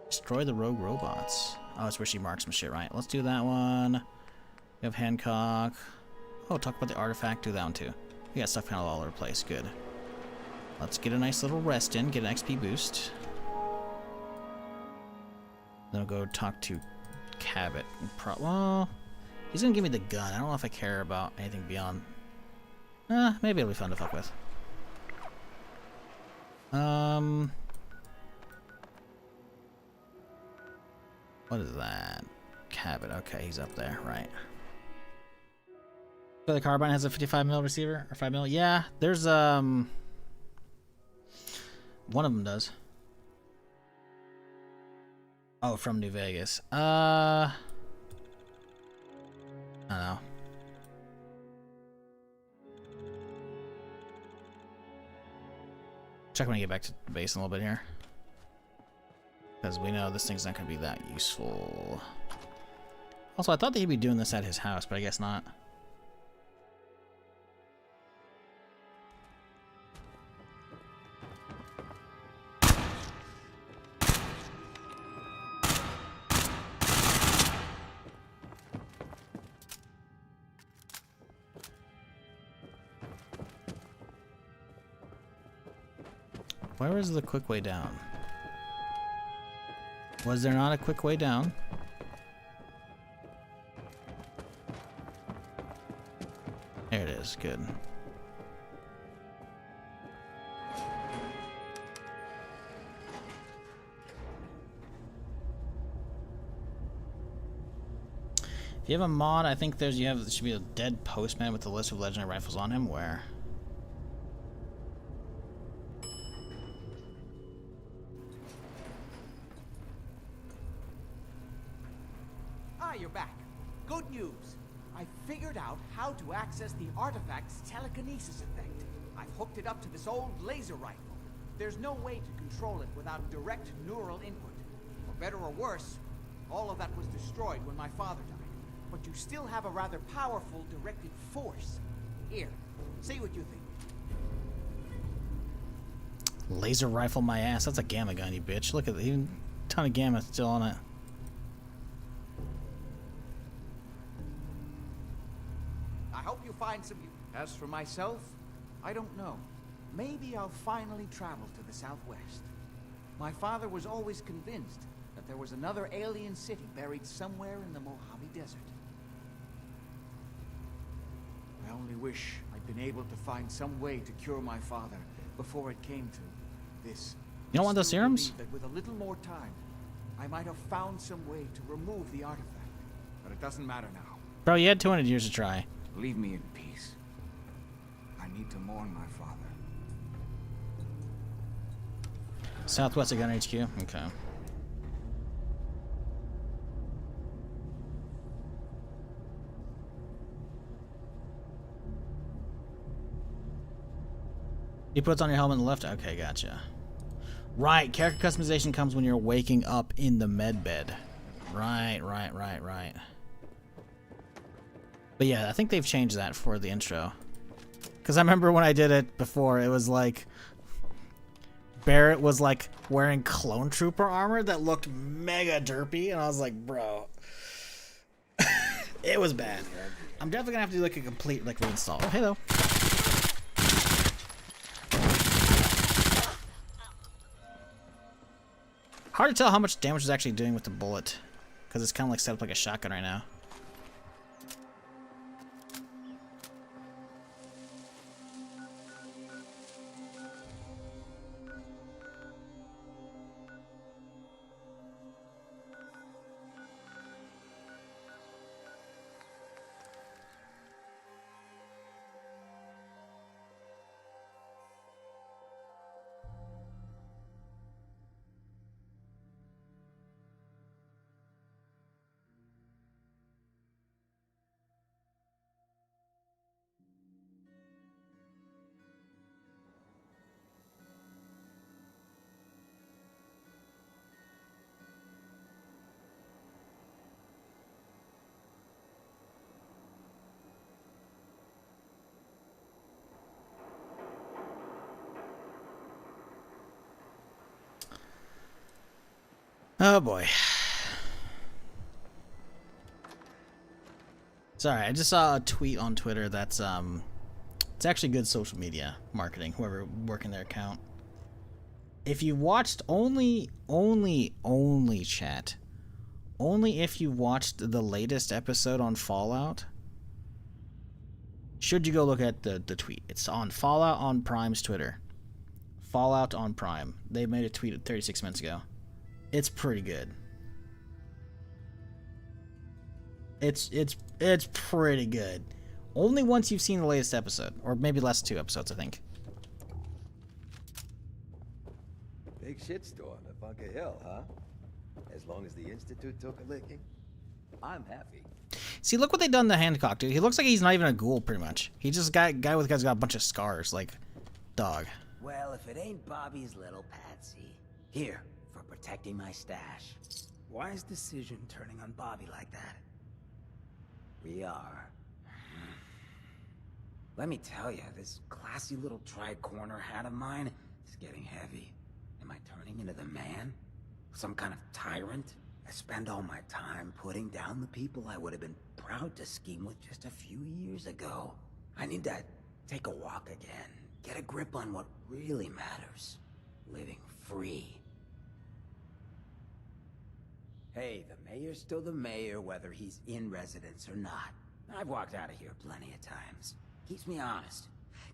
Destroy the rogue robots. Oh, it's where she marks some shit, right? Let's do that one. We have Hancock. Oh, talk about the artifact. Do that one too. We got stuff kind of all over the place. Good. Let's get a nice little rest in. Get an XP boost. Then we'll go talk to Cabot. Well, he's gonna give me the gun. I don't know if I care about anything beyond. Maybe it'll be fun to fuck with. What is that? Cabot. Okay, he's up there, right. So the carbine has a 55mm receiver or 5mm. Yeah, there's one of them does. Oh, from New Vegas. I don't know. Check when I get back to the base in a little bit here. Because we know this thing's not going to be that useful. Also, I thought that he'd be doing this at his house, but I guess not. Where is the quick way down? Was there not a quick way down? There it is. Good. If you have a mod, I think there should be a dead postman with a list of legendary rifles on him. Where? You're back. Good news. I figured out how to access the artifact's telekinesis effect. I've hooked it up to this old laser rifle. There's no way to control it without direct neural input. For better or worse, all of that was destroyed when my father died. But you still have a rather powerful directed force. Here, see what you think. Laser rifle my ass. That's a gamma gun, you bitch. Look at it. Even ton of gamma still on it. I hope you find some... As for myself, I don't know. Maybe I'll finally travel to the southwest. My father was always convinced that there was another alien city buried somewhere in the Mojave Desert. I only wish I'd been able to find some way to cure my father before it came to this. You don't want those Still serums? believe that with a little more time, I might have found some way to remove the artifact. But it doesn't matter now. Bro, you had 200 years to try. Leave me in peace. I need to mourn my father. Southwest of Gun HQ? Okay. You put on your helmet on the left? Okay, gotcha. Right, character customization comes when you're waking up in the med bed. Right. But yeah, I think they've changed that for the intro. Because I remember when I did it before, it was like... Barrett was like wearing clone trooper armor that looked mega derpy, and I was like, bro. It was bad. I'm definitely gonna have to do like a complete like reinstall. Oh, hey though. Hard to tell how much damage it's actually doing with the bullet, because it's kind of like set up like a shotgun right now. Oh boy. Sorry, I just saw a tweet on Twitter that's it's actually good social media marketing, whoever working their account. If you watched only chat, only if you watched the latest episode on Fallout, should you go look at the tweet. It's on Fallout on Prime's Twitter. Fallout on Prime. They made a tweet 36 minutes ago. It's pretty good. It's pretty good. Only once you've seen the latest episode, or maybe last 2 episodes, I think. Big shitstorm at Bunker Hill, huh? As long as the Institute took a licking, I'm happy. See, look what they done to Hancock, dude. He looks like he's not even a ghoul, pretty much. He just guy with got a bunch of scars, like dog. Well, if it ain't Bobby's little patsy. Here, for protecting my stash. Why is Decision turning on Bobby like that? We are. Let me tell you, this classy little tri-corner hat of mine is getting heavy. Am I turning into the man? Some kind of tyrant? I spend all my time putting down the people I would have been proud to scheme with just a few years ago. I need to take a walk again, get a grip on what really matters. Living free. Hey, the mayor's still the mayor whether he's in residence or not. I've walked out of here plenty of times. Keeps me honest.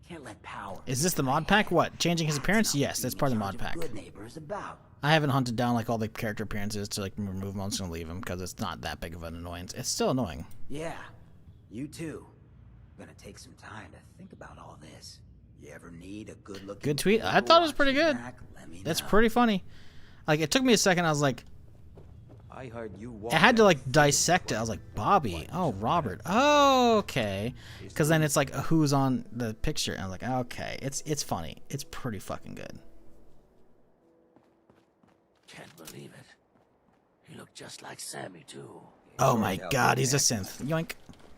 Can't let power... Is this the mod pack? What? Changing his appearance? Yes, that's part of the mod pack. Good neighbors about. I haven't hunted down like all the character appearances to like remove them. I'm just gonna leave them because it's not that big of an annoyance. It's still annoying. Yeah, you too. Gonna take some time to think about all this. You ever need a good-looking... Good tweet. I thought it was pretty good. That's pretty funny. Like, it took me a second. I was like... I heard you I had to like dissect it. I was like, Bobby. Oh, Robert. Oh, okay. Because then it's like who's on the picture. And I was like, okay. It's funny. It's pretty fucking good. Can't believe it. He looked just like Sammy too. Oh my God, he's a synth. Yoink.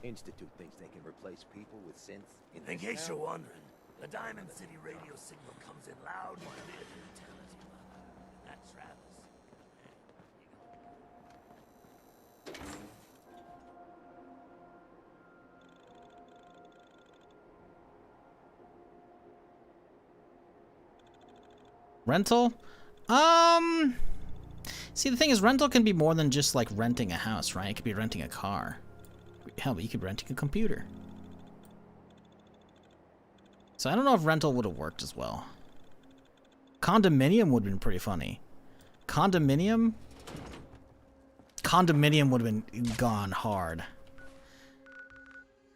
Institute thinks they can replace people with synths. In case you're wondering, the Diamond City radio signal comes in loud and clear from eternity. That's Travis. Rental? See, the thing is, rental can be more than just like renting a house, right? It could be renting a car. Hell, but you could be renting a computer. So I don't know if rental would have worked as well. Condominium would have been pretty funny. Condominium would have been gone hard.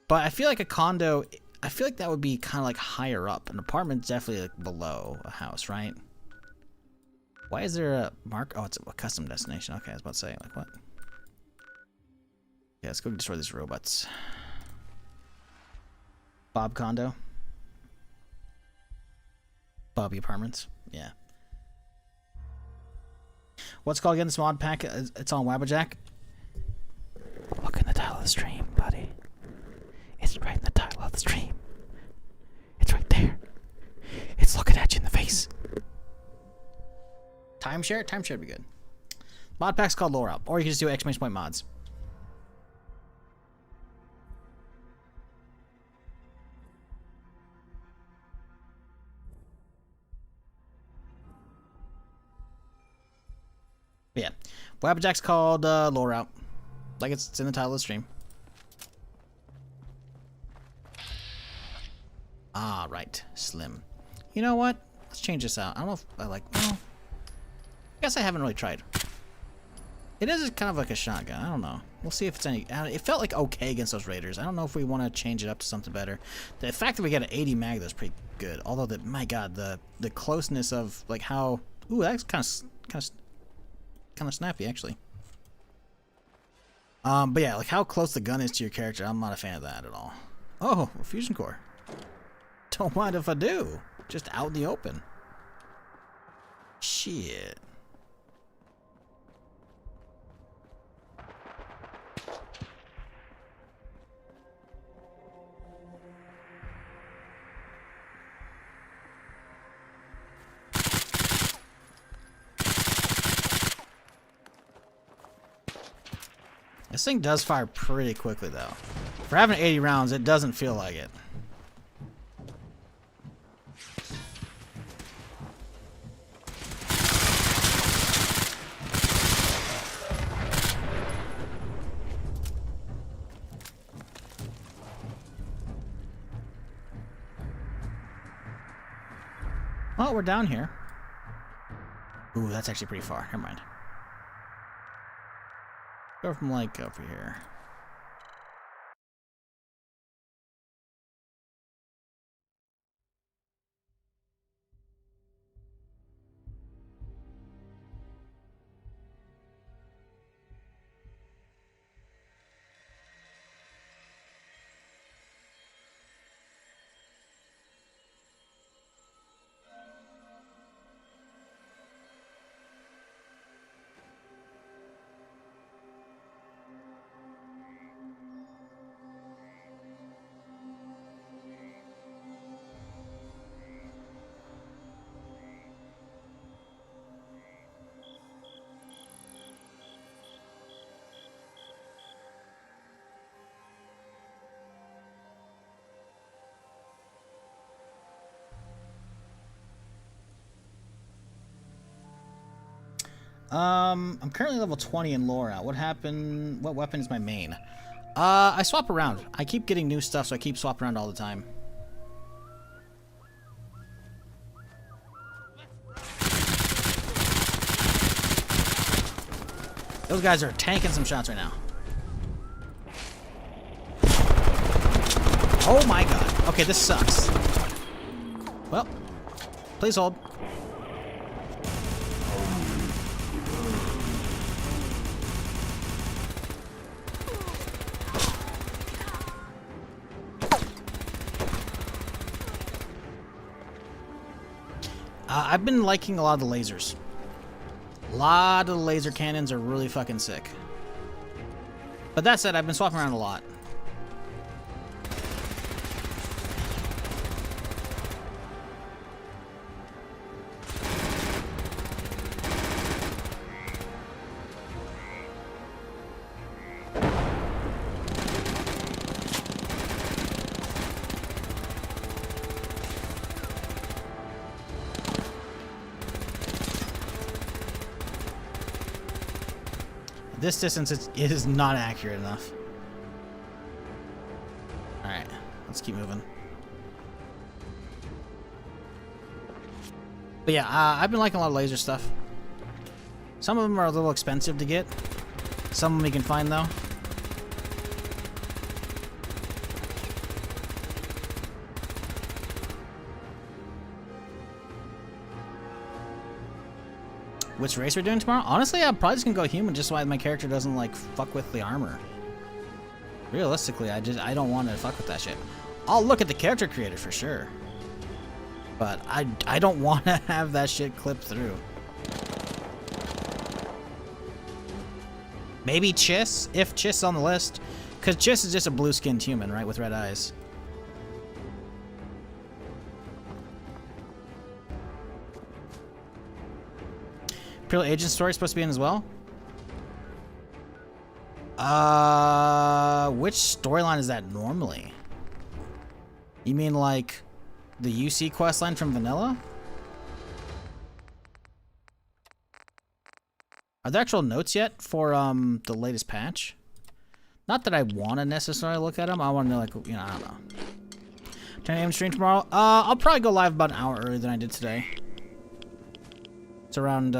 But I feel like a condo, I feel like that would be kind of like higher up. An apartment's definitely like below a house, right? Why is there a mark? Oh, it's a custom destination. Okay, I was about to say, like, what? Yeah, let's go destroy these robots. Bob Condo. Bobby Apartments. Yeah. What's it called again? This mod pack? It's on Wabbajack. Look in the title of the stream, buddy. It's right in the title of the stream. It's right there. It's looking at you in the face. Timeshare? Timeshare would be good. Mod pack's called LoreOut. Or you can just do exclamation point mods. But yeah. Wabbajack's called LoreOut. Like it's in the title of the stream. Ah, right. Slim. You know what? Let's change this out. I don't know if I like... Well, I guess I haven't really tried. It is kind of like a shotgun. I don't know. We'll see if it's any... It felt like okay against those raiders. I don't know if we want to change it up to something better. The fact that we got an 80 mag, that's pretty good. Although, my god, the closeness of, like, how... Ooh, that's kind of snappy, actually. But yeah, like, how close the gun is to your character, I'm not a fan of that at all. Oh, a fusion core. Don't mind if I do. Just out in the open. Shit. This thing does fire pretty quickly, though. For having 80 rounds, it doesn't feel like it. Oh, we're down here. Ooh, that's actually pretty far. Never mind. Go from like over here. I'm currently level 20 in LoreOut. What happened? What weapon is my main? I swap around. I keep getting new stuff, so I keep swapping around all the time. Those guys are tanking some shots right now. Oh my god. Okay, this sucks. Well, please hold. I've been liking a lot of the lasers. A lot of the laser cannons are really fucking sick. But that said, I've been swapping around a lot. This distance is not accurate enough. Alright, let's keep moving. But yeah, I've been liking a lot of laser stuff. Some of them are a little expensive to get. Some of them you can find though. Which race we're doing tomorrow? Honestly, I'm probably just gonna go human just so my character doesn't like fuck with the armor. Realistically, I don't want to fuck with that shit. I'll look at the character creator for sure. But I don't want to have that shit clipped through. Maybe Chiss, if Chiss is on the list. Because Chiss is just a blue-skinned human, right, with red eyes. Imperial Agent story supposed to be in as well? Which storyline is that normally? You mean like the UC questline from Vanilla? Are there actual notes yet for the latest patch? Not that I want to necessarily look at them. I want to know, like, you know, I don't know. 10 a.m. stream tomorrow. I'll probably go live about an hour earlier than I did today. It's around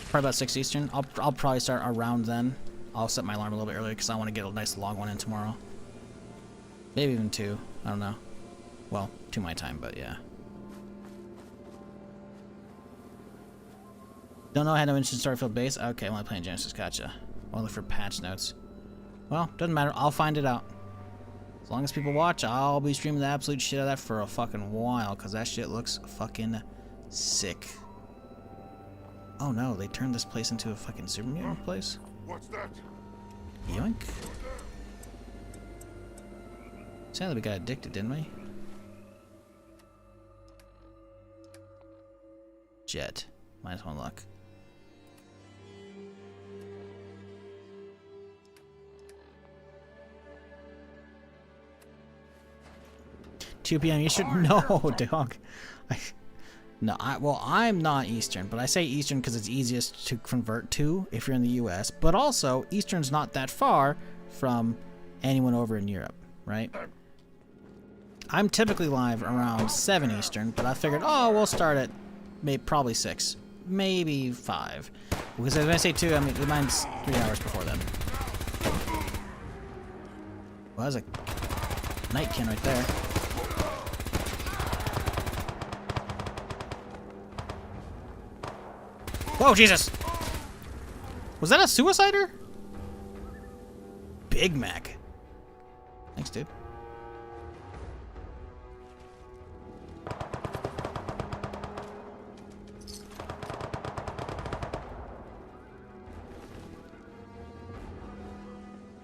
probably about 6 Eastern. I'll probably start around then. I'll set my alarm a little bit earlier because I want to get a nice long one in tomorrow. Maybe even 2. I don't know. Well, 2 my time, but yeah. Don't know, I had no interest in Starfield base. Okay, I'm only playing Genesis, gotcha. I'll look for patch notes. Well, doesn't matter, I'll find it out. As long as people watch, I'll be streaming the absolute shit out of that for a fucking while, because that shit looks fucking sick. Oh no, they turned this place into a fucking super mutant place? What's that? Yoink. Sounded like we got addicted, didn't we? Jet. -1 luck. $2 p.m. Eastern? No, dog. Well, I'm not Eastern, but I say Eastern because it's easiest to convert to if you're in the US. But also, Eastern's not that far from anyone over in Europe, right? I'm typically live around 7 Eastern, but I figured, oh, we'll start at probably 6, maybe 5. Because if I say 2, I mean, mine's 3 hours before then. Well, there's a Nightkin right there. Whoa, Jesus! Was that a suicider? Big Mac. Thanks, dude.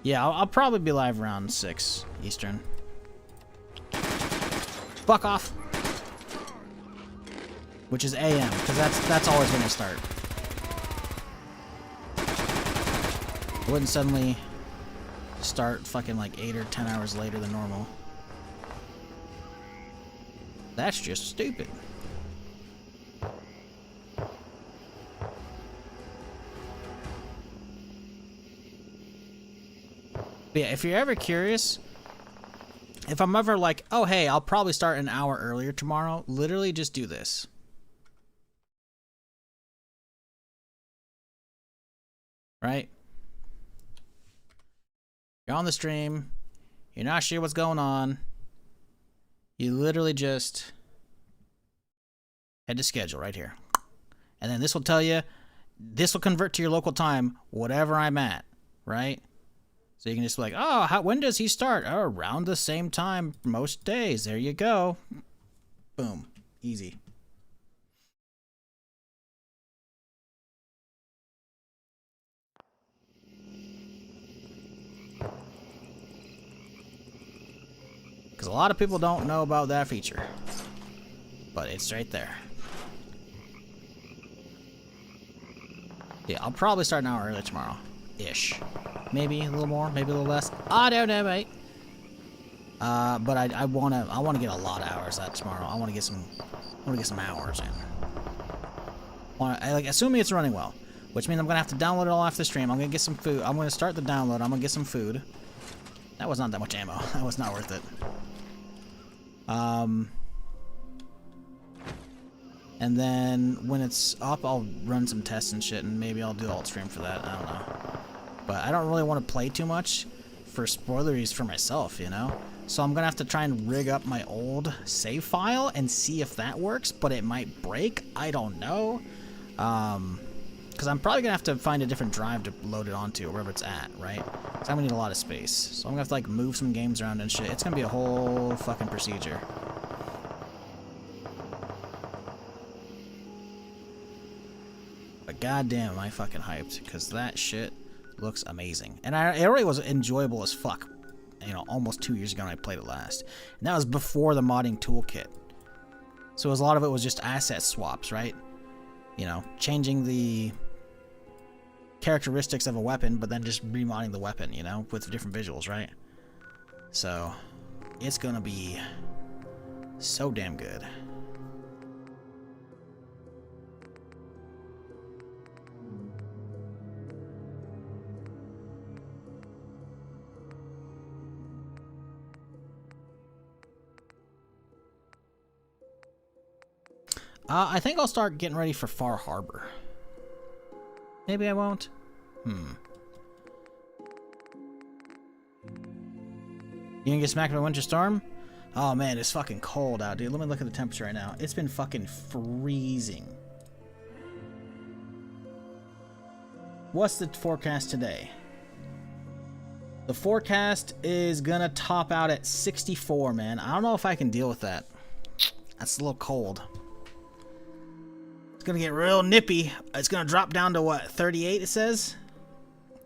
Yeah, I'll probably be live around 6 Eastern. Fuck off! Which is AM, because that's always when I start. I wouldn't suddenly start fucking like 8 or 10 hours later than normal. That's just stupid. But yeah, if you're ever curious, if I'm ever like, oh hey, I'll probably start an hour earlier tomorrow, literally just do this. Right? You're on the stream, you're not sure what's going on, you literally just head to schedule right here. And then this will tell you, this will convert to your local time, whatever I'm at, right? So you can just be like, oh, when does he start? Oh, around the same time most days. There you go. Boom. Easy. Because a lot of people don't know about that feature. But it's right there. Yeah, I'll probably start an hour early tomorrow. Ish. Maybe a little more, maybe a little less. I don't know, mate. But I wanna get a lot of hours out tomorrow. I wanna get some hours in. I Like, assuming it's running well, which means I'm gonna have to download it all after the stream. I'm gonna get some food. I'm gonna start the download. I'm gonna get some food. That was not that much ammo. That was not worth it. And then when it's up, I'll run some tests and shit, and maybe I'll do the alt stream for that. I don't know. But I don't really want to play too much for spoileries for myself, you know? So I'm gonna have to try and rig up my old save file and see if that works, but it might break. I don't know. Because I'm probably gonna have to find a different drive to load it onto, or wherever it's at, right? Because I'm gonna need a lot of space. So I'm gonna have to, like, move some games around and shit. It's gonna be a whole fucking procedure. But goddamn, am I fucking hyped, because that shit looks amazing. And it already was enjoyable as fuck, you know, almost 2 years ago when I played it last. And that was before the modding toolkit. So a lot of it was just asset swaps, right? You know, changing the characteristics of a weapon, but then just remodding the weapon, you know, with different visuals, right? So, it's gonna be so damn good. I think I'll start getting ready for Far Harbor. Maybe I won't. You gonna get smacked by a winter storm? Oh man, it's fucking cold out, dude. Let me look at the temperature right now. It's been fucking freezing. What's the forecast today? The forecast is gonna top out at 64, man. I don't know if I can deal with that. That's a little cold. It's gonna get real nippy. It's gonna drop down to what, 38 it says?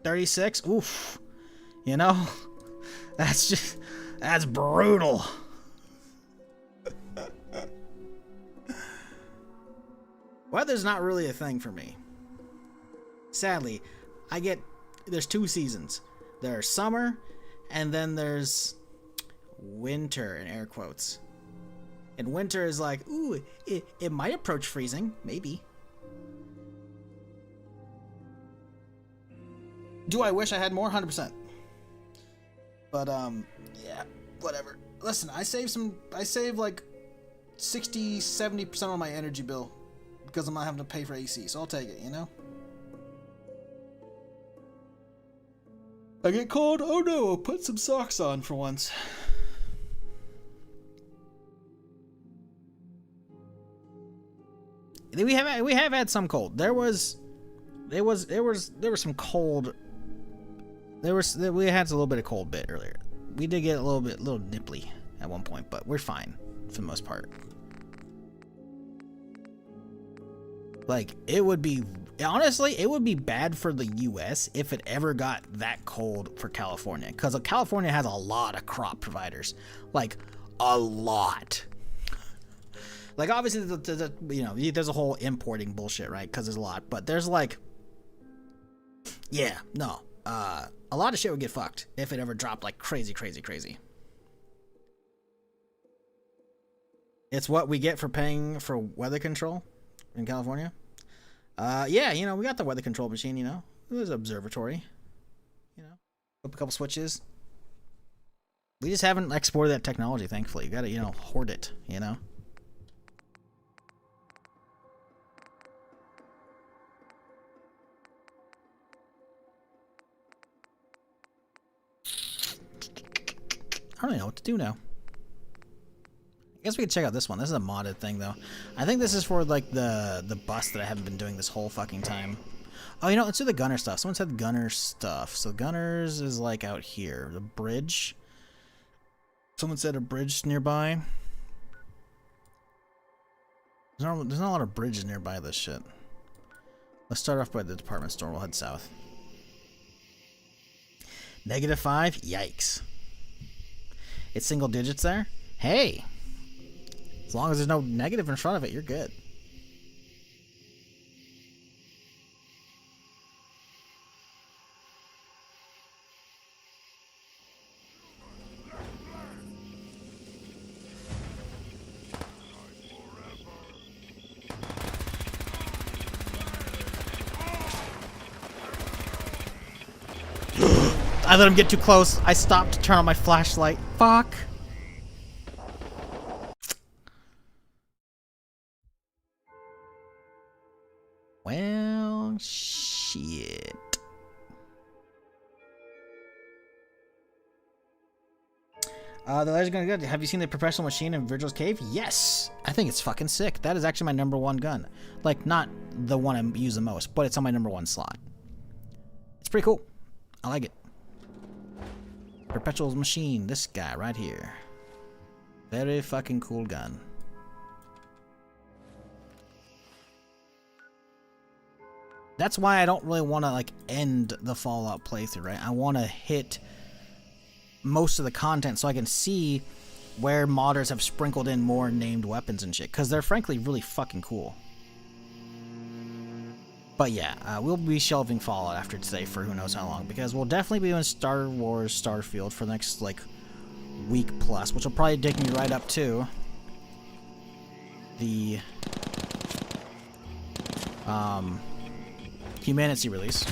36? Oof. You know? That's brutal. Weather's not really a thing for me. Sadly, there's 2 seasons. There's summer, and then there's winter, in air quotes. And winter is like, ooh, it might approach freezing, maybe. Do I wish I had more? 100%. But, yeah, whatever. Listen, I save like 60, 70% on my energy bill because I'm not having to pay for AC, so I'll take it, you know? I get cold? Oh no, I'll put some socks on for once. We have had some cold. There was some cold. We had a little bit of cold bit earlier. We did get a little nipply at one point, but we're fine for the most part. Like, honestly, it would be bad for the US if it ever got that cold for California, because California has a lot of crop providers, like a lot. Like, obviously, you know, there's a whole importing bullshit, right? Because there's a lot, but there's like, yeah, no, a lot of shit would get fucked if it ever dropped like crazy, crazy, crazy. It's what we get for paying for weather control in California. Yeah, you know, we got the weather control machine, you know. There's an observatory, you know, flip a couple switches. We just haven't exported that technology, thankfully. You gotta, you know, hoard it, you know. I don't know what to do now. I guess we could check out this one. This is a modded thing, though. I think this is for, like, the bus that I haven't been doing this whole fucking time. Oh, you know, let's do the gunner stuff. Someone said gunner stuff. So gunners is, like, out here. The bridge. Someone said a bridge nearby. There's not a lot of bridges nearby this shit. Let's start off by the department store. We'll head south. -5? Yikes. It's single digits there? Hey! As long as there's no negative in front of it, you're good. I let him get too close. I stopped to turn on my flashlight. Fuck. Well, shit. The letters gonna go. Have you seen the professional machine in Virgil's cave? Yes. I think it's fucking sick. That is actually my #1 gun. Like, not the one I use the most, but it's on my #1 slot. It's pretty cool. I like it. Perpetual machine. This guy right here. Very fucking cool gun. That's why I don't really want to, like, end the Fallout playthrough, right? I want to hit most of the content so I can see where modders have sprinkled in more named weapons and shit, because they're frankly really fucking cool. But yeah, we'll be shelving Fallout after today for who knows how long, because we'll definitely be doing Star Wars Starfield for the next, like, week plus, which will probably take me right up to the Humanity release.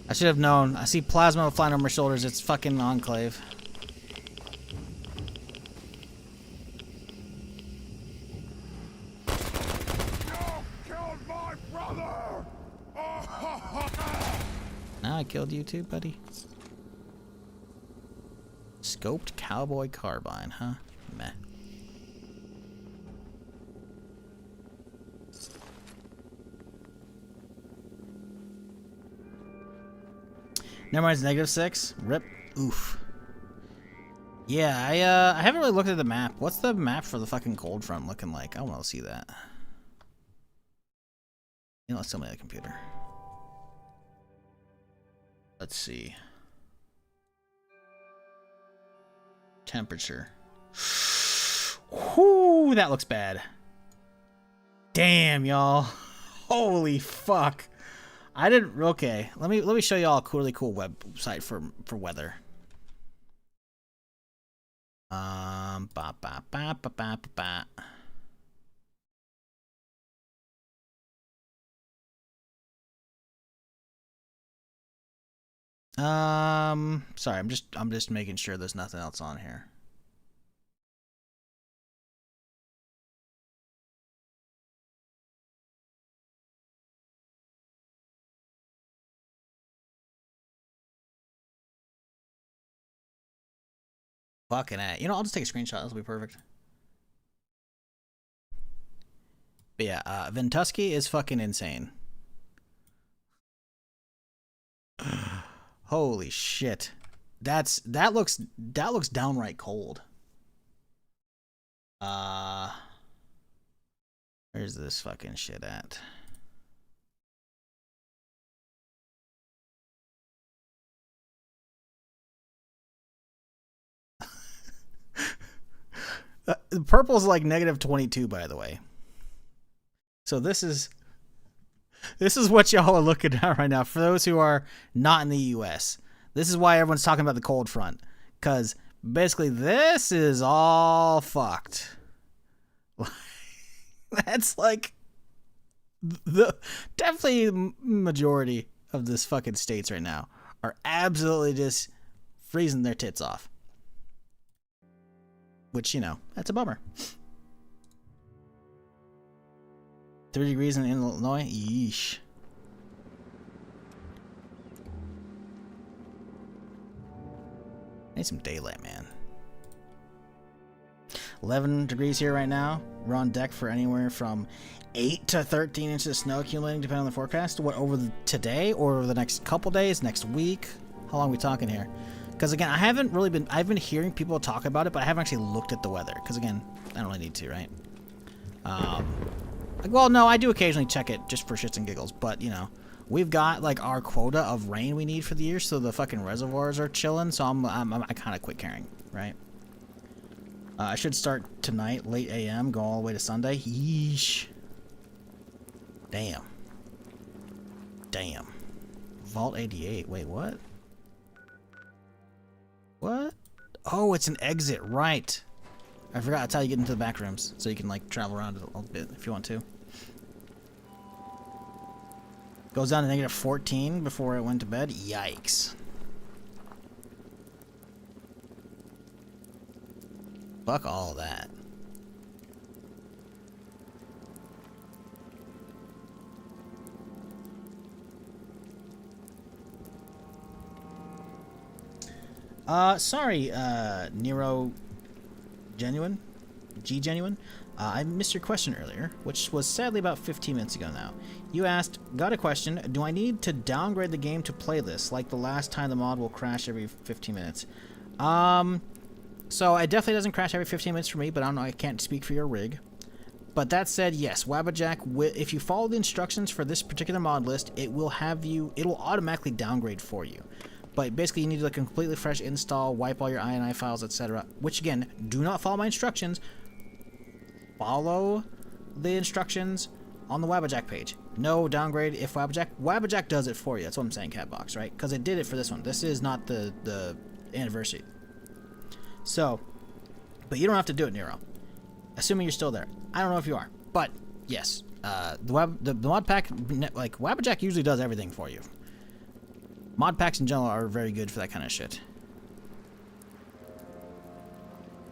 I should have known. I see plasma flying over my shoulders. It's fucking Enclave. Now I killed you too, buddy. Scoped cowboy carbine, huh? Meh. Never mind, it's -6. Rip. Oof. Yeah, I haven't really looked at the map. What's the map for the fucking cold front looking like? I want to see that. You know, let's tell me the computer. Let's see. Temperature. Whoo, that looks bad. Damn, y'all. Holy fuck. I didn't. Okay, let me show y'all a really cool website for weather. Sorry, I'm just making sure there's nothing else on here. Fucking A. You know, I'll just take a screenshot. That'll be perfect. But yeah, Ventusky is fucking insane. Holy shit. That looks downright cold. Where's this fucking shit at? The purple's like -22, by the way. So this is what y'all are looking at right now. For those who are not in the U.S., this is why everyone's talking about the cold front, because basically this is all fucked. That's like the definitely majority of this fucking states right now are absolutely just freezing their tits off. Which, you know, that's a bummer. 30 degrees in Illinois? Yeesh. Need some daylight, man. 11 degrees here right now. We're on deck for anywhere from 8 to 13 inches of snow accumulating, depending on the forecast. What, over today or over the next couple days, next week? How long are we talking here? Because again, I've been hearing people talk about it, but I haven't actually looked at the weather. Because again, I don't really need to, right? Well, no, I do occasionally check it just for shits and giggles. But, you know, we've got like our quota of rain we need for the year, so the fucking reservoirs are chilling. So I kind of quit caring, right? I should start tonight, late AM, go all the way to Sunday. Yeesh. Damn. Damn. Vault 88. Wait, what? What? Oh, it's an exit, right. I forgot that's how you get into the back rooms, so you can like travel around a little bit if you want to. Goes down to negative 14 before I went to bed. Yikes. Fuck all that. Sorry, Nero Genuine? Genuine? I missed your question earlier, which was sadly about 15 minutes ago now. You asked, got a question, do I need to downgrade the game to play this, like the last time the mod will crash every 15 minutes? So it definitely doesn't crash every 15 minutes for me, but I don't know, I can't speak for your rig. But that said, yes, Wabbajack, if you follow the instructions for this particular mod list, it will automatically downgrade for you. But basically, you need to do a completely fresh install, wipe all your INI files, etc. Which, again, do not follow my instructions. Follow the instructions on the Wabbajack page. No downgrade if Wabbajack does it for you. That's what I'm saying, Catbox, right? Because it did it for this one. This is not the anniversary. So, but you don't have to do it, Nero. Assuming you're still there. I don't know if you are. But, yes. The mod pack, like, Wabbajack usually does everything for you. Mod packs in general are very good for that kind of shit.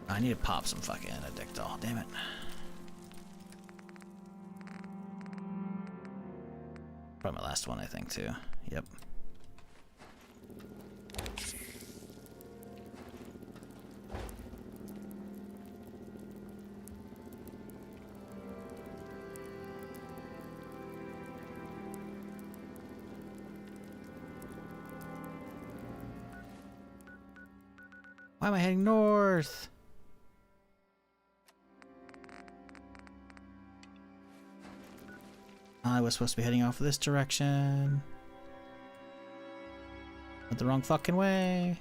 I need to pop some fucking Addictol. Damn it. Probably my last one, I think, too. Yep. Why am I heading north? I was supposed to be heading off this direction. Went the wrong fucking way.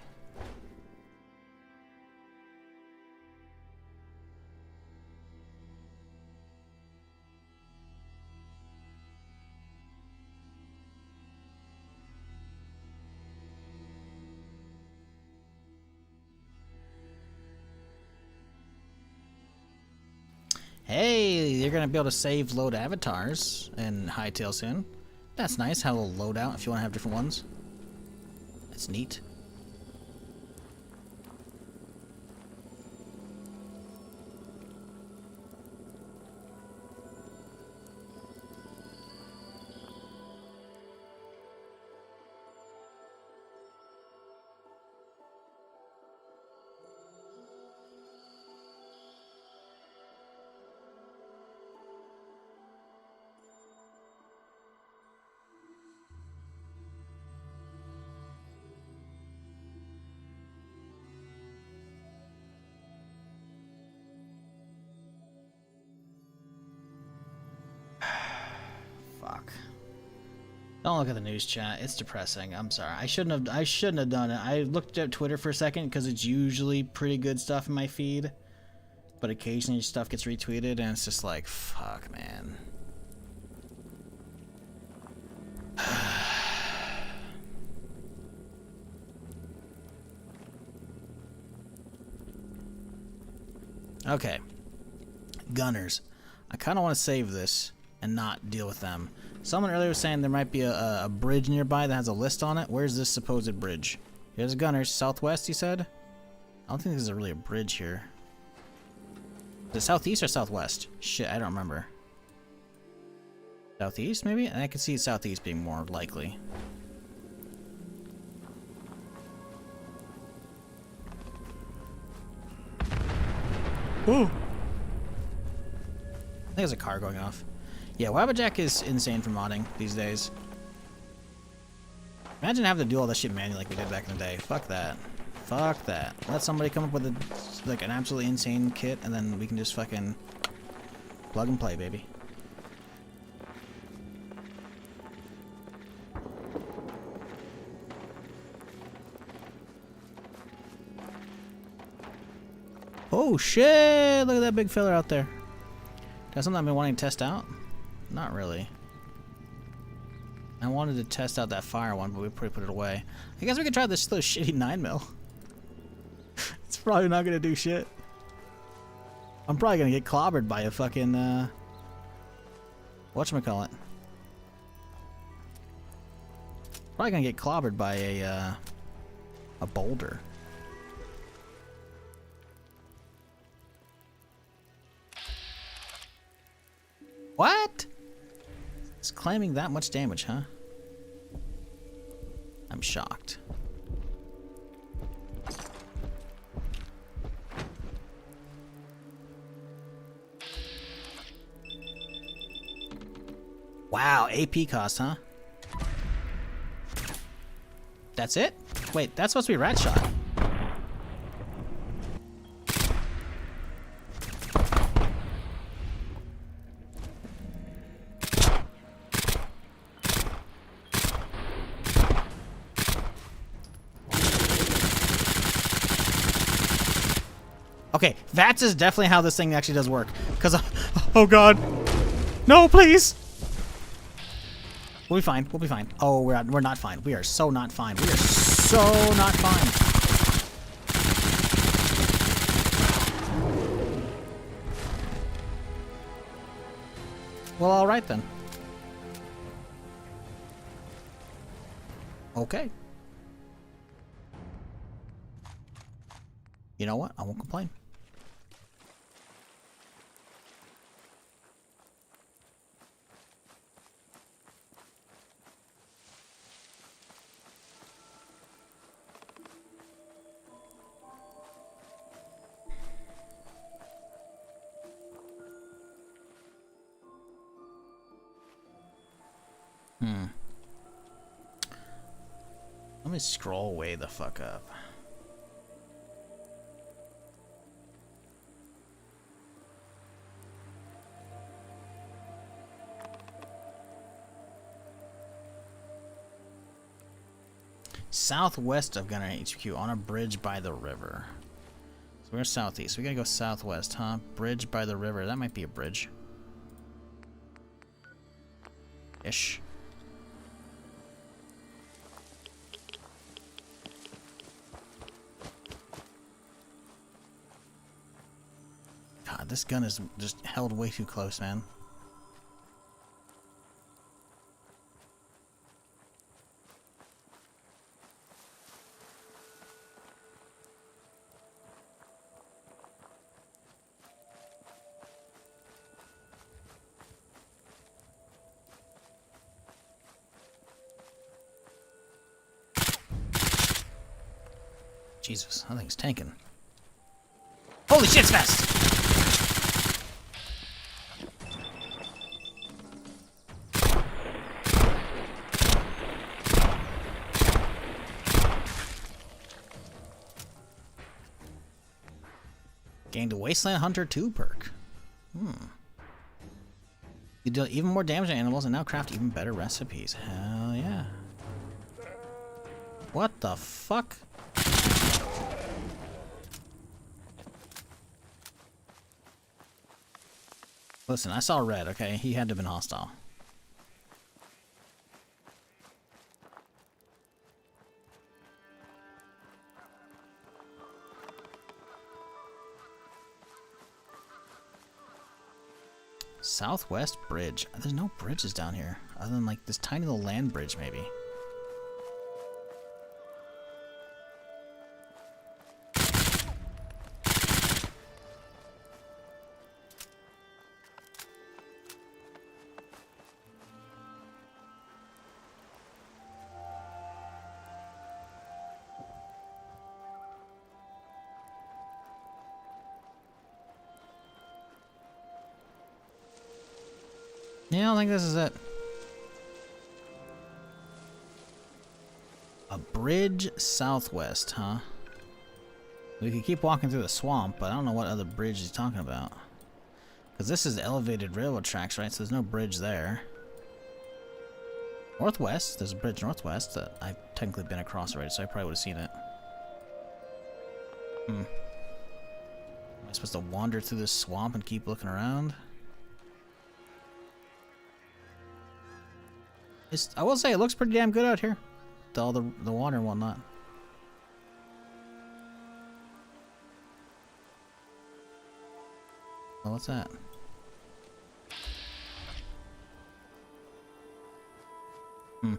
Hey, you're gonna be able to save load avatars in Hightail soon. That's nice. Have a little loadout if you want to have different ones. That's neat. Fuck. Don't look at the news chat. It's depressing. I'm sorry. I shouldn't have done it. I looked at Twitter for a second because it's usually pretty good stuff in my feed, but occasionally stuff gets retweeted and it's just like, fuck, man. Okay. Gunners. I kind of want to save this and not deal with them. Someone earlier was saying there might be a bridge nearby that has a list on it. Where's this supposed bridge? Here's Gunners. Southwest, he said? I don't think there's really a bridge here. Is it southeast or southwest? Shit, I don't remember. Southeast, maybe? I could see southeast being more likely. Ooh! I think there's a car going off. Yeah, Wabbajack is insane for modding these days. Imagine having to do all that shit manually like we did back in the day. Fuck that. Fuck that. Let somebody come up with an absolutely insane kit and then we can just fucking plug and play, baby. Oh shit! Look at that big fella out there. That's something I've been wanting to test out? Not really. I wanted to test out that fire one, but we probably put it away. I guess we could try this little shitty 9mm. It's probably not gonna do shit. I'm probably gonna get clobbered by a fucking whatchamacallit. Probably gonna get clobbered by a boulder. What? It's claiming that much damage, huh? I'm shocked. Wow, AP cost, huh? That's it? Wait, that's supposed to be rat shot. Okay, VATS is definitely how this thing actually does work. Cause, oh god, no, please. We'll be fine. We'll be fine. Oh, we're not fine. We are so not fine. We are so not fine. Well, all right then. Okay. You know what? I won't complain. Let me scroll way the fuck up. Southwest of Gunner HQ on a bridge by the river. So we're southeast. We gotta go southwest, huh? Bridge by the river. That might be a bridge. Ish. God, this gun is just held way too close, man. Jesus, that thing's tanking. Holy shit, it's fast! Gained a Wasteland Hunter 2 perk. You deal even more damage to animals and now craft even better recipes. Hell yeah. What the fuck? Listen, I saw red, okay? He had to have been hostile. Southwest Bridge. There's no bridges down here, other than like this tiny little land bridge, maybe. Yeah, I don't think this is it. A bridge southwest, huh? We could keep walking through the swamp, but I don't know what other bridge he's talking about. Because this is elevated railroad tracks, right? So there's no bridge there. Northwest, there's a bridge northwest that I've technically been across already, so I probably would have seen it. I'm supposed to wander through this swamp and keep looking around. I will say it looks pretty damn good out here. With all the water and whatnot. Oh, what's that? Hmm.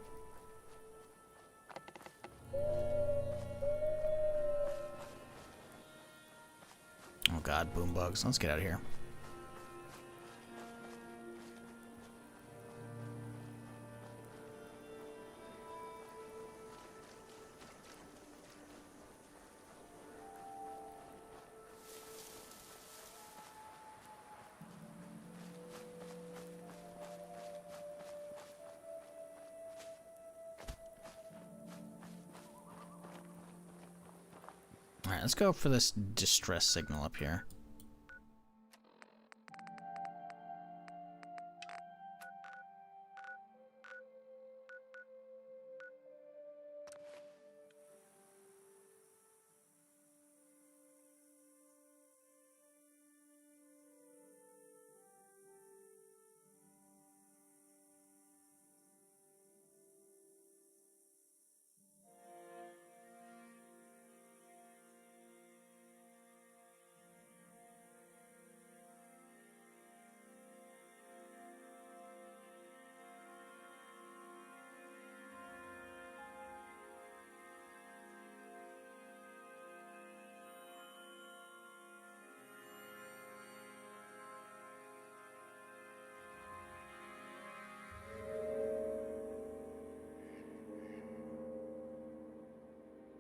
Oh god, boom bugs. Let's get out of here. Alright, let's go for this distress signal up here.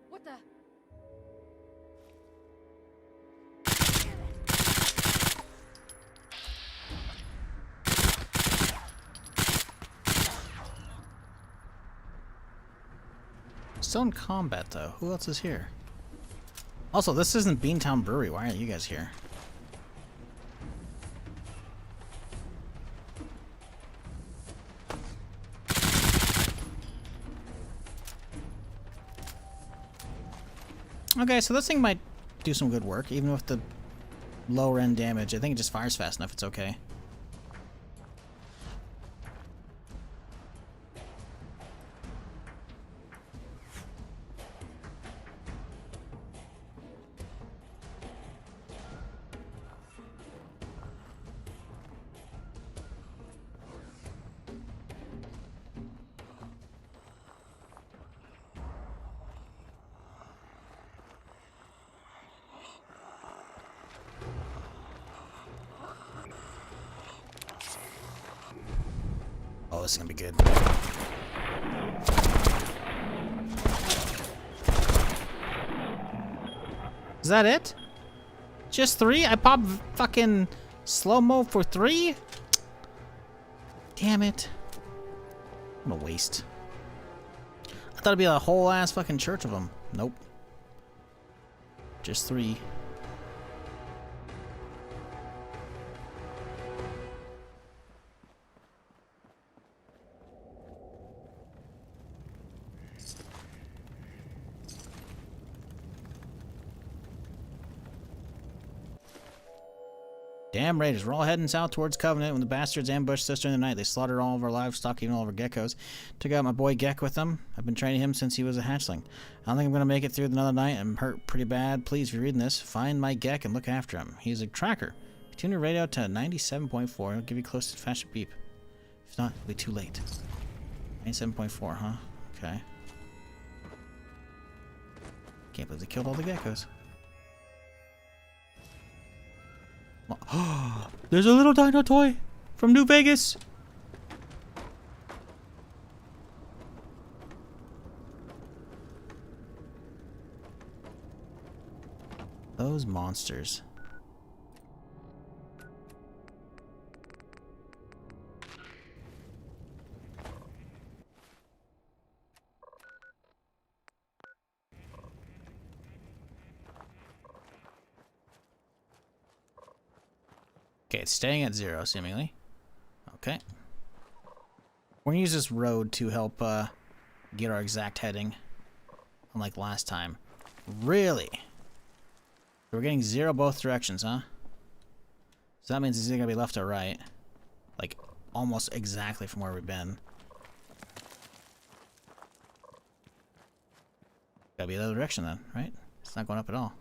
What the? Still in combat though. Who else is here? Also, this isn't Beantown Brewery. Why aren't you guys here? Okay, so this thing might do some good work, even with the lower end damage. I think it just fires fast enough. It's okay. Oh, this is gonna be good. Is that it? Just 3? I popped fucking slow-mo for 3? Damn it. What a waste. I thought it'd be a whole ass fucking church of them. Nope. Just 3. Damn raiders, we're all heading south towards Covenant when the bastards ambushed us during the night. They slaughtered all of our livestock, even all of our geckos. Took out my boy Geck with them. I've been training him since he was a hatchling. I don't think I'm going to make it through another night. I'm hurt pretty bad. Please, if you're reading this, find my Geck and look after him. He's a tracker. Tune your radio to 97.4. It'll give you close to fast beep. If not, it'll be too late. 97.4, huh? Okay. Can't believe they killed all the geckos. Oh, there's a little dino toy from New Vegas. Those monsters. Okay, it's staying at 0, seemingly. Okay. We're gonna use this road to help get our exact heading, unlike last time. Really? We're getting 0 both directions, huh? So that means it's either gonna be left or right. Like, almost exactly from where we've been. Gotta be the other direction then, right? It's not going up at all.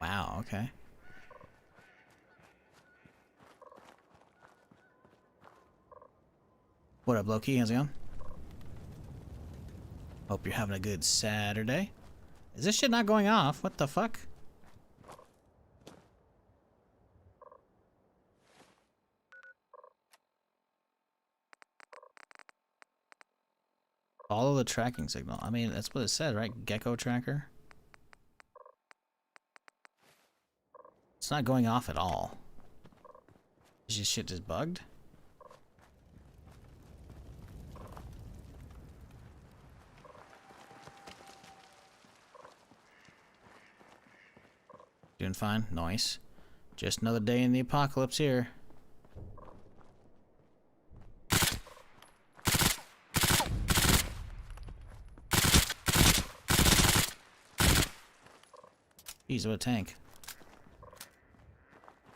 Wow, okay. What up, Loki? How's it going? Hope you're having a good Saturday. Is this shit not going off? What the fuck? Follow the tracking signal. I mean, that's what it said, right? Gecko tracker. It's not going off at all. Is this shit just bugged? Doing fine. Nice. Just another day in the apocalypse here. Jeez, what a tank.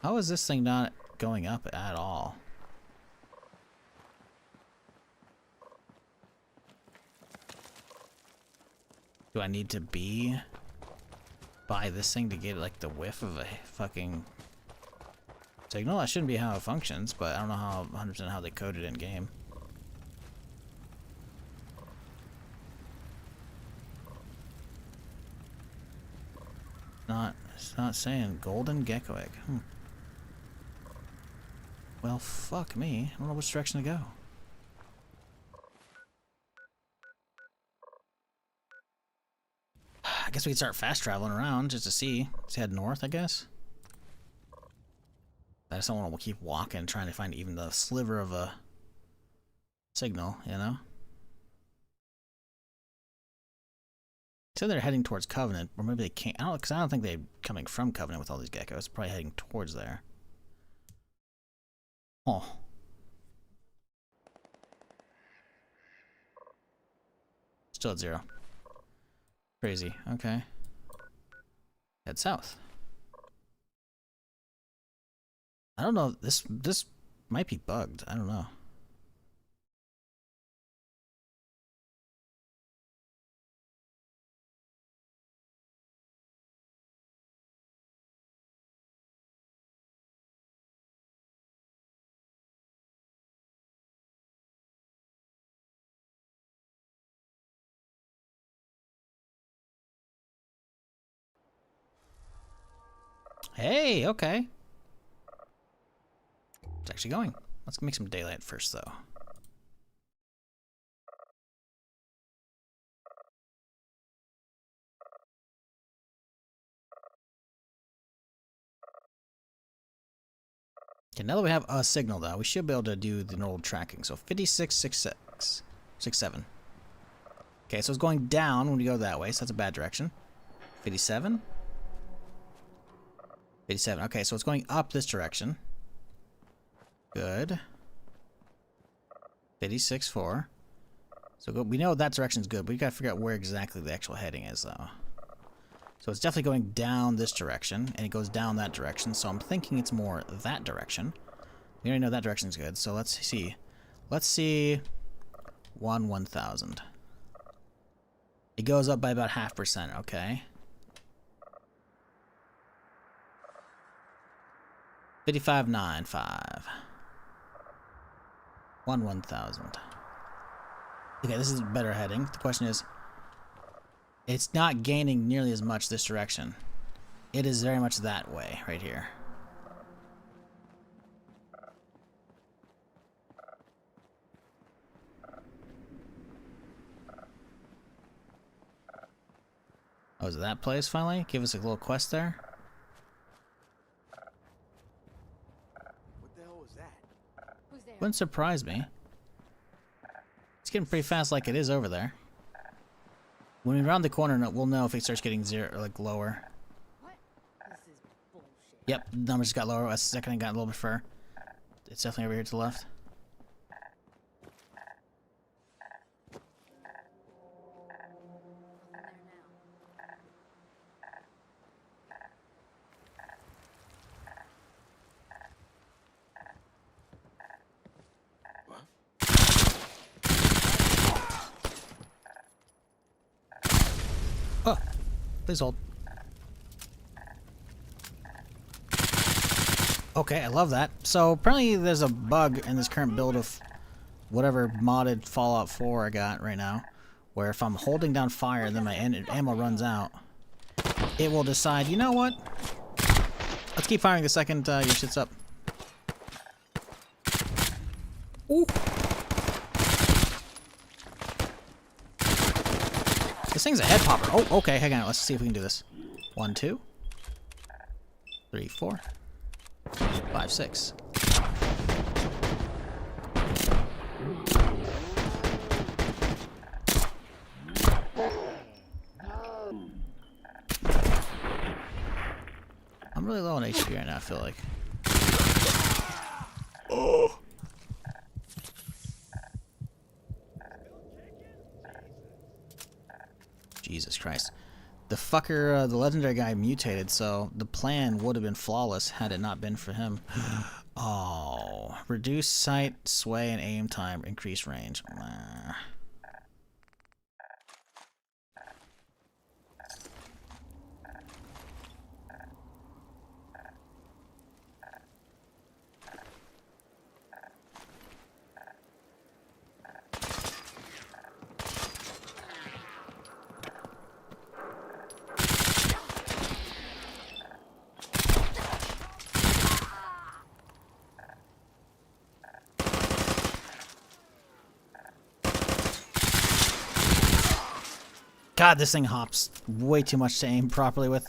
How is this thing not going up at all? Do I need to be by this thing to get like the whiff of a fucking signal? That shouldn't be how it functions, but I don't know how 100% how they coded in game. It's not saying golden gecko egg. Well, fuck me. I don't know which direction to go. I guess we could start fast traveling around just to see. Let's head north, I guess. I just don't want to keep walking, trying to find even the sliver of a signal, you know? So they're heading towards Covenant, or maybe they can't. Because I don't think they're coming from Covenant with all these geckos. Probably heading towards there. Oh. Still at 0. Crazy. Okay. Head south. I don't know. This might be bugged. I don't know. Hey, okay. It's actually going. Let's make some daylight first, though. Okay, now that we have a signal, though, we should be able to do the normal tracking. So 5667. Okay, so it's going down when we go that way, so that's a bad direction. 57. 57. Okay, so it's going up this direction. Good. 56.4. So we know that direction's good, but we gotta figure out where exactly the actual heading is, though. So it's definitely going down this direction, and it goes down that direction, so I'm thinking it's more that direction. We already know that direction's good, so let's see. Let's see 1,000. It goes up by about 0.5%, okay. 55.95. 1,000. Okay, this is a better heading. The question is, it's not gaining nearly as much this direction. It is very much that way, right here. Oh, is it that place finally? Give us a little quest there. What the hell was that? Who's there? Wouldn't surprise me. It's getting pretty fast like it is over there. When we round the corner, we'll know if it starts getting zero, like lower. What? This is bullshit. Yep, the numbers just got lower. That's the second it got a little bit further. It's definitely over here to the left. Oh, please hold. Okay, I love that. So apparently there's a bug in this current build of whatever modded Fallout 4 I got right now, where if I'm holding down fire and then my ammo runs out, it will decide, you know what? Let's keep firing the second your shit's up. Ooh. This thing's a head popper. Oh, okay, hang on. Let's see if we can do this. 1, 2, 3, 4, 5, 6. I'm really low on HP right now, I feel like. Oh. Jesus Christ. The fucker, the legendary guy mutated, so the plan would have been flawless had it not been for him. Oh. Reduce sight, sway, and aim time. Increase range. God, this thing hops way too much to aim properly with.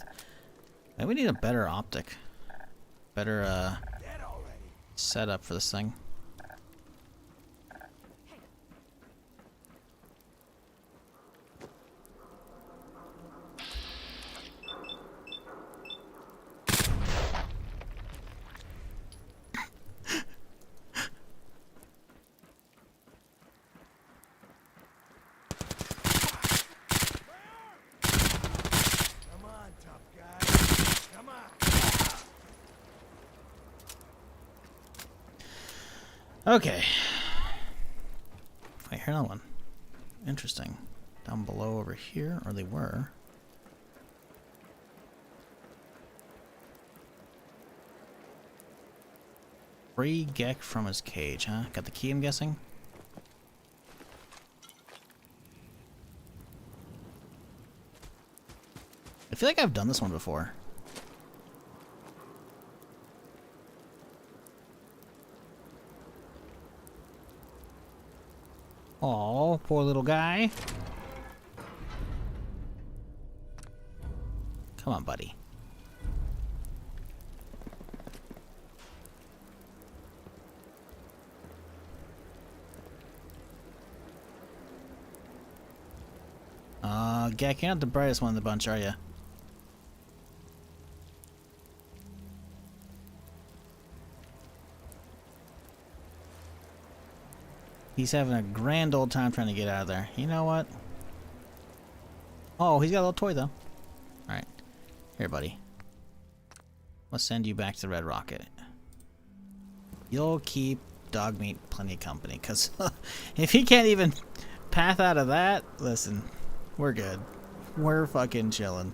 Maybe we need a better optic. Better, setup for this thing. Okay. Wait, here's another one. Interesting. Down below over here, or they were. Free Gek from his cage, huh? Got the key, I'm guessing? I feel like I've done this one before. Aw, poor little guy. Come on, buddy. Gek, you're not the brightest one in the bunch, are you? He's having a grand old time trying to get out of there. You know what? Oh, he's got a little toy, though. Alright. Here, buddy. Let's send you back to Red Rocket. You'll keep Dogmeat plenty of company, because if he can't even path out of that, listen, we're good. We're fucking chilling.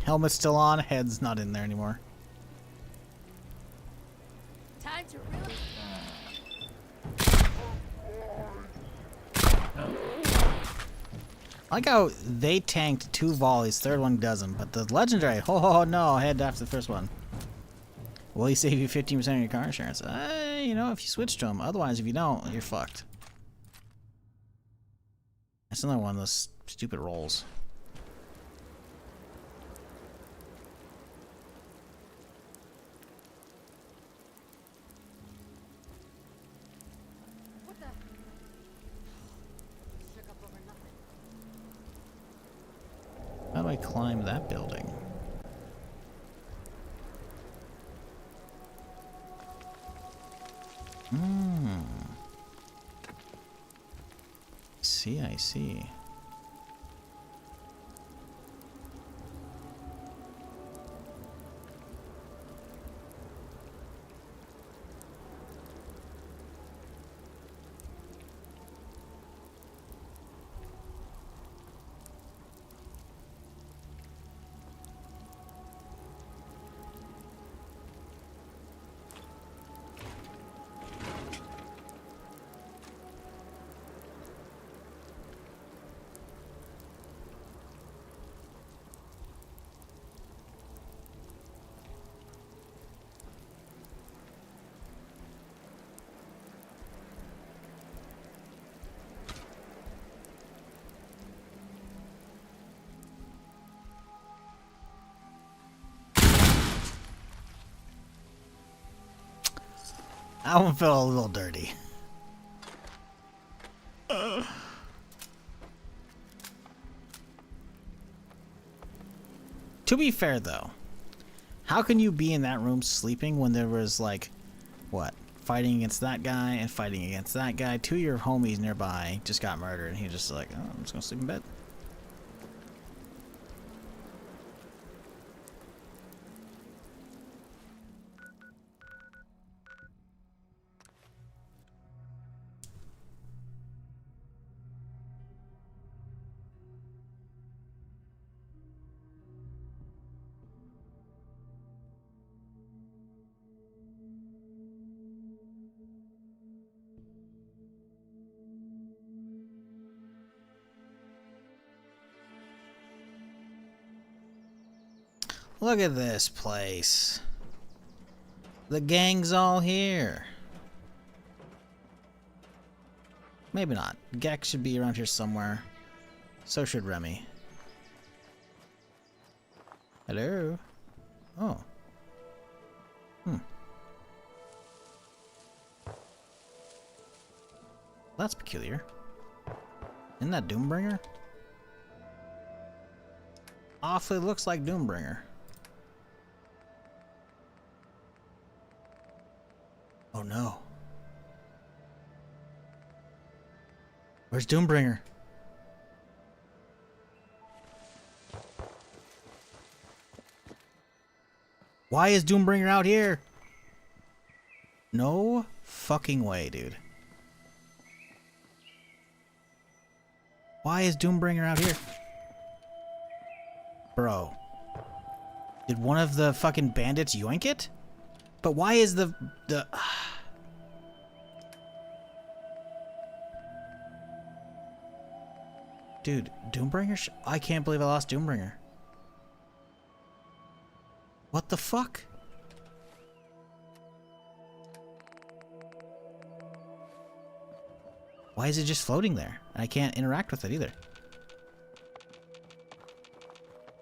Helmet's still on, head's not in there anymore. Time to really... I like how they tanked 2 volleys, third one doesn't, but the legendary, oh no, head after the first one. Will he save you 15% of your car insurance? You know, if you switch to him. Otherwise, if you don't, you're fucked. That's another one of those stupid rolls. the... Shook up over nothing. How do I climb that building? I see. That one felt a little dirty. To be fair, though, how can you be in that room sleeping when there was, like, what? Fighting against that guy and fighting against that guy. Two of your homies nearby just got murdered, and he just like, oh, I'm just gonna sleep in bed. Look at this place. The gang's all here. Maybe not. Gex should be around here somewhere. So should Remy. Hello? Oh. That's peculiar. Isn't that Doombringer? Awfully looks like Doombringer. Oh no. Where's Doombringer? Why is Doombringer out here? No fucking way, dude. Why is Doombringer out here? Bro. Did one of the fucking bandits yoink it? But why is the Dude, Doombringer? I can't believe I lost Doombringer. What the fuck? Why is it just floating there? And I can't interact with it either.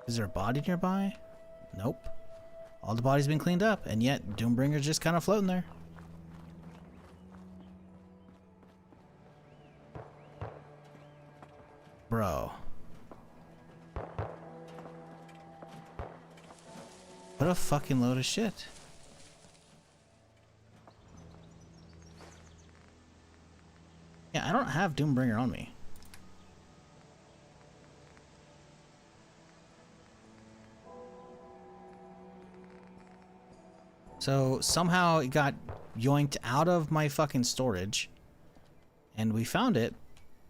Is there a body nearby? Nope. All the bodies been cleaned up, and yet Doombringer's just kind of floating there. Bro. What a fucking load of shit. Yeah, I don't have Doombringer on me. So somehow it got yoinked out of my fucking storage, and we found it,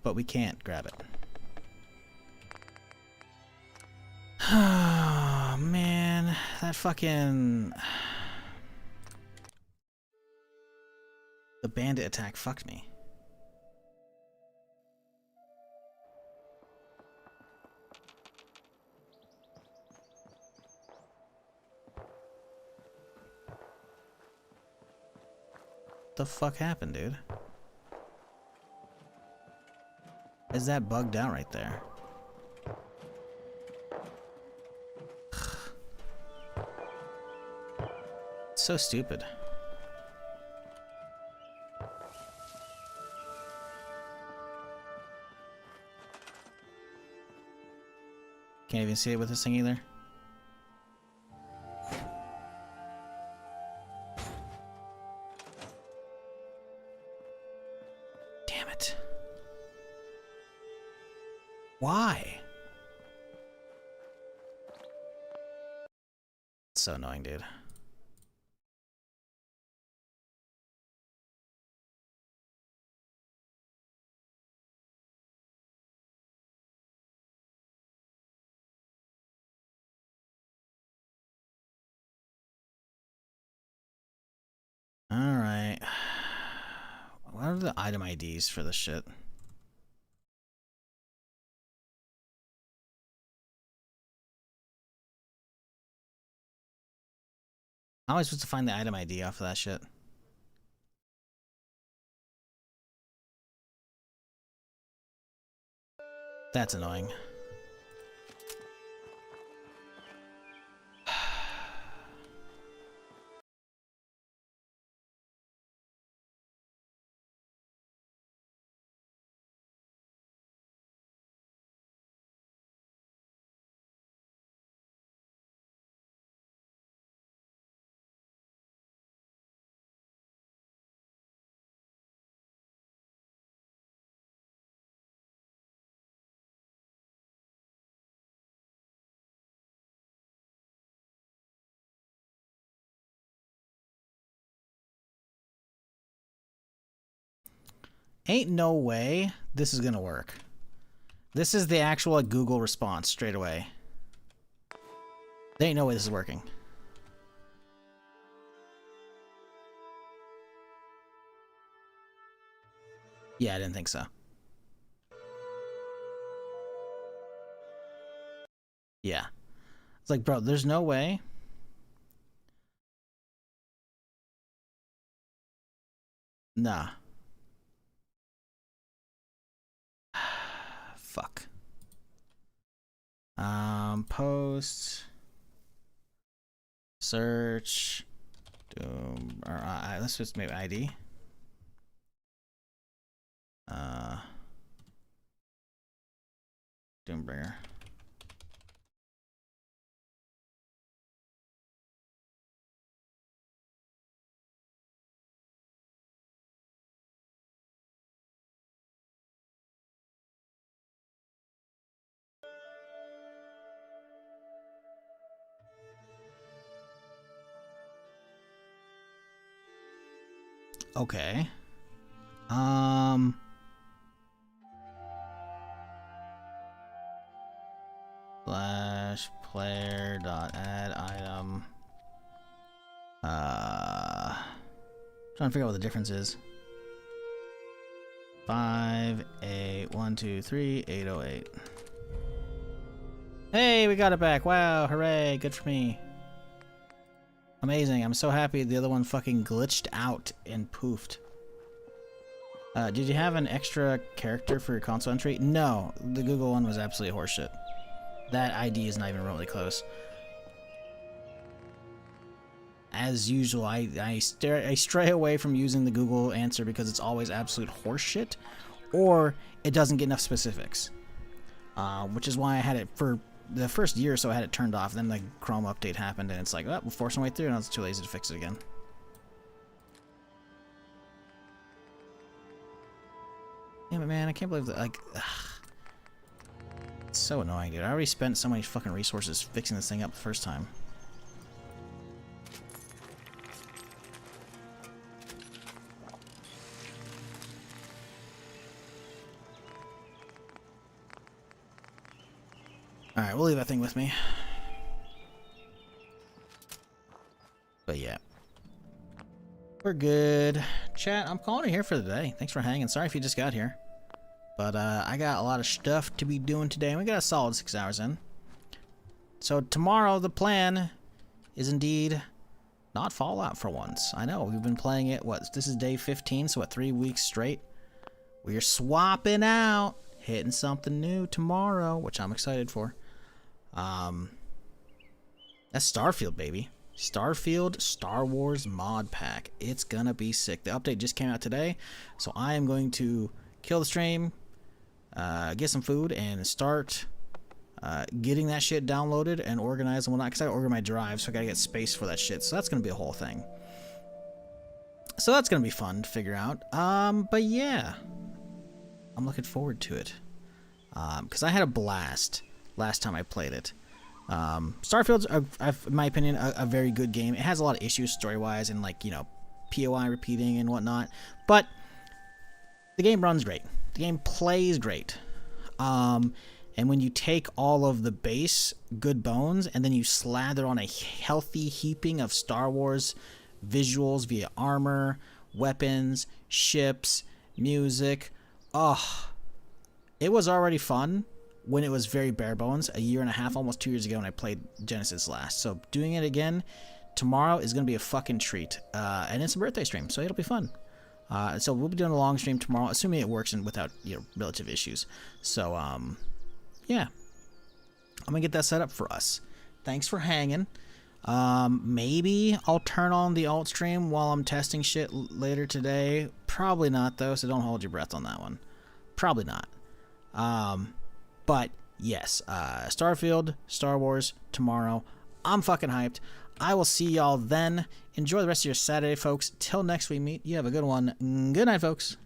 but we can't grab it. Oh man, that fucking... The bandit attack fucked me. What the fuck happened, dude? Is that bugged out right there? So stupid. Can't even see it with this thing either. Damn it. Why? It's so annoying, dude. Alright. What are the item IDs for this shit? How am I supposed to find the item ID off of that shit? That's annoying. Ain't no way this is gonna work. This is the actual Google response straight away. There ain't no way this is working. Yeah, I didn't think so. Yeah. It's like, bro, there's no way. Nah. Fuck. Post. Search. Doom. Or, let's just maybe ID. Doombringer. Okay. Slash player dot add item. Trying to figure out what the difference is. 58123 Hey, we got it back. Wow, hooray, good for me. Amazing, I'm so happy the other one fucking glitched out and poofed. Did you have an extra character for your console entry? No, the Google one was absolutely horseshit. That ID is not even remotely close. As usual, I stray away from using the Google answer because it's always absolute horseshit, or it doesn't get enough specifics. Which is why I had it for the first year or so. I had it turned off. Then the Chrome update happened, and it's like, oh, we'll force our way through, and I was too lazy to fix it again. Damn it, man! I can't believe that. Like, ugh. It's so annoying, dude. I already spent so many fucking resources fixing this thing up the first time. Alright, we'll leave that thing with me. But yeah. We're good. Chat, I'm calling it here for the day. Thanks for hanging. Sorry if you just got here. But I got a lot of stuff to be doing today, and we got a solid 6 hours in. So tomorrow, the plan is indeed not Fallout for once. I know, we've been playing it, what, this is day 15, so what, 3 weeks straight? We're swapping out, hitting something new tomorrow, which I'm excited for. That's Starfield, baby. Starfield Star Wars mod pack. It's gonna be sick. The update just came out today, so I am going to kill the stream, get some food, and start getting that shit downloaded and organized and whatnot, because I order my drive, so I gotta get space for that shit. So that's gonna be a whole thing. So that's gonna be fun to figure out. But yeah, I'm looking forward to it. Because I had a blast last time I played it. Starfield's, in my opinion, a very good game. It has a lot of issues story-wise and, like, you know, POI repeating and whatnot. But the game runs great. The game plays great. And when you take all of the base good bones and then you slather on a healthy heaping of Star Wars visuals via armor, weapons, ships, music, it was already fun when it was very bare bones a year and a half, almost 2 years ago when I played Genesis last. So doing it again tomorrow is going to be a fucking treat. And it's a birthday stream, so it'll be fun. So we'll be doing a long stream tomorrow, assuming it works and without, you know, relative issues. So, yeah. I'm going to get that set up for us. Thanks for hanging. Maybe I'll turn on the alt stream while I'm testing shit later today. Probably not, though, so don't hold your breath on that one. Probably not. But yes, Starfield, Star Wars, tomorrow. I'm fucking hyped. I will see y'all then. Enjoy the rest of your Saturday, folks. Till next we meet, you have a good one. Good night, folks.